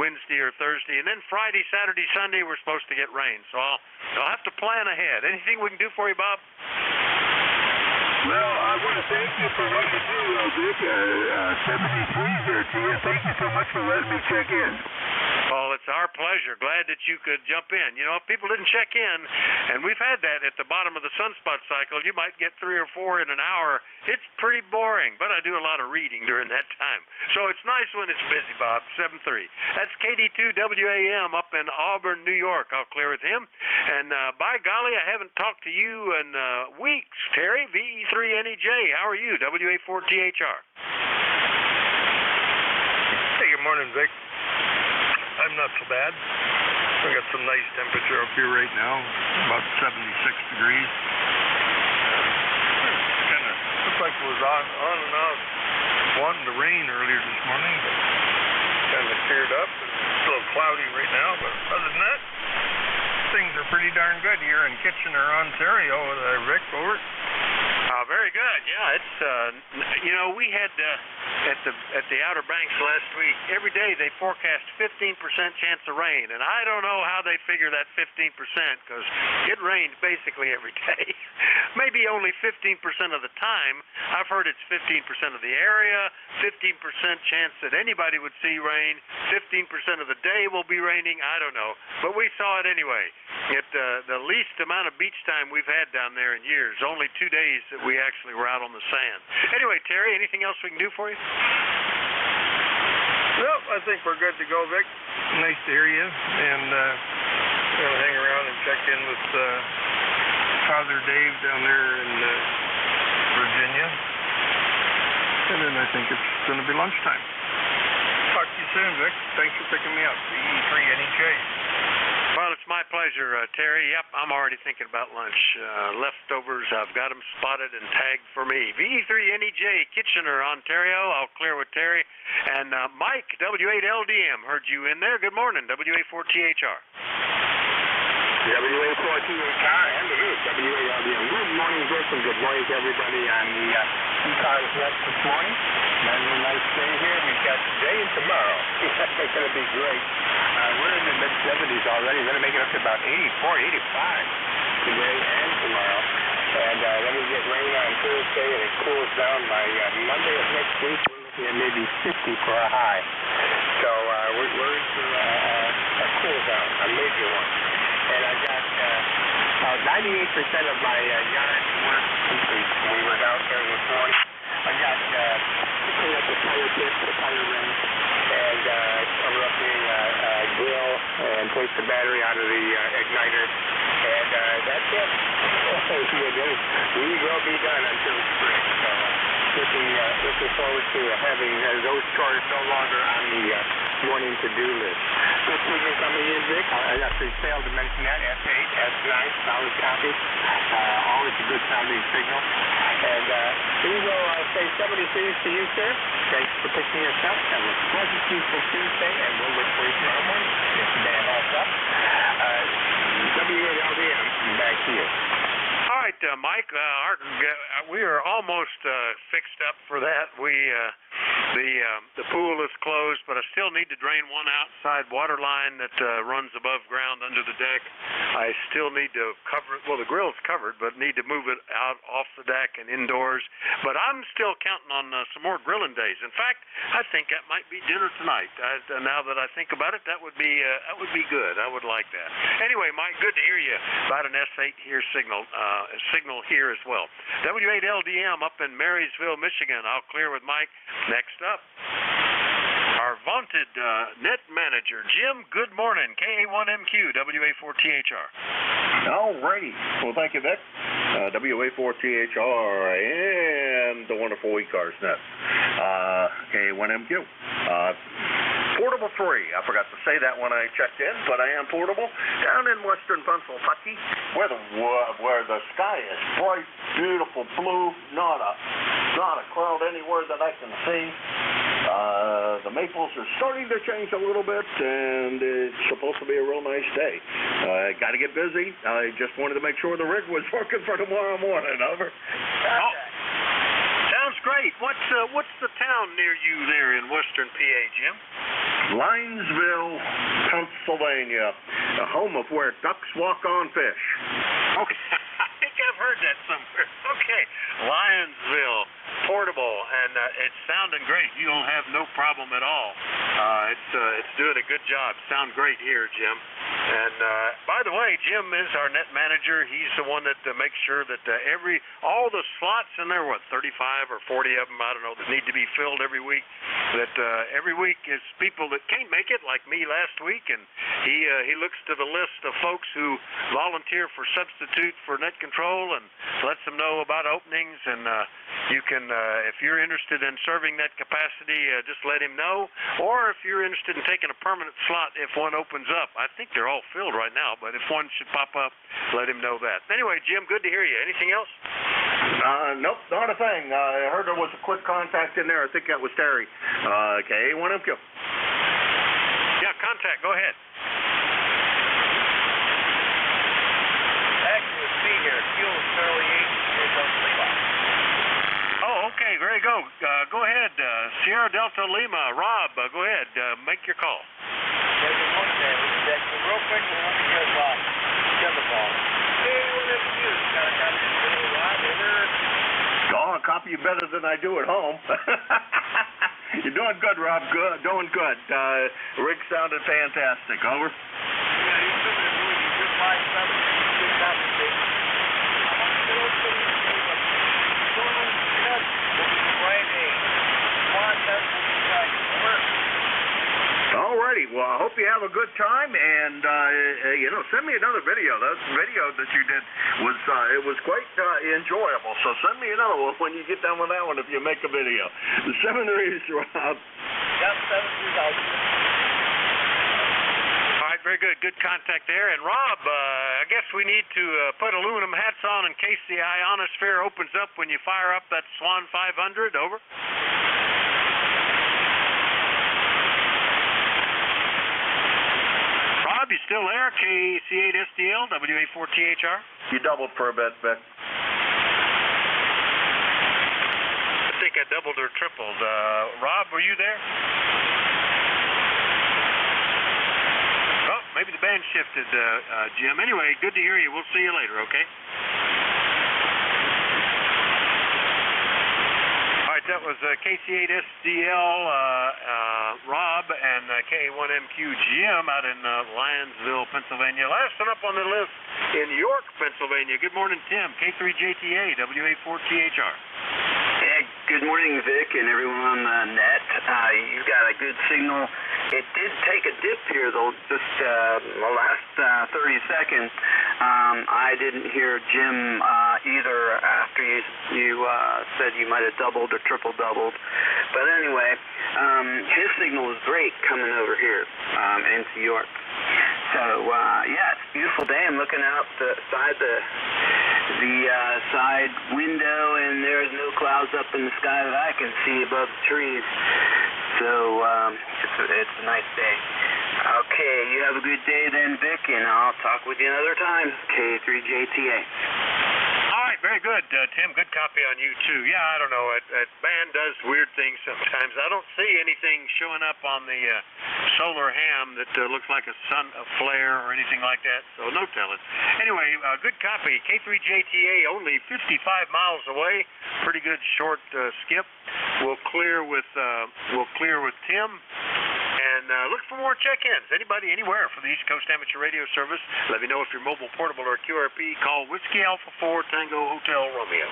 Speaker 5: Wednesday or Thursday, and then Friday, Saturday, Sunday we're supposed to get rain. So I'll have to plan ahead. Anything we can do for you, Bob?
Speaker 13: Well, I want to thank you for what you do, Vic. 73 there to you. Thank you so much for letting me check in.
Speaker 5: Well, it's our pleasure. Glad that you could jump in. If people didn't check in, and we've had that at the bottom of the sunspot cycle, you might get 3 or 4 in an hour. It's pretty boring, but I do a lot of reading during that time. So it's nice when it's busy, Bob. 7-3. That's KD2WAM up in Auburn, New York. I'll clear with him. And by golly, I haven't talked to you in weeks. Terry, VE3NEJ, how are you? WA4THR.
Speaker 11: Hey, good morning, Vic. I'm not so bad. We got some nice temperature up here right now, about 76 degrees. Kind of looks like it was on and off, wanting to rain earlier this morning, but kind of cleared up. It's a little cloudy right now, but other than that, things are pretty darn good here in Kitchener, Ontario. Rick, over.
Speaker 5: Very good. Yeah, it's we had at the Outer Banks last week. Every day they forecast 15% chance of rain, and I don't know how they figure that 15% because it rains basically every day. Maybe only 15% of the time. I've heard it's 15% of the area, 15% chance that anybody would see rain, 15% of the day will be raining. I don't know, but we saw it anyway. The least amount of beach time we've had down there in years. Only 2 days that we actually were out on the sand. Anyway, Terry, anything else we can do for you?
Speaker 11: Well, I think we're good to go, Vic. Nice to hear you. And we'll hang around and check in with Father Dave down there in Virginia. And then I think it's going to be lunchtime. Talk to you soon, Vic. Thanks for picking me up. VE3NEJ.
Speaker 5: Well, it's my pleasure, Terry. Yep, I'm already thinking about lunch. Leftovers, I've got them spotted and tagged for me. VE3NEJ, Kitchener, Ontario. I'll clear with Terry. And Mike, W8LDM, heard you in there. Good morning, WA4THR.
Speaker 4: WA4THR and the group, WA-LDM. Good morning, Vic, and good morning to everybody on the ECARS net this morning. Another nice day here. We've got today and tomorrow. It's going to be great. We're in the mid-70s already. We're going to make it up to about 84, 85 today and tomorrow. And then we get rain on Thursday, and it cools down by Monday of next week. We're looking at maybe 50 for a high. So we're in for a cool down, a major one. And I got about 98% of my yard work complete. We were out there this morning. I got to clean up the tire pit, the tire rim, and cover up the grill and take the battery out of the igniter. And that's it. We will be done until spring. So looking forward to having those chores no longer on the morning to-do list. Good signal coming in, Vic. I actually failed to mention that. S8, S9, solid copy. Always a good sounding signal. And
Speaker 18: We will say 72s to you, sir. Thanks for picking us up. Have a pleasant, peaceful Tuesday, and we'll look for you tomorrow morning. Just a day heads up. WLDM, back to you.
Speaker 5: All right, Mike, we are almost fixed up for that. The pool is closed, but I still need to drain one outside water line that runs above ground under the deck. I still need to cover it. Well, the grill's covered, but need to move it out off the deck and indoors. But I'm still counting on some more grilling days. In fact, I think that might be dinner tonight. Now that I think about it, that would be good. I would like that. Anyway, Mike, good to hear you about an S8 here signal here as well. W8LDM up in Marysville, Michigan. I'll clear with Mike. Next up, our vaunted net manager, Jim. Good morning. KA1MQ, WA4THR.
Speaker 6: All righty. Well, thank you, Vic. WA4THR and the wonderful ECARS net. KA1MQ. Portable free. I forgot to say that when I checked in, but I am portable down in western Pennsylvania, where the sky is bright, beautiful blue, not a cloud anywhere that I can see. The maples are starting to change a little bit, and it's supposed to be a real nice day. Got to get busy. I just wanted to make sure the rig was working for tomorrow morning. Over.
Speaker 5: Oh, sounds great. What's the town near you there in western PA, Jim?
Speaker 6: Linesville, Pennsylvania, the home of where ducks walk on fish.
Speaker 5: Okay, I think I've heard that somewhere. Okay, Lionsville, portable, and it's sounding great. You don't have no problem at all. It's doing a good job. Sound great here, Jim. And by the way, Jim is our net manager. He's the one that makes sure that all the slots in there, 35 or 40 of them, I don't know, that need to be filled every week. That every week is people that can't make it, like me last week, and he looks to the list of folks who volunteer for substitute for net control and lets them know about openings. And you can, if you're interested in serving that capacity, just let him know. Or if you're interested in taking a permanent slot, if one opens up, I think they're all filled right now, but if one should pop up, let him know that. Anyway, Jim, good to hear you. Anything else?
Speaker 6: Nope, not a thing. I heard there was a quick contact in there. I think that was Terry. KA1MQ.
Speaker 5: Yeah, contact. Go ahead.
Speaker 3: Actually, it's me here. Kilo Charlie 8.
Speaker 5: Oh, okay. Very good. Go ahead. Sierra Delta Lima. Rob, go ahead. Make your call.
Speaker 3: Yeah, good morning, man. Real quick, we want to give the ball. Hey, what have you used? Got a copy of the video live over?
Speaker 6: Oh, I copy you better than I do at home. You're doing good, Rob. Good, doing good. Rig sounded fantastic. Over.
Speaker 3: Yeah, you're doing it. You're good 5'7". Good copy, baby. I want to get over to you, but going nuts. We'll be Friday. Contest will be back. Over.
Speaker 6: Alrighty, well, I hope you have a good time, and send me another video. That video that you did was quite enjoyable. So send me another one when you get done with that one if you make a video. The 7 Rees, Rob.
Speaker 3: Yep, 7 Rees out.
Speaker 5: All right, very good. Good contact there. And Rob, I guess we need to put aluminum hats on in case the ionosphere opens up when you fire up that Swan 500. Over. You still there? KC8SDL, WA4THR?
Speaker 6: You doubled for a bit, Vic.
Speaker 5: I think I doubled or tripled. Rob, were you there? Oh, maybe the band shifted, Jim. Anyway, good to hear you. We'll see you later, okay? All right, that was KC8SDL, Rob, and KA1MQ Jim out in Lionsville, Pennsylvania. Last one up on the list in York, Pennsylvania. Good morning, Tim. K3JTA, WA4THR.
Speaker 15: Yeah, good morning, Vic, and everyone on the net. You got a good signal. It did take a dip here, though, just the last 30 seconds. I didn't hear Jim either after you said you might have doubled or triple-doubled. But anyway, his signal is great coming over here into York. So, yeah, it's a beautiful day. I'm looking out the side window, and there's no clouds. clouds up in the sky that I can see above the trees. So it's a nice day. Okay, you have a good day then, Vic, and I'll talk with you another time. K3JTA.
Speaker 5: All right, very good, Tim. Good copy on you, too. Yeah, I don't know. That band does weird things sometimes. I don't see anything showing up on the solar ham that looks like a flare or anything like that, so no telling. Anyway, good copy. K3JTA only 55 miles away. Pretty good short skip. We'll clear with Tim. And look for more check-ins. Anybody, anywhere for the East Coast Amateur Radio Service. Let me know if you're mobile, portable, or QRP. Call Whiskey Alpha 4 Tango Hotel Romeo.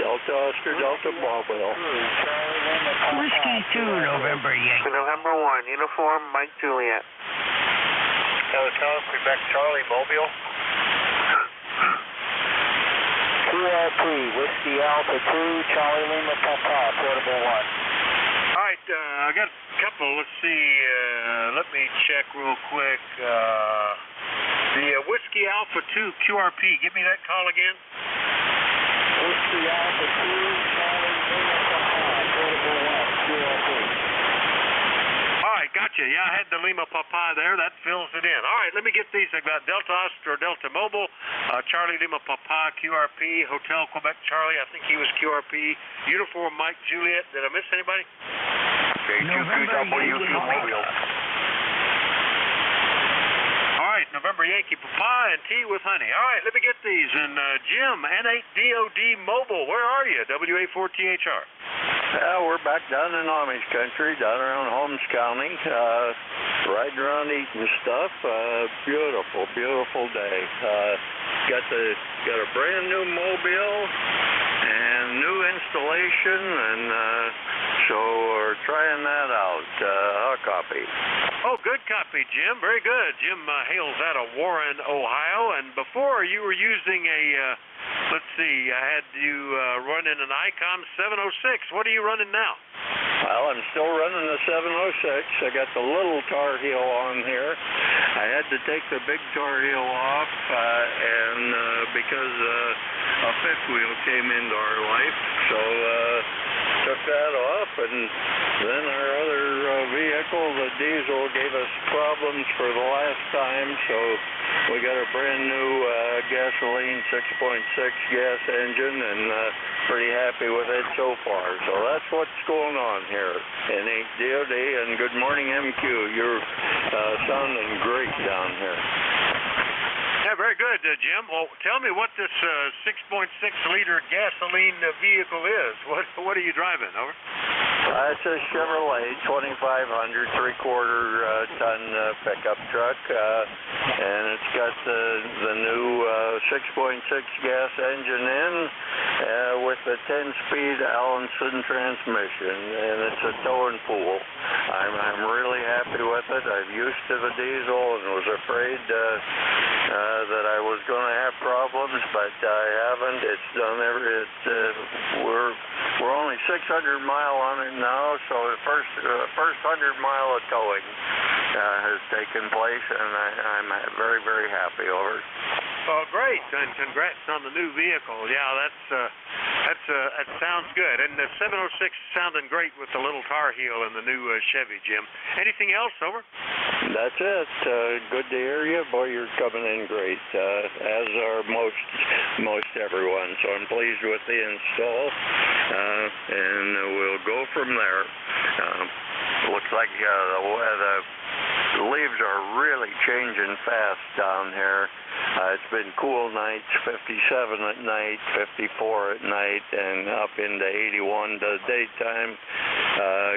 Speaker 6: Delta Oscar, Delta Bravo.
Speaker 1: Whiskey 2, November Yankee.
Speaker 3: November 1, Uniform Mike Juliet.
Speaker 12: Hotel, Quebec Charlie, Mobile.
Speaker 9: QRP, Whiskey Alpha 2, Charlie Lima Papa, Portable 1.
Speaker 5: All right, I got a couple. Let's see. Let me check real quick. The Whiskey Alpha 2 QRP. Give me that call again.
Speaker 9: Whiskey Alpha 2, Charlie Lima Papa, Portable 1, QRP.
Speaker 5: All right, gotcha. Yeah, I had the Lima Papa there. That fills it in. All right, let me get these. I've got Delta Oscar, Delta Mobile, Charlie Lima Papa, QRP, Hotel Quebec Charlie. I think he was QRP. Uniform Mike Juliet. Did I miss anybody?
Speaker 12: K2QW2 Mobile.
Speaker 5: All right, November Yankee Papa and T with Honey. All right, let me get these. And Jim, N8DOD Mobile, where are you? WA4THR.
Speaker 6: Yeah, we're back down in Amish country, down around Holmes County, riding around eating stuff. Beautiful, beautiful day. Got a brand new mobile and new installation, and so we're trying that out. I'll copy.
Speaker 5: Oh, good copy, Jim. Very good. Jim hails out of Warren, Ohio, and before you were using a, let's see, I had you running an ICOM 706. What are you running now?
Speaker 6: Well, I'm still running the 706. I got the little Tar Heel on here. I had to take the big Tar Heel off, and because a fifth wheel came into our life, so took that off, and then our other vehicle, the diesel, gave us problems for the last time, so we got a brand new gasoline 6.6 gas engine, and pretty happy with it so far. So that's what's going on here in DOD, and good morning, MQ. You're sounding great down here.
Speaker 5: Yeah, very good, Jim. Well, tell me what this 6.6-liter gasoline vehicle is. What are you driving? Over.
Speaker 6: It's a Chevrolet 2500 3/4 ton pickup truck, and it's got the new 6.6 gas engine in with a 10-speed Allenson transmission, and it's a tow and pull. I'm really happy with it. I'm used to the diesel and was afraid that I was going to have problems, but I haven't. It's done we're only 600 mile on it now, so the first 100 mile of towing has taken place, and I'm very, very happy over it.
Speaker 5: Oh, great, and congrats on the new vehicle. Yeah, that sounds good. And the 706 sounding great with the little Tar Heel and the new Chevy, Jim. Anything else, over?
Speaker 6: That's it. Good to hear you. Boy, you're coming in great, as are most everyone. So I'm pleased with the install, and we'll go from there. Looks like the leaves are really changing fast down here. It's been cool nights, 57 at night, 54 at night, and up into 81 to daytime.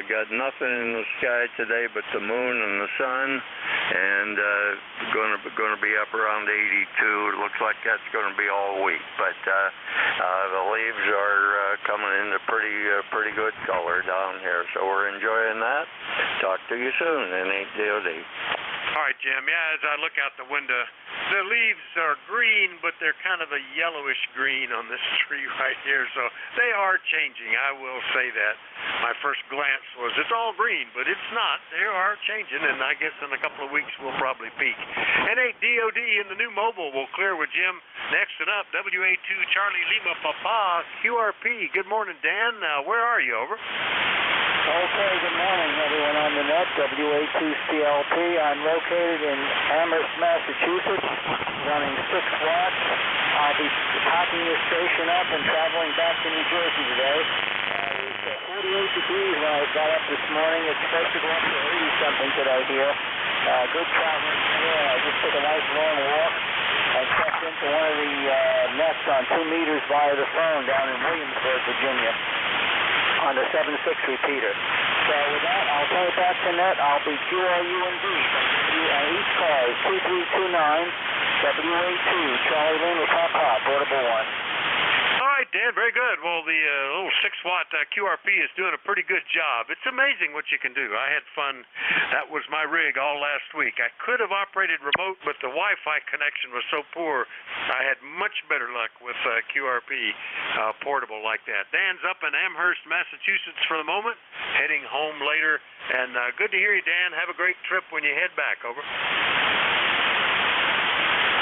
Speaker 6: Got nothing in the sky today but the moon and the sun, and going to be up around 82. Looks like that's going to be all week, but the leaves are coming into pretty good color down here, so we're enjoying that. Talk to you soon, N8DOD.
Speaker 5: All right, Jim. Yeah, as I look out the window, the leaves are green, but they're kind of a yellowish green on this tree right here, so they are changing. I will say that. My first glance was, it's all green, but it's not. They are changing, and I guess in a couple of weeks we'll probably peak. N8DOD in the new mobile will clear with Jim. Next and up, WA2 Charlie Lima Papa, QRP. Good morning, Dan. Where are you? Over.
Speaker 9: Okay, good morning, everyone on the net. WA2CLP. I'm located in Amherst, Massachusetts, running 6 watts. I'll be packing this station up and traveling back to New Jersey today. It was 48 degrees when I got up this morning. It's supposed to go up to 80-something today here. Good traveling here. I just took a nice long walk. I checked into one of the nets on 2 meters via the phone down in Williamsburg, Virginia, on the 7.6 repeater. So with that, I'll turn it back to net. I'll be QRUND, ECARS 2329, WA2, Charlie Lima Papa, Portable 1.
Speaker 5: All right, Dan, very good. Well, the little 6-watt QRP is doing a pretty good job. It's amazing what you can do. I had fun. That was my rig all last week. I could have operated remote, but the Wi-Fi connection was so poor, I had much better luck with QRP portable like that. Dan's up in Amherst, Massachusetts for the moment, heading home later. And good to hear you, Dan. Have a great trip when you head back. Over.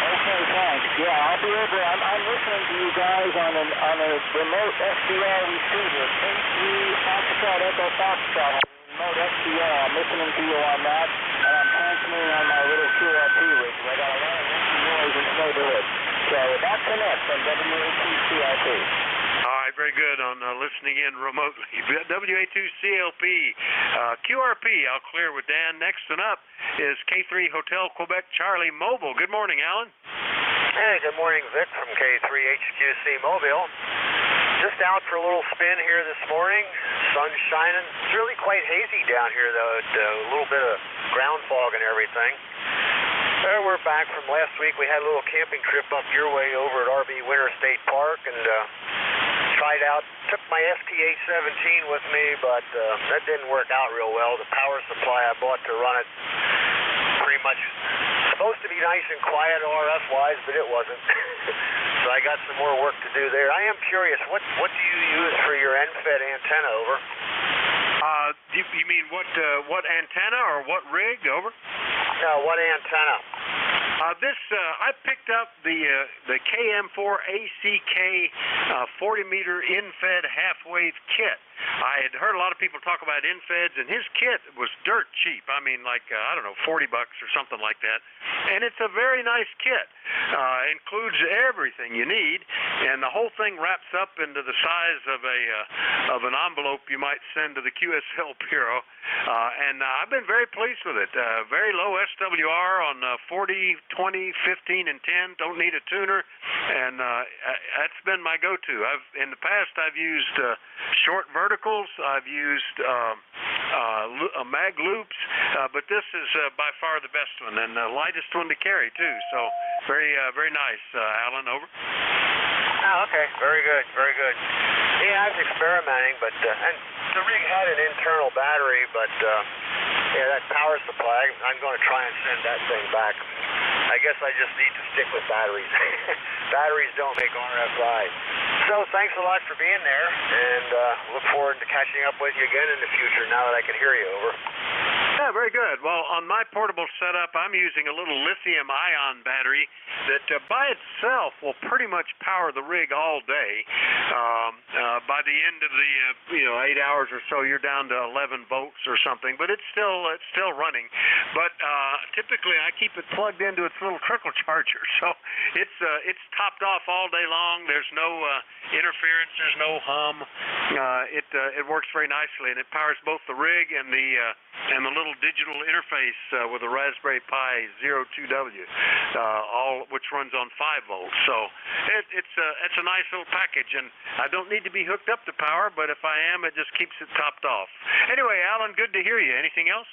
Speaker 9: Okay, thanks. Yeah, I'll be over. I'm listening to you guys on a remote SDR receiver, K3 Foxtrot Echo Foxtrot, remote SDR. I'm listening to you on that, and I'm transmitting on my little QRP rig. I got a lot of empty noise in the neighborhood. So that's the net from WA2CLP.
Speaker 5: All right, very good on listening in remotely. WA2CLP, QRP, I'll clear with Dan. Next and up is K3 Hotel Quebec Charlie Mobile. Good morning, Alan.
Speaker 20: Hey, good morning, Vic from K3 HQC Mobile. Just out for a little spin here this morning. Sun's shining. It's really quite hazy down here, though. A little bit of ground fog and everything. We're back from last week. We had a little camping trip up your way over at RV Winter State Park and tried out. Took my ST817 with me, but that didn't work out real well. The power supply I bought to run it pretty much supposed to be nice and quiet RF-wise, but it wasn't. So I got some more work to do there. I am curious, what do you use for your NFED antenna? Over.
Speaker 5: You mean what antenna or what rig? Over.
Speaker 20: No, what antenna?
Speaker 5: I picked up the KM4 ACK 40-meter InFed half-wave kit. I had heard a lot of people talk about InFeds, and his kit was dirt cheap. I mean, like, I don't know, $40 or something like that. And it's a very nice kit. Includes everything you need, and the whole thing wraps up into the size of an envelope you might send to the QSL Bureau. And I've been very pleased with it. Very low SWR on 40, 20, 15, and 10. Don't need a tuner, and that's been my go-to. In the past, I've used short verticals. I've used mag loops, but this is by far the best one and the lightest one to carry too. So very nice, Alan. Over.
Speaker 20: Oh, okay. Very good. Very good. Yeah, I was experimenting, but and the rig had an internal battery, but yeah, that power supply, I'm going to try and send that thing back. I guess I just need to stick with batteries. Batteries don't make RFI. So thanks a lot for being there, and look forward to catching up with you again in the future now that I can hear you. Over.
Speaker 5: Yeah, very good. Well, on my portable setup, I'm using a little lithium-ion battery that by itself will pretty much power the rig all day. By the end of the 8 hours or so, you're down to 11 volts or something, but it's still running. But typically, I keep it plugged into its little trickle charger, so it's topped off all day long. There's no interference. There's no hum. It works very nicely, and it powers both the rig and the little digital interface with a Raspberry Pi 02W, all which runs on 5 volts. So it's a nice little package, and I don't need to be hooked up to power, but if I am, it just keeps it topped off. Anyway, Alan, good to hear you. Anything else?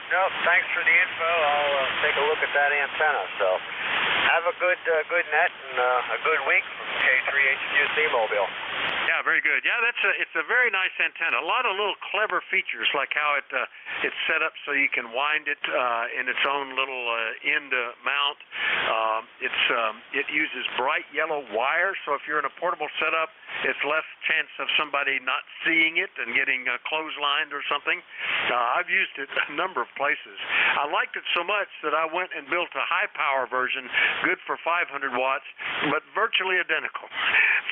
Speaker 20: No, thanks for the info. I'll take a look at that antenna. So have a good net and a good week from K3 HQC Mobile.
Speaker 5: Yeah, very good. Yeah, it's a very nice antenna. A lot of little clever features, like how it's set up so you can wind it in its own little end mount. It uses bright yellow wire, so if you're in a portable setup, it's less chance of somebody not seeing it and getting clotheslined or something. I've used it a number of places. I liked it so much that I went and built a high power version, good for 500 watts, but virtually identical.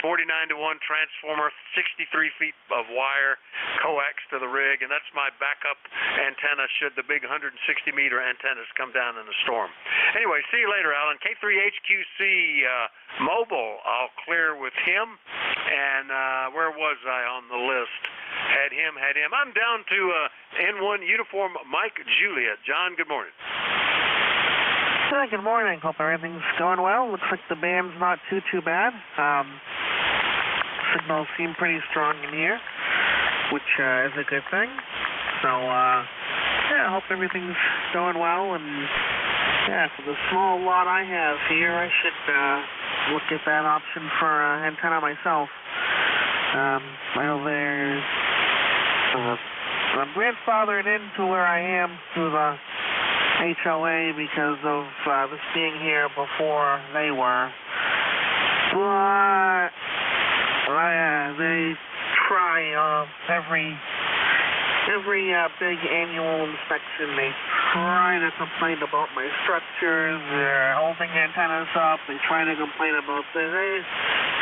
Speaker 5: 49-to-1 transformer, 63 feet of wire, coax to the rig, and that's my backup antenna should the big 160-meter antennas come down in a storm. Anyway, see you later, Alan. K3HQC Mobile, I'll clear with him. And where was I on the list? Had him. I'm down to N1 Uniform Mike Juliet. John, good morning.
Speaker 14: Hi, good morning. Hope everything's going well. Looks like the band's not too bad. Signals seem pretty strong in here, which is a good thing. So, yeah, I hope everything's going well. And, yeah, for the small lot I have here, I should look at that option for antenna myself. I know there's I'm grandfathered into where I am through the HOA because of this being here before they were. But they try every big annual inspection. They try to complain about my structures. They're holding antennas up. They try to complain about this.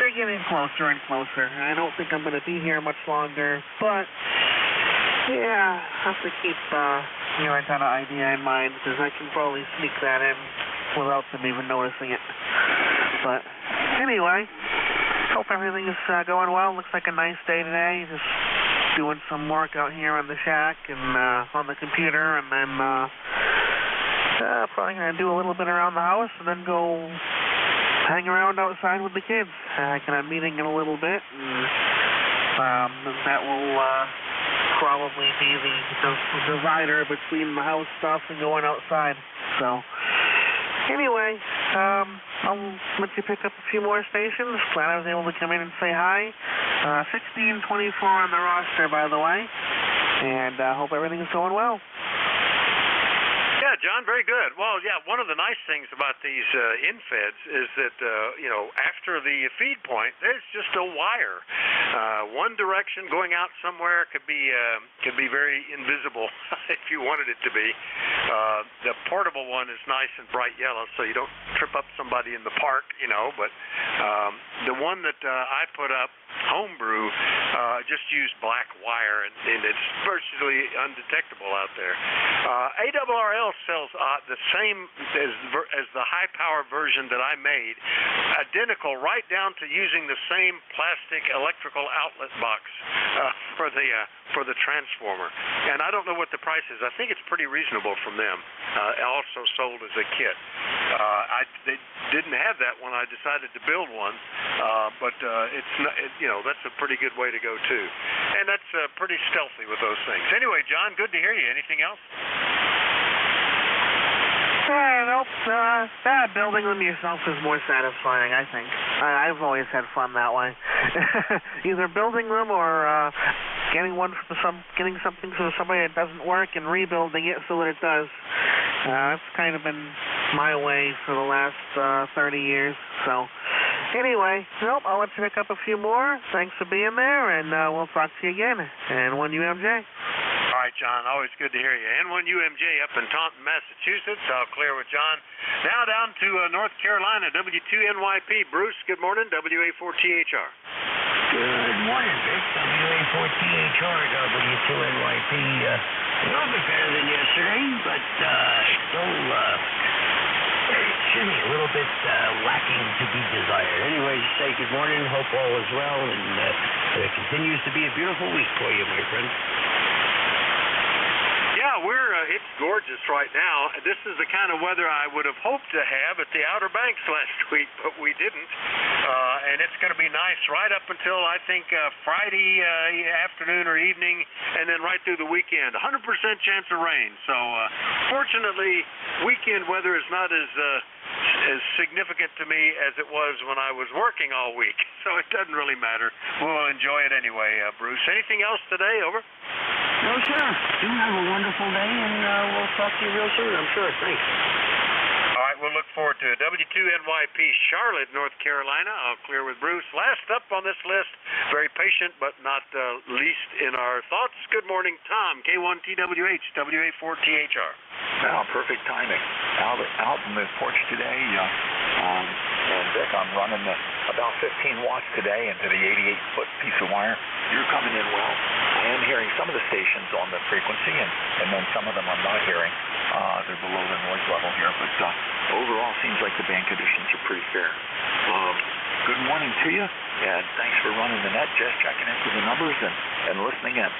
Speaker 14: They're getting closer and closer. I don't think I'm going to be here much longer, but yeah, I have to keep your antenna idea in mind because I can probably sneak that in without them even noticing it. But anyway, hope everything is going well. Looks like a nice day today. Just doing some work out here on the shack and on the computer, and then probably going to do a little bit around the house and then go hang around outside with the kids. I got a meeting in a little bit, and that will probably be the divider between the house stuff and going outside. So anyway, I'll let you pick up a few more stations. Glad I was able to come in and say hi. 1624 on the roster, by the way, and hope everything's going well.
Speaker 5: Yeah, John, very good. Well, yeah, one of the nice things about these infeds is that, after the feed point, there's just a wire. One direction going out somewhere could be very invisible if you wanted it to be. The portable one is nice and bright yellow, so you don't trip up somebody in the park, but the one that I put up, homebrew, just used black wire, and it's virtually undetectable out there. ARRL sells the same as the high-power version that I made, identical right down to using the same plastic electrical outlet box for the transformer. And I don't know what the price is. I think it's pretty reasonable from them. Also sold as a kit. They didn't have that when I decided to build one, but it's not, that's a pretty good way to go too. And that's pretty stealthy with those things. Anyway, John, good to hear you. Anything else?
Speaker 14: Nope. Building them yourself is more satisfying, I think. I've always had fun that way. Either building them or getting something from somebody that doesn't work and rebuilding it so that it does. That's kind of been my way for the last 30 years. So anyway, I'll let you pick up a few more. Thanks for being there, and we'll talk to you again. N1UMJ.
Speaker 5: All right, John, always good to hear you. N1UMJ up in Taunton, Massachusetts. I'll clear with John. Now down to North Carolina, W2NYP. Bruce, good morning, WA4THR.
Speaker 21: Good morning, Vic. WA4THR, W2NYP. A little bit better than yesterday, but still, a little bit lacking to be desired. Anyway, say good morning. Hope all is well, and it continues to be a beautiful week for you, my friend.
Speaker 5: Yeah, it's gorgeous right now. This is the kind of weather I would have hoped to have at the Outer Banks last week, but we didn't. And it's going to be nice right up until, I think, Friday afternoon or evening, and then right through the weekend. 100% chance of rain. So, fortunately, weekend weather is not as significant to me as it was when I was working all week. So it doesn't really matter. We'll enjoy it anyway, Bruce. Anything else today? Over?
Speaker 21: No, sir. You have a wonderful day, and we'll talk to you real soon, I'm sure. Thanks.
Speaker 5: All right. we'll look forward to it. W2NYP, Charlotte, North Carolina. I'll clear with Bruce. Last up on this list, very patient but not least in our thoughts. Good morning, Tom, K1TWH, WA4THR.
Speaker 10: Well, perfect timing. Out in the porch today, and Vic, I'm running about 15 watts today into the 88-foot piece of wire. You're coming in well. I am hearing some of the stations on the frequency, and then some of them I'm not hearing. They're below the noise level here, but overall, seems like the band conditions are pretty fair. Good morning to you, and thanks for running the net, just checking into the numbers and listening in.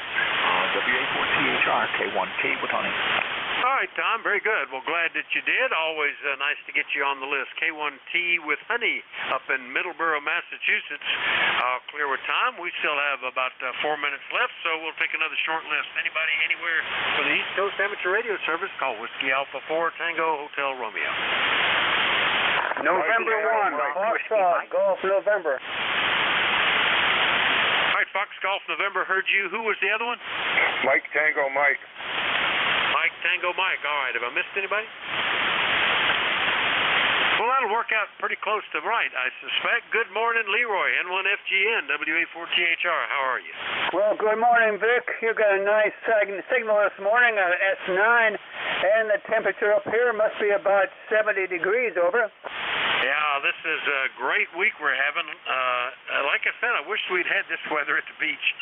Speaker 10: WA4THR, K1T with Honey.
Speaker 5: All right, Tom, very good. Well, glad that you did. Always nice to get you on the list. K1T with Honey up in Middleborough, Massachusetts. Clear with Tom. We still have about 4 minutes left, so we'll take another short list. Anybody anywhere for the East Coast Amateur Radio Service, call Whiskey Alpha 4 Tango Hotel Romeo.
Speaker 3: November 1, Fox Golf November.
Speaker 5: All right, Fox Golf November heard you. Who was the other one?
Speaker 19: Mike Tango Mike.
Speaker 5: Mike Tango Mike. All right, have I missed anybody? Well, that'll work out pretty close to right, I suspect. Good morning, Leroy, N1FGN, WA4THR. How are you?
Speaker 3: Well, good morning, Vic. You got a nice signal this morning, S9, and the temperature up here must be about 70 degrees, over.
Speaker 5: Yeah, this is a great week we're having. Like I said, I wish we'd had this weather at the beach.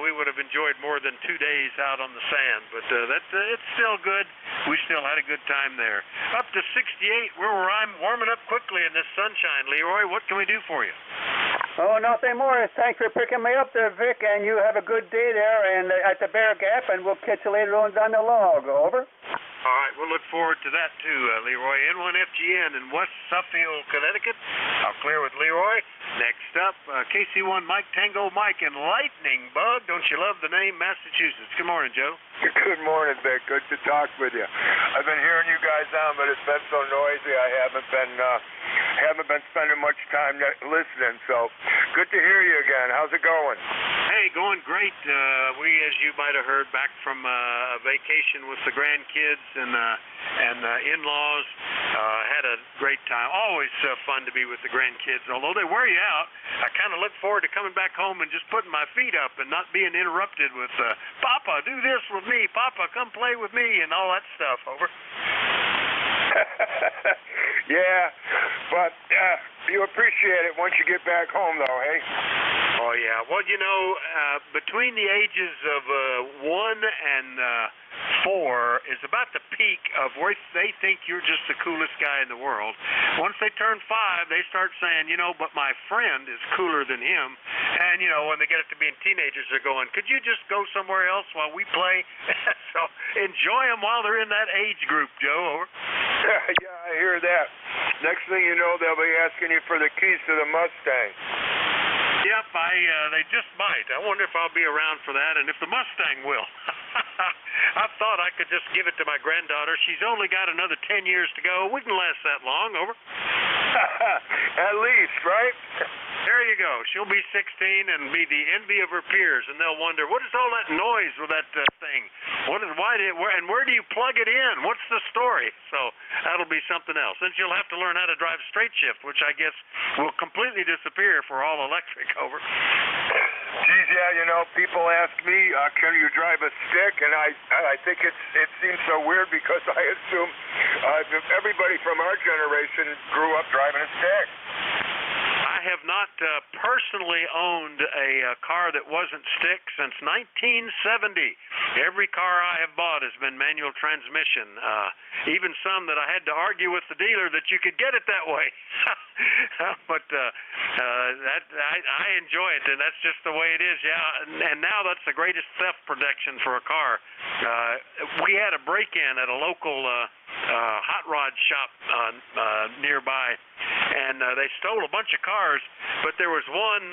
Speaker 5: We would have enjoyed more than 2 days out on the sand, but it's still good. We still had a good time there. Up to 68, we're warming up quickly in this sunshine. Leroy, what can we do for you?
Speaker 3: Oh, nothing more. Thanks for picking me up there, Vic, and you have a good day there and at the Bear Gap, and we'll catch you later on down the log, over.
Speaker 5: All right, we'll look forward to that too, Leroy. N1FGN in West Suffield, Connecticut. I'll clear with Leroy. Next up, KC1 Mike Tango Mike and Lightning Bug. Don't you love the name, Massachusetts? Good morning, Joe.
Speaker 19: Good morning, Vic. Good to talk with you. I've been hearing you guys on, but it's been so noisy. I haven't been spending much time listening. So good to hear you again. How's it going?
Speaker 5: Hey, going great. We, as you might have heard, back from a vacation with the grandkids and in-laws. Had a great time. Always fun to be with the grandkids. Although they wear you out, I kind of look forward to coming back home and just putting my feet up and not being interrupted with, Papa, do this with me. Papa, come play with me, and all that stuff, over.
Speaker 19: Yeah, but you appreciate it once you get back home, though, hey?
Speaker 5: Oh, yeah. Well, you know, between the ages of 1 and 4 is about the peak of where they think you're just the coolest guy in the world. Once they turn 5, they start saying, you know, but my friend is cooler than him. And, you know, when they get up to being teenagers, they're going, could you just go somewhere else while we play? So enjoy them while they're in that age group, Joe. Over.
Speaker 19: Yeah, I hear that. Next thing you know, they'll be asking you for the keys to the Mustang.
Speaker 5: Yep, they just might. I wonder if I'll be around for that, and if the Mustang will. I thought I could just give it to my granddaughter. She's only got another 10 years to go. We can last that long, over.
Speaker 19: At least, right?
Speaker 5: There you go. She'll be 16 and be the envy of her peers, and they'll wonder, what is all that noise with that thing? Where do you plug it in? What's the story? So that'll be something else. Then she'll have to learn how to drive straight shift, which I guess will completely disappear for all electric, over.
Speaker 19: Geez, yeah, you know, people ask me, can you drive a stick? And I think it seems so weird because I assume everybody from our generation grew up driving a stick.
Speaker 5: I have not personally owned a car that wasn't stick since 1970. Every car I have bought has been manual transmission. Even some that I had to argue with the dealer that you could get it that way. But I enjoy it, and that's just the way it is. Yeah, and now that's the greatest theft protection for a car. We had a break-in at a local hot rod shop nearby, and they stole a bunch of cars, but there was one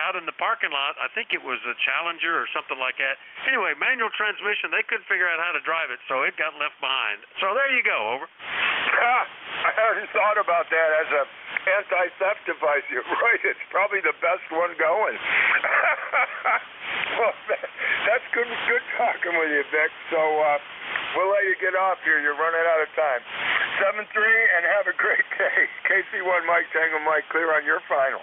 Speaker 5: out in the parking lot. I think it was a Challenger or something like that. Anyway, manual transmission, they couldn't figure out how to drive it, so it got left behind. So there you go, over.
Speaker 19: I hadn't thought about that as a anti-theft device. You're right, it's probably the best one going. Well, that's good talking with you, Vic. So we'll let you get off here. You're running out of time. 7-3, and have a great day. KC1 Mike Tango Mike, clear on your final.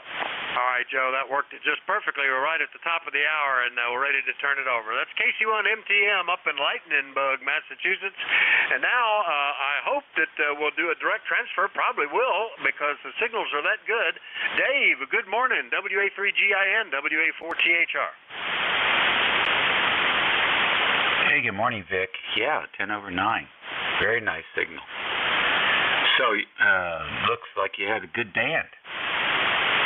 Speaker 5: All right, Joe, that worked just perfectly. We're right at the top of the hour, and we're ready to turn it over. That's KC1 MTM up in Lightninburg, Massachusetts. And now I hope that we'll do a direct transfer. Probably will, because the signals are that good. Dave, good morning. WA3GIN, WA4THR.
Speaker 8: Hey, good morning, Vic. Yeah, 10/9. Very nice signal. So, looks like you had a good band.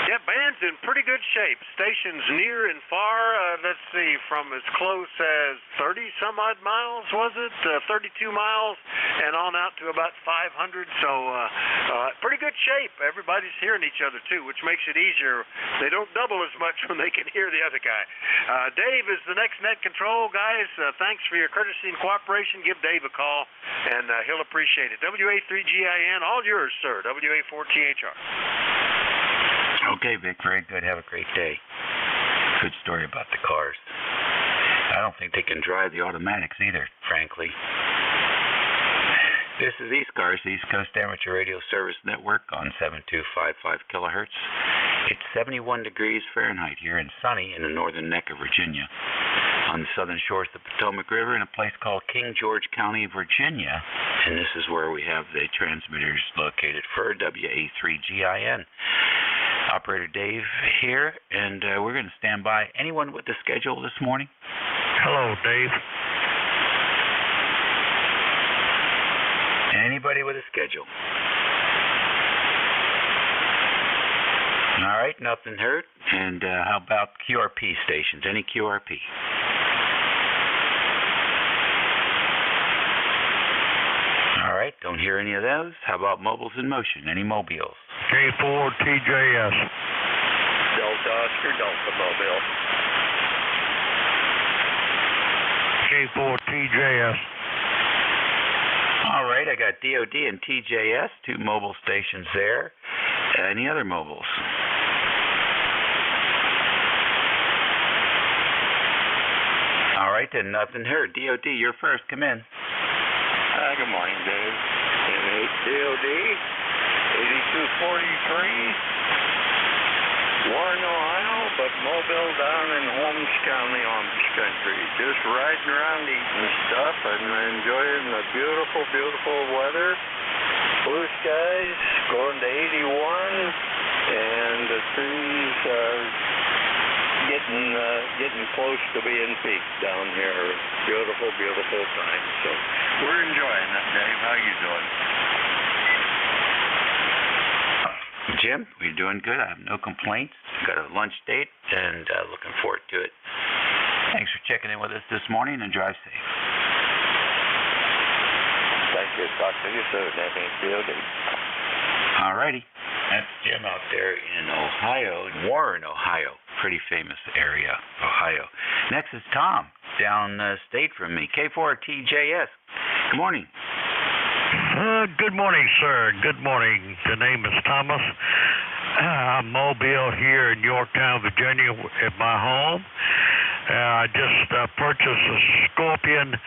Speaker 5: Yeah, band's in pretty good shape. Stations near and far, let's see, from as close as 30-some-odd miles, was it? 32 miles, and on out to about 500. So, pretty good shape. Everybody's hearing each other, too, which makes it easier. They don't double as much when they can hear the other guy. Dave is the next net control, guys. Thanks for your courtesy and cooperation. Give Dave a call, and he'll appreciate it. WA3GIN, all yours, sir. WA4THR.
Speaker 8: Okay, Vic, very good. Have a great day. Good story about the cars. I don't think they can drive the automatics either, frankly. This is ECARS, the East Coast Amateur Radio Service Network on 7255 kilohertz. It's 71 degrees Fahrenheit here and sunny in the northern neck of Virginia. On the southern shores of the Potomac River in a place called King George County, Virginia. And this is where we have the transmitters located for WA3GIN. Operator Dave here, and we're going to stand by. Anyone with the schedule this morning?
Speaker 6: Hello, Dave.
Speaker 8: Anybody with a schedule? All right, nothing heard. And how about QRP stations? Any QRP? All right, don't hear any of those. How about mobiles in motion? Any mobiles?
Speaker 6: K4TJS.
Speaker 12: Delta Oscar, Delta Mobile.
Speaker 6: K4TJS.
Speaker 8: All right, I got DOD and TJS, two mobile stations there. Any other mobiles? All right, then nothing heard. DOD, you're first. Come in.
Speaker 12: Good morning, Dave. M8 DOD, 8243, Warren, Ohio, but mobile down in Holmes County, Amish country. Just riding around eating stuff and enjoying the beautiful, beautiful weather. Blue skies, going to 81, and the trees are getting close to being peaked down here. Beautiful, beautiful time. So we're enjoying it, Dave. How you doing?
Speaker 8: Jim, we're doing good. I have no complaints. Got a lunch date and looking forward to it. Thanks for checking in with us this morning and drive safe.
Speaker 12: Thank you. Talk to you soon. DOD.
Speaker 8: All righty. That's Jim out there in Ohio, in Warren, Ohio. Pretty famous area, Ohio. Next is Tom, down state from me. K4TJS. Good morning.
Speaker 6: Good morning, sir. Good morning. The name is Thomas. I'm mobile here in Yorktown, Virginia, at my home. I just purchased a Scorpion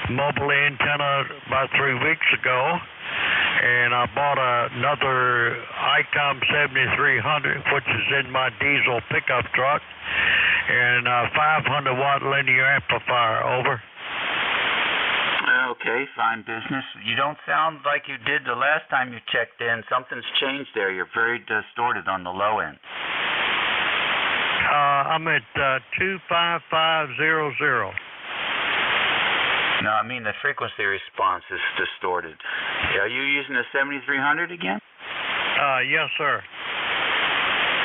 Speaker 6: mobile antenna about 3 weeks ago, and I bought another ICOM 7300, which is in my diesel pickup truck, and a 500-watt linear amplifier. Over.
Speaker 8: Okay, fine business. You don't sound like you did the last time you checked in. Something's changed there. You're very distorted on the low end.
Speaker 6: I'm at 25500.
Speaker 8: No, I mean the frequency response is distorted. Are you using the 7300 again?
Speaker 6: Yes, sir.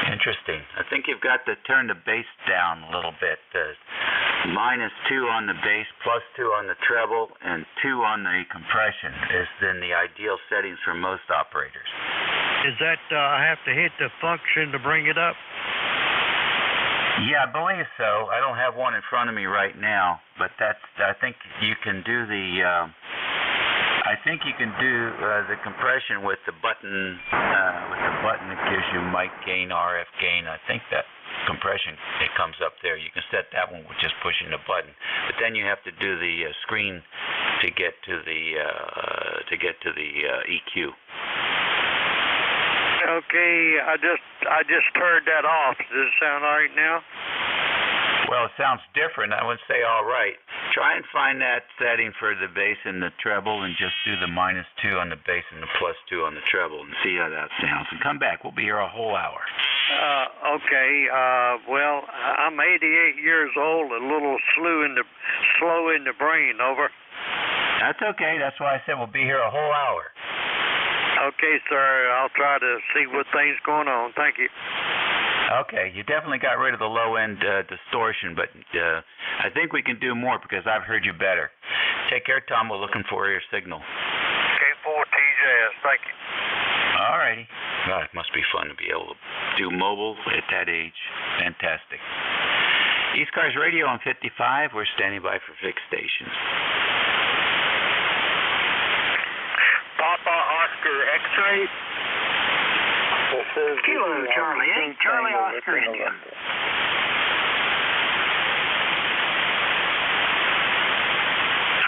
Speaker 8: Interesting. I think you've got to turn the bass down a little bit. -2 on the bass, +2 on the treble, and 2 on the compression is in the ideal settings for most operators.
Speaker 6: Is that I have to hit the function to bring it up?
Speaker 8: Yeah, I believe so. I don't have one in front of me right now, but I think you can do the the compression with the button that gives you mic gain, RF gain. I think that compression, it comes up there. You can set that one with just pushing the button, but then you have to do the screen to get to the EQ.
Speaker 5: Okay, I just turned that off. Does it sound all right now?
Speaker 8: Well, it sounds different. I wouldn't say all right. Try and find that setting for the bass and the treble, and just do the -2 on the bass and the +2 on the treble, and see how that sounds. And come back. We'll be here a whole hour.
Speaker 5: Okay. Well, I'm 88 years old, a little slow in the brain. Over.
Speaker 8: That's okay. That's why I said we'll be here a whole hour.
Speaker 5: Okay, sir. I'll try to see what things going on. Thank you.
Speaker 8: Okay, you definitely got rid of the low-end distortion, but I think we can do more because I've heard you better. Take care, Tom. We're looking for your signal.
Speaker 19: K4TJS. Thank you.
Speaker 8: All righty. God, it must be fun to be able to do mobile at that age. Fantastic. ECARS Radio on 55. We're standing by for fixed stations.
Speaker 19: Papa Oscar X-ray.
Speaker 23: Kilo Charlie 8, Charlie Oscar India.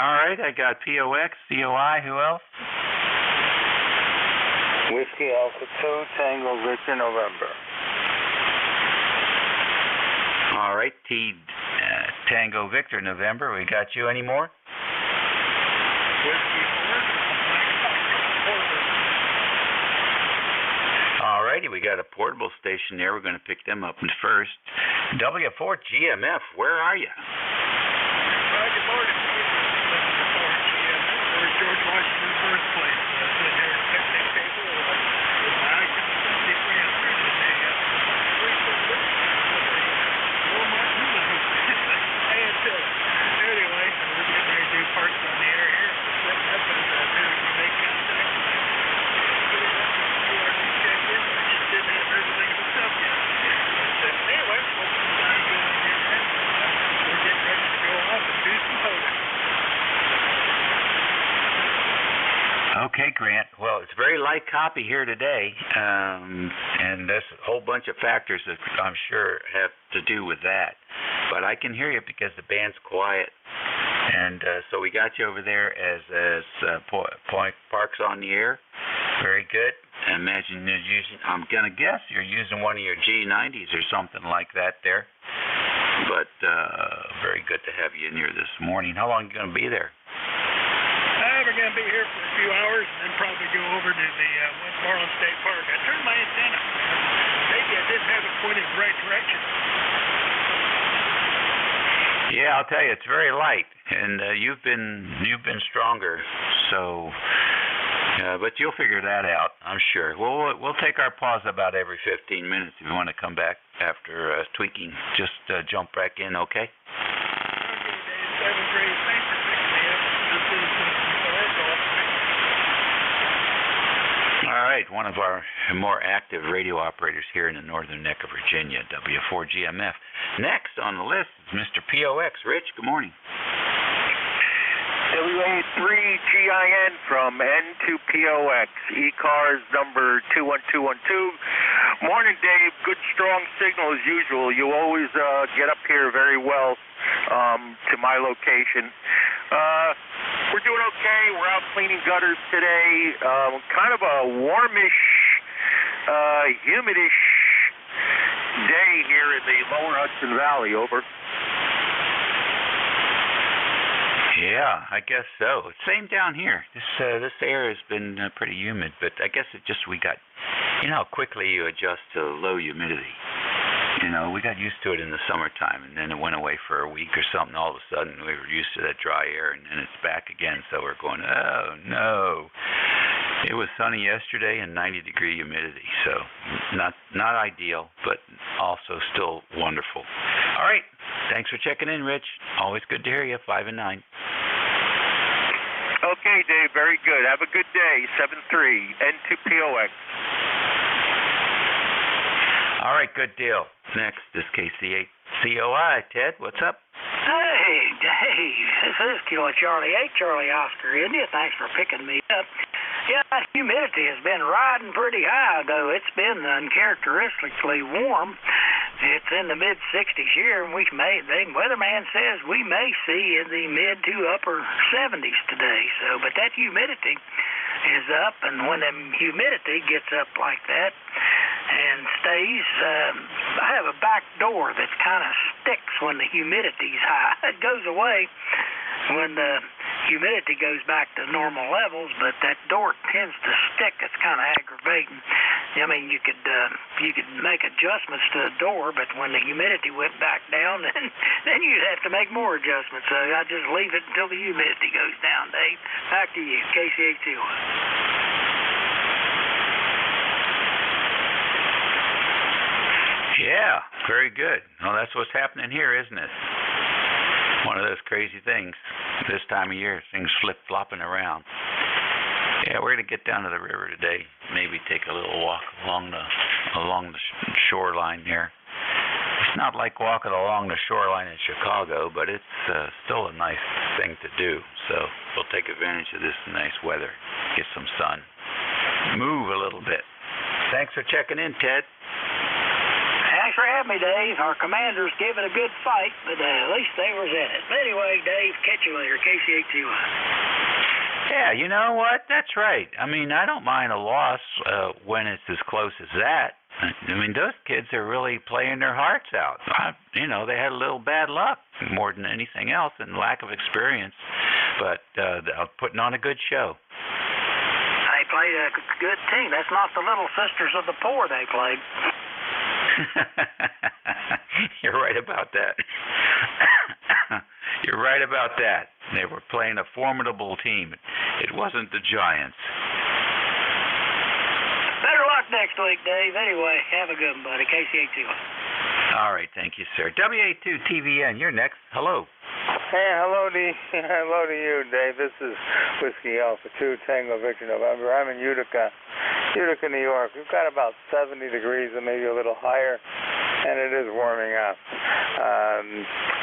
Speaker 8: All right, I got POX, COI, who else?
Speaker 3: Whiskey Alpha 2, Tango Victor, November.
Speaker 8: All right, Tango Victor, November. We got you any more? All righty, we got a portable station there. We're going to pick them up first. W4 GMF, where are you?
Speaker 2: Good morning. Where George Washington's birthplace. I've been here at picnic table with my Icon 7300 and anyway, we're getting ready to do parts on the air here. Setting up as I do when you make contact. Just didn't have everything hooked up yet. But anyway, hopefully I'm good on your end. We're getting ready to go off and do some voting.
Speaker 8: Okay, Grant. Well, it's a very light copy here today, and there's a whole bunch of factors that I'm sure have to do with that. But I can hear you because the band's quiet, and so we got you over there as Parks on the air. Very good. I imagine you're using, I'm going to guess you're using one of your G90s or something like that there. But very good to have you in here this morning. How long are you going to be there?
Speaker 2: We're going to be here for a few hours and then probably go over to the Westmoreland State Park. I turned my antenna. Maybe I didn't have it pointed in the right direction.
Speaker 8: Yeah, I'll tell you, it's very light, and you've been stronger. So, but you'll figure that out, I'm sure. We'll take our pause about every 15 minutes if you want to come back after tweaking. Just jump back in, okay?
Speaker 2: Okay, Dave. That was great. Thanks for picking me up. This is
Speaker 8: All right, one of our more active radio operators here in the northern neck of Virginia, W4 GMF. Next on the list is Mr. POX. Rich, good morning.
Speaker 3: WA3GIN from N2POX, ECARS number 21212. Morning, Dave. Good, strong signal as usual. You always get up here very well to my location. We're doing okay. We're out cleaning gutters today. Kind of a warmish, humidish day here in the lower Hudson Valley. Over.
Speaker 8: Yeah, I guess so. Same down here. This air has been pretty humid, but I guess it just, we got, you know how quickly you adjust to low humidity. You know, we got used to it in the summertime, and then it went away for a week or something. All of a sudden, we were used to that dry air, and then it's back again. So we're going, oh, no. It was sunny yesterday and 90-degree humidity, so not ideal, but also still wonderful. All right. Thanks for checking in, Rich. Always good to hear you, 5 and 9.
Speaker 3: Okay, Dave. Very good. Have a good day. 7-3, N2POX.
Speaker 8: All right, good deal. Next is KC8COI. Ted, what's up?
Speaker 23: Hey, Dave. This is Kilo Charlie 8, Charlie Oscar India. Thanks for picking me up. Yeah, that humidity has been riding pretty high, though. It's been uncharacteristically warm. It's in the mid-60s here, and the weatherman says we may see in the mid to upper 70s today. So, but that humidity is up, and when the humidity gets up like that and stays, I have a back door that kind of sticks when the humidity's high. It goes away when the humidity goes back to normal levels, but that door tends to stick. It's kind of aggravating. I mean, you could make adjustments to the door, but when the humidity went back down, then you'd have to make more adjustments. So I just leave it until the humidity goes down. Dave, back to you, KCH2US.
Speaker 8: Yeah, very good. Well, that's what's happening here, isn't it? One of those crazy things. This time of year, things flip-flopping around. Yeah, we're going to get down to the river today. Maybe take a little walk along the shoreline here. It's not like walking along the shoreline in Chicago, but it's still a nice thing to do. So we'll take advantage of this nice weather, get some sun, move a little bit. Thanks for checking in, Ted.
Speaker 23: Thanks for having me, Dave. Our commanders gave it a good fight, but at least they was in it. But anyway, Dave, catch you later. KCH2US.
Speaker 8: Yeah, you know what? That's right. I mean, I don't mind a loss when it's as close as that. I mean, those kids are really playing their hearts out. They had a little bad luck more than anything else and lack of experience, but putting on a good show.
Speaker 23: They played a good team. That's not the Little Sisters of the Poor they played.
Speaker 8: You're right about that. You're right about that. They were playing a formidable team. It wasn't the Giants.
Speaker 23: Better luck next week, Dave. Anyway, have a good one, buddy. KCH2US.
Speaker 8: All right, thank you, sir. WA2TVN, you're next. Hello.
Speaker 11: Hey, hello to you, Dave. This is Whiskey Alpha 2 Tango Victor November. I'm in Utica, New York. We've got about 70 degrees and maybe a little higher, and it is warming up.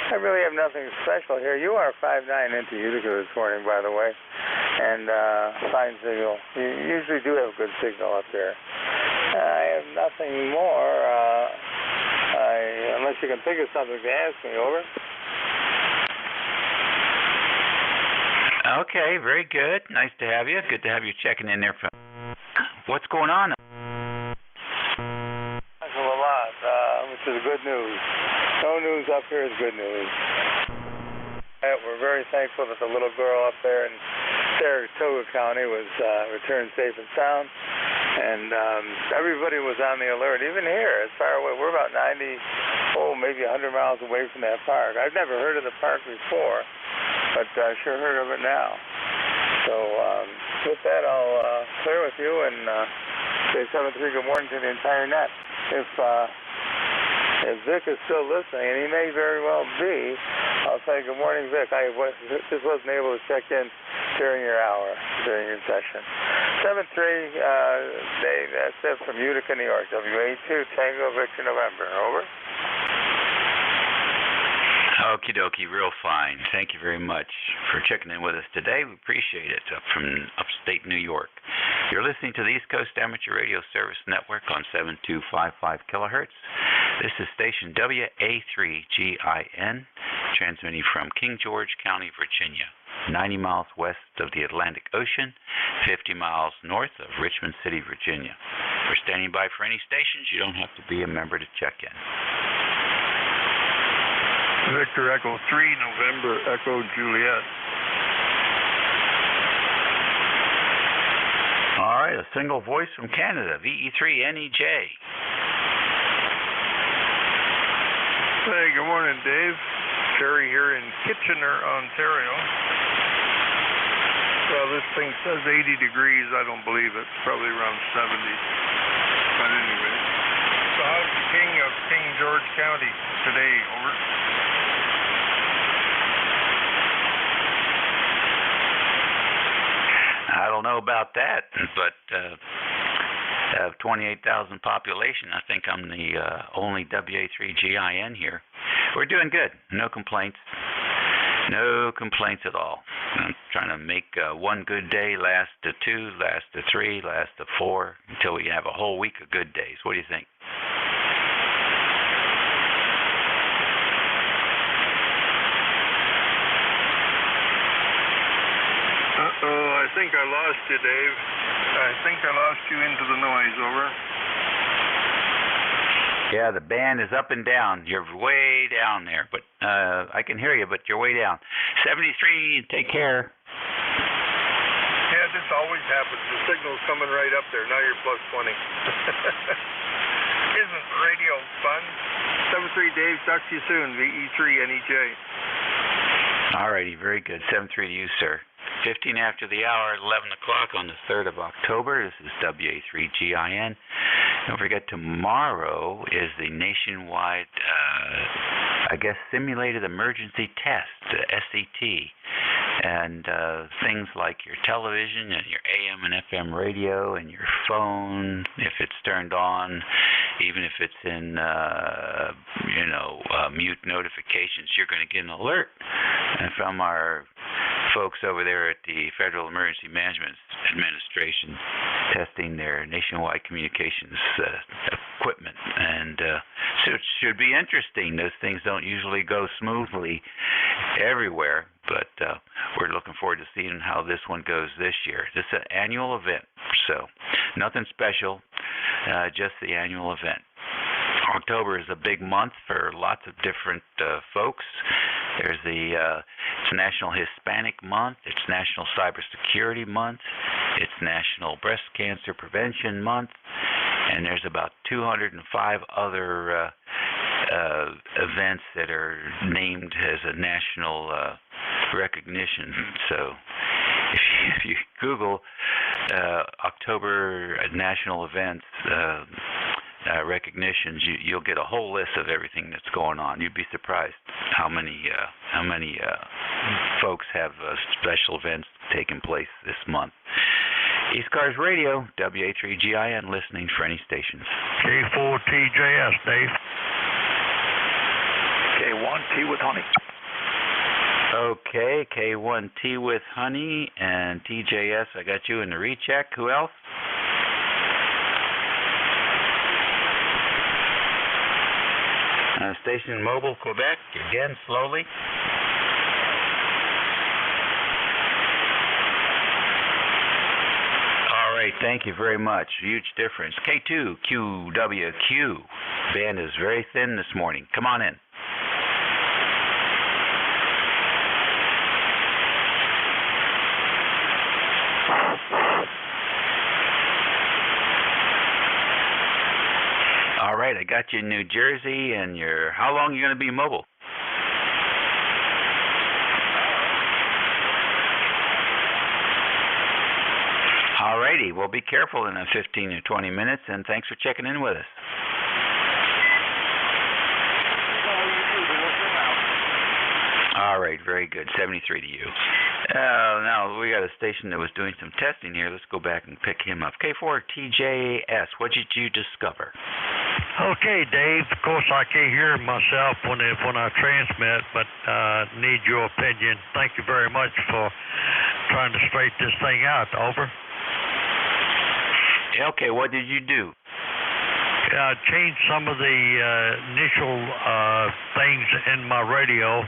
Speaker 11: I really have nothing special here. You are 5'9" into Utica this morning, by the way, and fine signal. You usually do have good signal up here. I have nothing more, unless you can think of something to ask me. Over.
Speaker 8: Okay, very good. Nice to have you. Good to have you checking in there. What's going on?
Speaker 11: A lot, which is good news. No news up here is good news. We're very thankful that the little girl up there in Saratoga County was returned safe and sound. And everybody was on the alert, even here, as far away. We're about 90, maybe 100 miles away from that park. I've never heard of the park before, but I sure heard of it now. So with that, I'll clear with you and say 7-3 good morning to the entire net. If Vic is still listening, and he may very well be, I'll say good morning, Vic. I just wasn't able to check in during your hour, during your session. 7-3, Dave, that's it from Utica, New York. WA2 Tango Victor November. Over.
Speaker 8: Okie dokie, real fine. Thank you very much for checking in with us today. We appreciate it. Up from upstate New York. You're listening to the East Coast Amateur Radio Service Network on 7255 kilohertz. This is station WA3GIN, transmitting from King George County, Virginia, 90 miles west of the Atlantic Ocean, 50 miles north of Richmond City, Virginia. We're standing by for any stations. You don't have to be a member to check in.
Speaker 11: Victor Echo 3, November Echo Juliet.
Speaker 8: All right, a single voice from Canada, VE3NEJ.
Speaker 11: Hey, good morning, Dave. Terry here in Kitchener, Ontario. Well, this thing says 80 degrees. I don't believe it. It's probably around 70. But anyway. So how's the king of King George County today? Over.
Speaker 8: I don't know about that, but have 28,000 population. I think I'm the only WA3GIN here. We're doing good. No complaints. No complaints at all. I'm trying to make one good day last to 2, last to 3, last to 4, until we have a whole week of good days. What do you think?
Speaker 11: I think I lost you, Dave. I think I lost you into the noise, over.
Speaker 8: Yeah, the band is up and down. You're way down there, but I can hear you, but you're way down. 73, take care.
Speaker 11: Yeah, this always happens. The signal's coming right up there. Now you're plus 20. Isn't radio fun? 73 Dave, talk to you soon. VE3 NEJ.
Speaker 8: All righty, very good. 73 to you, sir. 15 after the hour, 11 o'clock on the 3rd of October. This is WA3GIN. Don't forget, tomorrow is the nationwide, simulated emergency test, the SET. And things like your television and your AM and FM radio and your phone, if it's turned on, even if it's in, mute notifications, you're going to get an alert from our folks over there at the Federal Emergency Management Administration testing their nationwide communications equipment. And so it should be interesting. Those things don't usually go smoothly everywhere, but we're looking forward to seeing how this one goes this year. This is an annual event, so nothing special, just the annual event. October is a big month for lots of different folks. There's it's National Hispanic Month, it's National Cybersecurity Month, it's National Breast Cancer Prevention Month, and there's about 205 other events that are named as a national recognition. So if you Google October national events recognitions, you'll get a whole list of everything that's going on. You'd be surprised how many folks have special events taking place this month. ECARS Radio, WA3GIN, listening for any stations.
Speaker 17: K4TJS, Dave. K1T with honey.
Speaker 8: Okay, K1T with honey and TJS, I got you in the recheck. Who else? Station Mobile, Quebec, again, slowly. All right, thank you very much. Huge difference. K2QWQ. Band is very thin this morning. Come on in. All right, I got you in New Jersey, and how long are you going to be mobile? All righty, well, be careful in 15 or 20 minutes, and thanks for checking in with us. All right, very good. 73 to you. Now, we got a station that was doing some testing here. Let's go back and pick him up. K4TJS, what did you discover?
Speaker 17: Okay, Dave. Of course, I can't hear myself when I transmit, but need your opinion. Thank you very much for trying to straighten this thing out. Over.
Speaker 8: Okay, what did you do?
Speaker 17: I changed some of the initial things in my radio,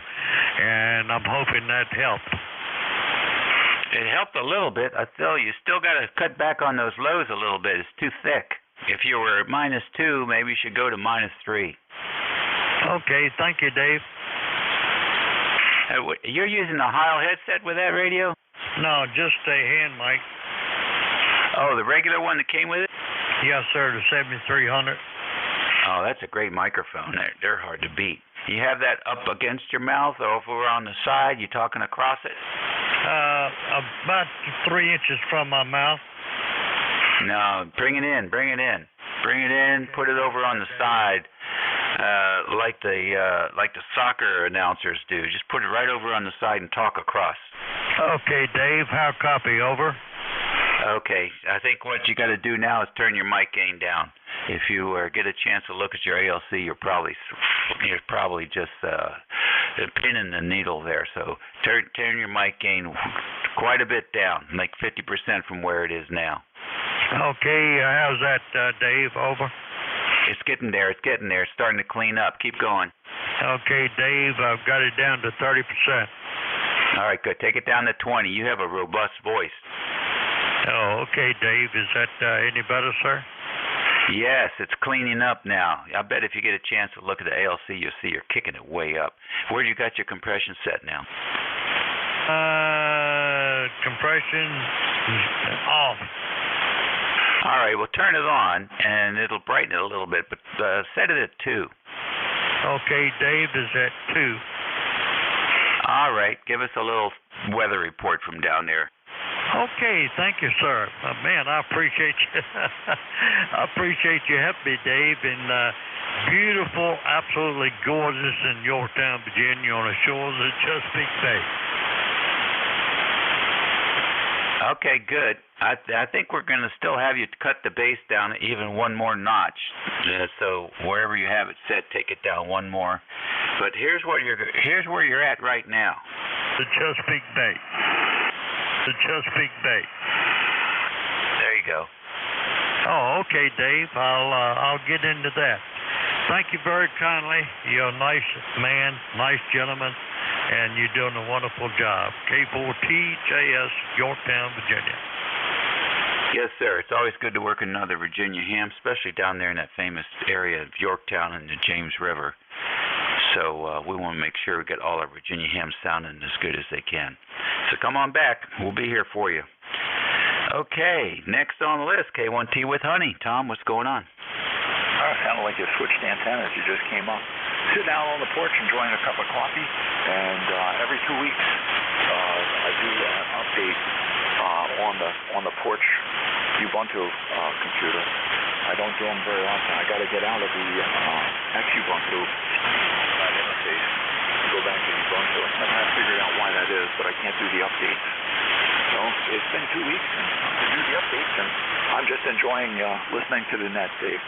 Speaker 17: and I'm hoping that helped.
Speaker 8: It helped a little bit. I tell you, still got to cut back on those lows a little bit. It's too thick. If you were at -2, maybe you should go to -3.
Speaker 17: Okay, thank you, Dave.
Speaker 8: You're using a Heil headset with that radio?
Speaker 17: No, just a hand mic.
Speaker 8: Oh, the regular one that came with it?
Speaker 17: Yes, sir, the 7300.
Speaker 8: Oh, that's a great microphone. They're hard to beat. You have that up against your mouth, or if we're on the side, you talking across it?
Speaker 17: About 3 inches from my mouth.
Speaker 8: No, bring it in. Bring it in. Put it over on the side, like the soccer announcers do. Just put it right over on the side and talk across.
Speaker 17: Okay, Dave. How copy? Over.
Speaker 8: Okay. I think what you got to do now is turn your mic gain down. If you get a chance to look at your ALC, you're probably just pinning the needle there. So turn your mic gain quite a bit down, like 50% from where it is now.
Speaker 17: Okay, how's that, Dave? Over.
Speaker 8: It's getting there. It's starting to clean up. Keep going.
Speaker 17: Okay, Dave, I've got it down to 30%.
Speaker 8: All right, good. Take it down to 20. You have a robust voice.
Speaker 17: Oh, okay, Dave. Is that any better, sir?
Speaker 8: Yes, it's cleaning up now. I bet if you get a chance to look at the ALC, you'll see you're kicking it way up. Where you got your compression set now?
Speaker 17: Compression off.
Speaker 8: All right, well, turn it on, and it'll brighten it a little bit, but set it at 2.
Speaker 17: Okay, Dave is at 2.
Speaker 8: All right, give us a little weather report from down there.
Speaker 17: Okay, thank you, sir. Man, I appreciate you. I appreciate you helping me, Dave. And beautiful, absolutely gorgeous in Yorktown, Virginia, on the shores of Chesapeake Bay.
Speaker 8: Okay, good. I think we're going to still have you cut the bass down even one more notch. So wherever you have it set, take it down one more. But here's where you're at right now.
Speaker 17: The Chesapeake Bay. The Chesapeake Bay.
Speaker 8: There you go.
Speaker 17: Oh, okay, Dave. I'll get into that. Thank you very kindly. You're a nice man, nice gentleman, and you're doing a wonderful job. K4TJS, Yorktown, Virginia.
Speaker 8: Yes, sir. It's always good to work in another Virginia ham, especially down there in that famous area of Yorktown and the James River. So we want to make sure we get all our Virginia hams sounding as good as they can. So come on back. We'll be here for you. Okay, next on the list, K1T with Honey. Tom, what's going on?
Speaker 10: It sounded like you switched antennas. You just came up. Sit down on the porch enjoying a cup of coffee, and every 2 weeks I do an update on the porch Ubuntu computer. I don't do them very often. I got to get out of the Ubuntu interface and go back to Ubuntu. I haven't figured out why that is, but I can't do the updates. So it's been 2 weeks to do the updates, and I'm just enjoying listening to the net, Dave.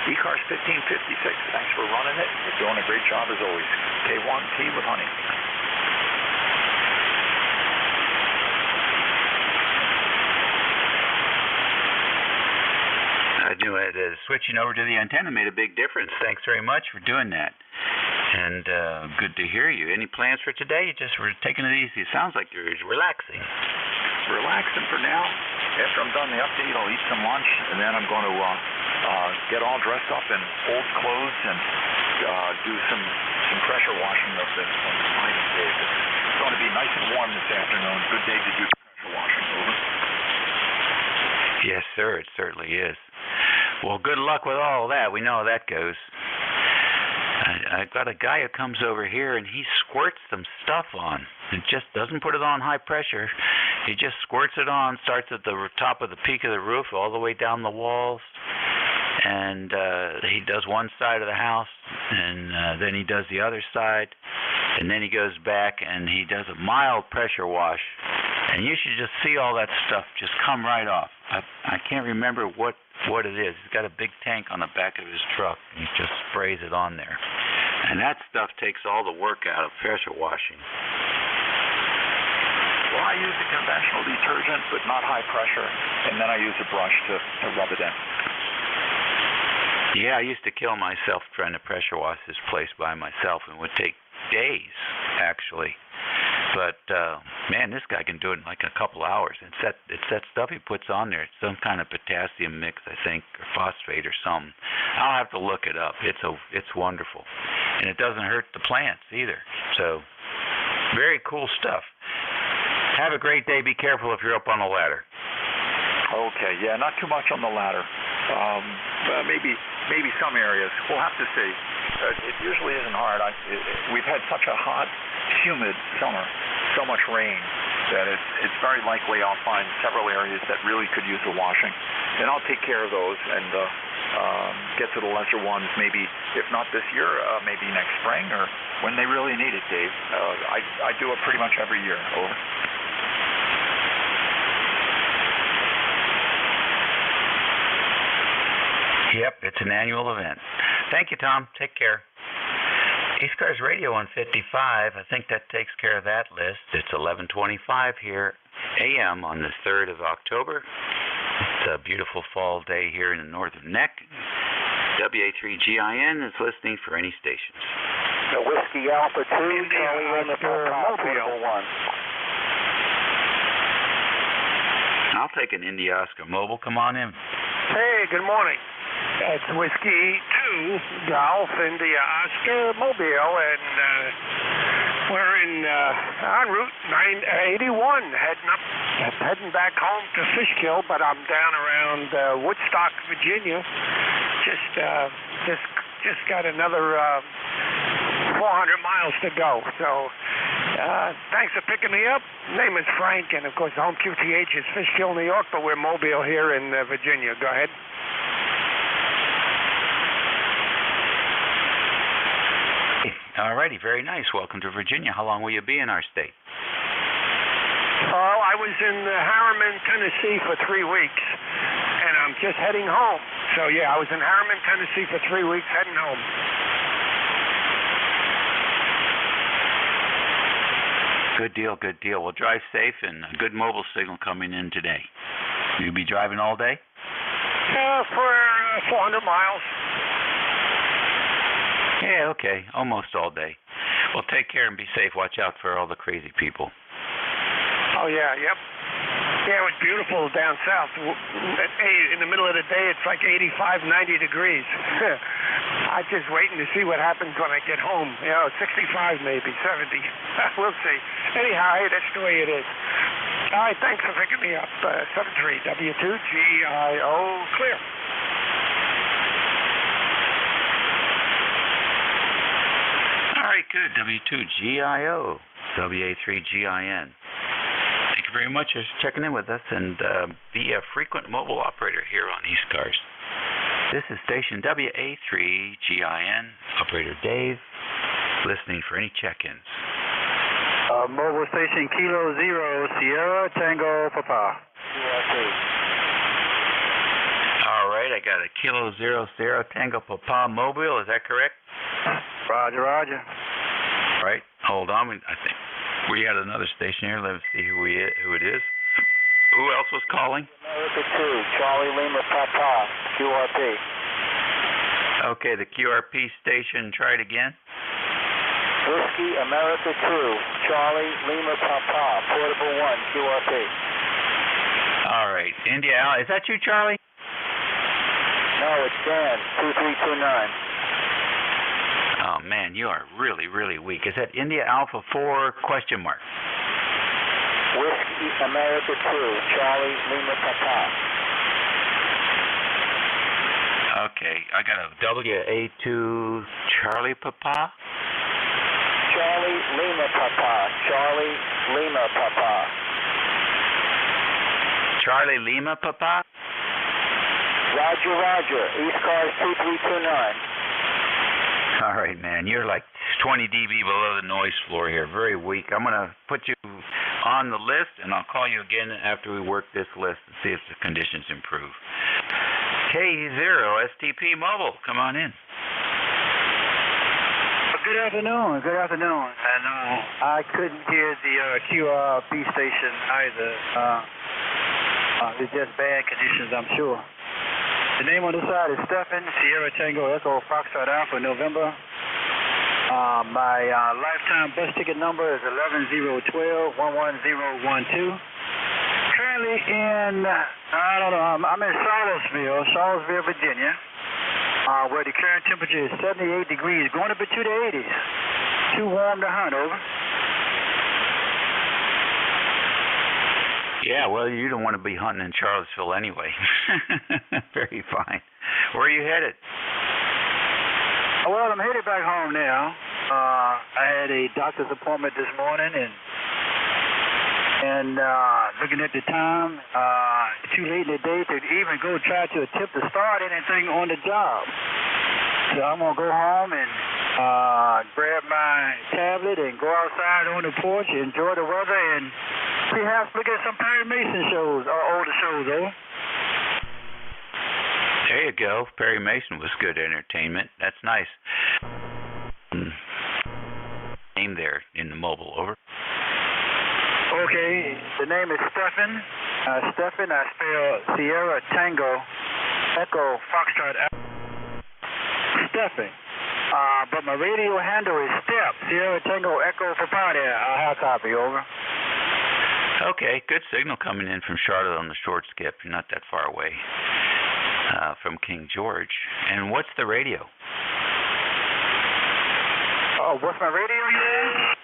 Speaker 10: ECARS 1556, thanks for running it. You're doing a great job as always. K1T with Honey.
Speaker 8: I knew it. Switching over to the antenna made a big difference. Thanks very much for doing that. And good to hear you. Any plans for today? You just were taking it easy. It sounds like you're relaxing.
Speaker 10: Relaxing for now. After I'm done the update, I'll eat some lunch, and then I'm going to get all dressed up in old clothes and do some pressure washing of the sliding cage. It's going to be nice and warm this afternoon. Good day to do pressure washing. Over.
Speaker 8: Yes, sir. It certainly is. Well, good luck with all that. We know how that goes. I've got a guy who comes over here, and he squirts some stuff on. It just doesn't put it on high pressure. He just squirts it on, starts at the top of the peak of the roof, all the way down the walls. And he does one side of the house, and then he does the other side. And then he goes back, and he does a mild pressure wash. And you should just see all that stuff just come right off. I can't remember what it is. He's got a big tank on the back of his truck, and he just sprays it on there. And that stuff takes all the work out of pressure washing.
Speaker 10: Well, I use a conventional detergent, but not high pressure, and then I use a brush to rub it in.
Speaker 8: Yeah, I used to kill myself trying to pressure wash this place by myself, and it would take days, actually. But, man, this guy can do it in like a couple hours. It's that stuff he puts on there. It's some kind of potassium mix, I think, or phosphate or something. I'll have to look it up. It's wonderful. And it doesn't hurt the plants either. So, very cool stuff. Have a great day. Be careful if you're up on a ladder.
Speaker 10: Okay, yeah, not too much on the ladder. Maybe some areas. We'll have to see. It usually isn't hard. We've had such a hot, humid summer, so much rain, that it's very likely I'll find several areas that really could use a washing. And I'll take care of those and get to the lesser ones, maybe, if not this year, maybe next spring or when they really need it, Dave. I do it pretty much every year. Over.
Speaker 8: Yep, it's an annual event. Thank you, Tom. Take care. ECARS Radio on 55, I think that takes care of that list. It's 11:25 here, a.m. on the 3rd of October. It's a beautiful fall day here in the northern neck. WA3GIN is listening for any stations.
Speaker 9: The Whiskey Alpha 2, Charlie Oscar, Mobile 1.
Speaker 8: I'll take an India Oscar Mobile. Come on in.
Speaker 7: Hey, good morning. It's Whiskey 2, Golf, India Oscar, Mobile, and we're on Route 981, heading back home to Fishkill, but I'm down around Woodstock, Virginia. Just got another 400 miles to go. So thanks for picking me up. Name is Frank, and of course home QTH is Fishkill, New York, but we're Mobile here in Virginia. Go ahead.
Speaker 8: All righty, very nice. Welcome to Virginia. How long will you be in our state?
Speaker 7: Oh, I was in Harriman, Tennessee for 3 weeks, and I'm just heading home. So yeah, I was in Harriman, Tennessee for 3 weeks, heading home.
Speaker 8: Good deal, good deal. Well, drive safe and a good mobile signal coming in today. You'll be driving all day?
Speaker 7: For 400 miles.
Speaker 8: Yeah, okay. Almost all day. Well, take care and be safe. Watch out for all the crazy people.
Speaker 7: Oh, yeah, yep. Yeah, it was beautiful down south. In the middle of the day, it's like 85, 90 degrees. I'm just waiting to see what happens when I get home. 65 maybe, 70. We'll see. Anyhow, hey, that's the way it is. All right, thanks for picking me up. 73 W2GIO, clear.
Speaker 8: All right, good. W2GIO, WA3GIN. Thank you very much for checking in with us and be a frequent mobile operator here on ECARS. This is station WA3GIN, operator Dave, listening for any check-ins.
Speaker 18: Mobile station Kilo 0, Sierra Tango Papa.
Speaker 8: All right, I got a Kilo 0, Sierra Tango Papa mobile, is that correct?
Speaker 18: Roger, roger.
Speaker 8: All right, hold on, I think we had another station here. Let's see who it is. Who else was calling?
Speaker 18: America 2, Charlie Lima Papa, QRP.
Speaker 8: Okay, the QRP station, try it again.
Speaker 18: Whiskey America 2, Charlie Lima Papa, Portable 1, QRP.
Speaker 8: All right, India, is that you, Charlie?
Speaker 18: No, it's Dan, 2329.
Speaker 8: Oh, man, you are really, really weak. Is that India Alpha 4 question mark?
Speaker 18: Whiskey America 2, Charlie Lima Papa.
Speaker 8: Okay, I got a WA2 Charlie Papa?
Speaker 18: Charlie Lima Papa, Charlie Lima Papa.
Speaker 8: Charlie Lima Papa?
Speaker 18: Roger, roger, ECARS 2329.
Speaker 8: All right, man. You're like 20 dB below the noise floor here. Very weak. I'm going to put you on the list, and I'll call you again after we work this list and see if the conditions improve. K0 STP Mobile, come on in.
Speaker 18: Good afternoon. Good afternoon. And I couldn't hear the QRP station either. It's just bad conditions, I'm sure. The name on the side is Stephen, Sierra Tango Echo Foxtrot Alpha, November. My lifetime bus ticket number is 11012-11012. Currently in, I'm in Charlottesville, Virginia, where the current temperature is 78 degrees, going up into the 80s. Too warm to hunt, over.
Speaker 8: Yeah, well, you don't want to be hunting in Charlottesville anyway. Very fine. Where are you headed?
Speaker 18: Well, I'm headed back home now. I had a doctor's appointment this morning, and looking at the time, too late in the day to even go try to attempt to start anything on the job. So I'm going to go home and grab my tablet and go outside on the porch, enjoy the weather, and perhaps look at some Perry Mason shows, or older shows, though.
Speaker 8: There you go. Perry Mason was good entertainment. That's nice. Name there in the mobile, over.
Speaker 18: Okay, the name is Stephen. Stephen, I spell Sierra Tango Echo Foxtrot. Stephen. But my radio handle is Step, Sierra Tango Echo for Pioneer. I'll have a copy, over.
Speaker 8: Okay, good signal coming in from Charlotte on the short skip. You're not that far away from King George. And what's the radio?
Speaker 18: Oh, what's my radio using?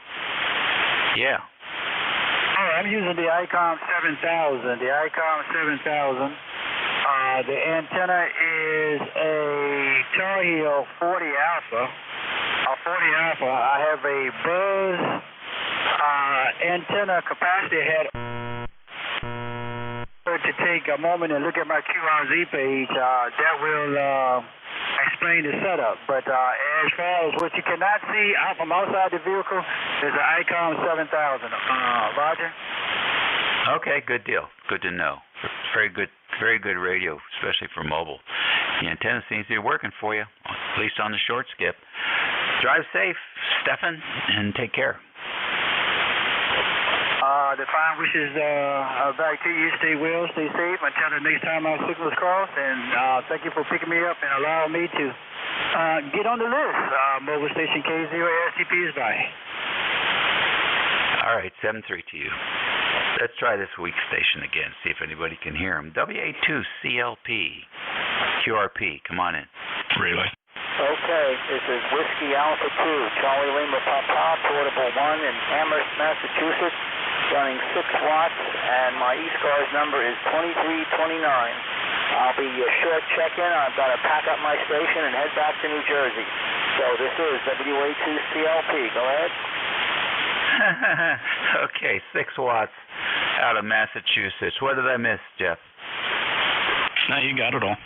Speaker 8: Yeah.
Speaker 18: Oh, I'm using the ICOM 7000. The ICOM 7000. The antenna is a Tar Heel 40 Alpha. I have a Buzz antenna capacity head. To take a moment and look at my QRZ page, that will explain the setup. But as far as what you cannot see out from outside the vehicle is the ICOM 7000. Roger?
Speaker 8: Okay, good deal. Good to know. Very good radio, especially for mobile. The antenna seems to be working for you, at least on the short skip. Drive safe, Stefan, and take care.
Speaker 18: The fine wishes back to you. Stay well, stay safe until the next time our signals cross. And thank you for picking me up and allowing me to get on the list. Mobile station K0STP is by.
Speaker 8: All right, 7-3 to you. Let's try this week's station again, see if anybody can hear him. WA2CLP, QRP, come on in.
Speaker 13: Relay.
Speaker 9: Okay, this is Whiskey Alpha 2, Charlie Lima Papa, Portable 1 in Amherst, Massachusetts, running 6 watts, and my ECARS number is 2329. I'll be a short check-in. I've got to pack up my station and head back to New Jersey. So this is WA2CLP. Go ahead.
Speaker 8: Okay, 6 watts out of Massachusetts. What did I miss, Jeff?
Speaker 13: No, you got it all.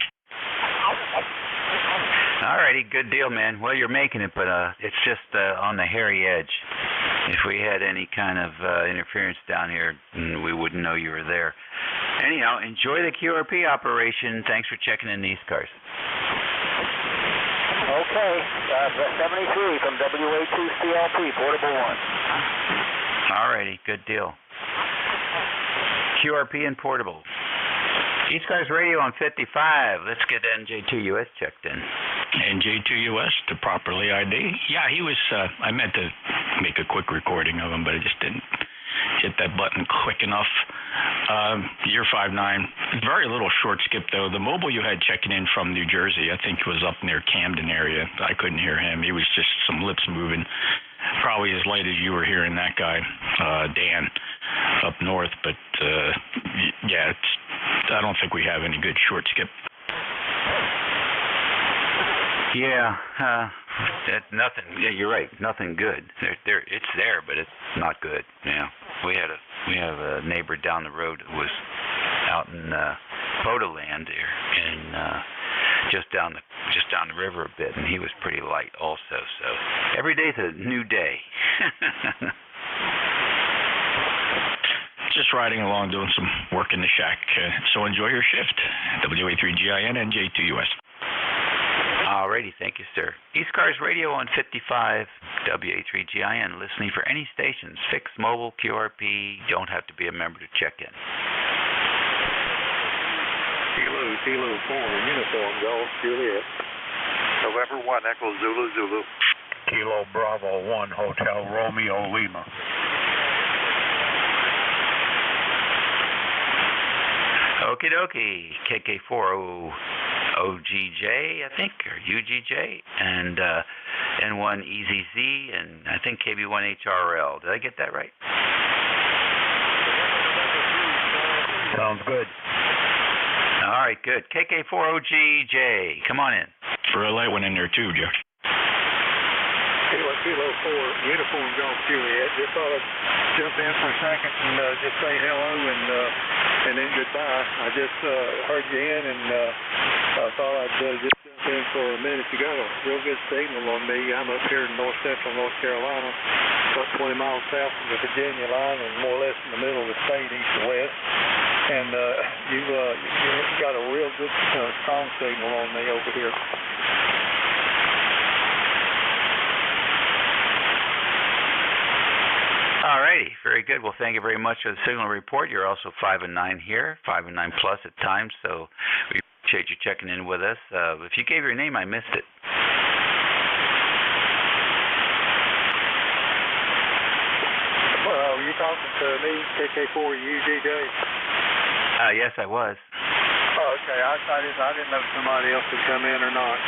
Speaker 8: All righty, good deal, man. Well, you're making it, but it's just on the hairy edge. If we had any kind of interference down here, we wouldn't know you were there. Anyhow, enjoy the QRP operation. Thanks for checking in these cars.
Speaker 9: Okay, 73 from WA2CLP, Portable 1.
Speaker 8: All righty, good deal. QRP and Portable. ECARS radio on 55. Let's get NJ2US checked in.
Speaker 13: NJ2US to properly ID. Yeah, he was, I meant to make a quick recording of him, but I just didn't hit that button quick enough. Year 59. Very little short skip, though. The mobile you had checking in from New Jersey, I think was up near Camden area. I couldn't hear him. He was just some lips moving. Probably as late as you were hearing that guy, Dan, up north. But, yeah, I don't think we have any good short skip.
Speaker 8: Yeah, nothing. Yeah, you're right. Nothing good. It's there, but it's not good. Yeah, we have a neighbor down the road who was out in Potoland there, and just down the river a bit, and he was pretty light also. So every day's a new day.
Speaker 13: Just riding along, doing some work in the shack. So enjoy your shift. WA3GIN NJ2US.
Speaker 8: Alrighty, thank you, sir. ECARS radio on 55, WA3GIN, listening for any stations, fixed, mobile, QRP, don't have to be a member to check in.
Speaker 6: Kilo 4, Uniform, Golf, Juliet. November 1, Echo Zulu, Zulu.
Speaker 17: Kilo Bravo 1, Hotel Romeo Lima.
Speaker 8: Okie dokie, KK4 OGJ, I think, or UGJ, and N1 EZZ, and I think KB1HRL. Did I get that right?
Speaker 17: Sounds good.
Speaker 8: All right, good. KK4 OGJ, come on in.
Speaker 13: For a light one in there too, Jeff.
Speaker 6: Kilo 4, Uniform, Golf, Juliet. Just thought I'd jump in for a second and just say hello and then goodbye. I just heard you in and I thought I'd just jump in for a minute to go. Real good signal on me. I'm up here in north central North Carolina, about 20 miles south of the Virginia line and more or less in the middle of the state, east to west. And you got a real good, strong signal on me over here.
Speaker 8: All righty, very good. Well, thank you very much for the signal report. You're also 5 and 9 here, 5 and 9 plus at times, so we appreciate you checking in with us. If you gave your name, I missed it.
Speaker 6: Well,
Speaker 11: were you talking to me, KK4UGJ?
Speaker 8: Yes, I was.
Speaker 11: Oh, okay. I didn't know if somebody else had come in or not.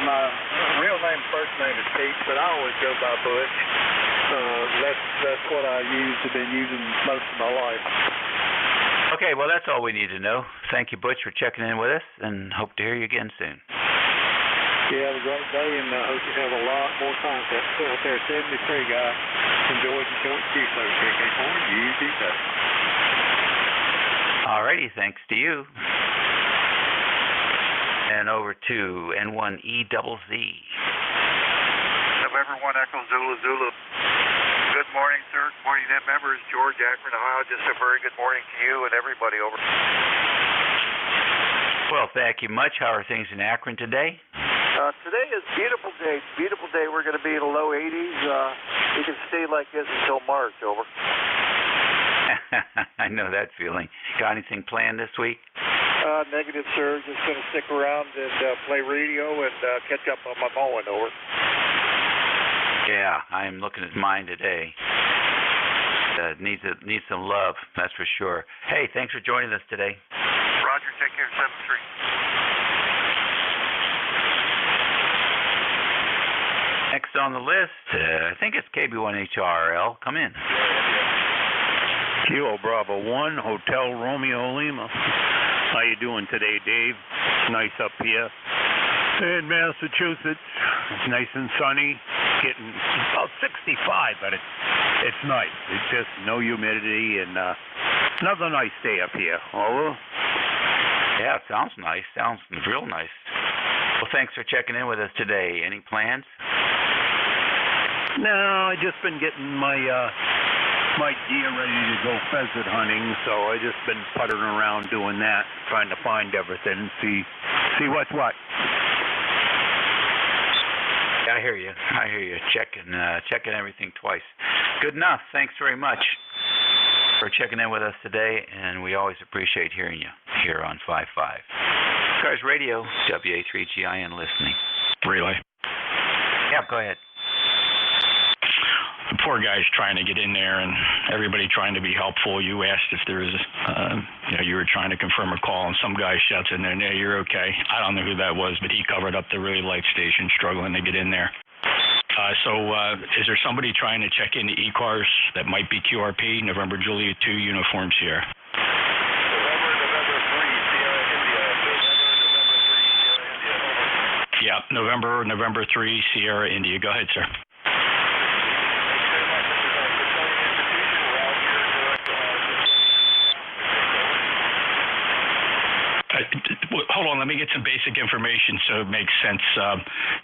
Speaker 11: My real name, first name is Pete, but I always go by Butch. That's what I have been using most of my life.
Speaker 8: Okay, well, that's all we need to know. Thank you, Butch, for checking in with us, and hope to hear you again soon.
Speaker 11: Yeah, have a great day, and I hope you have a lot more contacts out there. 73 guy. Enjoy the short Q service. KK4UGJ.
Speaker 8: All righty, thanks to you. And over to N1EZZ.
Speaker 4: November 1 Echo Zulu Zulu. Good morning, sir. Good morning, net members. George, Akron, Ohio. Just a very good morning to you and everybody over.
Speaker 8: Well, thank you much. How are things in Akron today?
Speaker 4: Today is a beautiful day. Beautiful day. We're going to be in the low 80s. We can stay like this until March. Over.
Speaker 8: I know that feeling. Got anything planned this week?
Speaker 11: Negative, sir. Just going to stick around and play radio and catch up on my mowing. Over.
Speaker 8: Yeah, I am looking at mine today. Needs some love, that's for sure. Hey, thanks for joining us today.
Speaker 4: Roger, take care. 7-3.
Speaker 8: Next on the list, I think it's KB1HRL. Come in.
Speaker 6: Kilo Bravo 1, Hotel Romeo Lima. How you doing today, Dave? It's nice up here in Massachusetts. It's nice and sunny. Getting about 65, but it's nice. It's just no humidity and another nice day up here. Over.
Speaker 8: Yeah, it sounds nice. Sounds real nice. Well, thanks for checking in with us today. Any plans?
Speaker 6: No, I just been getting my gear ready to go pheasant hunting, so I just been puttering around doing that, trying to find everything, see what's what.
Speaker 8: I hear you. Checking everything twice. Good enough. Thanks very much for checking in with us today, and we always appreciate hearing you here on 5-5. ECARS Radio, WA3GIN listening.
Speaker 13: Relay.
Speaker 8: Yeah, go ahead.
Speaker 13: The poor guy's trying to get in there, and everybody trying to be helpful. You asked if there was, you were trying to confirm a call, and some guy shouts in there, "No, you're okay." I don't know who that was, but he covered up the really light station, struggling to get in there. So is there somebody trying to check into ECARS that might be QRP, November Juliet 2 uniforms here? Yeah, November 3, Sierra India. Go ahead, sir. Hold on, let me get some basic information so it makes sense.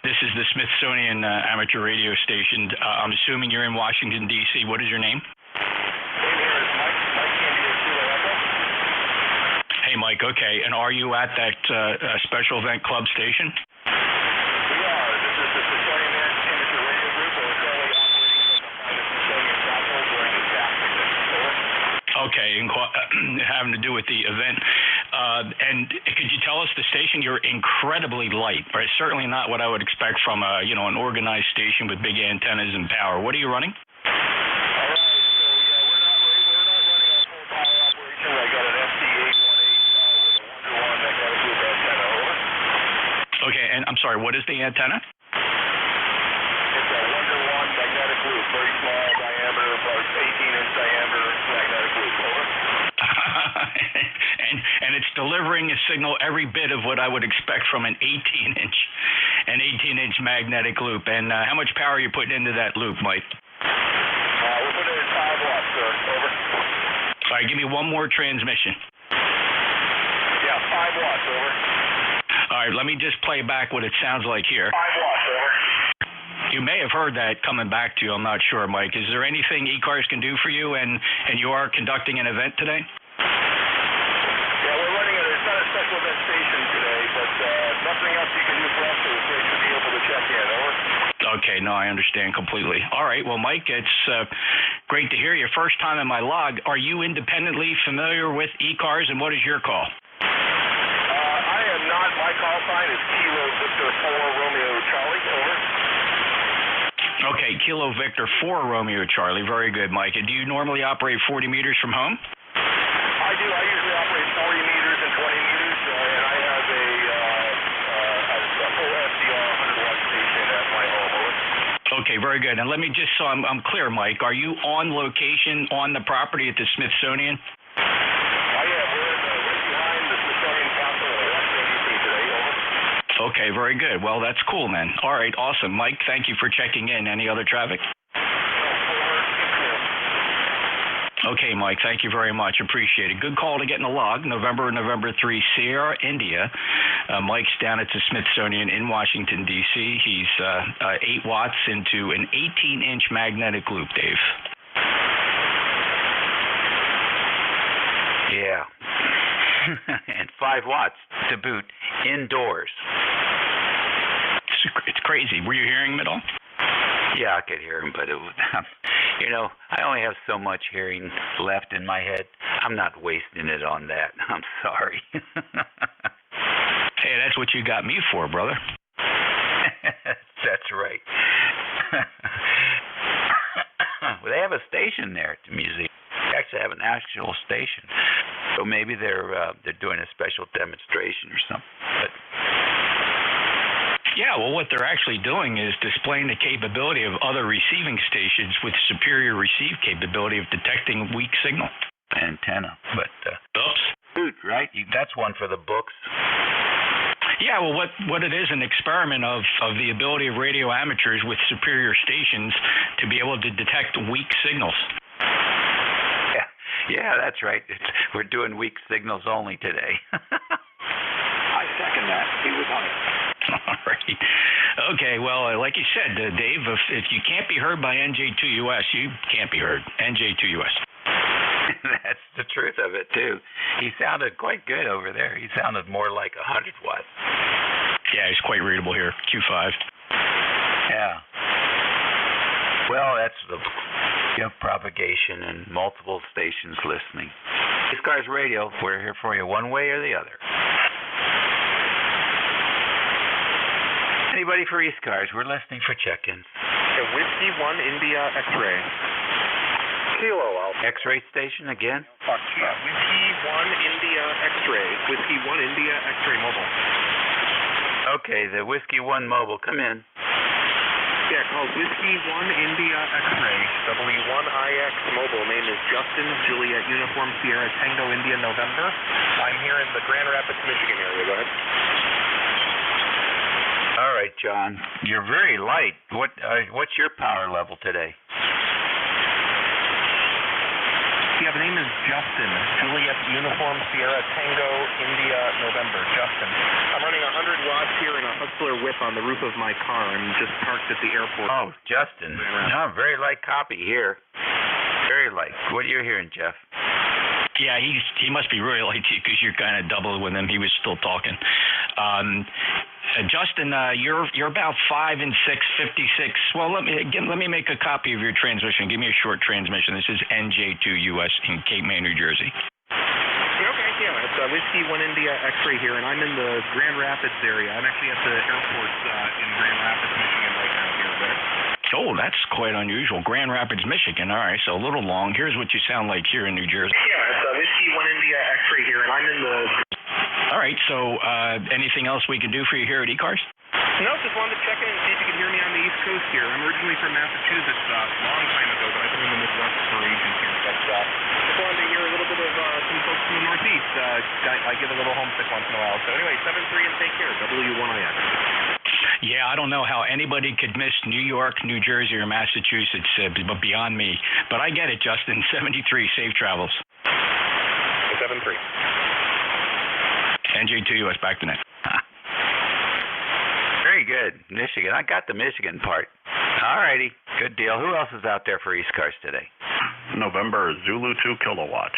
Speaker 13: This is the Smithsonian Amateur Radio Station. I'm assuming you're in Washington, D.C. What is your name? Hey, Mike, okay. And are you at that special event club station?
Speaker 12: We are. This is the Smithsonian Amateur Radio Group. We're currently operating from the Smithsonian Chapel during the staff meeting.
Speaker 13: Okay, having to do with the event. And could you tell us the station? You're incredibly light, right? Certainly not what I would expect from an organized station with big antennas and power. What are you running?
Speaker 12: All right, so yeah, we're not running a full power operation. I got an FT818 with a 1-to-1 magnetic loop antenna. Over.
Speaker 13: Okay, and I'm sorry, what is the antenna?
Speaker 12: It's a 1-to-1 magnetic loop, very small diameter, about 18-inch diameter magnetic loop. Over.
Speaker 13: And it's delivering a signal every bit of what I would expect from an 18-inch magnetic loop. And how much power are you putting into that loop, Mike?
Speaker 12: We're putting in 5 watts, sir. Over.
Speaker 13: All right, give me one more transmission.
Speaker 12: Yeah, 5 watts. Over.
Speaker 13: All right, let me just play back what it sounds like here.
Speaker 12: 5 watts. Over.
Speaker 13: You may have heard that coming back to you. I'm not sure, Mike. Is there anything ECARS can do for you? And you are conducting an event today?
Speaker 12: Yeah, we're running it's not a special event station today, but nothing else you can do for us, so it's great to be able to check in. Over.
Speaker 13: Okay, no, I understand completely. All right, well, Mike, it's great to hear you. First time in my log. Are you independently familiar with ECARS, and what is your call?
Speaker 12: I am not. My call sign is Kilo Victor 4 Romeo Charlie. Over.
Speaker 13: Okay, Kilo Victor 4 Romeo Charlie. Very good, Mike. And do you normally operate 40 meters from home?
Speaker 12: I do. I usually operate 40 meters and 20 meters, and I have a full SDR 100-watt station at my home. Over.
Speaker 13: Okay, very good. And let me just, so I'm clear, Mike, are you on location on the property at the Smithsonian?
Speaker 12: I am. We're right behind the Smithsonian Castle in Washington, D.C. today. Over.
Speaker 13: Okay, very good. Well, that's cool, man. All right, awesome. Mike, thank you for checking in. Any other traffic? Okay, Mike, thank you very much. Appreciate it. Good call to get in the log. November 3, Sierra, India. Mike's down at the Smithsonian in Washington, D.C. He's 8 watts into an 18-inch magnetic loop, Dave.
Speaker 8: Yeah. And 5 watts to boot indoors.
Speaker 13: It's crazy. Were you hearing him at all?
Speaker 8: Yeah, I could hear him, but I only have so much hearing left in my head. I'm not wasting it on that. I'm sorry.
Speaker 13: Hey, that's what you got me for, brother.
Speaker 8: That's right. Well, they have a station there at the museum. They actually have an actual station. So maybe they're doing a special demonstration or something. But
Speaker 13: yeah, well, what they're actually doing is displaying the capability of other receiving stations with superior receive capability of detecting weak signal.
Speaker 8: Antenna. But,
Speaker 13: oops.
Speaker 8: Dude, right? That's one for the books.
Speaker 13: Yeah, well, what it is, an experiment of the ability of radio amateurs with superior stations to be able to detect weak signals.
Speaker 8: Yeah, that's right. We're doing weak signals only today.
Speaker 10: I second that. He was on it.
Speaker 13: All right. Okay, well, like you said, Dave, if you can't be heard by NJ2US, you can't be heard. NJ2US.
Speaker 8: That's the truth of it, too. He sounded quite good over there. He sounded more like 100 watts.
Speaker 13: Yeah, he's quite readable here. Q5.
Speaker 8: Yeah. Well, that's the propagation and multiple stations listening. ECARS Radio, we're here for you one way or the other. Anybody for ECARS? We're listening for check-ins.
Speaker 15: Whiskey 1 India X-ray.
Speaker 12: Kilo Alpha.
Speaker 8: X-ray station again?
Speaker 15: Whiskey 1 India X-ray. Whiskey 1 India X-ray mobile.
Speaker 8: Okay, the Whiskey 1 mobile. Come in.
Speaker 15: Yeah, called Whiskey 1 India X-ray. W1IX mobile. Name is Justin, Juliet Uniform Sierra Tango India November. I'm here in the Grand Rapids, Michigan area. Go ahead.
Speaker 8: All right, John. You're very light. What's your power level today?
Speaker 15: Yeah, the name is Justin. Juliet Uniform Sierra Tango India November. Justin. I'm running 100 watts here in a Hustler whip on the roof of my car. I'm just parked at the airport.
Speaker 8: Oh, Justin. No, very light copy here. Very light. What are you hearing, Jeff?
Speaker 13: Yeah, he must be really light because you're kind of double with him. He was still talking. Justin, you're about 5 and 6, 56. Well, let me make a copy of your transmission. Give me a short transmission. This is NJ2US in Cape May, New Jersey.
Speaker 15: Okay, yeah, it's Whiskey 1 India X-ray here, and I'm in the Grand Rapids area. I'm actually at the airport in Grand Rapids, Michigan right now here.
Speaker 13: Oh, that's quite unusual. Grand Rapids, Michigan. All right, so a little long. Here's what you sound like here in New Jersey.
Speaker 15: Yeah, it's Whiskey 1 India X-ray here, and I'm in the...
Speaker 13: All right, so anything else we can do for you here at ECARS?
Speaker 15: No, just wanted to check in and see if you can hear me on the East Coast here. I'm originally from Massachusetts a long time ago, but I've been in the Midwest for ages here. But just wanted to hear a little bit of some folks from the Northeast. I get a little homesick once in a while. So anyway, 7-3 and take care. W1IX.
Speaker 13: Yeah, I don't know how anybody could miss New York, New Jersey, or Massachusetts, but beyond me. But I get it, Justin. 73, safe travels.
Speaker 15: 7-3.
Speaker 13: NJ2US, back to net.
Speaker 8: Very good. Michigan. I got the Michigan part. All righty. Good deal. Who else is out there for ECARS today?
Speaker 6: November, Zulu 2 kilowatt.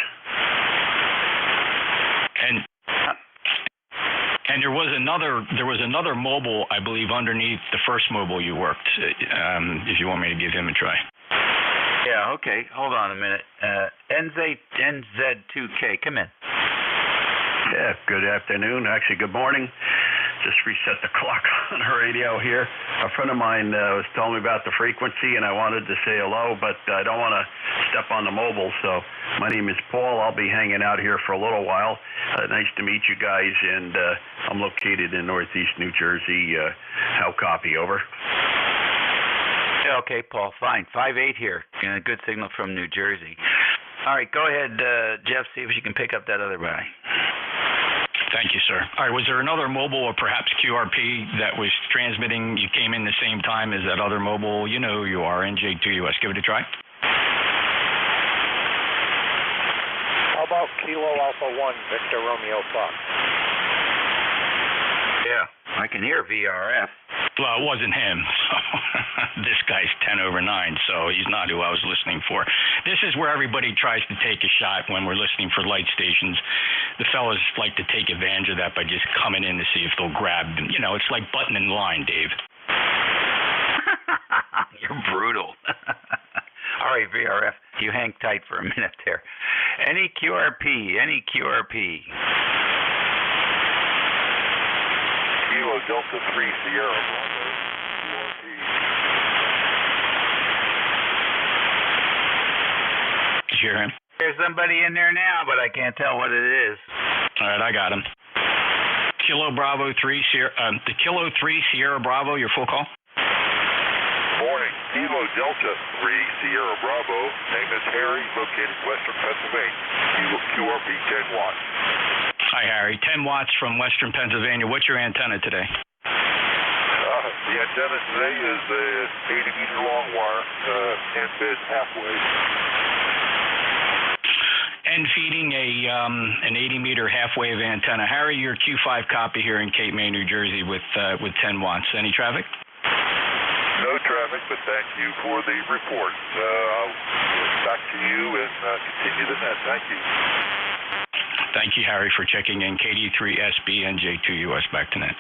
Speaker 13: And there was another mobile, I believe, underneath the first mobile you worked, if you want me to give him a try.
Speaker 8: Yeah, okay. Hold on a minute. NZ2K, come in.
Speaker 6: Yeah, good afternoon. Actually, good morning. just reset the clock on the radio here. A friend of mine was telling me about the frequency, and I wanted to say hello, but I don't want to step on the mobile. So my name is Paul. I'll be hanging out here for a little while. Nice to meet you guys, and I'm located in Northeast New Jersey. How copy? Over.
Speaker 8: Yeah, okay, Paul. Fine. 5-8 here. A good signal from New Jersey. All right, go ahead, Jeff. See if you can pick up that other guy.
Speaker 13: Thank you, sir. All right, was there another mobile or perhaps QRP that was transmitting? You came in the same time as that other mobile. You know who you are, NJ2US. Give it a try.
Speaker 3: How about Kilo Alpha 1, Victor Romeo Fox?
Speaker 8: Yeah, I can hear VRF.
Speaker 13: Well, it wasn't him. This guy's 10 over 9, so he's not who I was listening for. This is where everybody tries to take a shot when we're listening for light stations. The fellas like to take advantage of that by just coming in to see if they'll grab them. You know, it's like button in line, Dave.
Speaker 8: You're brutal. All right, VRF, you hang tight for a minute there. Any QRP.
Speaker 19: Kilo Delta 3 Sierra Bravo, QRP.
Speaker 13: Did you hear him?
Speaker 8: There's somebody in there now, but I can't tell what it is.
Speaker 13: All right, I got him. Kilo Bravo 3 Sierra, the Kilo 3 Sierra Bravo, your full call?
Speaker 19: Morning, Kilo Delta 3 Sierra Bravo. Name is Harry, located Western Pennsylvania. QRP 10 watts.
Speaker 13: Hi, Harry. 10 watts from Western Pennsylvania. What's your antenna today?
Speaker 19: The antenna today is a 80-meter long wire, end bid halfway.
Speaker 13: End feeding an 80-meter half-wave antenna. Harry, your Q5 copy here in Cape May, New Jersey with 10 watts. Any traffic?
Speaker 19: No traffic, but thank you for the report. I'll get back to you and continue the net. Thank you.
Speaker 13: Thank you, Harry, for checking in. KD3SB NJ2US back to net.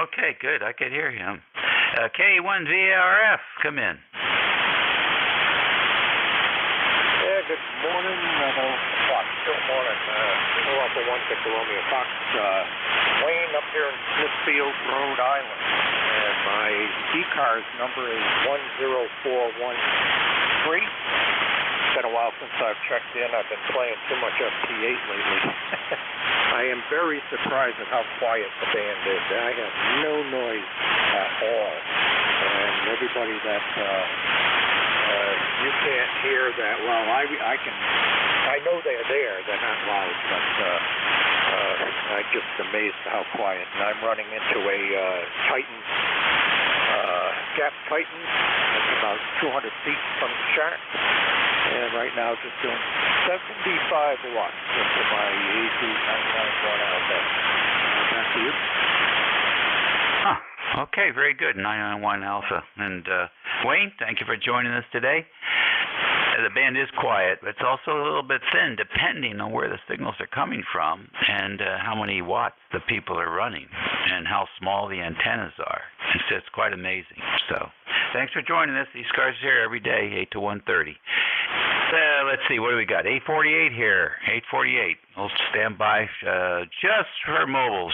Speaker 8: Okay, good. I could hear him. K1VRF, come in.
Speaker 3: Yeah, good morning. Good morning. Kilo Alpha 1, Victor Romeo Fox. Wayne up here in Smithfield, Rhode Island. And my ECARS number is 10413. It's been a while since I've checked in. I've been playing too much FT8 lately. I am very surprised at how quiet the band is. I have no noise at all. And everybody that you can't hear that well, I know they're there. They're not loud, but I'm just amazed at how quiet. And I'm running into a Titan, Gap Titan. It's about 200 feet from the shack. And right now just doing 75 watts into my AC 991 outlet. Back to you.
Speaker 8: Huh. Okay, very good. 991 Alpha. And Wayne, thank you for joining us today. The band is quiet, but it's also a little bit thin depending on where the signals are coming from and how many watts the people are running and how small the antennas are. It's just quite amazing. So thanks for joining us. These cars are here every day, 8 to 1:30. Let's see, what do we got? 848 here. 848. We'll stand by just for mobiles.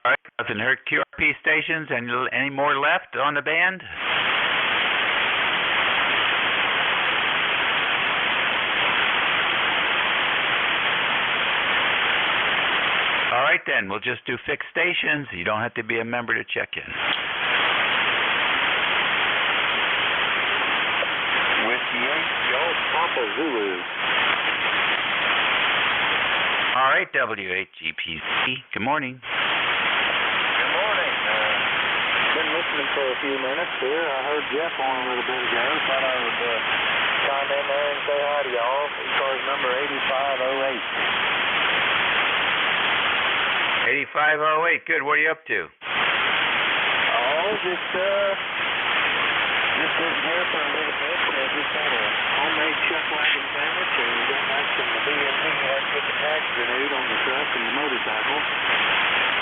Speaker 8: All right, nothing heard. QRP stations, any more left on the band? All right, then. We'll just do fixed stations. You don't have to be a member to check in.
Speaker 3: Whiskey 8, Joe Papa Zulu.
Speaker 8: All right, W8GPC. Good morning.
Speaker 3: Good morning. Been listening for a few minutes here. I heard Jeff on a little bit ago. Thought I would chime in there and say hi to y'all. ECARS number 8508.
Speaker 8: 8508. Good. What are you up to?
Speaker 3: Oh, just sitting here for a little bit. Just had a homemade chuck wagon sandwich and got back from the BMP where I put the tax grenade on the truck and the motorcycle.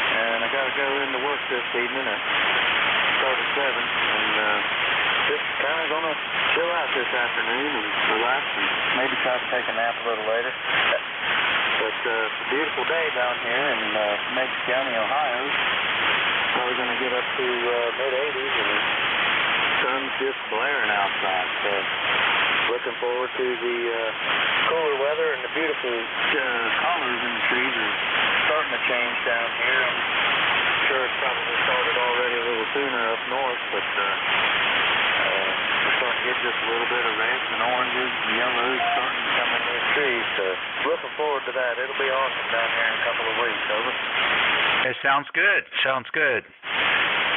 Speaker 3: And I got to go into work this evening. I start at 7 and Just kind of going to chill out this afternoon and relax and maybe try to take a nap a little later. But it's a beautiful day down here in Meigs County, Ohio. Probably going to get up to mid-80s and the sun's just blaring outside. So looking forward to the cooler weather and the beautiful colors in the trees are starting to change down here. I'm sure it's probably started already a little sooner up north, but we're starting to get just a little bit of reds and oranges and yellows starting to come in these trees. So looking forward to that. It'll be awesome down here in a couple of weeks. Over.
Speaker 8: It sounds good. Sounds good.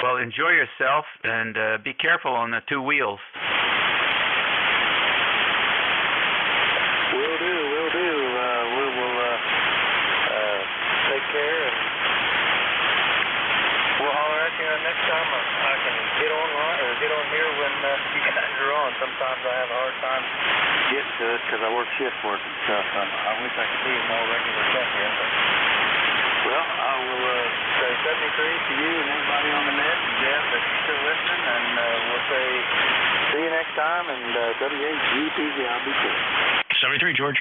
Speaker 8: Well, enjoy yourself and be careful on the two wheels.
Speaker 3: Will do. We will take care and we'll holler at you next time I can get on here when you guys are on. Sometimes I have a hard time getting to it because I work shift work and stuff. I wish I could be a more regular check-in. Well, I will say 73 to you and everybody on the net, and Jeff, if you're still listening, and we'll say see you next time, and WHUPG, I'll be sure.
Speaker 13: 73, George.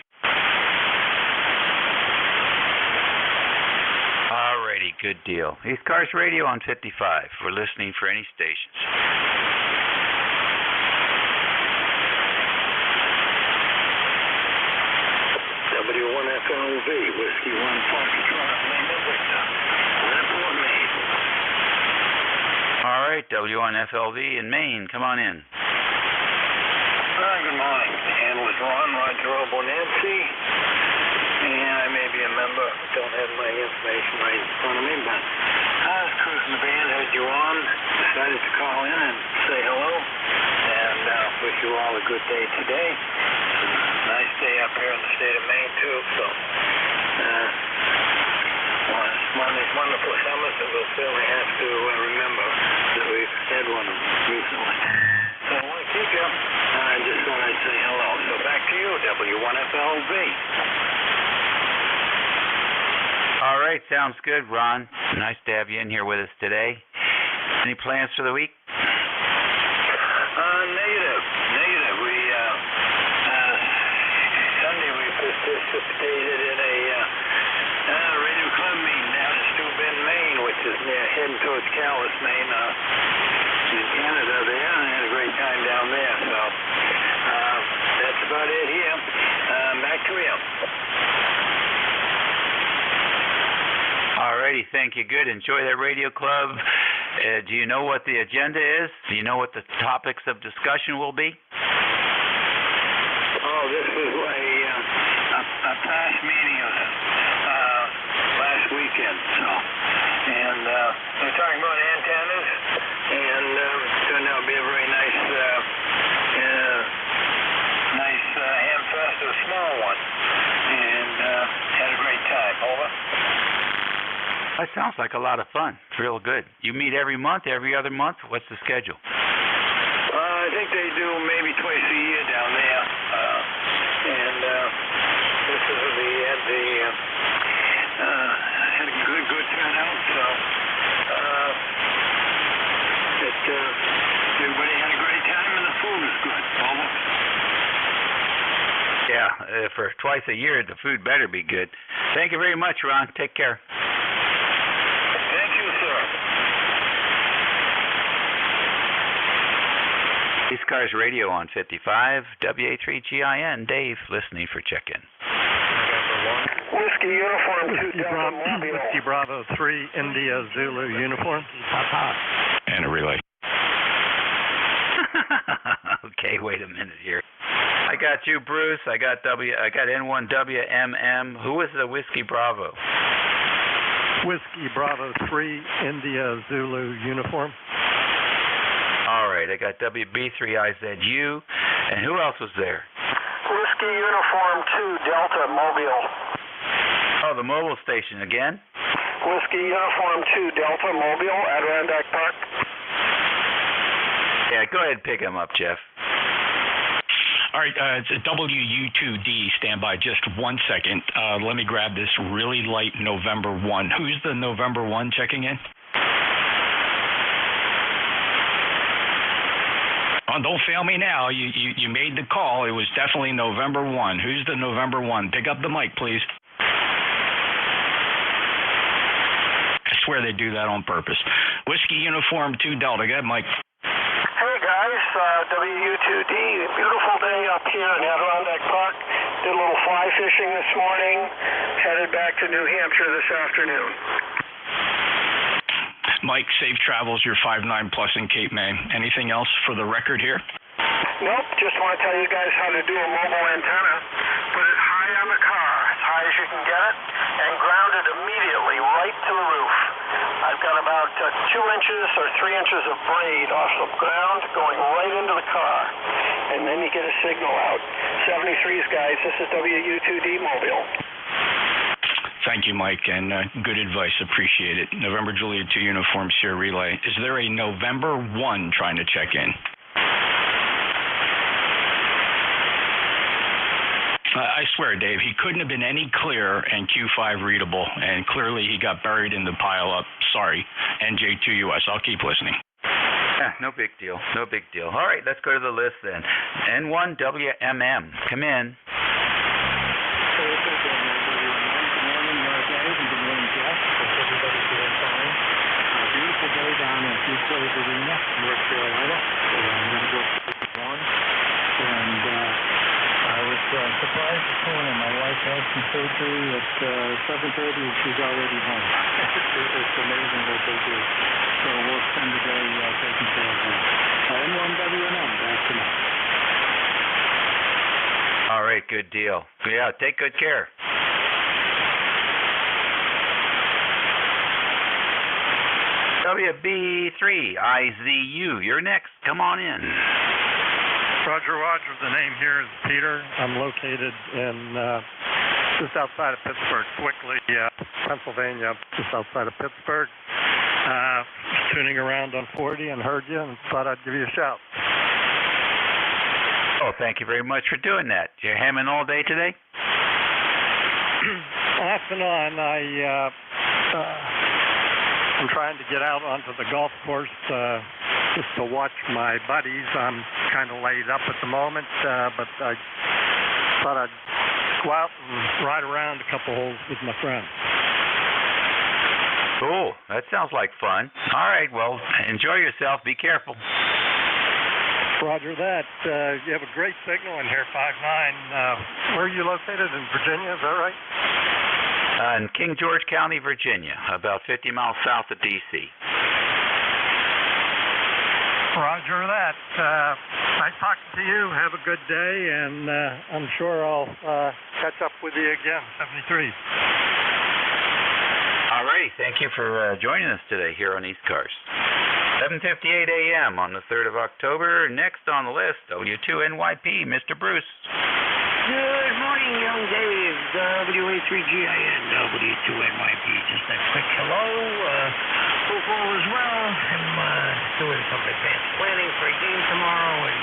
Speaker 8: Alrighty, good deal. ECARS Radio on 55. We're listening for any stations.
Speaker 21: W1FLV, Whiskey 1 Foxtrot, Lima Victor. Report Maine.
Speaker 8: All right, W1FLV in Maine. Come on in.
Speaker 21: Good morning. The handle is Ron Roger Obo Nancy. And I may be a member. Don't have my information right in front of me, but I was cruising the band, had you on. Decided to call in and say hello. And wish you all a good day today. Nice day up here in the state of Maine, too. So, one of these wonderful summers that we'll certainly have to remember that we've had one recently. So I want to keep you. I just thought I'd say hello. So back to you, W1FLV.
Speaker 8: All right, sounds good, Ron. Nice to have you in here with us today. Any plans for the week?
Speaker 21: Negative. We Sunday we participated in a radio club meeting down in Steuben, Maine, which is near heading towards Calais, Maine, in Canada there, and I had a great time down there. So that's about it here. Back to you.
Speaker 8: All righty, thank you. Good. Enjoy that radio club. Do you know what the agenda is? Do you know what the topics of discussion will be?
Speaker 21: Oh, this was a past meeting last weekend. So, and they're talking about antennas, and it turned out to be a very nice hamfest, a small one, and had a great time. Over.
Speaker 8: That sounds like a lot of fun. It's real good. You meet every month, every other month? What's the schedule?
Speaker 21: I think they do maybe twice a year down there. And this is had a good turnout. So everybody had a great time and the food was good. Over.
Speaker 8: Yeah, for twice a year, the food better be good. Thank you very much, Ron. Take care.
Speaker 21: Thank you, sir.
Speaker 8: ECARS Radio on 55, WA3GIN. Dave, listening for check-in.
Speaker 7: Whiskey Uniform 2 Delta Mobile.
Speaker 1: Whiskey Bravo 3 India Zulu Uniform.
Speaker 13: And a relay.
Speaker 8: Okay, wait a minute here. I got you, Bruce. I got N1WMM. Who is the Whiskey Bravo?
Speaker 1: Whiskey Bravo 3 India Zulu Uniform.
Speaker 8: All right, I got WB3IZU. And who else was there?
Speaker 7: Whiskey Uniform 2 Delta Mobile.
Speaker 8: Oh, the mobile station again?
Speaker 7: Whiskey Uniform 2 Delta Mobile, Adirondack Park.
Speaker 8: Yeah, go ahead and pick him up, Jeff.
Speaker 13: All right, it's WU2D. Stand by just 1 second. Let me grab this really light November 1. Who's the November 1 checking in? Oh, don't fail me now. You made the call. It was definitely November 1. Who's the November 1? Pick up the mic, please. I swear they do that on purpose. Whiskey Uniform 2 Delta. Go ahead, Mike.
Speaker 21: Hey guys, WU2D, beautiful day up here in Adirondack Park. Did a little fly fishing this morning, headed back to New Hampshire this afternoon.
Speaker 13: Mike, safe travels. You're 5'9" plus in Cape May. Anything else for the record here?
Speaker 21: Nope, just want to tell you guys how to do a mobile antenna. Put it high on the car, as high as you can get it, and ground it immediately right to the roof. I've got about 2 inches or 3 inches of braid off the ground going right into the car, and then you get a signal out. 73s, guys, this is WU2D Mobile.
Speaker 13: Thank you, Mike, and good advice. Appreciate it. November Juliet 2 Uniform Sierra Relay. Is there a November 1 trying to check in? I swear, Dave, he couldn't have been any clearer and Q5 readable, and clearly he got buried in the pile-up. Sorry, NJ2US. I'll keep listening.
Speaker 8: No big deal. No big deal. All right, let's go to the list then. N1WMM. Come in.
Speaker 16: Beautiful day down in Virginia, North Carolina. I'm going to go on. And I was surprised this morning. My wife had some surgery at 7:30 and she's already home. It's amazing what they do. So we'll spend the day taking care of them. N1WNM, back tonight.
Speaker 8: All right, good deal. Yeah, take good care. WB3IZU, you're next. Come on in.
Speaker 1: Roger. The name here is Peter. I'm located in just outside of Pittsburgh, Twickley, Pennsylvania, just outside of Pittsburgh. Tuning around on 40 and heard you and thought I'd give you a shout.
Speaker 8: Oh, thank you very much for doing that. You're hamming all day today?
Speaker 1: Off and on. I'm trying to get out onto the golf course just to watch my buddies. I'm kind of laid up at the moment, but I thought I'd go out and ride around a couple holes with my friends.
Speaker 8: Cool. That sounds like fun. All right, well, enjoy yourself. Be careful.
Speaker 1: Roger that. You have a great signal in here, 5'9". Where are you located? In Virginia, is that right?
Speaker 8: In King George County, Virginia, about 50 miles south of D.C.
Speaker 1: Roger that. Nice talking to you. Have a good day, and I'm sure I'll catch up with you again, 73.
Speaker 8: All right. Thank you for joining us today here on ECARS. 7:58 a.m. on the 3rd of October. Next on the list, W2NYP, Mr. Bruce.
Speaker 23: Good morning, young Dave. WA3GIN, W2NYP. Just a quick hello. Hope all is well. I'm doing some advanced planning for a game tomorrow, and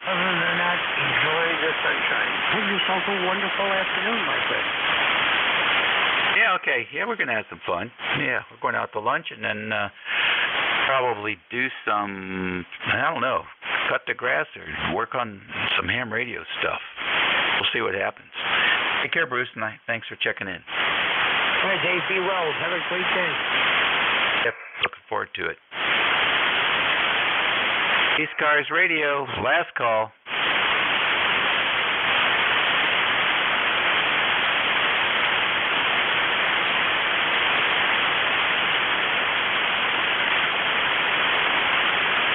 Speaker 23: other than that, enjoy the sunshine. Have yourself a wonderful afternoon, my friend.
Speaker 8: Yeah, okay. Yeah, we're going to have some fun. Yeah, we're going out to lunch and then probably do some, I don't know, cut the grass or work on some ham radio stuff. We'll see what happens. Take care, Bruce, and thanks for checking in.
Speaker 23: All right, Dave, be well. Have a great day.
Speaker 8: Yep, looking forward to it. ECARS Radio, last call.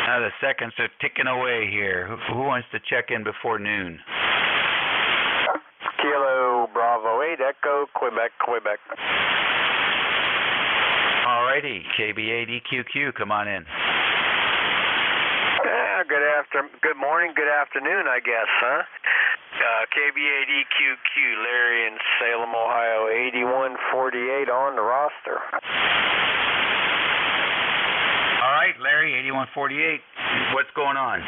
Speaker 8: Now the seconds are ticking away here. Who wants to check in before noon?
Speaker 21: Kilo Bravo 8 Echo Quebec.
Speaker 8: Alrighty, KB8EQQ, come on in.
Speaker 21: Good morning, good afternoon, I guess, huh? KB8EQQ, Larry in Salem, Ohio, 8148 on the roster.
Speaker 8: All right, Larry, 8148. What's going on?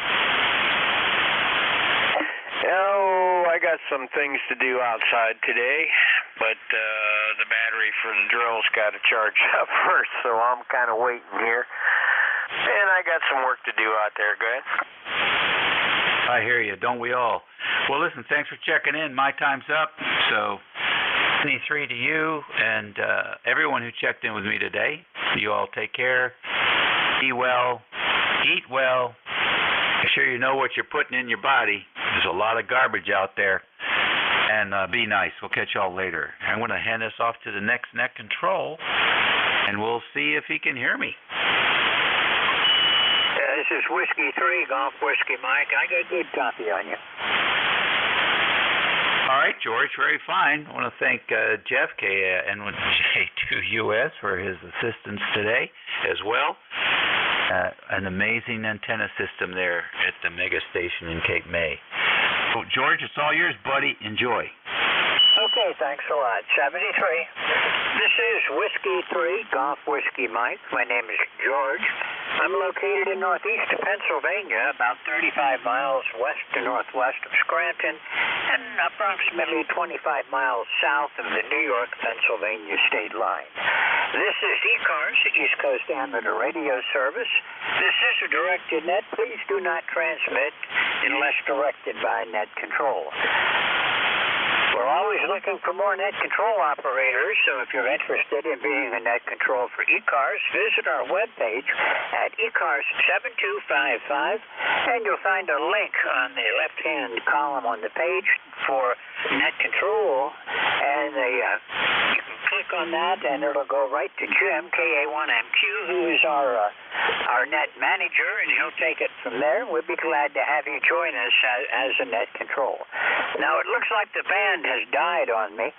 Speaker 21: Oh, I got some things to do outside today, but the battery for the drill's got to charge up first, so I'm kind of waiting here. And I got some work to do out there, guys.
Speaker 8: I hear you. Don't we all? Well, listen, thanks for checking in. My time's up. So, 23 to you and everyone who checked in with me today. You all take care. Be well. Eat well. Make sure you know what you're putting in your body. There's a lot of garbage out there. And be nice. We'll catch y'all later. I'm going to hand this off to the next net control, and we'll see if he can hear me.
Speaker 23: This is Whiskey 3, Golf Whiskey Mike. I got good copy on you.
Speaker 8: All right, George, very fine. I want to thank Jeff, NJ2US, for his assistance today as well. An amazing antenna system there at the mega station in Cape May. So, George, it's all yours, buddy. Enjoy.
Speaker 23: Okay, thanks a lot. 73. This is Whiskey 3, Golf Whiskey Mike. My name is George. I'm located in northeast of Pennsylvania, about 35 miles west to northwest of Scranton, and approximately 25 miles south of the New York-Pennsylvania state line. This is ECARS, East Coast Amateur Radio Service. This is a directed net. Please do not transmit unless directed by net control. We're always looking for more net control operators, so if you're interested in being a net control for ECARS, visit our webpage at ECARS7255, and you'll find a link on the left-hand column on the page for net control, and you can click on that, and it'll go right to Jim, K-A-1-M-Q, who is our net manager, and he'll take it from there. We'll be glad to have you join us as a net control. Now, it looks like the band has died on me.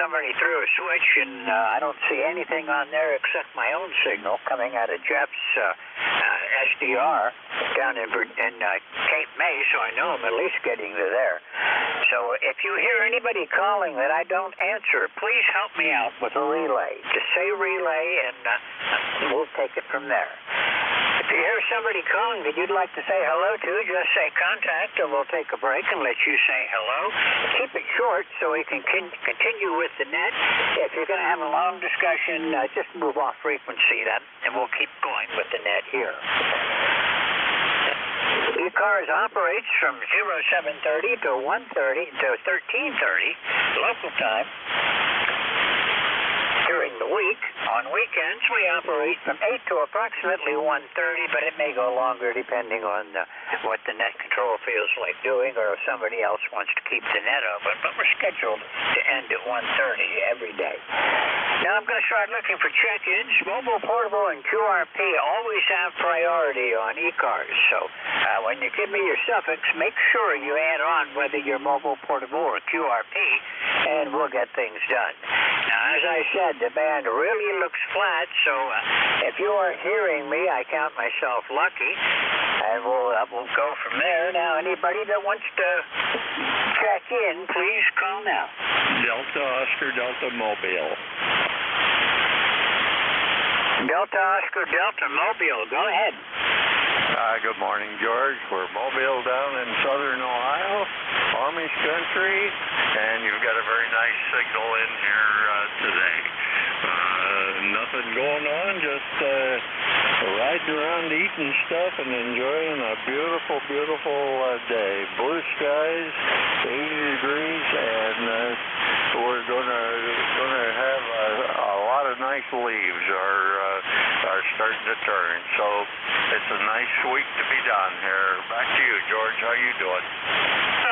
Speaker 23: Somebody threw a switch, and I don't see anything on there except my own signal coming out of Jeff's SDR down in Cape May, so I know I'm at least getting to there. So if you hear anybody calling that I don't answer, please help me out with a relay. Just say relay, and we'll take it from there. If you hear somebody calling that you'd like to say hello to, just say contact, and we'll take a break and let you say hello. Keep it short so we can continue with the net. If you're going to have a long discussion, just move off frequency then, and we'll keep going with the net here. ECARS operates from 0730 to 1:30 to 13:30 local time during the week. On weekends, we operate from 8 to approximately 1:30, but it may go longer depending on what the net control feels like doing, or if somebody else wants to keep the net open. But we're scheduled to end at 1:30 every day. Now I'm going to start looking for check-ins. Mobile, portable, and QRP always have priority on ECARS. So when you give me your suffix, make sure you add on whether you're mobile, portable, or QRP, and we'll get things done. Now, as I said, the band really looks flat, so if you are hearing me, I count myself lucky, and we'll go from there. Now, anybody that wants to check in, please call now.
Speaker 6: Delta Oscar Delta Mobile.
Speaker 23: Delta Oscar Delta Mobile, go ahead.
Speaker 6: Good morning, George. We're Mobile down in southern Ohio, Amish country, and you've got a very nice signal in here today. Nothing going on, just riding around eating stuff and enjoying a beautiful, beautiful day. Blue skies, 80 degrees, and we're gonna have a lot of nice leaves are starting to turn. So it's a nice week to be down here. Back to you, George. How you doing?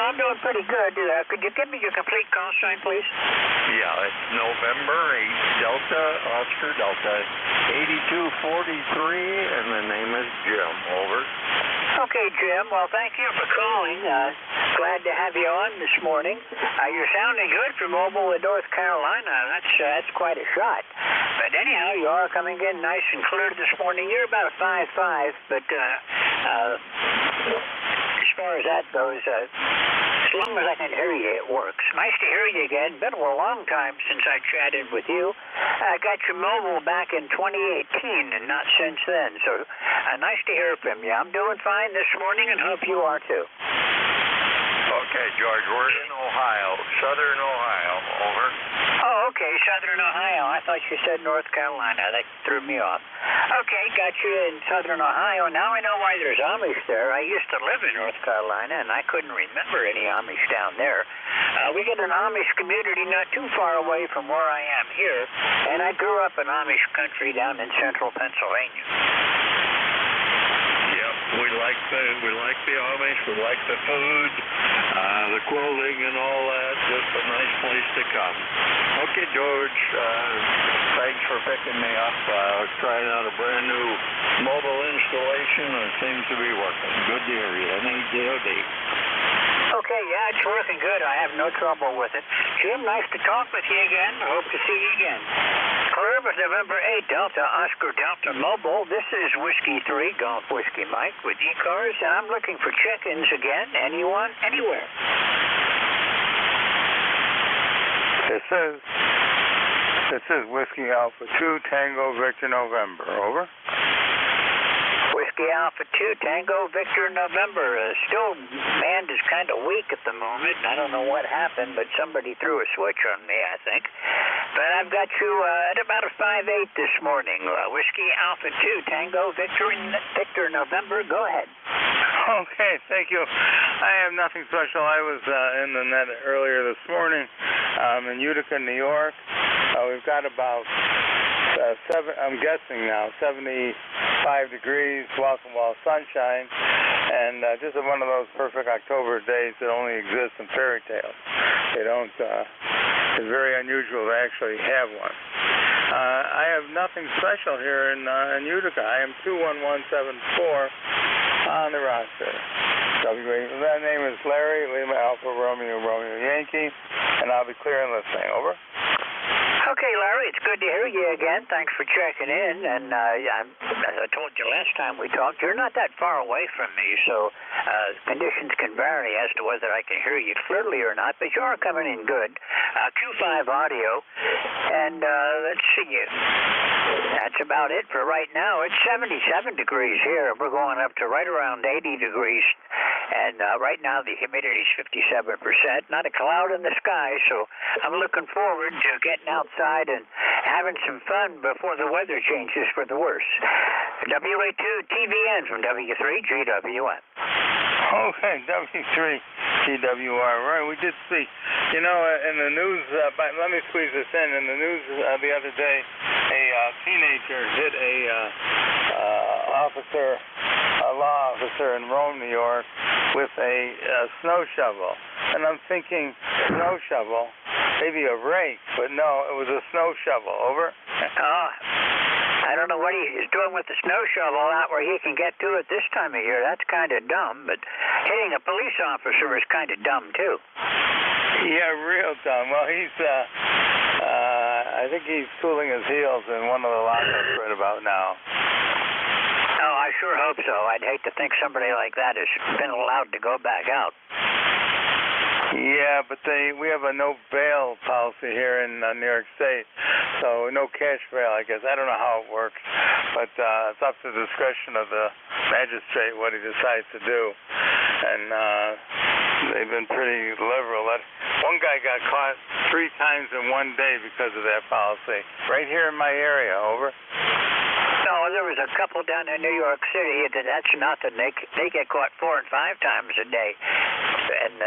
Speaker 23: I'm doing pretty good. Could you give me your complete call sign, please?
Speaker 6: Yeah, it's November 8, Delta Oscar Delta, 8243, and the name is Jim. Over.
Speaker 23: Okay, Jim. Well, thank you for calling. Glad to have you on this morning. You're sounding good for mobile in North Carolina. That's quite a shot. But anyhow, you are coming in nice and clear this morning. You're about a 5.5, but as far as that goes, as long as I can hear you, it works. Nice to hear you again. Been a long time since I chatted with you. I got your mobile back in 2018 and not since then. So nice to hear from you. I'm doing fine this morning and hope you are too.
Speaker 6: Okay, George, we're in Ohio, southern Ohio. Over.
Speaker 23: Oh, Okay, Southern Ohio. I thought you said North Carolina. That threw me off. Okay, got you in Southern Ohio. Now I know why there's Amish there. I used to live in North Carolina, and I couldn't remember any Amish down there. We get an Amish community not too far away from where I am here, and I grew up in Amish country down in central Pennsylvania.
Speaker 6: We like the Amish. We like the food, the clothing, and all that. Just a nice place to come. Okay, George. Thanks for picking me up. I was trying out a brand new mobile installation, and it seems to be working. Good to hear you. NJ2US.
Speaker 23: Okay, yeah, it's working good. I have no trouble with it. Jim, nice to talk with you again. I hope to see you again. Clear with November 8, Delta Oscar Delta Mobile. This is Whiskey 3, Golf Whiskey Mike with ECARS, and I'm looking for check-ins again. Anyone, anywhere.
Speaker 11: This is Whiskey Alpha 2, Tango Victor November. Over.
Speaker 23: Whiskey Alpha 2, Tango Victor November. Still, band is kind of weak at the moment. I don't know what happened, but somebody threw a switch on me, I think. But I've got you at about a 5-8 this morning. Whiskey Alpha 2, Tango Victor November. Go ahead.
Speaker 11: Okay, thank you. I have nothing special. I was in the net earlier this morning in Utica, New York. We've got about I'm guessing now, 75 degrees, welcome wall sunshine, and just one of those perfect October days that only exist in fairy tales. They don't, it's very unusual to actually have one. I have nothing special here in Utica. I am 21174 on the roster. That name is Larry, Lima Alpha Romeo Romeo Yankee, and I'll be clear and listening. Over.
Speaker 23: Okay, Larry, it's good to hear you again. Thanks for checking in. And as I told you last time we talked, you're not that far away from me, so conditions can vary as to whether I can hear you clearly or not, but you are coming in good. Q5 audio, and let's see you. That's about it for right now. It's 77 degrees here. We're going up to right around 80 degrees. And right now the humidity is 57%. Not a cloud in the sky, so I'm looking forward to getting outside and having some fun before the weather changes for the worse. WA2 TVN from W3 GWN.
Speaker 11: Okay, W3 GWR. Right, we did see, you know, in the news, let me squeeze this in. In the news the other day, a teenager hit a law officer in Rome, New York, with a snow shovel. And I'm thinking, snow shovel, maybe a rake, but no, it was a snow shovel. Over.
Speaker 23: I don't know what he's doing with the snow shovel out where he can get to it this time of year. That's kind of dumb, but hitting a police officer is kind of dumb, too.
Speaker 11: Yeah, real dumb. Well, he's, I think he's cooling his heels in one of the lockups right about now.
Speaker 23: Oh, I sure hope so. I'd hate to think somebody like that has been allowed to go back out.
Speaker 11: Yeah, but we have a no bail policy here in New York State, so no cash bail, I guess. I don't know how it works, but it's up to the discretion of the magistrate what he decides to do. And they've been pretty liberal. One guy got caught 3 times in one day because of that policy, right here in my area. Over.
Speaker 23: No, there was a couple down in New York City. That's nothing. They get caught 4 and 5 times a day. And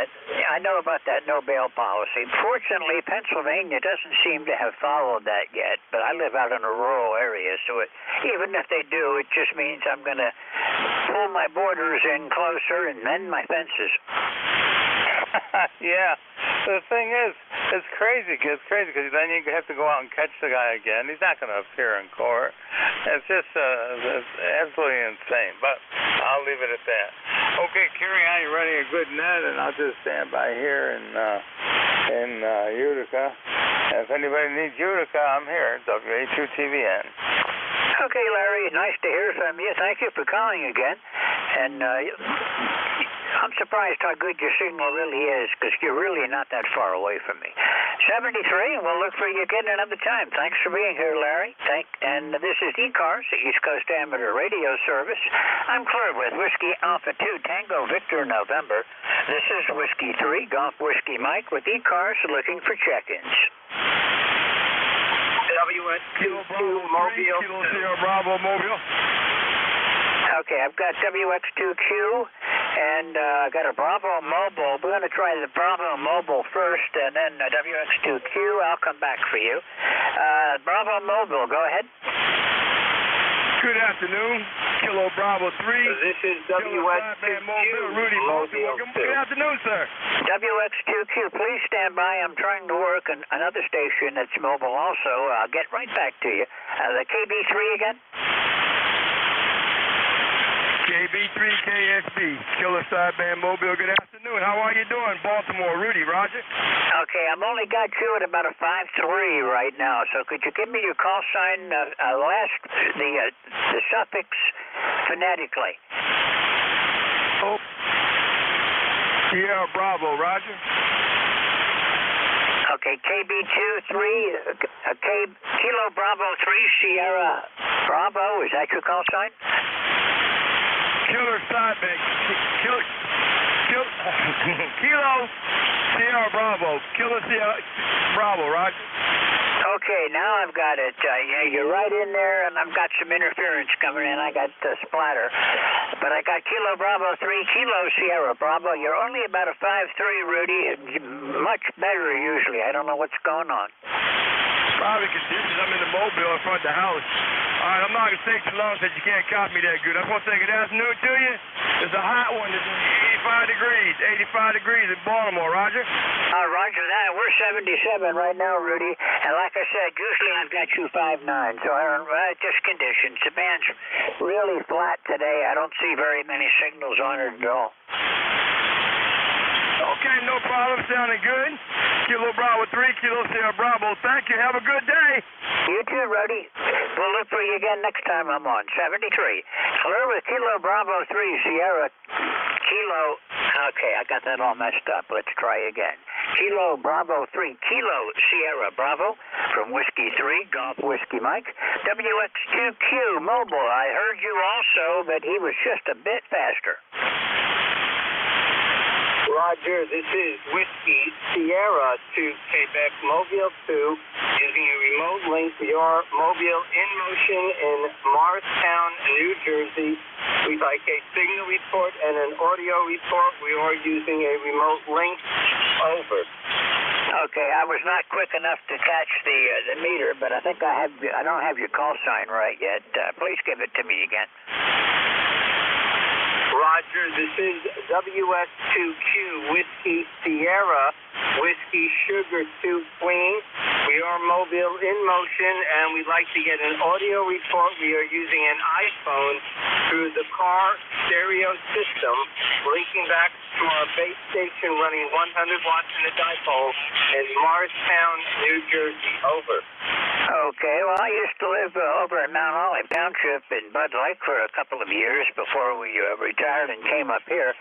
Speaker 23: I know about that no bail policy. Fortunately, Pennsylvania doesn't seem to have followed that yet. But I live out in a rural area, so even if they do, it just means I'm going to pull my borders in closer and mend my fences.
Speaker 11: Yeah. The thing is, it's crazy. It's crazy because then you have to go out and catch the guy again. He's not going to appear in court. It's just it's absolutely insane. But I'll leave it at that. Okay, carry on. You're running a good net, and I'll just stand by here in Utica. And if anybody needs Utica, I'm here. WA2TVN.
Speaker 23: Okay, Larry. Nice to hear from you. Thank you for calling again. And I'm surprised how good your signal really is, because you're really not that far away from me. 73, and we'll look for you again another time. Thanks for being here, Larry. And this is ECARS, the East Coast Amateur Radio Service. I'm clear with Whiskey Alpha 2, Tango Victor November. This is Whiskey 3, Golf Whiskey Mike with ECARS looking for check-ins.
Speaker 21: WX22 Mobile.
Speaker 19: Kilo Sierra Bravo Mobile.
Speaker 23: Okay, I've got WX2Q, and I got a Bravo Mobile. We're going to try the Bravo Mobile first, and then WX2Q. I'll come back for you. Bravo Mobile, go ahead.
Speaker 19: Good afternoon, Kilo Bravo 3.
Speaker 21: This is WX2Q
Speaker 19: Rudy
Speaker 21: Mobile.
Speaker 19: Good afternoon, sir.
Speaker 23: WX2Q, please stand by. I'm trying to work another station that's mobile also. I'll get right back to you. The KB3 again?
Speaker 19: KB3 KSB, Killer Sideband Mobile. Good afternoon. How are you doing, Baltimore? Rudy, Roger.
Speaker 23: Okay, I've only got you at about a 5-3 right now. So could you give me your call sign, the suffix phonetically?
Speaker 19: Oh, Sierra Bravo, Roger.
Speaker 23: Okay, KB23, Kilo Bravo 3 Sierra Bravo. Is that your call sign?
Speaker 19: Killer Sideband, Kilo Sierra Bravo, Killer Sierra Bravo, Roger.
Speaker 23: Okay, now I've got it. Yeah, you're right in there, and I've got some interference coming in. I got splatter. But I got Kilo Bravo 3, Kilo Sierra Bravo. You're only about a 5-3, Rudy. Much better usually. I don't know what's going on.
Speaker 19: Probably conditions. I'm in the mobile in front of the house. All right, I'm not going to stay too long since you can't copy me that good. I just want to say good afternoon to you. It's a hot one. It's 85 degrees in Baltimore, Roger.
Speaker 23: Roger that. We're 77 right now, Rudy. And like I said, usually I've got you 5'9", so I don't, just conditions. The band's really flat today. I don't see very many signals on it at all.
Speaker 19: Okay, no problem. Sounding good. Kilo Bravo 3, Kilo Sierra Bravo. Thank you. Have a good day.
Speaker 23: You too, Rudy. We'll look for you again next time I'm on. 73. Clear with Kilo Bravo 3, Sierra Kilo. Okay, I got that all messed up. Let's try again. Kilo Bravo 3, Kilo Sierra Bravo from Whiskey 3, Golf Whiskey Mike. WX2Q Mobile. I heard you also, but he was just a bit faster.
Speaker 21: Roger, this is Whiskey Sierra to Quebec Mobile 2 using a remote link for your mobile in motion in Morristown, New Jersey. We'd like a signal report and an audio report. We are using a remote link. Over.
Speaker 23: Okay, I was not quick enough to catch the meter, but I think I don't have your call sign right yet. Please give it to me again.
Speaker 21: Roger, this is WX2Q Whiskey Sierra, Whiskey Sugar 2 Queen. We are mobile in motion, and we'd like to get an audio report. We are using an iPhone through the car stereo system, linking back to our base station running 100 watts in the dipole in Morristown, New Jersey. Over.
Speaker 23: Okay, well, I used to live over in Mount Olive Township in Bud Lake for a couple of years before we retired and came up here.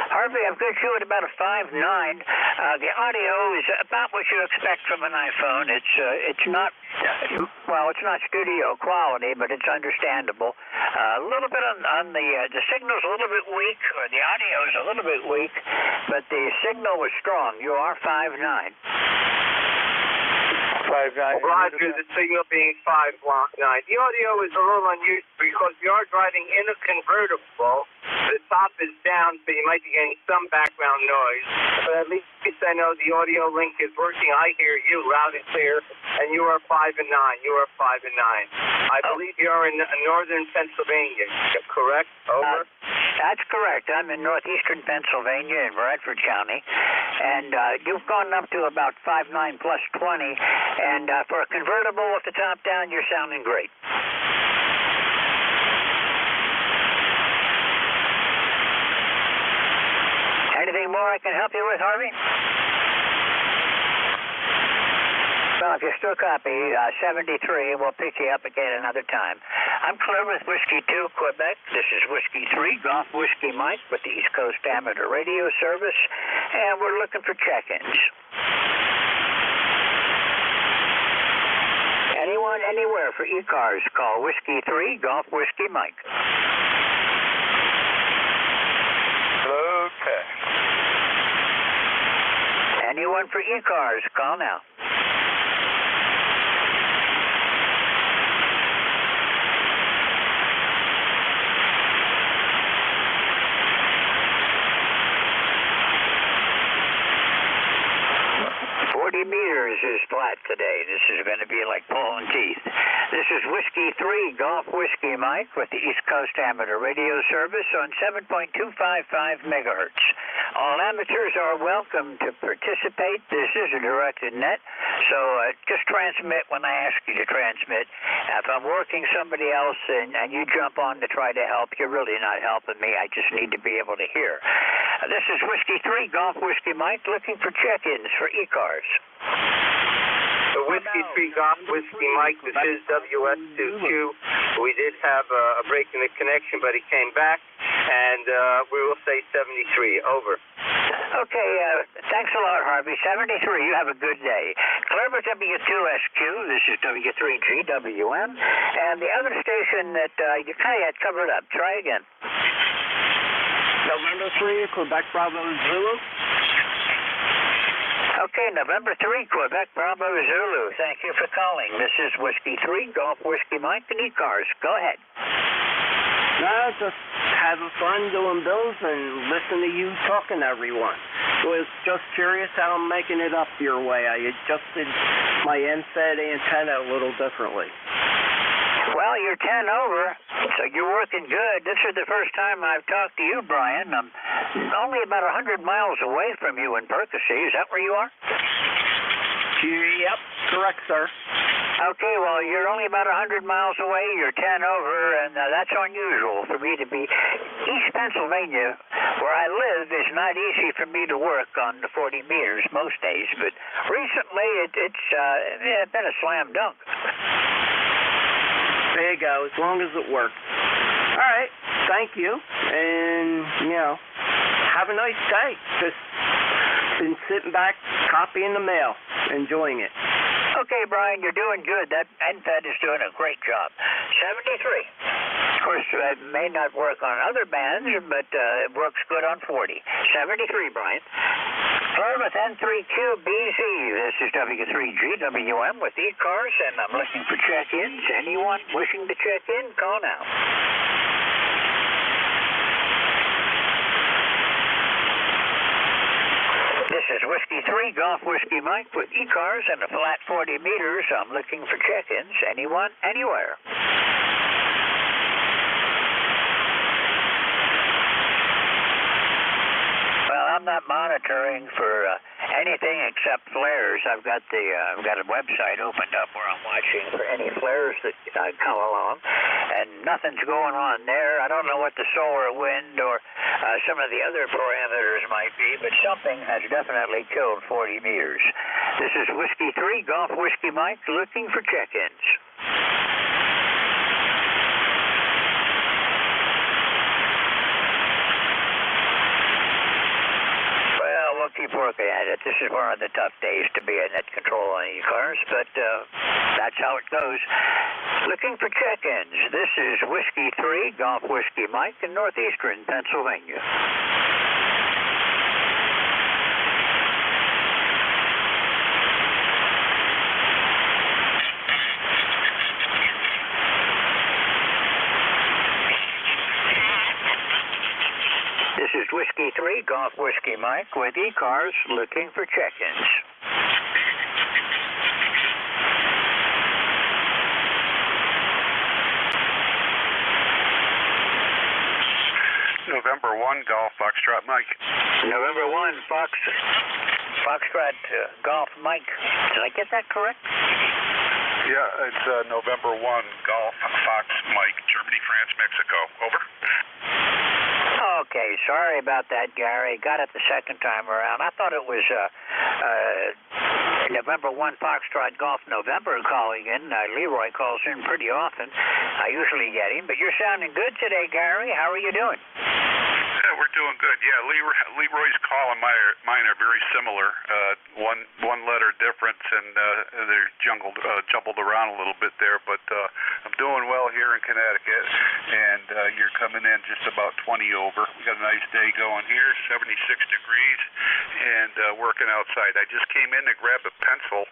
Speaker 23: Harvey, I've got you at about a 5'9". The audio is about what you expect from an iPhone. It's not, well, it's not studio quality, but it's understandable. A little bit on the signal's a little bit weak, or the audio is a little bit weak, but the signal was strong. You are 5'9".
Speaker 21: Roger, the signal being 5'9". The audio is a little unusual because we are driving in a convertible. The top is down, so you might be getting some background noise. But at least I know the audio link is working. I hear you loud and clear, and you are 5'9". You are 5'9". I believe you're in northern Pennsylvania, correct? Over.
Speaker 23: That's correct. I'm in northeastern Pennsylvania in Bradford County, and you've gone up to about 5'9" plus 20, and for a convertible with the top down, you're sounding great. Anything more I can help you with, Harvey? Well, if you still copy, 73, we'll pick you up again another time. I'm clear with Whiskey 2, Quebec. This is Whiskey 3, Golf Whiskey Mike with the East Coast Amateur Radio Service, and we're looking for check-ins. Anyone, anywhere for ECARS, call Whiskey 3, Golf Whiskey Mike.
Speaker 21: Okay.
Speaker 23: Anyone for ECARS, call now. is flat today. This is going to be like pulling teeth. This is Whiskey 3 Golf Whiskey Mike with the East Coast Amateur Radio Service on 7.255 megahertz. All amateurs are welcome to participate. This is a directed net, so just transmit when I ask you to transmit. If I'm working somebody else and you jump on to try to help, you're really not helping me. I just need to be able to hear. This is Whiskey 3 Golf Whiskey Mike looking for check-ins for ECARS.
Speaker 3: The Whiskey 3 Golf Whiskey Mike, this is WS22. We did have a break in the connection, but he came back, and we will say 73. Over.
Speaker 23: Okay, thanks a lot, Harvey. 73, you have a good day. Clever W2SQ, this is W3GWM, and the other station that you kind of had covered up. Try again.
Speaker 14: November 3, Quebec Bravo Zulu.
Speaker 23: Okay, November 3, Quebec Bravo Zulu. Thank you for calling. This is Whiskey 3, Golf Whiskey Mike, and ECARS. Go ahead.
Speaker 14: No, just having fun doing bills and listening to you talking to everyone. Was just curious how I'm making it up your way. I adjusted my end-fed antenna a little differently.
Speaker 23: Well, you're 10 over, so you're working good. This is the first time I've talked to you, Brian. I'm only about 100 miles away from you in Percy. Is that where you are?
Speaker 14: Yep, correct, sir.
Speaker 23: Okay, well, you're only about 100 miles away. You're 10 over, and that's unusual for me to be. East Pennsylvania, where I live, is not easy for me to work on the 40 meters most days, but recently it's been a slam dunk.
Speaker 14: There you go, as long as it works. All right, thank you, and, have a nice day. Just been sitting back, copying the mail, enjoying it.
Speaker 23: Okay, Brian, you're doing good. That NFED is doing a great job. 73. Of course, it may not work on other bands, but it works good on 40. 73, Brian. Plymouth N3QBZ. This is W3GWM with ECARS, and I'm looking for check-ins. Anyone wishing to check in, call now. This is Whiskey 3 Golf Whiskey Mike with ECARS and a flat 40 meters. I'm looking for check-ins. Anyone, anywhere. Well, I'm not monitoring for anything except flares. I've got a website opened up where I'm watching for any flares that come along, and nothing's going on there. I don't know what the solar wind or some of the other parameters might be, but something has definitely killed 40 meters. This is Whiskey 3 Golf Whiskey Mike looking for check-ins. We'll keep working at it. This is one of the tough days to be a net control on ECARS, but that's how it goes. Looking for check-ins. This is Whiskey 3 Golf Whiskey Mike in northeastern Pennsylvania. This is Whiskey 3 Golf Whiskey Mike with ECARS looking for check-ins.
Speaker 4: November 1 Golf Foxtrot Mike.
Speaker 23: November 1 Foxtrot Golf Mike. Did I get that correct?
Speaker 4: Yeah, it's November 1 Golf Fox Mike, Germany, France, Mexico. Over.
Speaker 23: Okay, sorry about that, Gary. Got it the second time around. I thought it was November 1 Foxtrot Golf November calling in. Leroy calls in pretty often. I usually get him, but you're sounding good today, Gary. How are you doing?
Speaker 4: Yeah, we're doing good. Yeah, Leroy's call and mine are very similar. One letter difference, and they're jumbled around a little bit there. But I'm doing well here in Connecticut, and you're coming in just about 20 over. We got a nice day going here, 76 degrees, and working outside. I just came in to grab a pencil,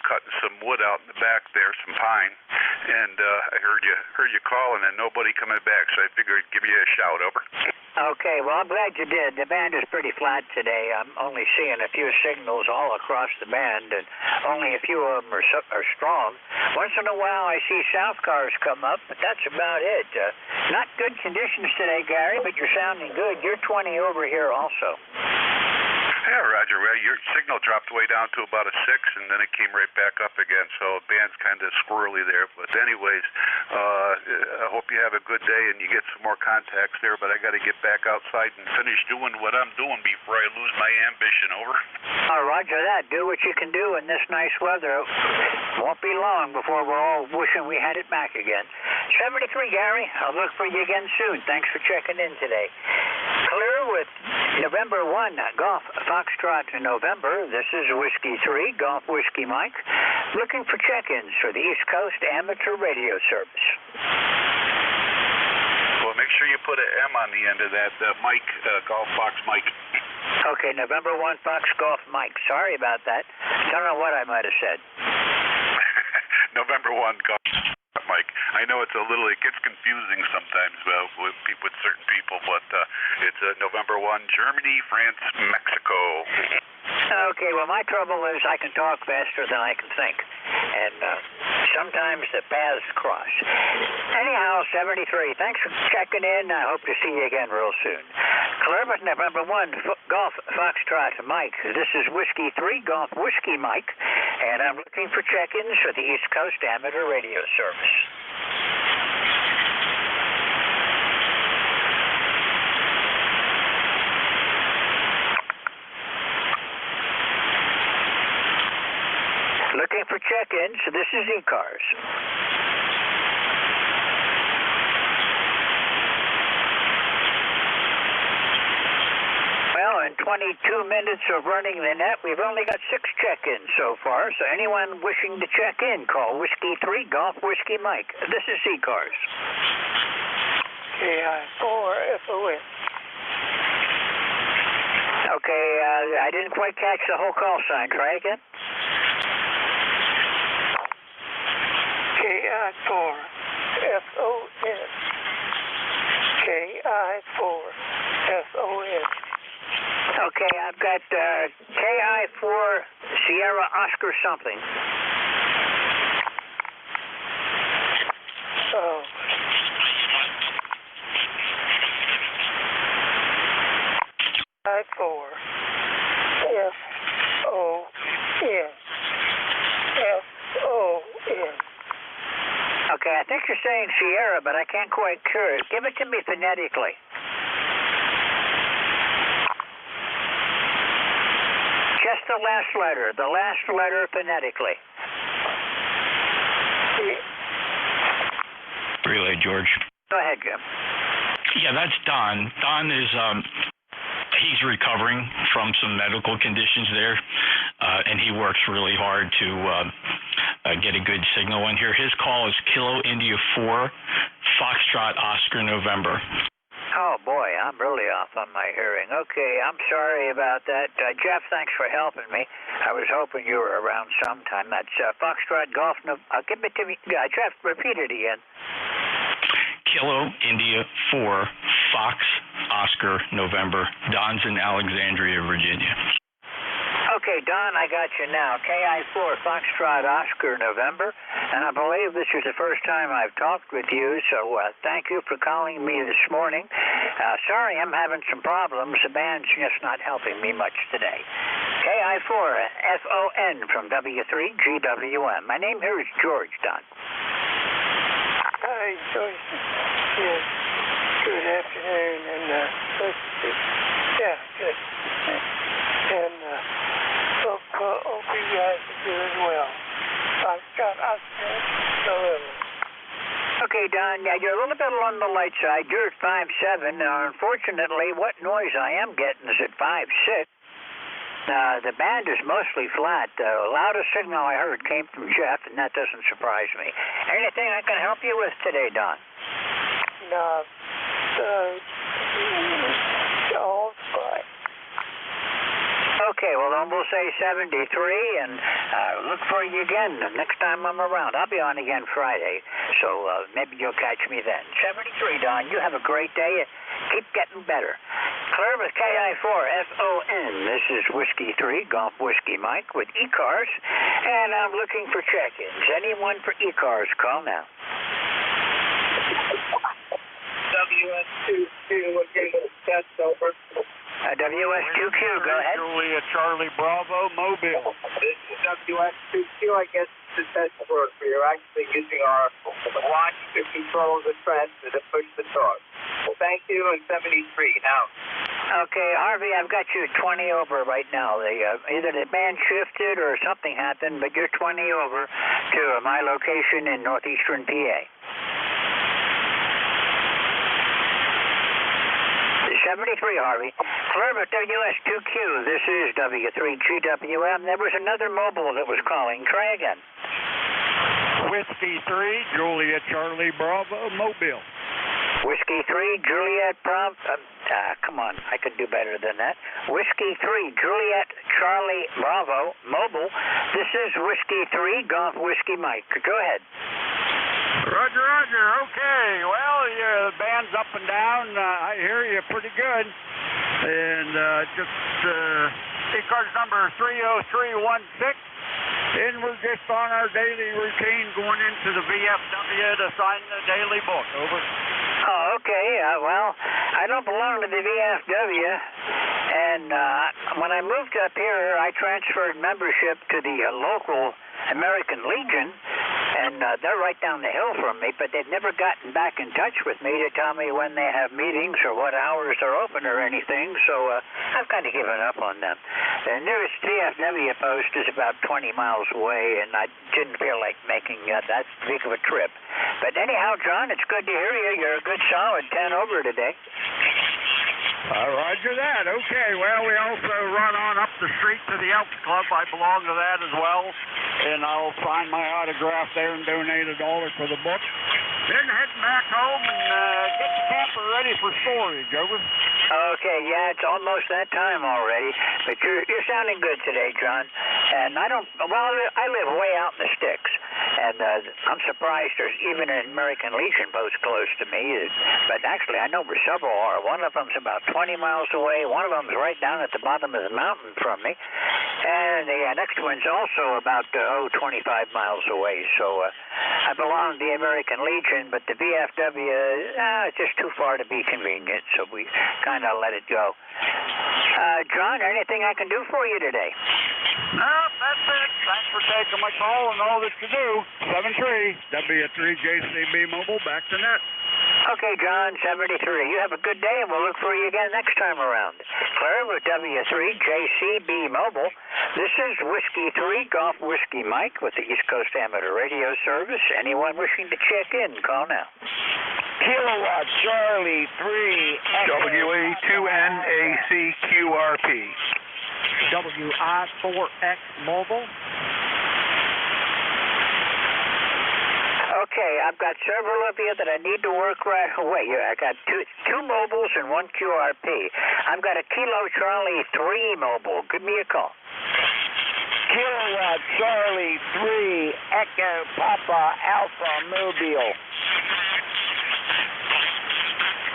Speaker 4: cutting some wood out in the back there, some pine, and I heard you calling and nobody coming back, so I figured I'd give you a shout. Over.
Speaker 23: Okay, well, I'm glad you did. The band is pretty flat today. I'm only seeing a few signals all across the band, and only a few of them are strong. Once in a while, I see south cars come up, but that's about it. Not good conditions today, Gary, but you're sounding good. You're 20 over here also.
Speaker 4: Yeah, Roger. Well, your signal dropped way down to about a 6, and then it came right back up again. So the band's kind of squirrely there. But anyways, I hope you have a good day and you get some more contacts there. But I got to get back outside and finish doing what I'm doing before I lose my ambition. Over.
Speaker 23: Oh, Roger that. Do what you can do in this nice weather. Won't be long before we're all wishing we had it back again. 73, Gary. I'll look for you again soon. Thanks for checking in today. Clear with November 1, Golf Foxtrot in November. This is Whiskey 3, Golf Whiskey Mike, looking for check-ins for the East Coast Amateur Radio Service.
Speaker 4: Well, make sure you put an M on the end of that, Mike, Golf Fox Mike.
Speaker 23: Okay, November 1, Fox Golf Mike. Sorry about that. Don't know what I might have said.
Speaker 4: November 1, Golf Mike. I know it gets confusing sometimes with certain people, but it's November 1, Germany, France, Mexico.
Speaker 23: Okay, well, my trouble is I can talk faster than I can think, and sometimes the paths cross. Anyhow, 73, thanks for checking in. I hope to see you again real soon. Cleveland, November 1, Golf Foxtrot Mike. This is Whiskey 3, Golf Whiskey Mike, and I'm looking for check-ins for the East Coast Amateur Radio Service. Looking for check-ins, this is ECARS. Well, in 22 minutes of running the net, we've only got 6 check-ins so far, so anyone wishing to check in, call Whiskey 3, Golf Whiskey Mike. This is ECARS.
Speaker 21: KI4FON.
Speaker 23: Okay, I didn't quite catch the whole call sign. Try again.
Speaker 21: KI4FON. KI4FON.
Speaker 23: Okay, I've got KI4 Sierra Oscar something.
Speaker 21: Oh. KI4 FON.
Speaker 23: Okay, I think you're saying Sierra, but I can't quite hear it. Give it to me phonetically. Just the last letter phonetically.
Speaker 13: Relay, George.
Speaker 23: Go ahead, Jim.
Speaker 13: Yeah, that's Don. Don is, he's recovering from some medical conditions there, and he works really hard to get a good signal in here. His call is Kilo India 4, Foxtrot Oscar November.
Speaker 23: Oh, boy, I'm really off on my hearing. Okay, I'm sorry about that. Jeff, thanks for helping me. I was hoping you were around sometime. That's Foxtrot Golf. Give it to me. Jeff, repeat it again.
Speaker 13: Kilo India 4, Fox Oscar November. Don's in Alexandria, Virginia.
Speaker 23: Okay, Don, I got you now. KI4 Foxtrot Oscar November, and I believe this is the first time I've talked with you, so thank you for calling me this morning. Sorry, I'm having some problems. The band's just not helping me much today. KI4 FON from W3GWM. My name here is George, Don.
Speaker 21: Hi, George. Yes. Good afternoon, and good. And hope you guys are doing well.
Speaker 23: Okay, Don, yeah, you're a little bit on the light side. You're at 5.7. Unfortunately, what noise I am getting is at 5.6. The band is mostly flat. The loudest signal I heard came from Jeff, and that doesn't surprise me. Anything I can help you with today, Don?
Speaker 21: No. All fine.
Speaker 23: Okay, well, then we'll say 73, and look for you again next time I'm around. I'll be on again Friday, so maybe you'll catch me then. 73, Don, you have a great day. Keep getting better. Clear with KI4FON. This is Whiskey 3, Golf Whiskey Mike with ECARS, and I'm looking for check-ins. Anyone for ECARS, call now.
Speaker 21: WS22, what game is that over?
Speaker 23: WS2Q, go ahead.
Speaker 6: Juliet Charlie Bravo, Mobile.
Speaker 21: This is WS2Q, I guess the test work for you're actually using our watch to control the transfer to push the torque. Well, thank you, and 73 now.
Speaker 23: Okay, Harvey, I've got you 20 over right now. Either the band shifted or something happened, but you're 20 over to my location in northeastern PA. 73, Harvey. Clear with WS2Q. This is W3GWM. There was another mobile that was calling. Try again.
Speaker 6: Whiskey 3, Juliet Charlie Bravo, Mobile.
Speaker 23: Whiskey 3, Juliet Bravo. Come on, I could do better than that. Whiskey 3, Juliet Charlie Bravo, Mobile. This is Whiskey 3, Golf Whiskey Mike. Go ahead.
Speaker 6: Roger, Roger. Okay. Well, the band's up and down. I hear you pretty good. And ECARS number 30316. And we're just on our daily routine going into the VFW to sign the daily book. Over.
Speaker 23: Oh, okay. Well, I don't belong to the VFW. And when I moved up here, I transferred membership to the local American Legion. And they're right down the hill from me, but they've never gotten back in touch with me to tell me when they have meetings or what hours they're open or anything, so I've kind of given up on them. The nearest VFW post is about 20 miles away, and I didn't feel like making that big of a trip. But anyhow, John, it's good to hear you. You're a good solid 10 over today.
Speaker 6: Roger that. Okay, well, we also run on up the street to the Elks Club. I belong to that as well, and I'll sign my autograph there and donate $1 for the book. Then heading back home and get the camper ready for storage. Over.
Speaker 23: Okay, yeah, it's almost that time already, but you're sounding good today, John. And I live way out in the sticks, and I'm surprised there's even an American Legion post close to me. But actually, I know where several are. One of them's about 20 miles away. One of them's right down at the bottom of the mountain from me. And the next one's also about 25 miles away. So I belong to the American Legion, but the VFW, it's just too far to be convenient, so we kind of let it go. John, anything I can do for you today?
Speaker 6: No, that's it. Thanks for taking my call and all that you do. 73, W3JCB Mobile, back to net.
Speaker 23: Okay, John, 73. You have a good day, and we'll look for you again next time around. Clear with W3JCB Mobile. This is Whiskey 3, Golf Whiskey Mike with the East Coast Amateur Radio Service. Anyone wishing to check in, call now.
Speaker 21: Kilowatt Charlie 3
Speaker 12: WA2NACQRP.
Speaker 1: WI4X Mobile.
Speaker 23: Okay, I've got several of you that I need to work right away. I got two mobiles and one QRP. I've got a Kilo Charlie 3 mobile. Give me a call.
Speaker 21: Kilowatt Charlie 3 Echo Papa Alpha Mobile.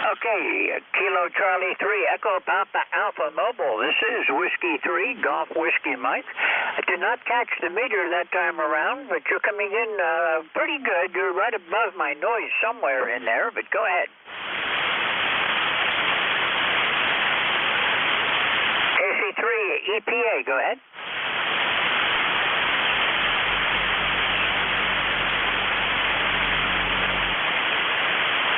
Speaker 23: Okay, Kilo Charlie 3 Echo Papa Alpha Mobile. This is Whiskey 3 Golf Whiskey Mike. I did not catch the meter that time around, but you're coming in pretty good. You're right above my noise somewhere in there, but go ahead. KC3 EPA, go ahead.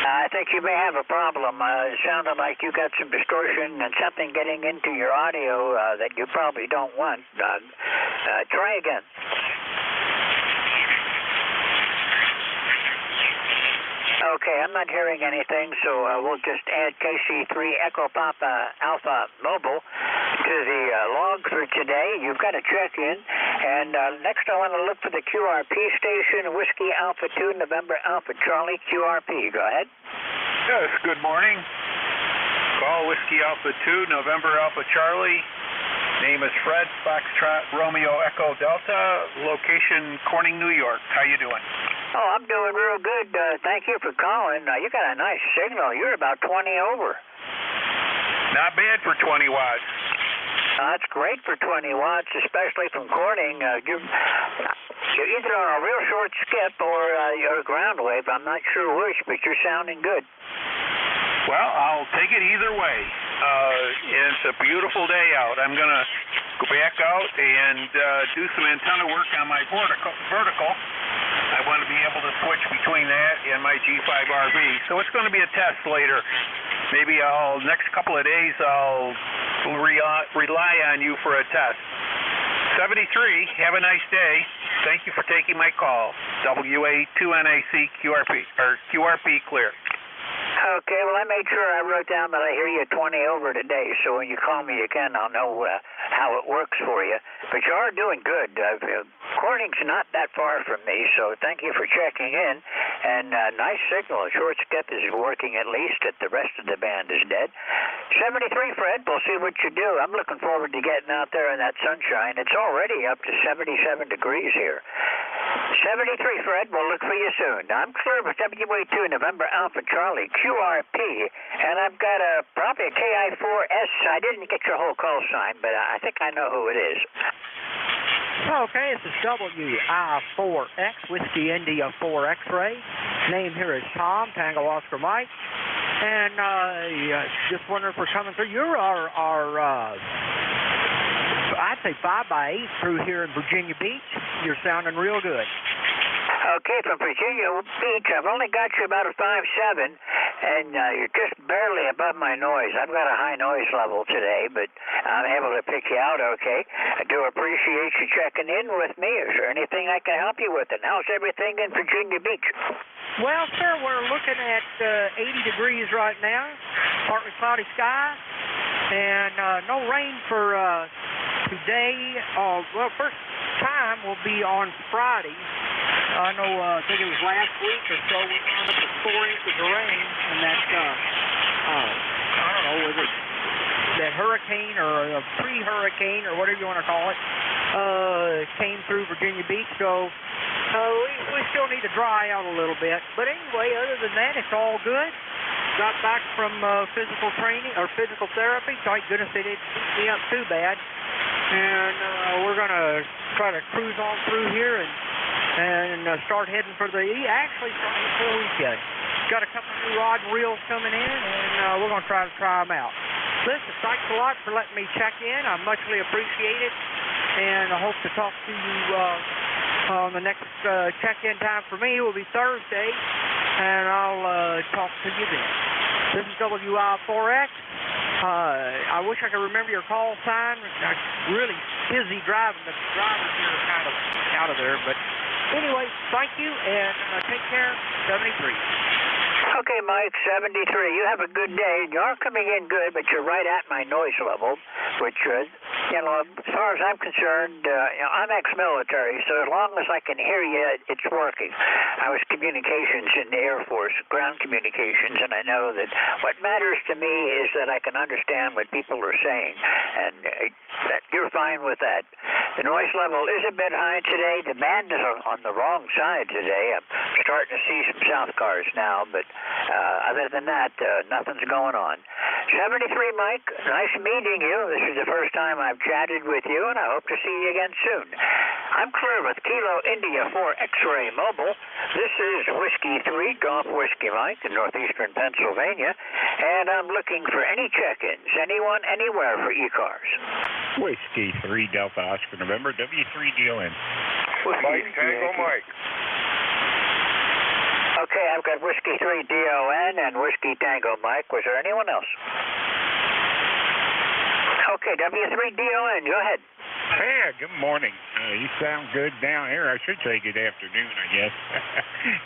Speaker 23: I think you may have a problem. It sounded like you got some distortion and something getting into your audio that you probably don't want. Try again. Okay, I'm not hearing anything, so we'll just add KC3 Echo Papa Alpha Mobile to the log for today. You've got to check in. And next I want to look for the QRP station, Whiskey Alpha 2, November Alpha Charlie, QRP. Go ahead.
Speaker 12: Yes, good morning. Call Whiskey Alpha 2, November Alpha Charlie. Name is Fred, Foxtrot Romeo Echo Delta. Location Corning, New York. How you doing?
Speaker 23: Oh, I'm doing real good. Thank you for calling. You got a nice signal. You're about 20 over.
Speaker 12: Not bad for 20 watts.
Speaker 23: That's great for 20 watts, especially from Corning. You're either on a real short skip or you're a ground wave. I'm not sure which, but you're sounding good.
Speaker 12: Well, I'll take it either way. It's a beautiful day out. I'm going to go back out and do some antenna work on my vertical. I want to be able to switch between that and my G5RV. So it's going to be a test later. Maybe next couple of days I'll rely on you for a test. 73, have a nice day. Thank you for taking my call. WA2NAC QRP clear.
Speaker 23: Okay, well, I made sure I wrote down that I hear you 20 over today, so when you call me again, I'll know how it works for you. But you are doing good. Corning's not that far from me, so thank you for checking in. And nice signal. Short skip is working at least, the rest of the band is dead. 73, Fred, we'll see what you do. I'm looking forward to getting out there in that sunshine. It's already up to 77 degrees here. 73, Fred, we'll look for you soon. I'm clear with WA2 November Alpha Charlie QRP, and I've got probably a KI4S. I didn't get your whole call sign, but I think I know who it is.
Speaker 5: Okay, this is WI4X, Whiskey India 4 X-Ray. Name here is Tom, Tango Oscar Mike. And just wondering if we're coming through. You're our I'd say 5x8 through here in Virginia Beach. You're sounding real good.
Speaker 23: Okay, from Virginia Beach, I've only got you about a 5.7, and you're just barely above my noise. I've got a high noise level today, but I'm able to pick you out okay. I do appreciate you checking in with me. Is there anything I can help you with? And how's everything in Virginia Beach?
Speaker 5: Well, sir, we're looking at 80 degrees right now, partly cloudy sky, and no rain for today. Well, first time will be on Friday. I know, I think it was last week or so, we wound up with 4 inches of rain, and that, I don't know, was it that hurricane or a pre-hurricane or whatever you want to call it, came through Virginia Beach, so we still need to dry out a little bit. But anyway, other than that, it's all good. Got back from physical training, or physical therapy, thank goodness they didn't beat me up too bad. And we're going to try to cruise on through here and start heading for the weekend. Got a couple new rod and reels coming in, and we're going to try them out. Listen, thanks a lot for letting me check in. I muchly appreciate it, and I hope to talk to you on the next check-in time for me. It will be Thursday, and I'll talk to you then. This is WI4X. I wish I could remember your call sign. I'm really busy driving. The drivers here are kind of out of there, but anyway, thank you, and take care. 73.
Speaker 23: Okay, Mike, 73. You have a good day. You are coming in good, but you're right at my noise level, which, as far as I'm concerned, I'm ex-military, so as long as I can hear you, it's working. I was communications in the Air Force, ground communications, and I know that what matters to me is that I can understand what people are saying, and you're fine with that. The noise level is a bit high today. The band is on the wrong side today. I'm starting to see some south cars now, but other than that, nothing's going on. 73, Mike, nice meeting you. This is the first time I've chatted with you, and I hope to see you again soon. I'm clear with Kilo India 4 X-Ray Mobile. This is Whiskey 3 Golf Whiskey Mike in northeastern Pennsylvania, and I'm looking for any check-ins, anyone, anywhere for ECARS.
Speaker 20: Whiskey 3 Delta Oscar November, W3DON.
Speaker 19: Mike, Tango Mike.
Speaker 23: Okay, I've got Whiskey 3 DON and Whiskey Tango Mike. Was there anyone else? Okay, W3 DON, go ahead.
Speaker 20: Hey, good morning. You sound good down here. I should say good afternoon, I guess.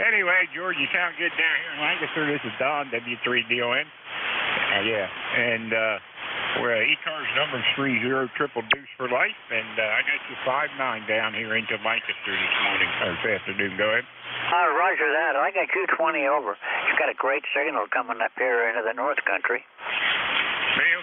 Speaker 20: Anyway, George, you sound good down here in Lancaster. This is Don, W3DON. Yeah, and we're ECARS number 30 triple deuce for life, and I got you 5-9 down here into Lancaster this morning, or this afternoon. Go ahead.
Speaker 23: Roger that. I got you 20 over. You've got a great signal coming up here into the North Country.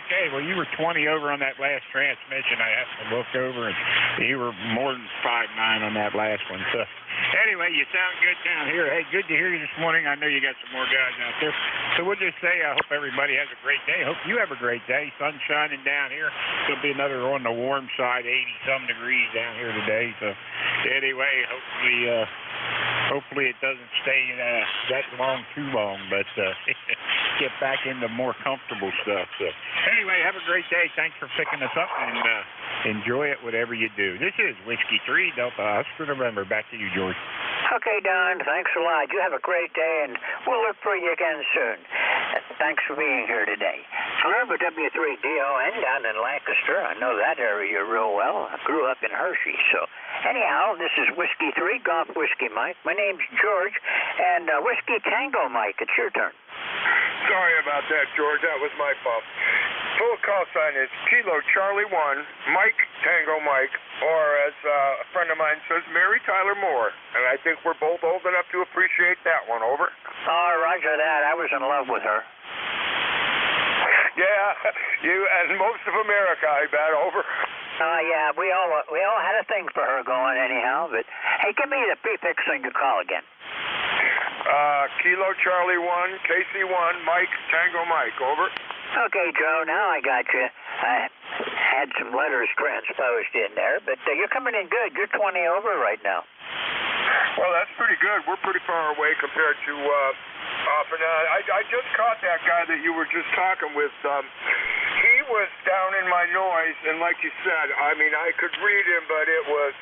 Speaker 20: Okay, well, you were 20 over on that last transmission. I happened to look over, and you were more than 5-9 on that last one. So Anyway, you sound good down here. Hey, good to hear you this morning. I know you got some more guys out there. So we'll just say I hope everybody has a great day. Hope you have a great day. Sun's shining down here. It'll be another on the warm side, 80-some degrees down here today. So anyway, hopefully it doesn't stay that long, too long, but get back into more comfortable stuff. So anyway, have a great day. Thanks for picking us up, and enjoy it, whatever you do. This is Whiskey 3 Delta Oscar November. Back to you, George.
Speaker 23: Okay, Don, thanks a lot. You have a great day, and we'll look for you again soon. Thanks for being here today. Clear W3DON down in Lancaster. I know that area real well. I grew up in Hershey, so anyhow, this is Whiskey 3 Golf Whiskey Mike. My name's George, and Whiskey Tango Mike, it's your turn.
Speaker 19: Sorry about that, George. That was my fault. Full call sign is Kilo Charlie 1, Mike Tango Mike, or as a friend of mine says, Mary Tyler Moore. And I think we're both old enough to appreciate that one. Over.
Speaker 23: Oh, roger that. I was in love with her.
Speaker 19: Yeah, you and most of America, I bet. Over.
Speaker 23: Yeah, we all had a thing for her going anyhow. But hey, give me the prefix on your call again.
Speaker 19: Kilo Charlie 1, KC1, Mike Tango Mike. Over.
Speaker 23: Okay, Joe, now I got you. I had some letters transposed in there, but you're coming in good. You're 20 over right now.
Speaker 19: Well, that's pretty good. We're pretty far away compared to off and on. I just caught that guy that you were just talking with. He was down in my noise, and like you said, I mean, I could read him, but it was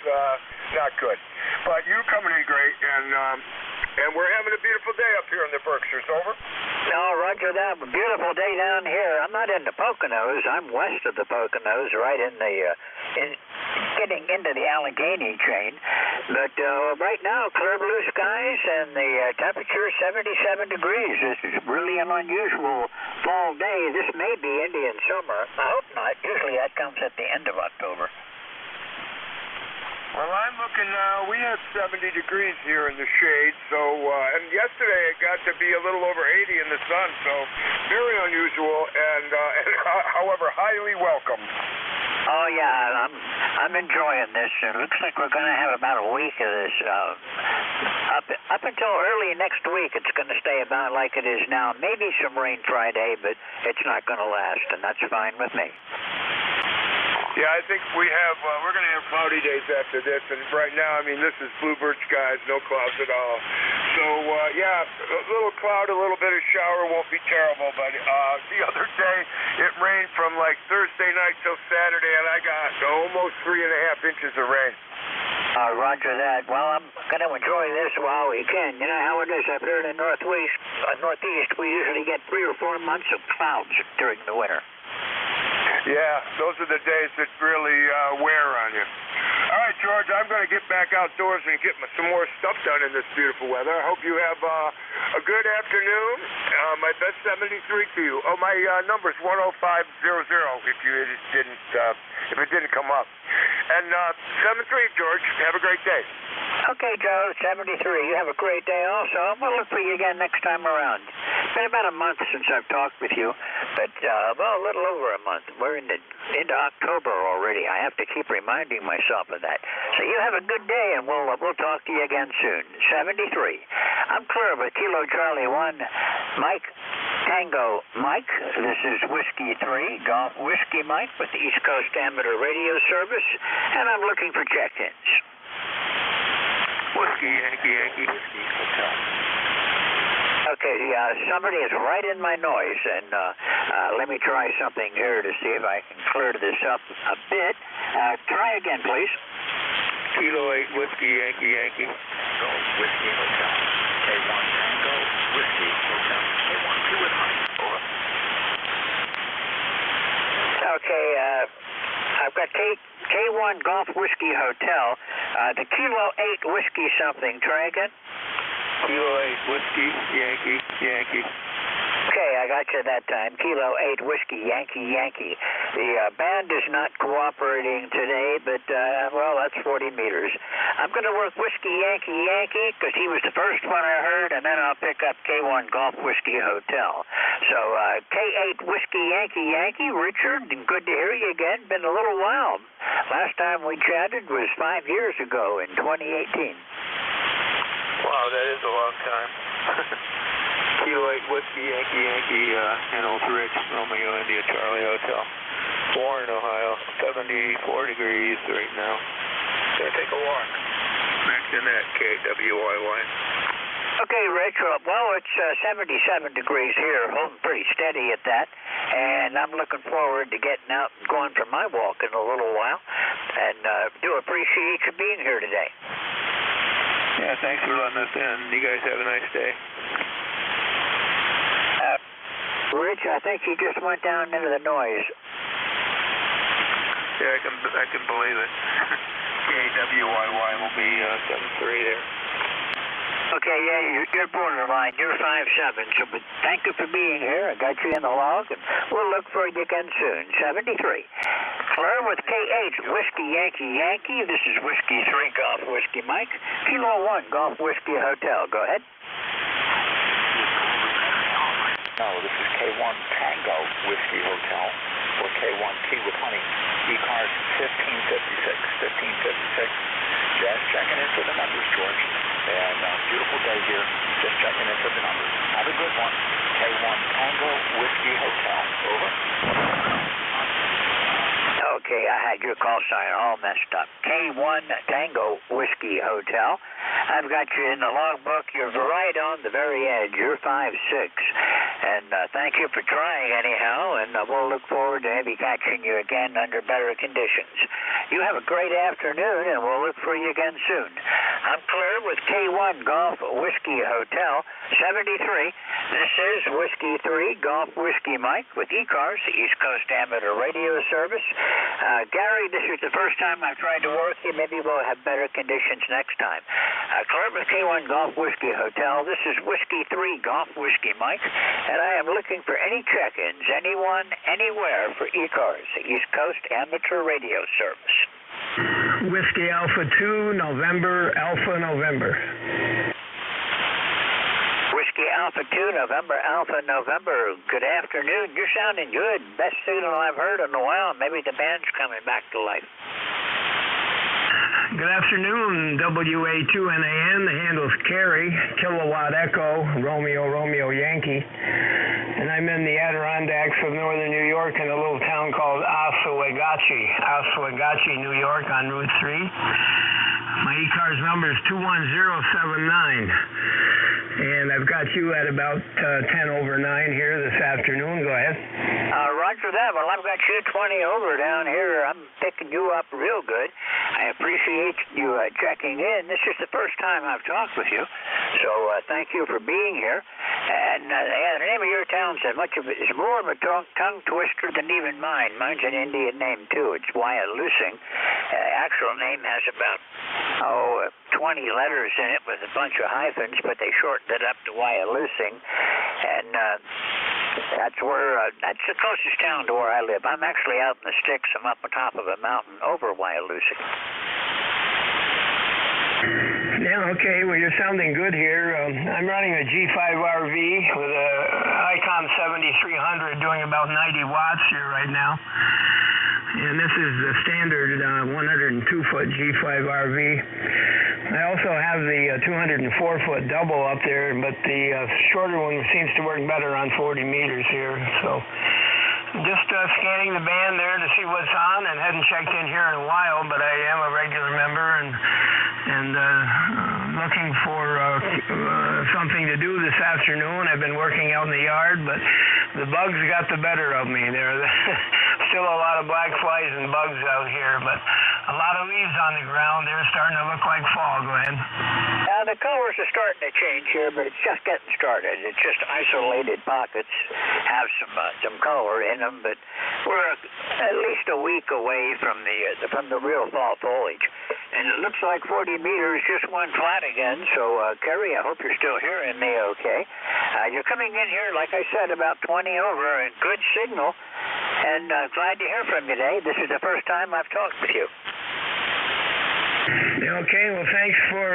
Speaker 19: not good. But you coming in great, and we're having a beautiful day up here in the Berkshires. Over.
Speaker 23: No, roger that. Beautiful day down here. I'm not in the Poconos. I'm west of the Poconos, right in the getting into the Allegheny chain. But right now, clear blue skies, and the temperature is 77 degrees. This is really an unusual fall day. This may be Indian summer. I hope not. Usually that comes at the end of October.
Speaker 19: Well, I'm looking now. We had 70 degrees here in the shade, so, and yesterday it got to be a little over 80 in the sun, so very unusual, and however, highly welcome.
Speaker 23: Oh, yeah, I'm enjoying this. It looks like we're going to have about a week of this. Up until early next week, it's going to stay about like it is now. Maybe some rain Friday, but it's not going to last, and that's fine with me.
Speaker 19: Yeah, I think we're going to have cloudy days after this, and right now, I mean, this is bluebird skies, no clouds at all. So, yeah, a little cloud, a little bit of shower won't be terrible, but the other day, it rained from like Thursday night till Saturday, and I got almost 3.5 inches of rain.
Speaker 23: Roger that. Well, I'm going to enjoy this while we can. You know how it is up here in the Northeast, we usually get 3 or 4 months of clouds during the winter.
Speaker 19: Yeah, those are the days that really wear on you. All right, George, I'm going to get back outdoors and get some more stuff done in this beautiful weather. I hope you have a good afternoon. My best 73 to you. Oh, my number's 10500 if it didn't come up. And 73, George, have a great day.
Speaker 23: Okay, Joe, 73. You have a great day also. We'll look for you again next time around. It's been about a month since I've talked with you, but, well, a little over a month. We're into October already. I have to keep reminding myself of that. So you have a good day, and we'll talk to you again soon. 73. I'm clear with Kilo Charlie 1, Mike Tango Mike. This is Whiskey 3, Golf Whiskey Mike with the East Coast Amateur Radio Service, and I'm looking for check-ins.
Speaker 21: Whiskey, Yankee, Whiskey Hotel.
Speaker 23: Okay, somebody is right in my noise, and let me try something here to see if I can clear this up a bit. Try again, please.
Speaker 21: Kilo 8, Whiskey, Yankee, Golf Whiskey Hotel. K1 Tango, Whiskey Hotel. K1 2 with Mike. Over.
Speaker 23: Okay, I've got K1 Golf Whiskey Hotel. The Kilo 8 Whiskey something. Try again.
Speaker 21: Kilo 8, Whiskey, Yankee.
Speaker 23: Okay, I got you that time. Kilo 8 Whiskey, Yankee. The band is not cooperating today, but, well, that's 40 meters. I'm going to work Whiskey, Yankee, because he was the first one I heard, and then I'll pick up K1 Golf Whiskey Hotel. So, K8 Whiskey, Yankee, Richard, good to hear you again. Been a little while. Last time we chatted was 5 years ago in 2018.
Speaker 21: Wow, that is a long time. Kilo 8 Whiskey Yankee Yankee, Handles Rich, Romeo India Charlie Hotel. Warren, Ohio, 74 degrees right now. Gonna take a walk. Max in that, KWYY.
Speaker 23: Okay, Rich. Well, it's 77 degrees here, holding pretty steady at that. And I'm looking forward to getting out and going for my walk in a little while. And do appreciate you being here today.
Speaker 21: Yeah, thanks for letting us in. You guys have a nice day.
Speaker 23: Rich, I think you just went down into the noise.
Speaker 21: Yeah, I can believe it. KWYY will be 7-3 there.
Speaker 23: Okay, yeah, you're borderline. You're 5'7", so but thank you for being here. I got you in the log, and we'll look for you again soon. 73. Claire with KH, Whiskey Yankee Yankee. This is Whiskey 3 Golf Whiskey Mike. Kilo 1 Golf Whiskey Hotel. Go ahead.
Speaker 10: No, this is K1 Tango Whiskey Hotel, or K1T with honey. ECARS 1556, 1556. Just checking into the numbers, George. And beautiful day here. Just checking into the numbers. Have a good one. K1 Tango Whiskey Hotel. Over.
Speaker 23: Okay, I had your call sign all messed up. K1 Tango Whiskey Hotel. I've got you in the logbook. You're right on the very edge. You're 5'6". And thank you for trying anyhow, and we'll look forward to maybe catching you again under better conditions. You have a great afternoon, and we'll look for you again soon. I'm Claire with K1 Golf Whiskey Hotel, 73. This is Whiskey 3 Golf Whiskey Mike with ECARS, the East Coast Amateur Radio Service. Gary, this is the first time I've tried to work you. Maybe we'll have better conditions next time. Claire with K1 Golf Whiskey Hotel. This is Whiskey 3 Golf Whiskey Mike, and I am looking for any check-ins, anyone, anywhere for ECARS, the East Coast Amateur Radio Service.
Speaker 2: Whiskey Alpha 2, November, Alpha November.
Speaker 23: Whiskey Alpha 2, November, Alpha November. Good afternoon. You're sounding good. Best signal I've heard in a while. Maybe the band's coming back to life.
Speaker 2: Good afternoon, WA2NAN. The handle's Carrie, Kilowatt Echo, Romeo, Romeo Yankee. And I'm in the Adirondacks of northern New York in a little town called Oswegatchie, New York on Route 3. My ECARS number is 21079. And I've got you at about 10 over 9 here this afternoon. Go ahead.
Speaker 23: Roger that. Well, I've got you 20 over down here. I'm picking you up real good. I appreciate you checking in. This is the first time I've talked with you, so thank you for being here. And the name of your town said much of it is more of a tongue twister than even mine. Mine's an Indian name, too. It's Wyalusing. Actual name has about, 20 letters in it with a bunch of hyphens, but they shortened it up to Wyalusing. And that's the closest town to where I live. I'm actually out in the sticks. I'm up on top of a mountain over Wyalusing.
Speaker 2: Yeah, okay. Well, you're sounding good here. I'm running a G5RV with a Icom 7300 doing about 90 watts here right now. And this is the standard 102-foot G5RV. I also have the 204-foot double up there, but the shorter one seems to work better on 40 meters here. So just scanning the band there to see what's on, and hadn't checked in here in a while, but I am a regular member and looking for something to do this afternoon. I've been working out in the yard, but the bugs got the better of me. There still a lot of black flies and bugs out here, but a lot of leaves on the ground. They're starting to look like fall. Go ahead.
Speaker 23: The colors are starting to change here, but it's just getting started. It's just isolated pockets have some color in them, but we're at least a week away from the real fall foliage. And it looks like 40 meters just went flat again, so Kerry, I hope you're still hearing me okay. You're coming in here, like I said, about 20 over, and good signal, and glad to hear from you today. This is the first time I've talked with you.
Speaker 2: Okay, well, thanks for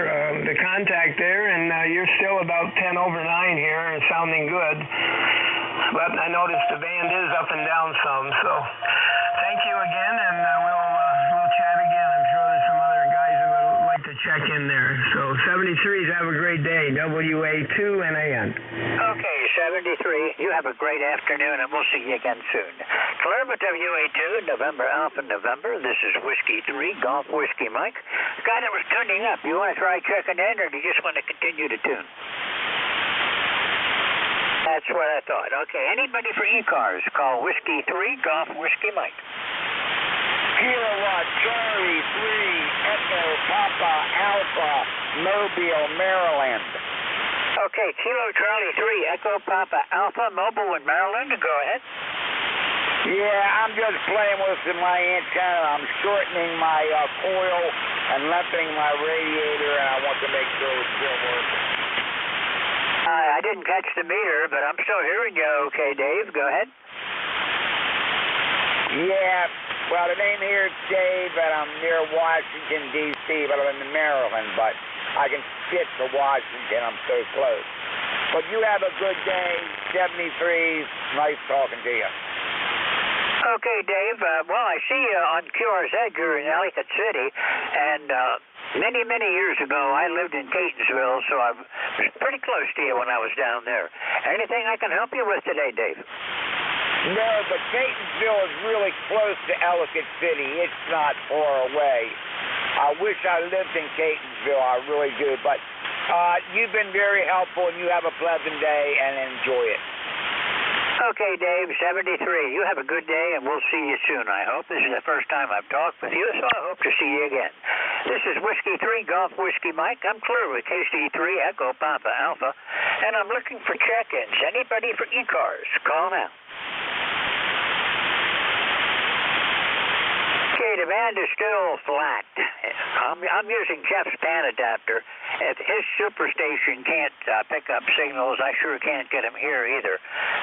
Speaker 2: the contact there, and you're still about 10 over 9 here and sounding good. But I noticed the band is up and down some, so thank you again, and we'll chat again. I'm sure there's some other guys that would like to check in there. So 73s, have a great day. WA2NAN.
Speaker 23: Okay, 73. You have a great afternoon, and we'll see you again soon. Clear with WA2, November Alpha November. This is Whiskey 3, Golf Whiskey Mike. The guy that was tuning up, you want to try checking in, or do you just want to continue to tune? That's what I thought. Okay, anybody for ECARS, call Whiskey 3, Golf Whiskey Mike.
Speaker 21: Kilowatt Charlie 3, Echo Papa Alpha, Mobile, Maryland.
Speaker 23: Okay, Kilo Charlie 3, Echo Papa Alpha, Mobile in Maryland. Go ahead.
Speaker 21: Yeah, I'm just playing with my antenna. I'm shortening my coil and lengthening my radiator, and I want to make sure it's still working.
Speaker 23: I didn't catch the meter, but I'm still hearing you okay, Dave. Go ahead.
Speaker 21: Yeah, well, the name here is Dave, and I'm near Washington, D.C., but I'm in Maryland, but I can get to Washington. I'm so close. But you have a good day. 73. Nice talking to you.
Speaker 23: Okay, Dave. Well, I see you on QRZ. You're in Ellicott City, and many, many years ago, I lived in Catonsville, so I was pretty close to you when I was down there. Anything I can help you with today, Dave?
Speaker 21: No, but Catonsville is really close to Ellicott City. It's not far away. I wish I lived in Catonsville. I really do. But you've been very helpful, and you have a pleasant day, and enjoy it.
Speaker 23: Okay, Dave, 73. You have a good day, and we'll see you soon, I hope. This is the first time I've talked with you, so I hope to see you again. This is Whiskey 3, Golf Whiskey Mike. I'm clear with KC3, Echo Papa Alpha, and I'm looking for check-ins. Anybody for ECARS? Call now. Okay, the band is still flat. I'm using Jeff's pan adapter. If his superstation can't pick up signals, I sure can't get them here either.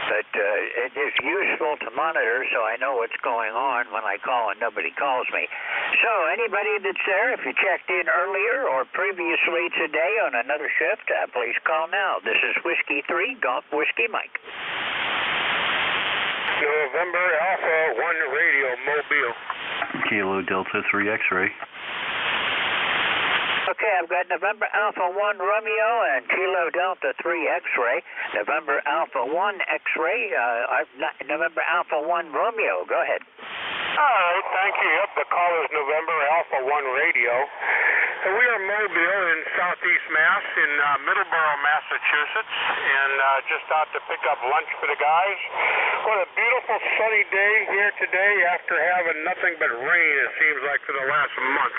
Speaker 23: But it is useful to monitor so I know what's going on when I call and nobody calls me. So anybody that's there, if you checked in earlier or previously today on another shift, please call now. This is Whiskey 3, Golf Whiskey Mike.
Speaker 19: November Alpha 1 Radio, Mobile.
Speaker 9: Kilo Delta 3 X-Ray.
Speaker 23: Okay, I've got November Alpha 1 Romeo and Kilo Delta 3 X-Ray. November Alpha 1 X-Ray, November Alpha 1 Romeo. Go ahead.
Speaker 19: All right, thank you. Yep, the call is November Alpha 1 Radio. And we are mobile in southeast Mass in Middleborough, Massachusetts, and just out to pick up lunch for the guys. What a beautiful sunny day here today after having nothing but rain, it seems like, for the last month.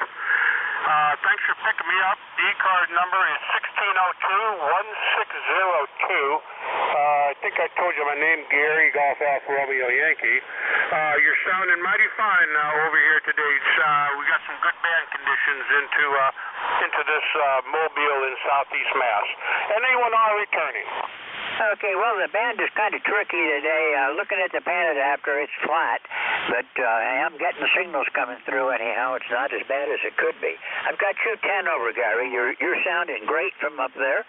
Speaker 19: Thanks for picking me up. The ECARS number is 1602-1602. I think I told you my name, Gary, Golf Alpha Romeo Yankee. You're sounding mighty fine over here today. We got some good band conditions into this mobile in southeast Mass. And anyone are returning.
Speaker 23: Okay, well, the band is kind of tricky today. Looking at the pan adapter, it's flat, but I am getting the signals coming through anyhow. It's not as bad as it could be. I've got you 10 over, Gary. You're sounding great from up there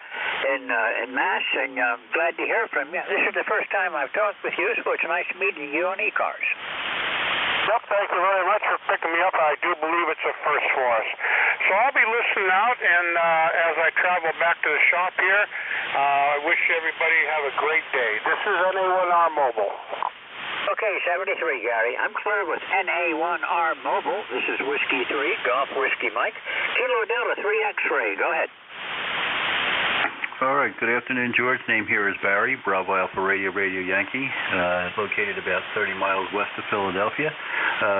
Speaker 23: in Mass, and I'm glad to hear from you. This is the first time I've talked with you, so it's nice meeting you on ECARS.
Speaker 19: Yep, thank you very much for picking me up. I do believe it's a first for us. So I'll be listening out, and as I travel back to the shop here, I wish everybody have a great day. This is NA1R Mobile.
Speaker 23: Okay, 73, Gary. I'm clear with NA1R Mobile. This is Whiskey 3, Golf Whiskey Mike. Kilo Delta 3 X-Ray. Go ahead.
Speaker 9: All right, good afternoon, George. Name here is Barry, Bravo Alpha Radio, Radio Yankee, located about 30 miles west of Philadelphia.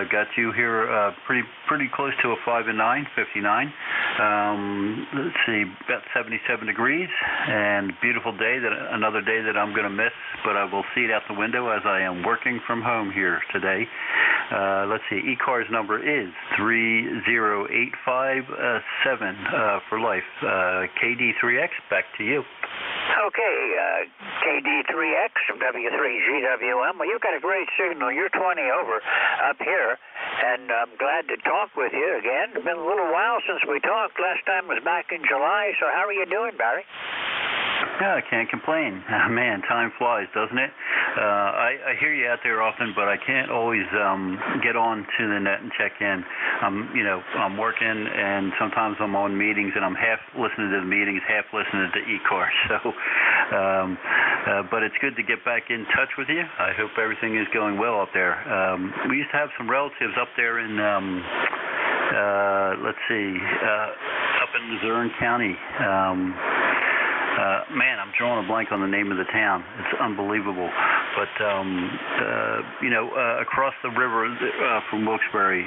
Speaker 9: Got you here pretty close to a 5 and 9, 59. Let's see, about 77 degrees, and beautiful day, another day that I'm going to miss, but I will see it out the window as I am working from home here today. Let's see, ECARS number is 30857 for life. KD3X, back to you.
Speaker 23: Okay, KD3X from W3GWM. Well, you've got a great signal. You're 20 over up here, and I'm glad to talk with you again. It's been a little while since we talked. Last time was back in July, so how are you doing, Barry?
Speaker 9: Yeah, I can't complain. Man, time flies, doesn't it? I hear you out there often, but I can't always get on to the net and check in. I'm working, and sometimes I'm on meetings, and I'm half listening to the meetings, half listening to ECARS. So, but it's good to get back in touch with you. I hope everything is going well up there. We used to have some relatives up there in, up in Luzerne County. Man, I'm drawing a blank on the name of the town. It's unbelievable. But, across the river from Wilkes-Barre,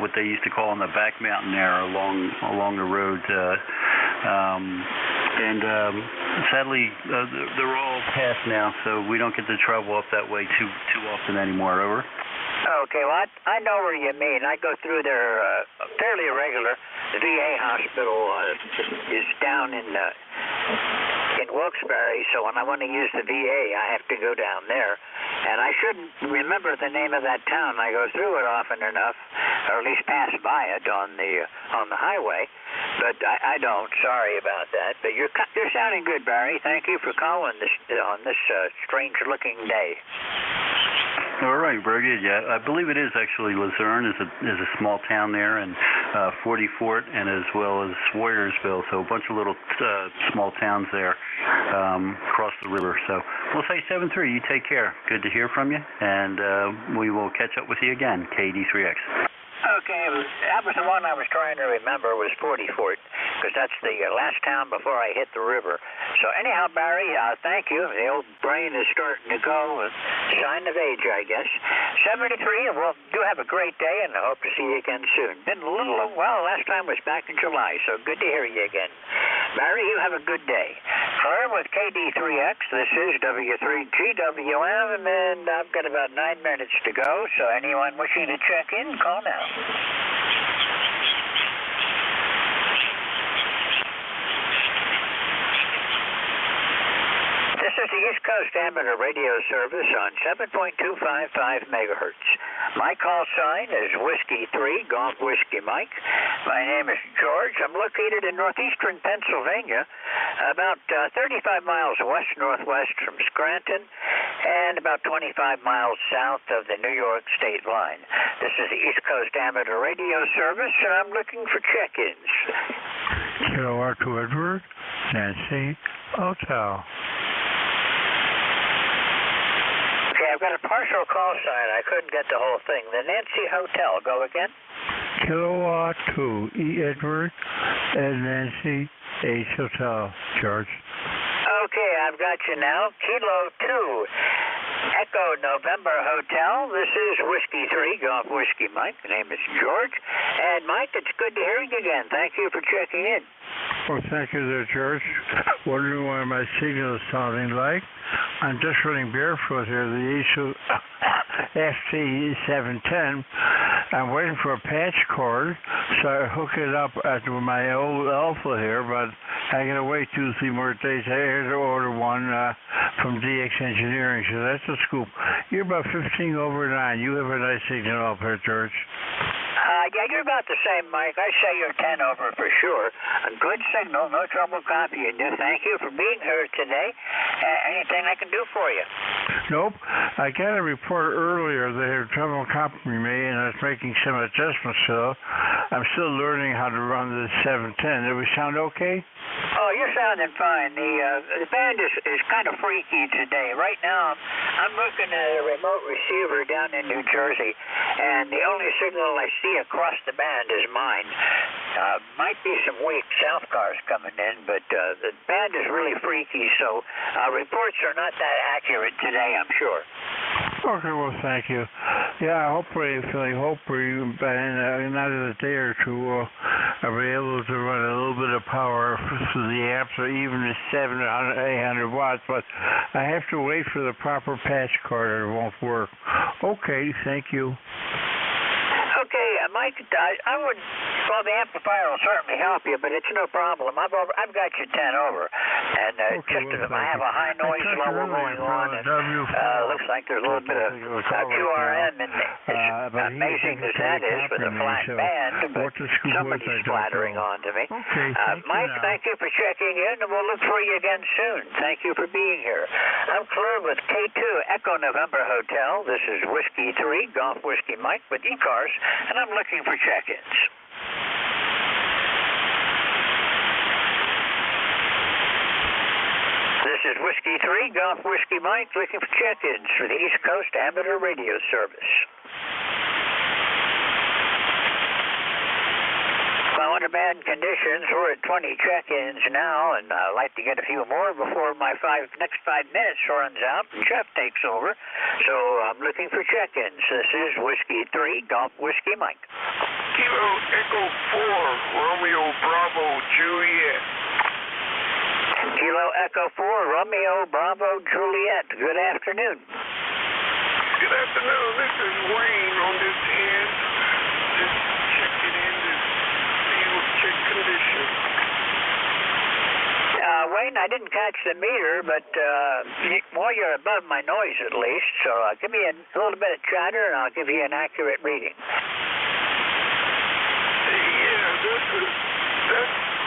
Speaker 9: what they used to call on the back mountain there along the road. Sadly, they're all past now, so we don't get to travel up that way too often anymore. Over.
Speaker 23: Okay, well, I know where you mean. I go through there fairly regular. The VA hospital is down in Wilkes-Barre, so when I want to use the VA, I have to go down there. And I shouldn't remember the name of that town. I go through it often enough, or at least pass by it on the highway. But I don't. Sorry about that. But you're sounding good, Barry. Thank you for calling on this strange-looking day.
Speaker 9: All right, very good. Yeah, I believe it is actually Luzerne is a small town there, and 40 Fort, and as well as Swoyersville. So a bunch of little small towns there across the river. So we'll say 7-3. You take care. Good to hear from you, and we will catch up with you again. KD3X.
Speaker 23: Okay, that was the one I was trying to remember was 40 Fort, because that's the last town before I hit the river. So anyhow, Barry, thank you. The old brain is starting to go. Sign of age, I guess. 73, well, do have a great day, and I hope to see you again soon. Been a little, last time was back in July, so good to hear you again. Barry, you have a good day. Herb with KD3X, this is W3GWM, and I've got about 9 minutes to go, so anyone wishing to check in, call now. This is the East Coast Amateur Radio Service on 7.255 megahertz. My call sign is Whiskey 3, Golf Whiskey Mike. My name is George. I'm located in northeastern Pennsylvania, about 35 miles west-northwest from Scranton, and about 25 miles south of the New York state line. This is the East Coast Amateur Radio Service, and I'm looking for check-ins.
Speaker 17: Kilowatt to Edward, Nancy, Hotel.
Speaker 23: I've got a partial call sign. I couldn't get the whole thing. The Nancy Hotel. Go again.
Speaker 17: Kilowatt 2, E. Edward, and Nancy, H. Hotel. George.
Speaker 23: Okay, I've got you now. Kilo 2, Echo November Hotel. This is Whiskey 3, Golf Whiskey Mike. My name is George. And Mike, it's good to hear you again. Thank you for checking in.
Speaker 17: Well, thank you there, George. Wondering what my signal is sounding like. I'm just running barefoot here, the issue FT710. I'm waiting for a patch cord, so I hook it up at my old Alpha here, but I gotta wait 2-3 more days. I had to order one from DX Engineering, so that's a scoop. You're about 15 over 9. You have a nice signal up here, George.
Speaker 23: Yeah, you're about the same, Mike. I say you're 10 over for sure. A good signal, no trouble copying you. Thank you for being here today. Anything I can do for you?
Speaker 17: Nope. I got a report earlier they had trouble copying me, and I was making some adjustments, so I'm still learning how to run the 710. Did we sound okay?
Speaker 23: Oh, you're sounding fine. The band is kind of freaky today. Right now, I'm looking at a remote receiver down in New Jersey, and the only signal I see across the band is mine. Might be some weak south cars coming in, but the band is really freaky, so reports are not that accurate today, I'm sure.
Speaker 17: Okay, well, thank you. Yeah, hopefully by another day or two, I'll be able to run a little bit of power through the amps, or even the 700, 800 watts, but I have to wait for the proper patch cord or it won't work. Okay, thank you.
Speaker 23: Okay, Mike, I would, well, the amplifier will certainly help you, but it's no problem. I've got you 10 over. And I have a high noise level going on, and looks like there's a little bit of QRM in it. As amazing as that is with a flat band, but somebody's splattering onto me. Mike, thank you for checking in, and we'll look for you again soon. Thank you for being here. I'm clear with K2 Echo November Hotel. This is Whiskey 3, Golf Whiskey Mike with ECARS, and I'm looking for check-ins. This is Whiskey 3, Golf Whiskey Mike, looking for check-ins for the East Coast Amateur Radio Service. Well, under bad conditions, we're at 20 check-ins now, and I'd like to get a few more before my next 5 minutes runs out and Jeff takes over. So I'm looking for check-ins. This is Whiskey 3, Golf Whiskey Mike.
Speaker 19: Kilo Echo 4, Romeo Bravo Juliet.
Speaker 23: Kilo Echo 4, Romeo Bravo Juliet. Good afternoon.
Speaker 19: Good afternoon. This is Wayne on this end. Just checking in to field check condition.
Speaker 23: Wayne, I didn't catch the meter, but you're above my noise at least. So give me a little bit of chatter, and I'll give you an accurate reading.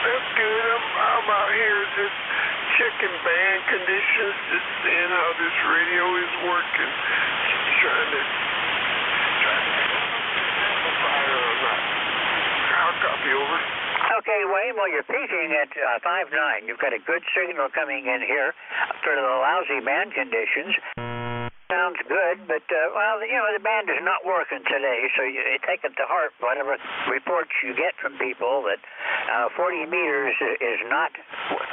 Speaker 19: That's good. I'm out here just checking band conditions, just seeing how this radio is working, trying to amplifier or not. I'll copy over.
Speaker 23: Okay, Wayne, well, you're peaking at 5.9. You've got a good signal coming in here for the lousy band conditions. Sounds good, but, the band is not working today, so you take it to heart, whatever reports you get from people that 40 meters is not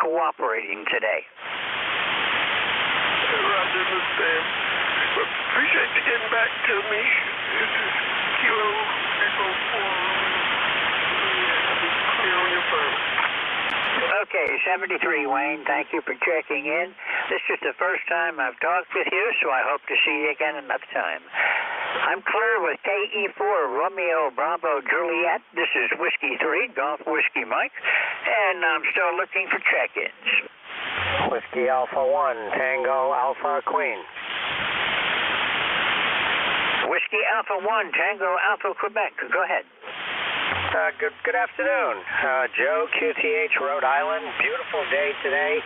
Speaker 23: cooperating today.
Speaker 19: Roger, understand. But appreciate you getting back to me. This is Kilo Echo 4. Clear on your phone.
Speaker 23: Okay, 73, Wayne. Thank you for checking in. This is the first time I've talked with you, so I hope to see you again another time. I'm clear with KE4, Romeo Bravo Juliet. This is Whiskey 3, Golf Whiskey Mike, and I'm still looking for check-ins.
Speaker 15: Whiskey Alpha 1, Tango Alpha Queen.
Speaker 23: Whiskey Alpha 1, Tango Alpha Quebec. Go ahead.
Speaker 15: Good afternoon. Joe, QTH, Rhode Island. Beautiful day today.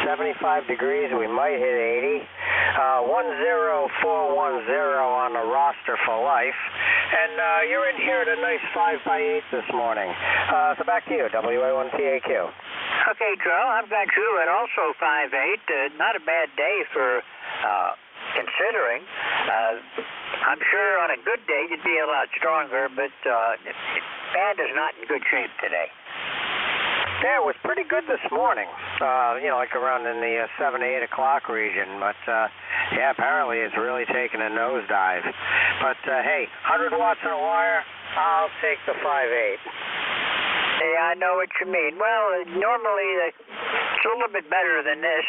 Speaker 15: 75 degrees. We might hit 80. 10410 on the roster for life. And you're in here at a nice 5x8 this morning. So back to you, WA1TAQ.
Speaker 23: Okay, Joe, I've got you at also 5.8. Not a bad day for considering. I'm sure on a good day you'd be a lot stronger, but band is not in good shape today.
Speaker 15: Yeah, it was pretty good this morning, like around in the 7 to 8 o'clock region, but apparently it's really taken a nosedive. But hey, 100 watts on a wire, I'll take the 5.8.
Speaker 23: Hey, I know what you mean. Well, normally it's a little bit better than this.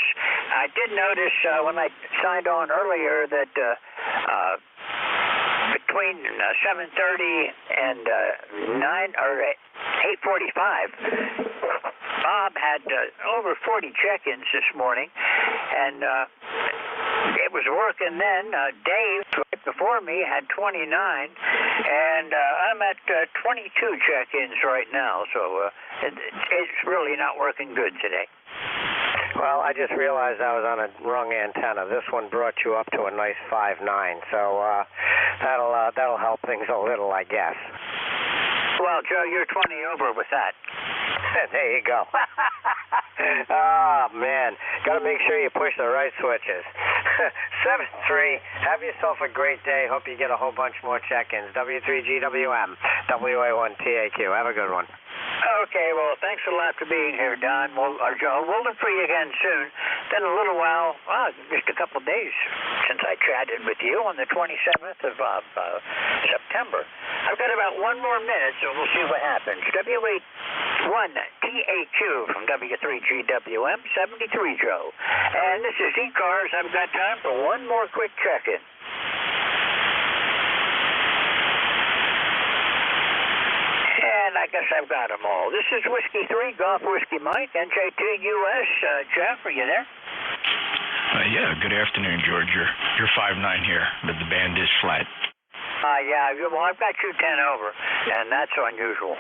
Speaker 23: I did notice when I signed on earlier that between 7:30 and 8:45, Bob had over 40 check-ins this morning, and it was working then. Dave, right before me, had 29, and I'm at 22 check-ins right now, so it's really not working good today.
Speaker 15: Well, I just realized I was on a wrong antenna. This one brought you up to a nice 5.9, so that'll help things a little, I guess.
Speaker 23: Well, Joe, you're 20 over with that.
Speaker 15: There you go. Oh, man. Got to make sure you push the right switches. 7-3. Have yourself a great day. Hope you get a whole bunch more check-ins. W3GWM, WA1TAQ. Have a good one.
Speaker 23: Okay, well, thanks a lot for being here, Don, or Joe. We'll look for you again soon. Then a little while, just a couple of days since I chatted with you on the 27th of September. I've got about 1 more minute, so we'll see what happens. W81TAQ from W3GWM, 73 Joe. And this is ECARS. I've got time for 1 more quick check-in. And And I guess I've got them all. This is Whiskey 3, Golf Whiskey Mike, NJ2US. Jeff, are you there?
Speaker 13: Yeah, good afternoon, George. You're 5'9" here, but the band is flat.
Speaker 23: Yeah, well, I've got you 10 over, and that's unusual.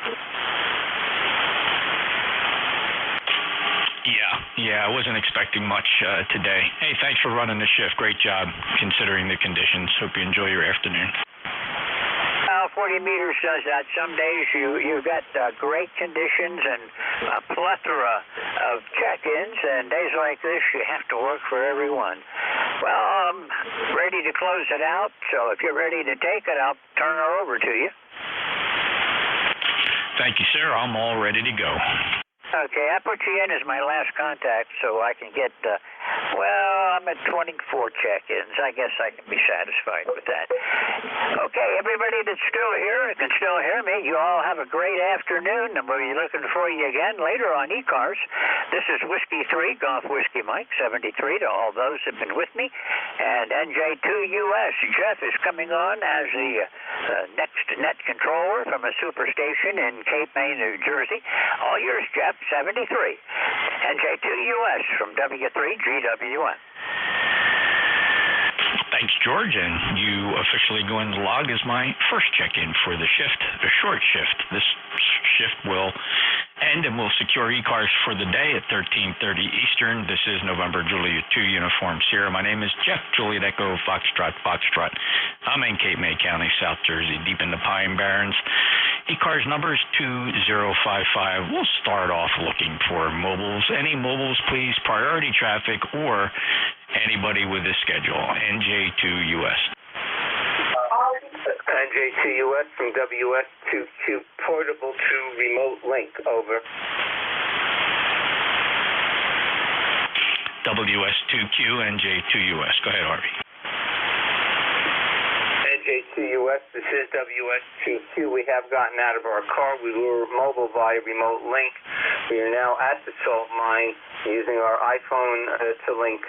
Speaker 23: Yeah, I wasn't expecting much today. Hey, thanks for running the shift. Great job, considering the conditions. Hope you enjoy your afternoon. 40 meters does that. Some days you've got great conditions and a plethora of check-ins, and days like this you have to work for everyone. Well, I'm ready to close it out, so if you're ready to take it, I'll turn it over to you.
Speaker 13: Thank you, sir. I'm all ready to go.
Speaker 23: Okay, I put you in as my last contact so I can get, I'm at 24 check-ins. I guess I can be satisfied with that. Okay, everybody that's still here and can still hear me, you all have a great afternoon, and we'll be looking for you again later on ECARS. This is Whiskey 3, Golf Whiskey Mike, 73 to all those who have been with me, and NJ2US. Jeff is coming on as the next net controller from a superstation in Cape May, New Jersey. All yours, Jeff. 73. NJ2US from W3GWN.
Speaker 13: Thanks, George, and you officially go in the log as my first check-in for the shift, a short shift. This shift will end and we'll secure ECARS for the day at 13:30 Eastern. This is November Juliet 2 Uniform Sierra. My name is Jeff, Juliet Echo, Foxtrot. I'm in Cape May County, South Jersey, deep in the Pine Barrens. ECARS number is 2055. We'll start off looking for mobiles. Any mobiles, please, priority traffic, or anybody with a schedule. NJ2US.
Speaker 7: NJ2US from WS2Q, portable to remote link, over.
Speaker 13: WS2Q, NJ2US. Go ahead, Harvey.
Speaker 7: NJ2US, this is WS2Q. We have gotten out of our car. We were mobile via remote link. We are now at the salt mine using our iPhone to link.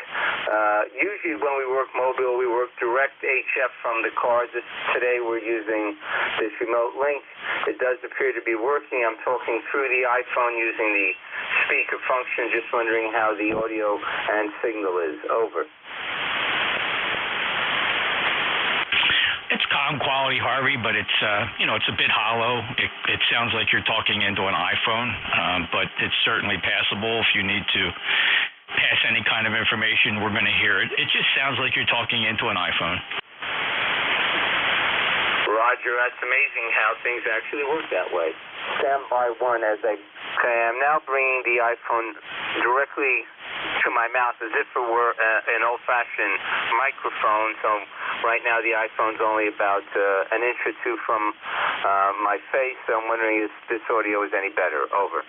Speaker 7: Usually when we work mobile, we work direct HF from the car. Today we're using this remote link. It does appear to be working. I'm talking through the iPhone using the speaker function, just wondering how the audio and signal is. Over.
Speaker 13: It's calm quality, Harvey, but it's it's a bit hollow. It sounds like you're talking into an iPhone, but it's certainly passable. If you need to pass any kind of information, we're going to hear it. It just sounds like you're talking into an iPhone.
Speaker 7: Roger, that's amazing how things actually work that way. Standby 1 as I am now bringing the iPhone directly to my mouth as if it were an old-fashioned microphone. So right now the iPhone's only about an inch or two from my face. So I'm wondering if this audio is any better. Over.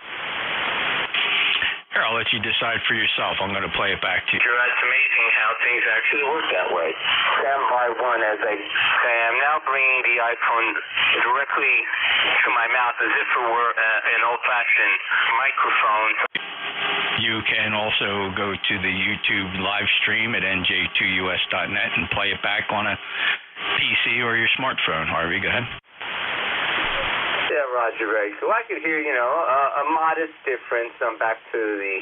Speaker 13: Here, I'll let you decide for yourself. I'm going to play it back to you.
Speaker 7: Sure, that's amazing how things actually work that way. Standby 1 as I am now bringing the iPhone directly to my mouth as if it were an old-fashioned microphone.
Speaker 13: You can also go to the YouTube live stream at nj2us.net and play it back on a PC or your smartphone. Harvey, go ahead.
Speaker 7: Yeah, Roger, Ray. So I could hear, a modest difference. I'm back to the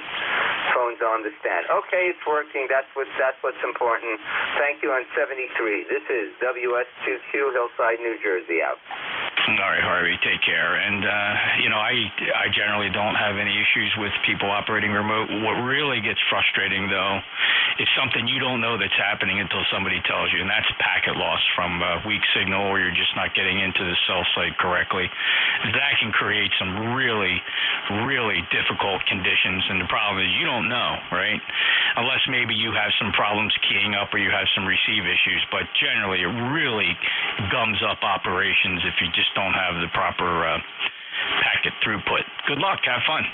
Speaker 7: phones on the stand. Okay, it's working. That's what's important. Thank you on 73. This is WS2Q, Hillside, New Jersey, out.
Speaker 13: All right, Harvey, take care. And, I generally don't have any issues with people operating remote. What really gets frustrating, though, is something you don't know that's happening until somebody tells you, and that's packet loss from weak signal or you're just not getting into the cell site correctly. That can create some really, really difficult conditions, and the problem is you don't know, right? Unless maybe you have some problems keying up or you have some receive issues, but generally it really gums up operations if you just don't have the proper packet throughput. Good luck. Have fun.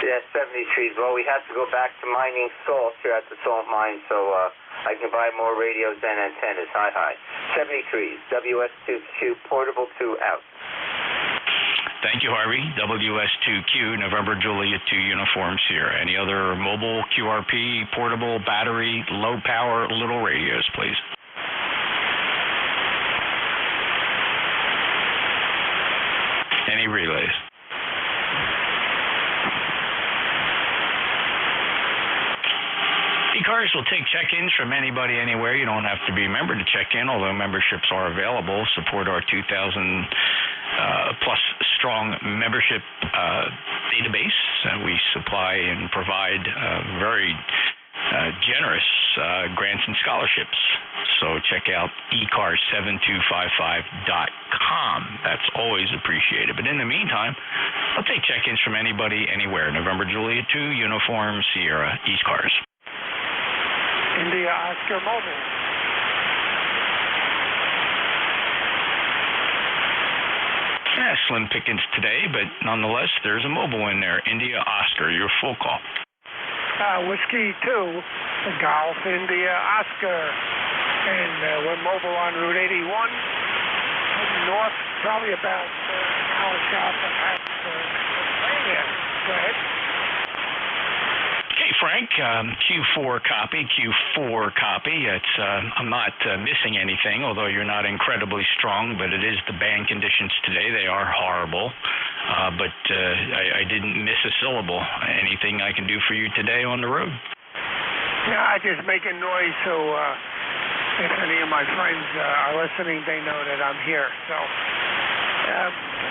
Speaker 7: Yeah, 73. Well, we have to go back to mining salt here at the salt mine, so I can buy more radios and antennas. Hi. 73. WS2Q, portable 2, out.
Speaker 13: Thank you, Harvey. WS2Q, November Juliet 2 Uniform Sierra. Any other mobile, QRP, portable, battery, low power, little radios, please? relays. ECARS will take check-ins from anybody anywhere. You don't have to be a member to check in, although memberships are available. Support our 2,000 plus strong membership database. We supply and provide very generous grants and scholarships. So check out ECARS7255.com. That's always appreciated. But in the meantime, I'll take check-ins from anybody anywhere. November Juliet 2, Uniform Sierra, ECARS.
Speaker 16: India Oscar Mobile.
Speaker 13: Yeah, slim pickings today, but nonetheless, there's a mobile in there. India Oscar, your full call.
Speaker 16: Whiskey 2, Golf India Oscar. And we're mobile on Route 81, heading north, probably about an hour south of Pennsylvania. Go ahead.
Speaker 13: Okay, Frank, Q4 copy. It's I'm not missing anything, although you're not incredibly strong, but it is the band conditions today. They are horrible, but I didn't miss a syllable. Anything I can do for you today on the road?
Speaker 16: Yeah, I just make a noise so if any of my friends are listening, they know that I'm here. So,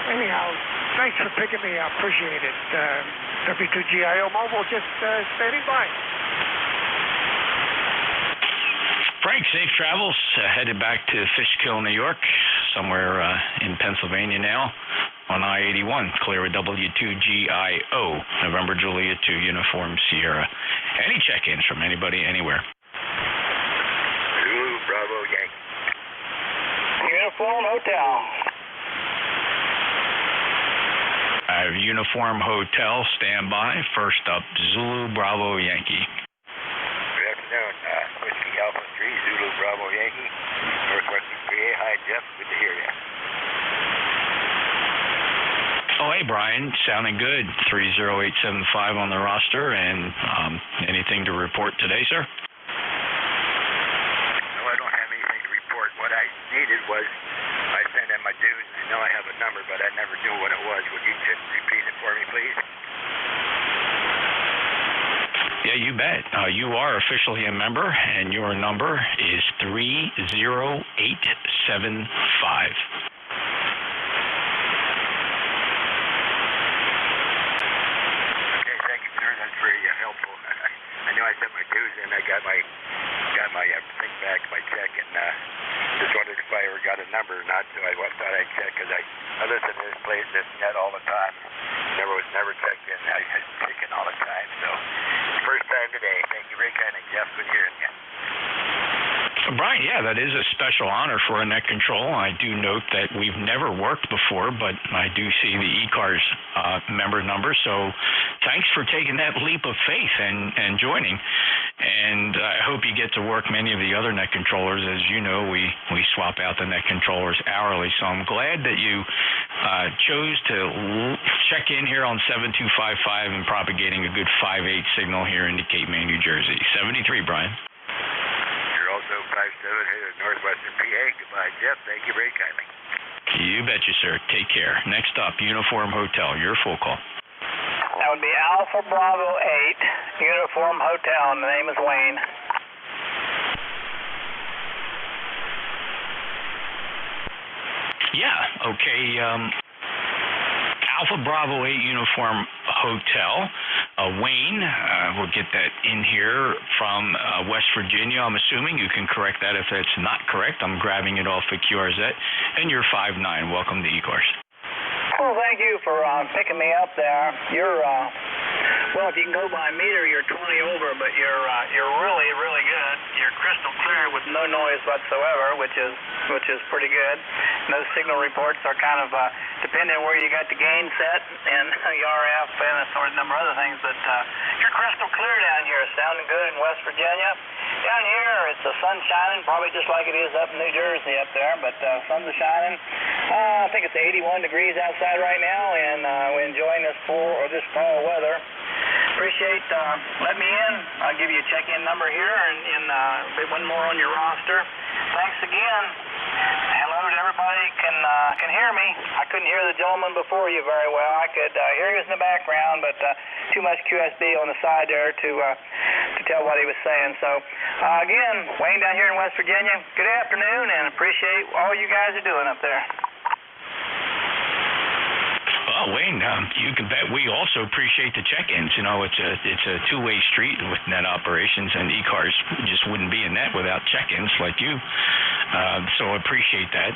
Speaker 16: anyhow, thanks for picking me up. Appreciate it. W2GIO Mobile just standing by.
Speaker 13: Frank, safe travels. Headed back to Fishkill, New York, somewhere in Pennsylvania now, on I-81, clear with W2GIO, November Juliet 2, Uniform Sierra. Any check-ins from anybody, anywhere?
Speaker 21: Zulu Bravo Yankee.
Speaker 23: Uniform Hotel.
Speaker 13: Uniform Hotel, stand by. First up, Zulu Bravo Yankee.
Speaker 21: Good afternoon. Whiskey Alpha 3, Zulu Bravo Yankee. Northwestern PA. Hi, Jeff. Good to hear you.
Speaker 13: Oh, hey, Brian. Sounding good. 30875 on the roster. And anything to report today, sir?
Speaker 21: No, I don't have anything to report. What I needed was I sent in my dues. I know I have a number, but I never knew what it was. Would you just repeat it for me, please?
Speaker 13: Yeah, you bet. You are officially a member, and your number is 30875.
Speaker 21: Okay, thank you, sir. That's very helpful. I knew I sent my dues in. I got my thing back, my check, and just wondered if I ever got a number or not. So I thought I'd check because I listen to this place, this net all the time. Never checked in. I had chicken all the time. So first time today. Thank you very kindly, Jeff. Good hearing you.
Speaker 13: Brian, yeah, that is a special honor for a net control. I do note that we've never worked before, but I do see the ECARS member number. So thanks for taking that leap of faith and joining. And I hope you get to work many of the other net controllers. As you know, we swap out the net controllers hourly. So I'm glad that you chose to check in here on 7255 and propagating a good 5.8 signal here into Cape May, New Jersey. 73, Brian.
Speaker 21: Also 57 here at Northwestern PA. Goodbye, Jeff. Thank you very kindly.
Speaker 13: You betcha, sir. Take care. Next up, Uniform Hotel. Your full call.
Speaker 23: That would be Alpha Bravo 8, Uniform Hotel, and the name is Wayne.
Speaker 13: Yeah, okay. Alpha Bravo 8 Uniform Hotel. Wayne, we'll get that in here from West Virginia. I'm assuming you can correct that if it's not correct. I'm grabbing it off of QRZ. And you're 5'9". Welcome to ECARS.
Speaker 23: Well, thank you for picking me up there. You're, well, if you can go by meter, you're 20 over, but you're really, really good. You're crystal clear with no noise whatsoever, which is pretty good. And those signal reports are kind of depending on where you got the gain set and the RF and a sort of number of other things, but you're crystal clear down here, sounding good in West Virginia. Down here, it's the sun shining, probably just like it is up in New Jersey up there, but sun's shining. I think it's 81 degrees outside right now, and we're enjoying this fall weather. Appreciate letting me in. I'll give you a check-in number here and one more on your roster. Thanks again. Hello to everybody. Can hear me. I couldn't hear the gentleman before you very well. I could hear you in the background, but too much QSB on the side there to tell what he was saying. So, again, Wayne down here in West Virginia, good afternoon, and appreciate all you guys are doing up there.
Speaker 13: Well, Wayne, you can bet we also appreciate the check-ins. You know, it's a two-way street with net operations, and ECARS just wouldn't be a net without check-ins like you. So appreciate that.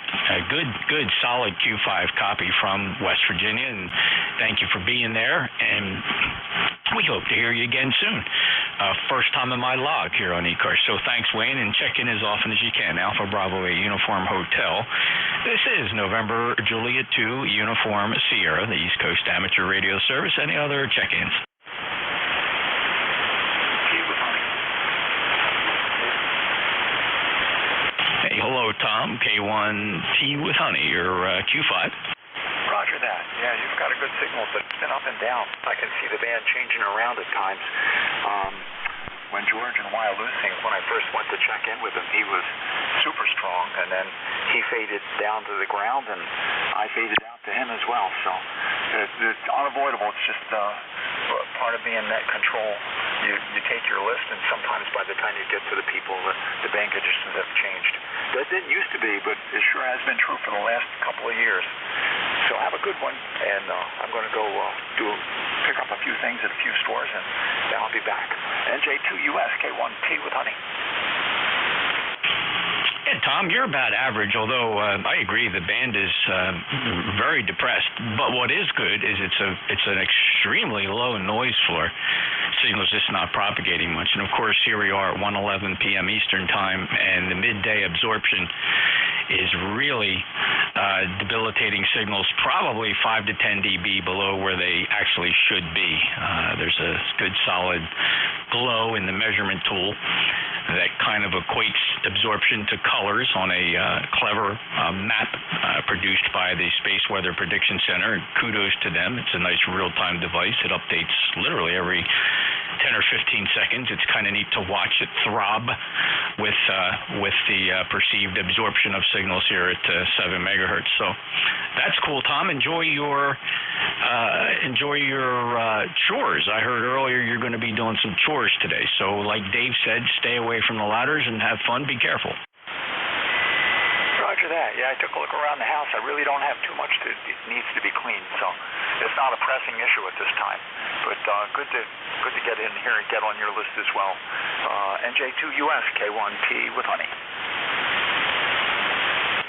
Speaker 13: Good, solid Q5 copy from West Virginia, and thank you for being there. And we hope to hear you again soon. First time in my log here on ECARS. So thanks, Wayne, and check in as often as you can. Alpha Bravo 8 Uniform Hotel. This is November Juliet 2 Uniform Sierra, the East Coast Amateur Radio Service. Any other check-ins? Hey, hello, Tom. K1T with Honey, your Q5.
Speaker 10: Roger that. Yeah, you've got a good signal, but it's been up and down. I can see the band changing around at times. When George and Wyatt losing, when I first went to check in with him, he was super strong, and then he faded down to the ground, and I faded out to him as well. So it's unavoidable. It's just part of being net control. You take your list, and sometimes by the time you get to the people, the band conditions have changed. That didn't used to be, but it sure has been true for the last couple of years. So have a good one, and I'm going to go pick up a few things at a few stores, and then I'll be back. NJ2US, K1T with Honey.
Speaker 13: Yeah, Tom, you're about average, although I agree the band is very depressed. But what is good is it's an extremely low noise floor. Signal's just not propagating much. And, of course, here we are at 1:11 p.m. Eastern Time, and the midday absorption is really debilitating signals, probably 5 to 10 dB below where they actually should be. There's a good solid glow in the measurement tool that kind of equates absorption to colors on a clever map produced by the Space Weather Prediction Center. Kudos to them. It's a nice real-time device. It updates literally every 10 or 15 seconds. It's kind of neat to watch it throb with the perceived absorption of signals here at 7 megahertz. So that's cool, Tom. Enjoy your chores. I heard earlier you're going to be doing some chores today. So like Dave said, stay away from the ladders and have fun. Be careful.
Speaker 10: Roger that. Yeah, I took a look around the house. I really don't have too much that needs to be cleaned, so it's not a pressing issue at this time. But good to get in here and get on your list as well. NJ2US, K1T with Honey.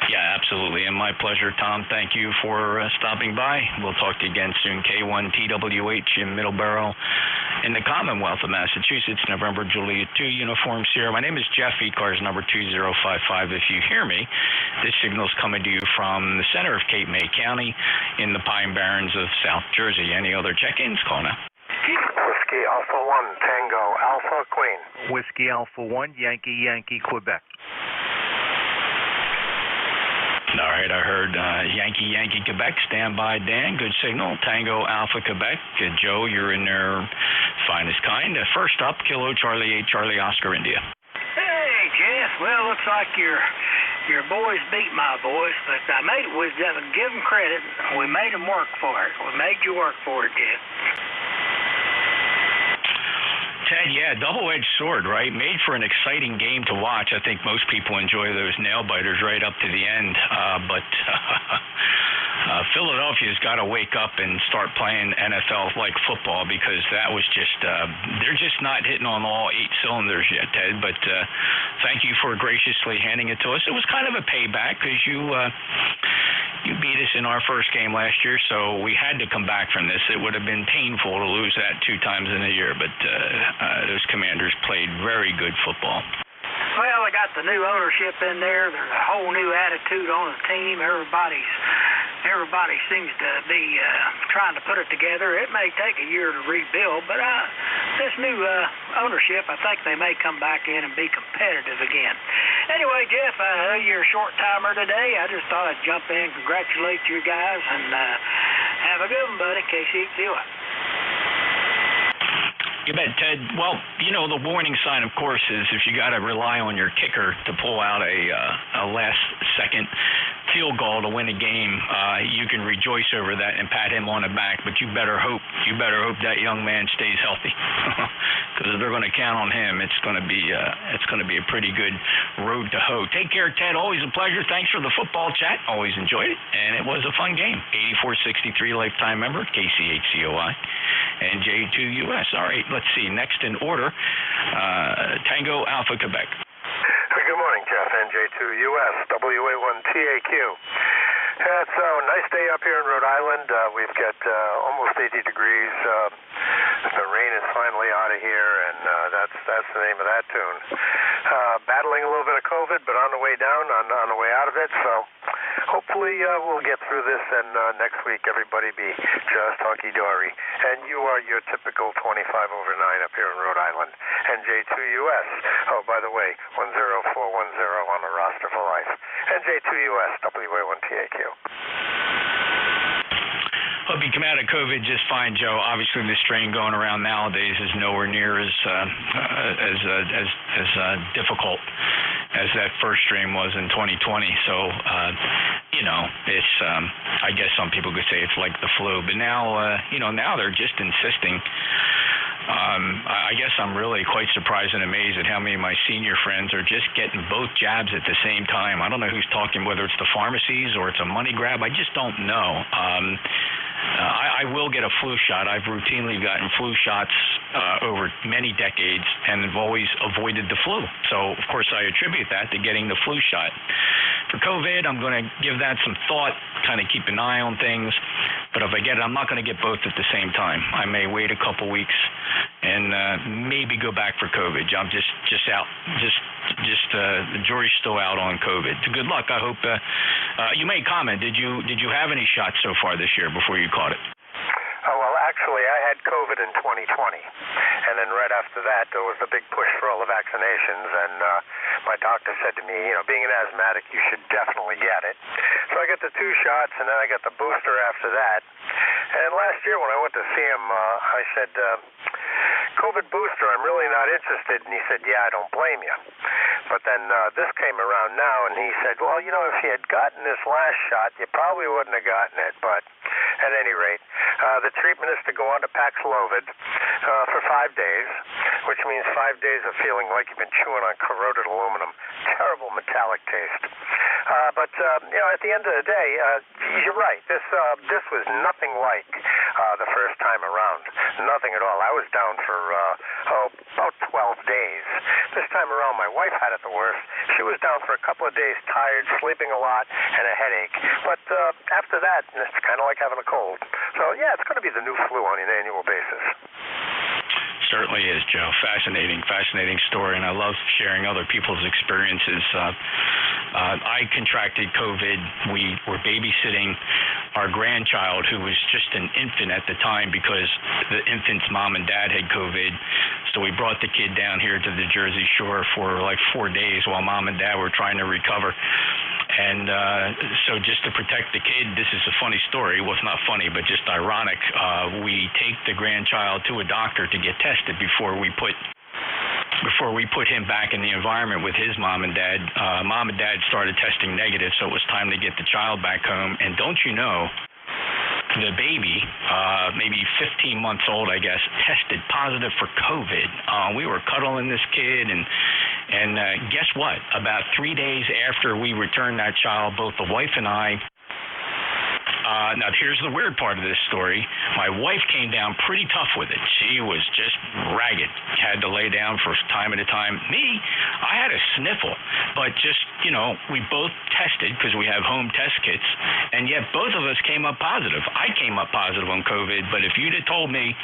Speaker 13: Yeah, absolutely, and my pleasure, Tom. Thank you for stopping by. We'll talk to you again soon. K1TWH in Middleborough in the Commonwealth of Massachusetts, November Juliet 2, Uniform Sierra. My name is Jeff, ECARS number 2055. If you hear me, this signal's coming to you from the center of Cape May County in the Pine Barrens of South Jersey. Any other check-ins? Call now.
Speaker 8: Whiskey Alpha 1, Tango Alpha Queen.
Speaker 18: Whiskey Alpha 1, Yankee, Quebec.
Speaker 13: All right, I heard Yankee, Quebec. Stand by, Dan. Good signal. Tango, Alpha, Quebec. Joe, you're in there. Finest kind. First up, Kilo, Charlie 8, Charlie, Oscar, India.
Speaker 23: Hey, Jeff. Well, looks like your boys beat my boys, but I made it. We give them credit. We made them work for it. We made you work for it, Jeff.
Speaker 13: Ted, yeah, double-edged sword, right? Made for an exciting game to watch. I think most people enjoy those nail-biters right up to the end. But Philadelphia's got to wake up and start playing NFL-like football, because that was just they're just not hitting on all 8 cylinders yet, Ted. But thank you for graciously handing it to us. It was kind of a payback, because you beat us in our first game last year, so we had to come back from this. It would have been painful to lose that 2 times in a year, but those Commanders played very good football.
Speaker 23: Well, they got the new ownership in there. There's a whole new attitude on the team. Everybody seems to be trying to put it together. It may take a year to rebuild, but this new ownership, I think they may come back in and be competitive again. Anyway, Jeff, I know you're a short-timer today. I just thought I'd jump in, congratulate you guys, and have a good one, buddy. KC, see you.
Speaker 13: You bet, Ted. Well, you know, the warning sign, of course, is if you got to rely on your kicker to pull out a last-second field goal to win a game, you can rejoice over that and pat him on the back. But you better hope that young man stays healthy, because if they're going to count on him, it's going to be a pretty good road to hoe. Take care, Ted. Always a pleasure. Thanks for the football chat. Always enjoyed it, and it was a fun game. 8463 lifetime member, KCHCOI, NJ2US. All right, let's see. Next in order, Tango Alpha Quebec.
Speaker 8: Good morning, Jeff. NJ2US, WA1TAQ. It's a nice day up here in Rhode Island. We've got almost 80 degrees. The rain is finally out of here, and that's the name of that tune. Battling a little bit of COVID, but on the way down, on the way out of it. So hopefully we'll get through this, and next week everybody be just hunky-dory. And you are your typical 25/9 up here in Rhode Island. NJ2US. Oh, by the way, 10410 on the roster for life. NJ2US, WA1TAQ.
Speaker 13: Hope you come out of COVID just fine, Joe. Obviously, the strain going around nowadays is nowhere near as difficult as that first strain was in 2020. So, you know, it's I guess some people could say it's like the flu, but now now they're just insisting. I guess I'm really quite surprised and amazed at how many of my senior friends are just getting both jabs at the same time. I don't know who's talking, whether it's the pharmacies or it's a money grab. I just don't know. I will get a flu shot. I've routinely gotten flu shots over many decades and have always avoided the flu. So, of course, I attribute that to getting the flu shot. For COVID, I'm going to give that some thought, kind of keep an eye on things. But if I get it, I'm not going to get both at the same time. I may wait a couple weeks and maybe go back for COVID. I'm just out. The jury's still out on COVID. Good luck. I hope you made comment. Did you have any shots so far this year before you caught it?
Speaker 8: Well, actually, I had COVID in 2020, and then right after that, there was the big push for all the vaccinations, and my doctor said to me, being an asthmatic, you should definitely get it. So I got the 2 shots, and then I got the booster after that. And last year when I went to see him, I said, COVID booster, I'm really not interested. And he said, yeah, I don't blame you. But then this came around now, and he said, well, if you had gotten this last shot, you probably wouldn't have gotten it. But at any rate, the treatment is to go on to Paxlovid for 5 days, which means 5 days of feeling like you've been chewing on corroded aluminum. Terrible metallic taste. But at the end of the day, you're right. This was nothing like the first time around. Nothing at all. I was down for about 12 days. This time around, my wife had it the worst. She was down for a couple of days, tired, sleeping a lot, and a headache. But after that, it's kind of like having a cold. So, yeah, it's going to be the new flu on an annual basis.
Speaker 13: Certainly is, Joe. Fascinating story, and I love sharing other people's experiences. I contracted COVID. We were babysitting our grandchild, who was just an infant at the time, because the infant's mom and dad had COVID. So we brought the kid down here to the Jersey Shore for like 4 days while mom and dad were trying to recover. And so just to protect the kid, this is a funny story. Well, it's not funny, but just ironic. We take the grandchild to a doctor to get tested before we put him back in the environment with his mom and dad. Mom and dad started testing negative, so it was time to get the child back home. And don't you know, the baby, maybe 15 months old, I guess, tested positive for COVID. We were cuddling this kid, and guess what? About 3 days after we returned that child, both the wife and I, now here's the weird part of this story. My wife came down pretty tough with it. She was just ragged. Had to lay down for time at a time. Me, I had a sniffle, but just, we both tested because we have home test kits, and yet both of us came up positive. I came up positive on COVID, but if you'd have told me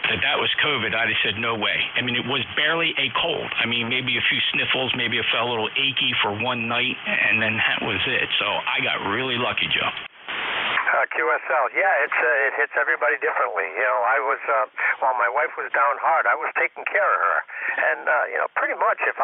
Speaker 13: that was COVID, I'd have said, no way. I mean, it was barely a cold. I mean, maybe a few sniffles, maybe it felt a little achy for one night, and then that was it. So I got really lucky, Joe.
Speaker 8: QSL, yeah, it hits everybody differently. You know, I was while my wife was down hard, I was taking care of her, and you know, pretty much if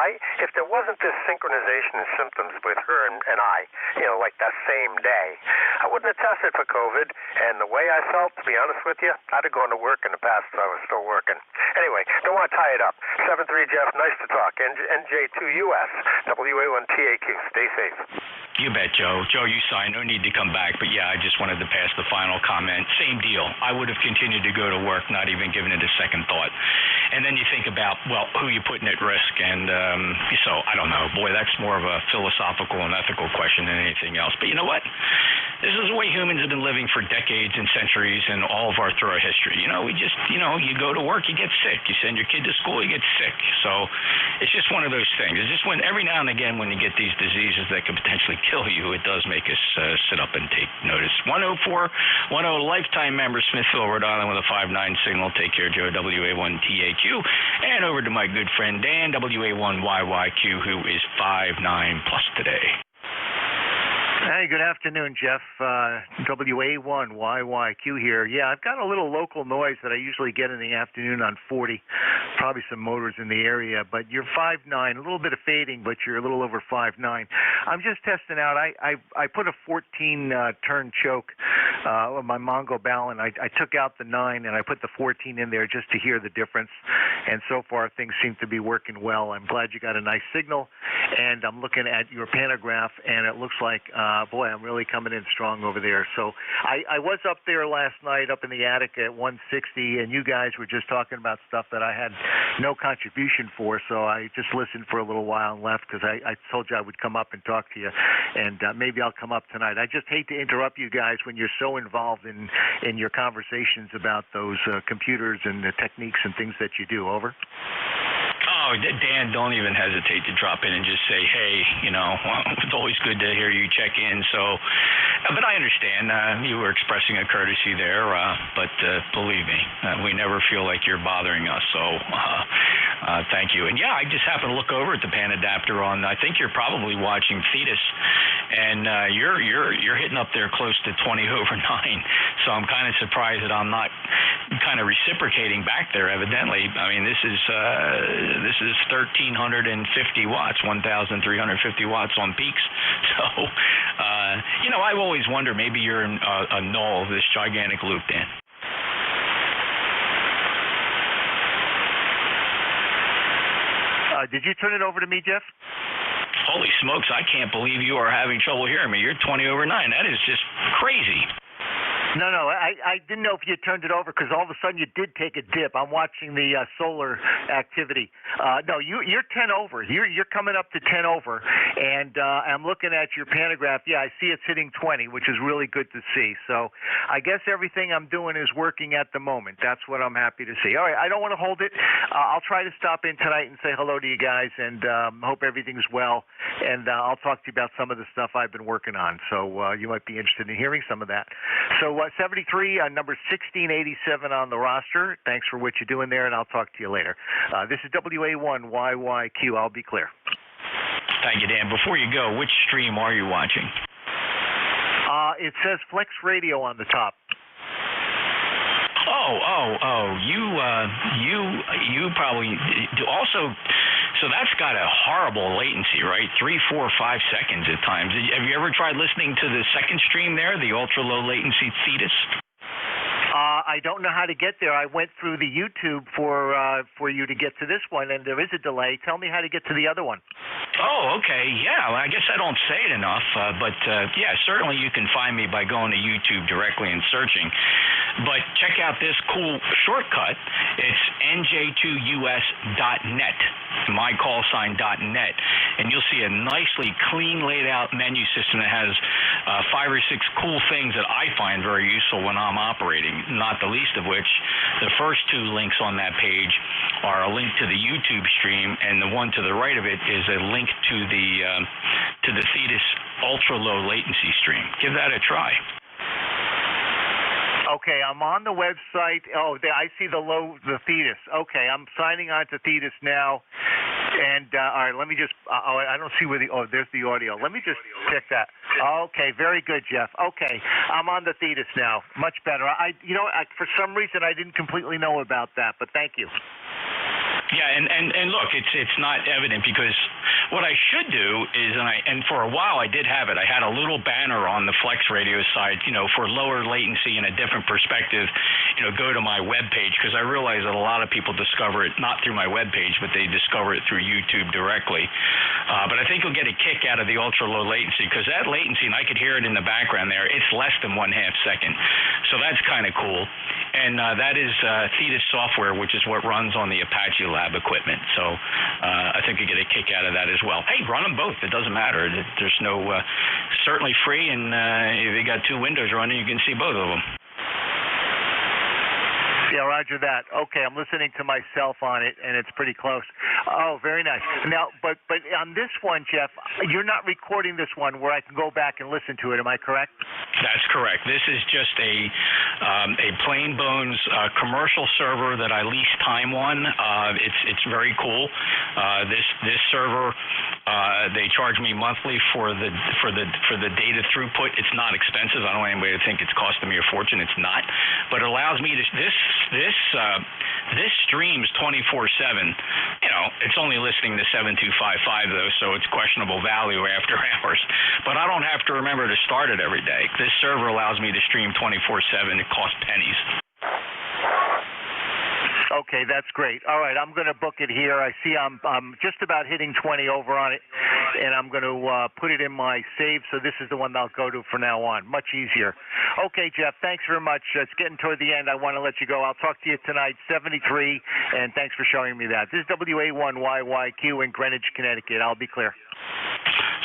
Speaker 8: there wasn't this synchronization in symptoms with her and I, you know, like that same day, I wouldn't have tested for COVID. And the way I felt, to be honest with you, I'd have gone to work in the past if I was still working. Anyway, don't want to tie it up. 7-3 Jeff, nice to talk. NJ2US, WA1TAQ. Stay safe.
Speaker 13: You bet, Joe. Joe, you signed. No need to come back. But, yeah, I just wanted to pass the final comment. Same deal. I would have continued to go to work, not even giving it a second thought. And then you think about, well, who you putting at risk. And so, I don't know. Boy, that's more of a philosophical and ethical question than anything else. But you know what? This is the way humans have been living for decades and centuries in all of our thorough history. You know, we just, you know, you go to work, you get sick. You send your kid to school, you get sick. So it's just one of those things. It's just when every now and again when you get these diseases that could potentially kill you, it does make us sit up and take notice. 10410 lifetime member, Smithville, Rhode Island with a 5-9 signal. Take care, Joe, WA1TAQ. And over to my good friend Dan, WA1YYQ, who is 5-9 plus today.
Speaker 18: Hey, good afternoon, Jeff. WA1YYQ here. Yeah, I've got a little local noise that I usually get in the afternoon on 40. Probably some motors in the area, but you're 5'9", a little bit of fading, but you're a little over 5'9". I'm just testing out. I put a 14-turn choke on my Mongo Ballon. I took out the 9 and I put the 14 in there just to hear the difference. And so far, things seem to be working well. I'm glad you got a nice signal. And I'm looking at your pantograph, and it looks like, boy, I'm really coming in strong over there. So I was up there last night up in the attic at 160, and you guys were just talking about stuff that I had no contribution for. So I just listened for a little while and left because I told you I would come up and talk to you, and maybe I'll come up tonight. I just hate to interrupt you guys when you're so involved in your conversations about those computers and the techniques and things that you do. Over.
Speaker 13: Oh, Dan, don't even hesitate to drop in and just say, hey, you know, it's always good to hear you check in. So, but I understand you were expressing a courtesy there, but believe me, we never feel like you're bothering us. So thank you. And, yeah, I just happened to look over at the pan adapter on, I think you're probably watching Thetis, and you're hitting up there close to 20 over 9. So I'm kind of surprised that I'm not kind of reciprocating back there, evidently. I mean, this is 1,350 watts, 1,350 watts on peaks. So, you know, I've always wondered maybe you're in a null of this gigantic loop, Dan.
Speaker 18: Did you turn it over to me, Jeff?
Speaker 13: Holy smokes, I can't believe you are having trouble hearing me. You're 20 over 9. That is just crazy.
Speaker 18: No, I didn't know if you turned it over because all of a sudden you did take a dip. I'm watching the solar activity. No, you're 10 over. You're coming up to 10 over, and I'm looking at your pantograph. Yeah, I see it's hitting 20, which is really good to see. So I guess everything I'm doing is working at the moment. That's what I'm happy to see. All right, I don't want to hold it. I'll try to stop in tonight and say hello to you guys, and hope everything's well. And I'll talk to you about some of the stuff I've been working on. So you might be interested in hearing some of that. So 73, number 1687 on the roster. Thanks for what you're doing there, and I'll talk to you later. This is WA1YYQ. I'll be clear.
Speaker 13: Thank you, Dan. Before you go, which stream are you watching?
Speaker 18: It says Flex Radio on the top. You probably also. So that's got a horrible latency, right? 3, 4, 5 seconds at times. Have you ever tried listening to the second stream there, the ultra low latency Thetis? I don't know how to get there. I went through the YouTube for you to get to this one, and there is a delay. Tell me how to get to the other one.
Speaker 13: Oh, okay. Yeah, well, I guess I don't say it enough, but yeah, certainly you can find me by going to YouTube directly and searching. But check out this cool shortcut. It's NJ2US.net, mycallsign.net, and you'll see a nicely clean laid out menu system that has 5 or 6 cool things that I find very useful when I'm operating, not the least of which the first 2 links on that page are a link to the YouTube stream, and the one to the right of it is a link to the Thetis ultra low latency stream. Give that a try.
Speaker 18: Okay, I'm on the website. Oh, I see the Thetis. Okay, I'm signing on to Thetis now. And all right, let me just. I don't see where the. Oh, there's the audio. Let me just check that. Okay, very good, Jeff. Okay, I'm on the Thetis now. Much better. For some reason I didn't completely know about that, but thank you.
Speaker 13: Yeah, and look, it's not evident because what I should do is, and for a while I did have it. I had a little banner on the Flex Radio side, for lower latency and a different perspective. Go to my web page, because I realize that a lot of people discover it not through my web page, but they discover it through YouTube directly. But I think you'll get a kick out of the ultra low latency, because that latency, and I could hear it in the background there, it's less than 1/2 second. So that's kind of cool. And that is Thetis software, which is what runs on the Apache Lab equipment. So I think you get a kick out of that as well. Hey, run them both. It doesn't matter. There's no, certainly free, and if you got two windows running, you can see both of them.
Speaker 18: Yeah, roger that. Okay, I'm listening to myself on it, and it's pretty close. Oh, very nice. Now, but on this one, Jeff, you're not recording this one where I can go back and listen to it. Am I correct?
Speaker 13: That's correct. This is just a plain bones commercial server that I lease time on. It's very cool. This server, they charge me monthly for the data throughput. It's not expensive. I don't want anybody to think it's costing me a fortune. It's not, but it allows me to this streams 24/7. It's only listening to 7255 though, so it's questionable value after hours. But I don't have to remember to start it every day. This server allows me to stream 24/7. It costs pennies.
Speaker 18: Okay, that's great. All right, I'm going to book it here. I see I'm just about hitting 20 over on it, and I'm going to put it in my save, so this is the one I'll go to from now on. Much easier. Okay, Jeff, thanks very much. It's getting toward the end. I want to let you go. I'll talk to you tonight, 73, and thanks for showing me that. This is WA1YYQ in Greenwich, Connecticut. I'll be clear.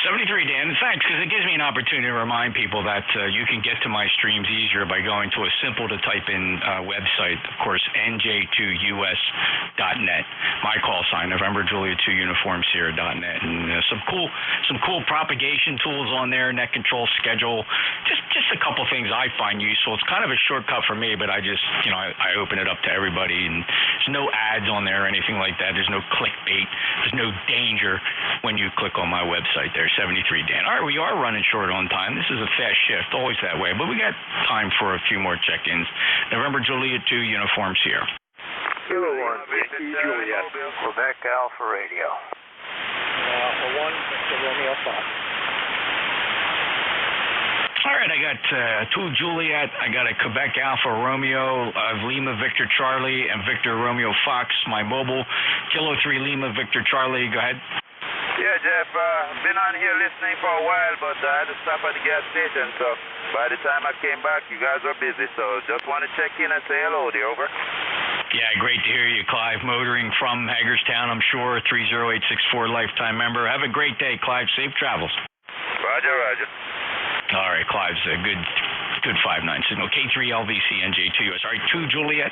Speaker 13: 73, Dan. Thanks, because it gives me an opportunity to remind people that you can get to my streams easier by going to a simple-to-type-in website, of course, NJ2US.net. My call sign, November Juliet 2 Uniform Sierra.net, and some cool propagation tools on there, net control schedule, just a couple things I find useful. It's kind of a shortcut for me, but I just, I open it up to everybody, and there's no ads on there or anything like that. There's no clickbait. There's no danger when you click on my website there. 73, Dan. All right, we are running short on time. This is a fast shift, always that way, but we got time for a few more check-ins. November Juliet 2 Uniform Sierra.
Speaker 8: Kilo 1, Yankee Juliet, Quebec Alpha Radio.
Speaker 23: Alpha 1, Victor Romeo Fox.
Speaker 13: All right, I got 2 Juliet, I got a Quebec Alpha Romeo, Lima Victor Charlie, and Victor Romeo Fox, my mobile. Kilo 3 Lima Victor Charlie, go ahead.
Speaker 3: Yeah, Jeff, been on here listening for a while, but I had to stop at the gas station, so by the time I came back, you guys were busy, so just want to check in and say hello, dear, over.
Speaker 13: Yeah, great to hear you, Clive, motoring from Hagerstown, I'm sure, 30864 lifetime member. Have a great day, Clive. Safe travels.
Speaker 3: Roger, roger.
Speaker 13: All right, Clive's a good 5-9 signal. K3 LVC NJ2US. All right, 2 Juliet.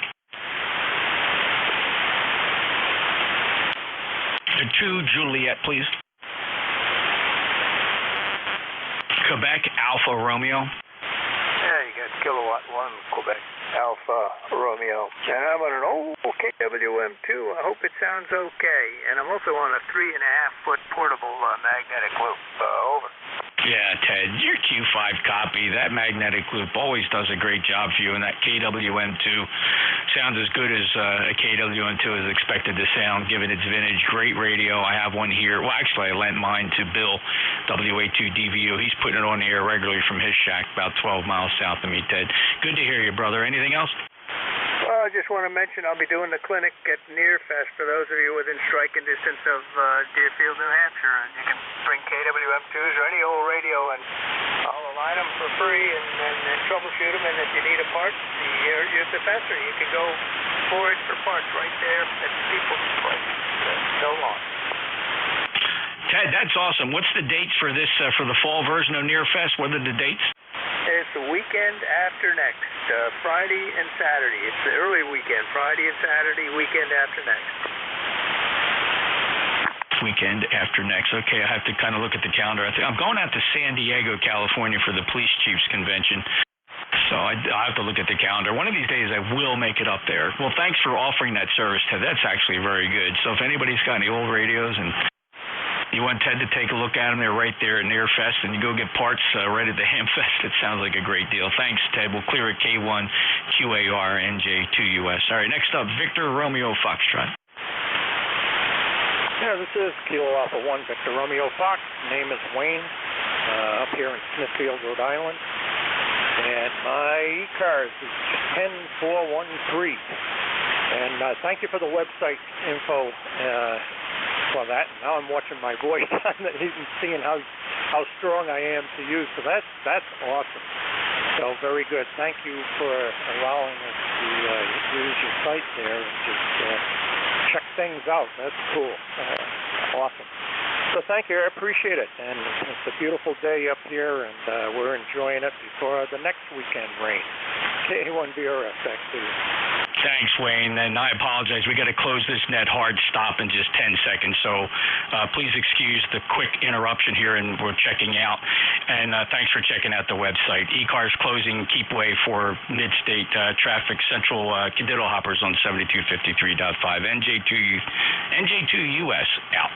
Speaker 13: 2 Juliet, please. Quebec Alpha Romeo.
Speaker 8: Yeah, you got Kilowatt 1, Quebec Alpha Romeo. And I'm on an old KWM2. I hope it sounds okay. And I'm also on a 3.5-foot portable magnetic loop. Over.
Speaker 13: Yeah, Ted, your Q5 copy, that magnetic loop always does a great job for you, and that KWM2 sounds as good as a KWM2 is expected to sound, given its vintage. Great radio. I have one here. Well, actually, I lent mine to Bill, WA2DVU. He's putting it on the air regularly from his shack about 12 miles south of me, Ted. Good to hear you, brother. Anything else?
Speaker 8: Well, I just want to mention I'll be doing the clinic at Nearfest for those of you within striking distance of Deerfield, New Hampshire. And you can bring KWM2s or any old radio, and I'll align them for free and troubleshoot them. And if you need a part, you're the professor. You can go forage for parts right there at people's place. No loss.
Speaker 13: Ted, that's awesome. What's the dates for this for the fall version of Nearfest? What are the dates?
Speaker 8: It's the weekend after next, Friday and Saturday. It's the early weekend, Friday and Saturday, weekend after next.
Speaker 13: Weekend after next. Okay, I have to kind of look at the calendar. I'm going out to San Diego, California for the Police Chiefs Convention. So I'll have to look at the calendar. One of these days I will make it up there. Well, thanks for offering that service, Ted. That's actually very good. So if anybody's got any old radios and you want Ted to take a look at them, they're right there at Nearfest, and you go get parts right at the Hamfest. It sounds like a great deal. Thanks, Ted. We'll clear it K1 QAR NJ2US. All right, next up, Victor Romeo Foxtrot.
Speaker 11: Yeah, this is Kilo Alpha 1, Victor Romeo Fox. Name is Wayne, up here in Smithfield, Rhode Island. And my ECARS is 10413. And thank you for the website info for that. Now I'm watching my voice and even seeing how strong I am to use. So that's awesome. So very good. Thank you for allowing us to use your site there and just check things out. That's cool. Awesome. So thank you. I appreciate it. And it's a beautiful day up here, and we're enjoying it before the next weekend rain. K1BRS, back to you.
Speaker 13: Thanks, Wayne. And I apologize. We got to close this net hard stop in just 10 seconds. So please excuse the quick interruption here, and we're checking out. And thanks for checking out the website. ECARS closing keep way for mid-state traffic, central Diddle hoppers on 7253.5. NJ2US out.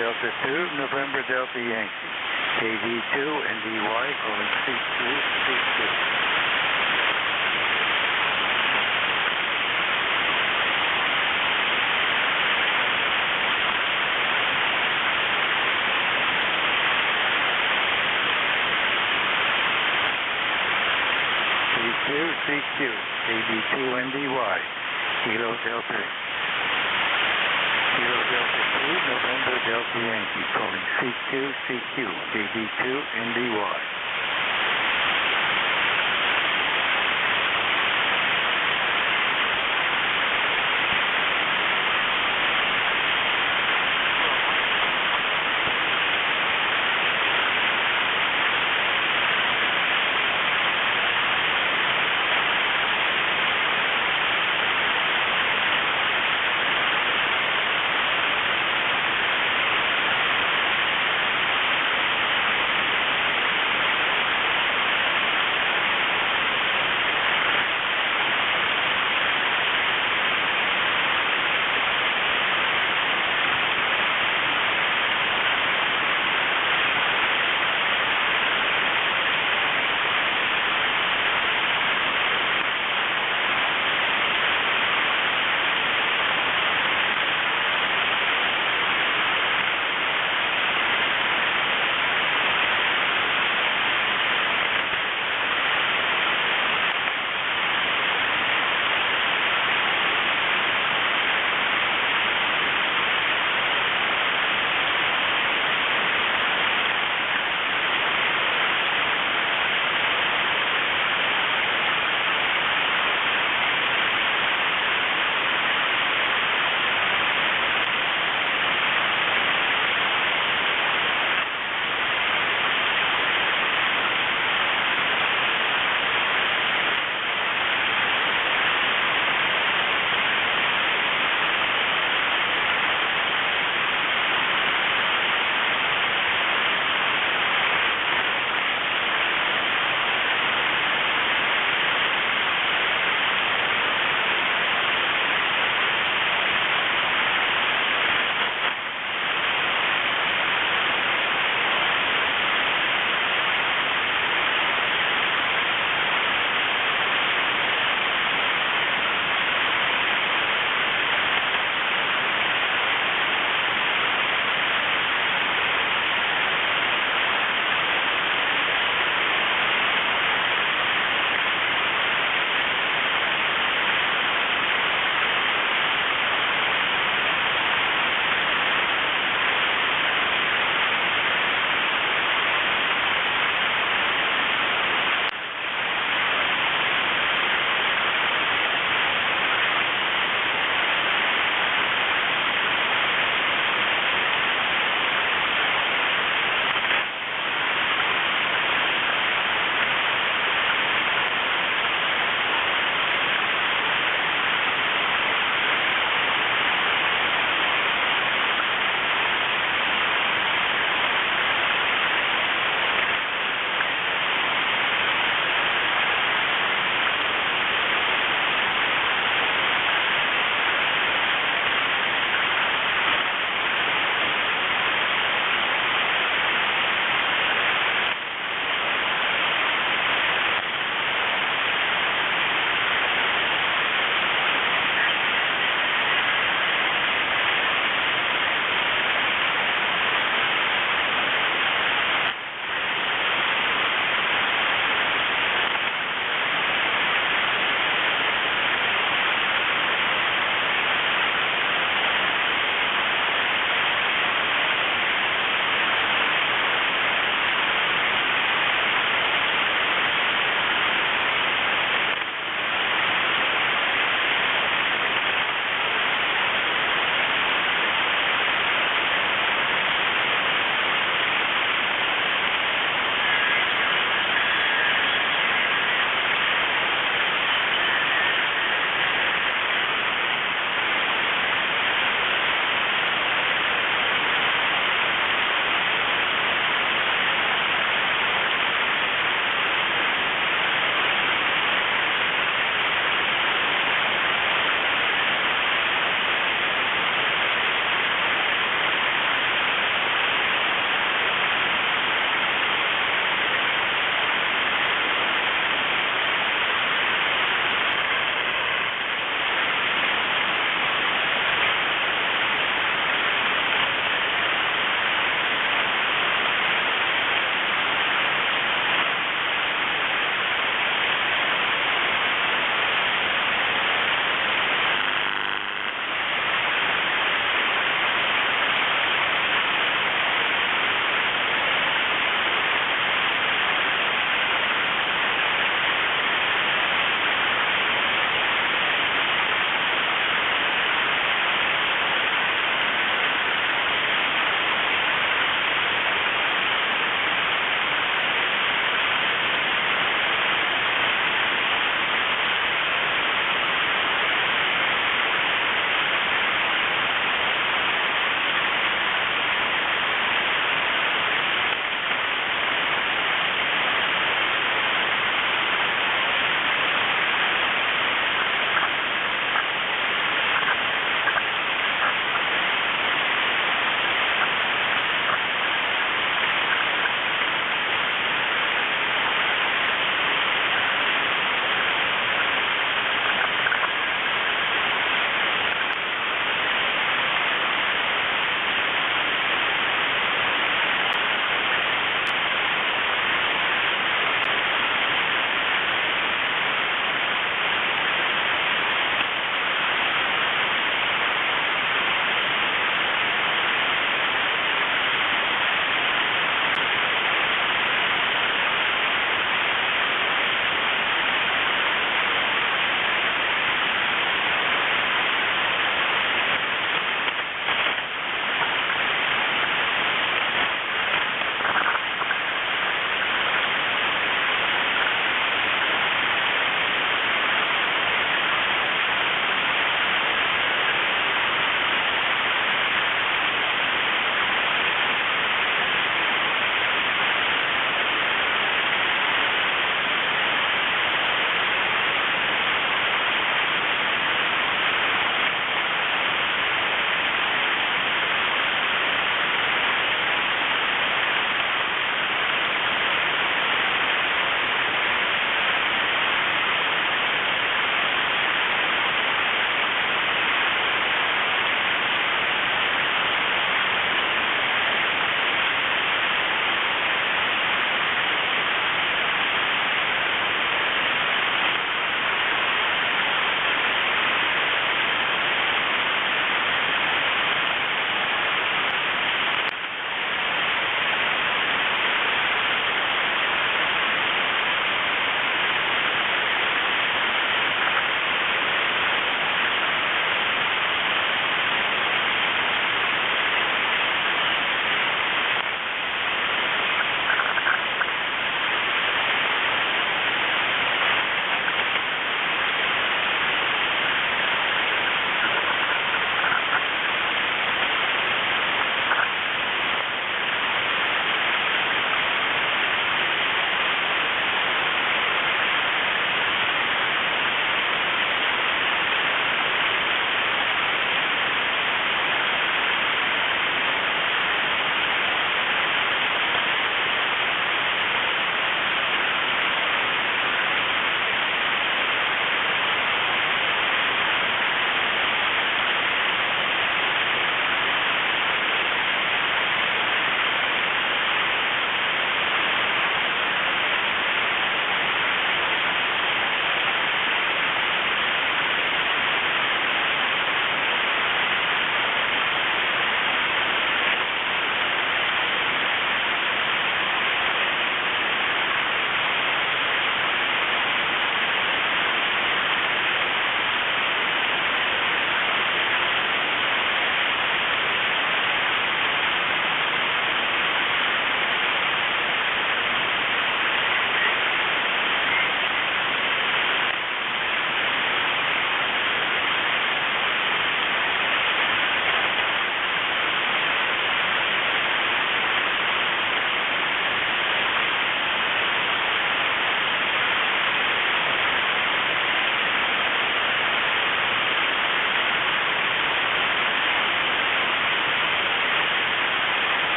Speaker 4: Delta 2, November Delta Yankee. KV2 NDY calling C2, C2. CQ, KV2 NDY, Kilo Delta 2, November Delta Yankee, calling CQ, KV2 NDY.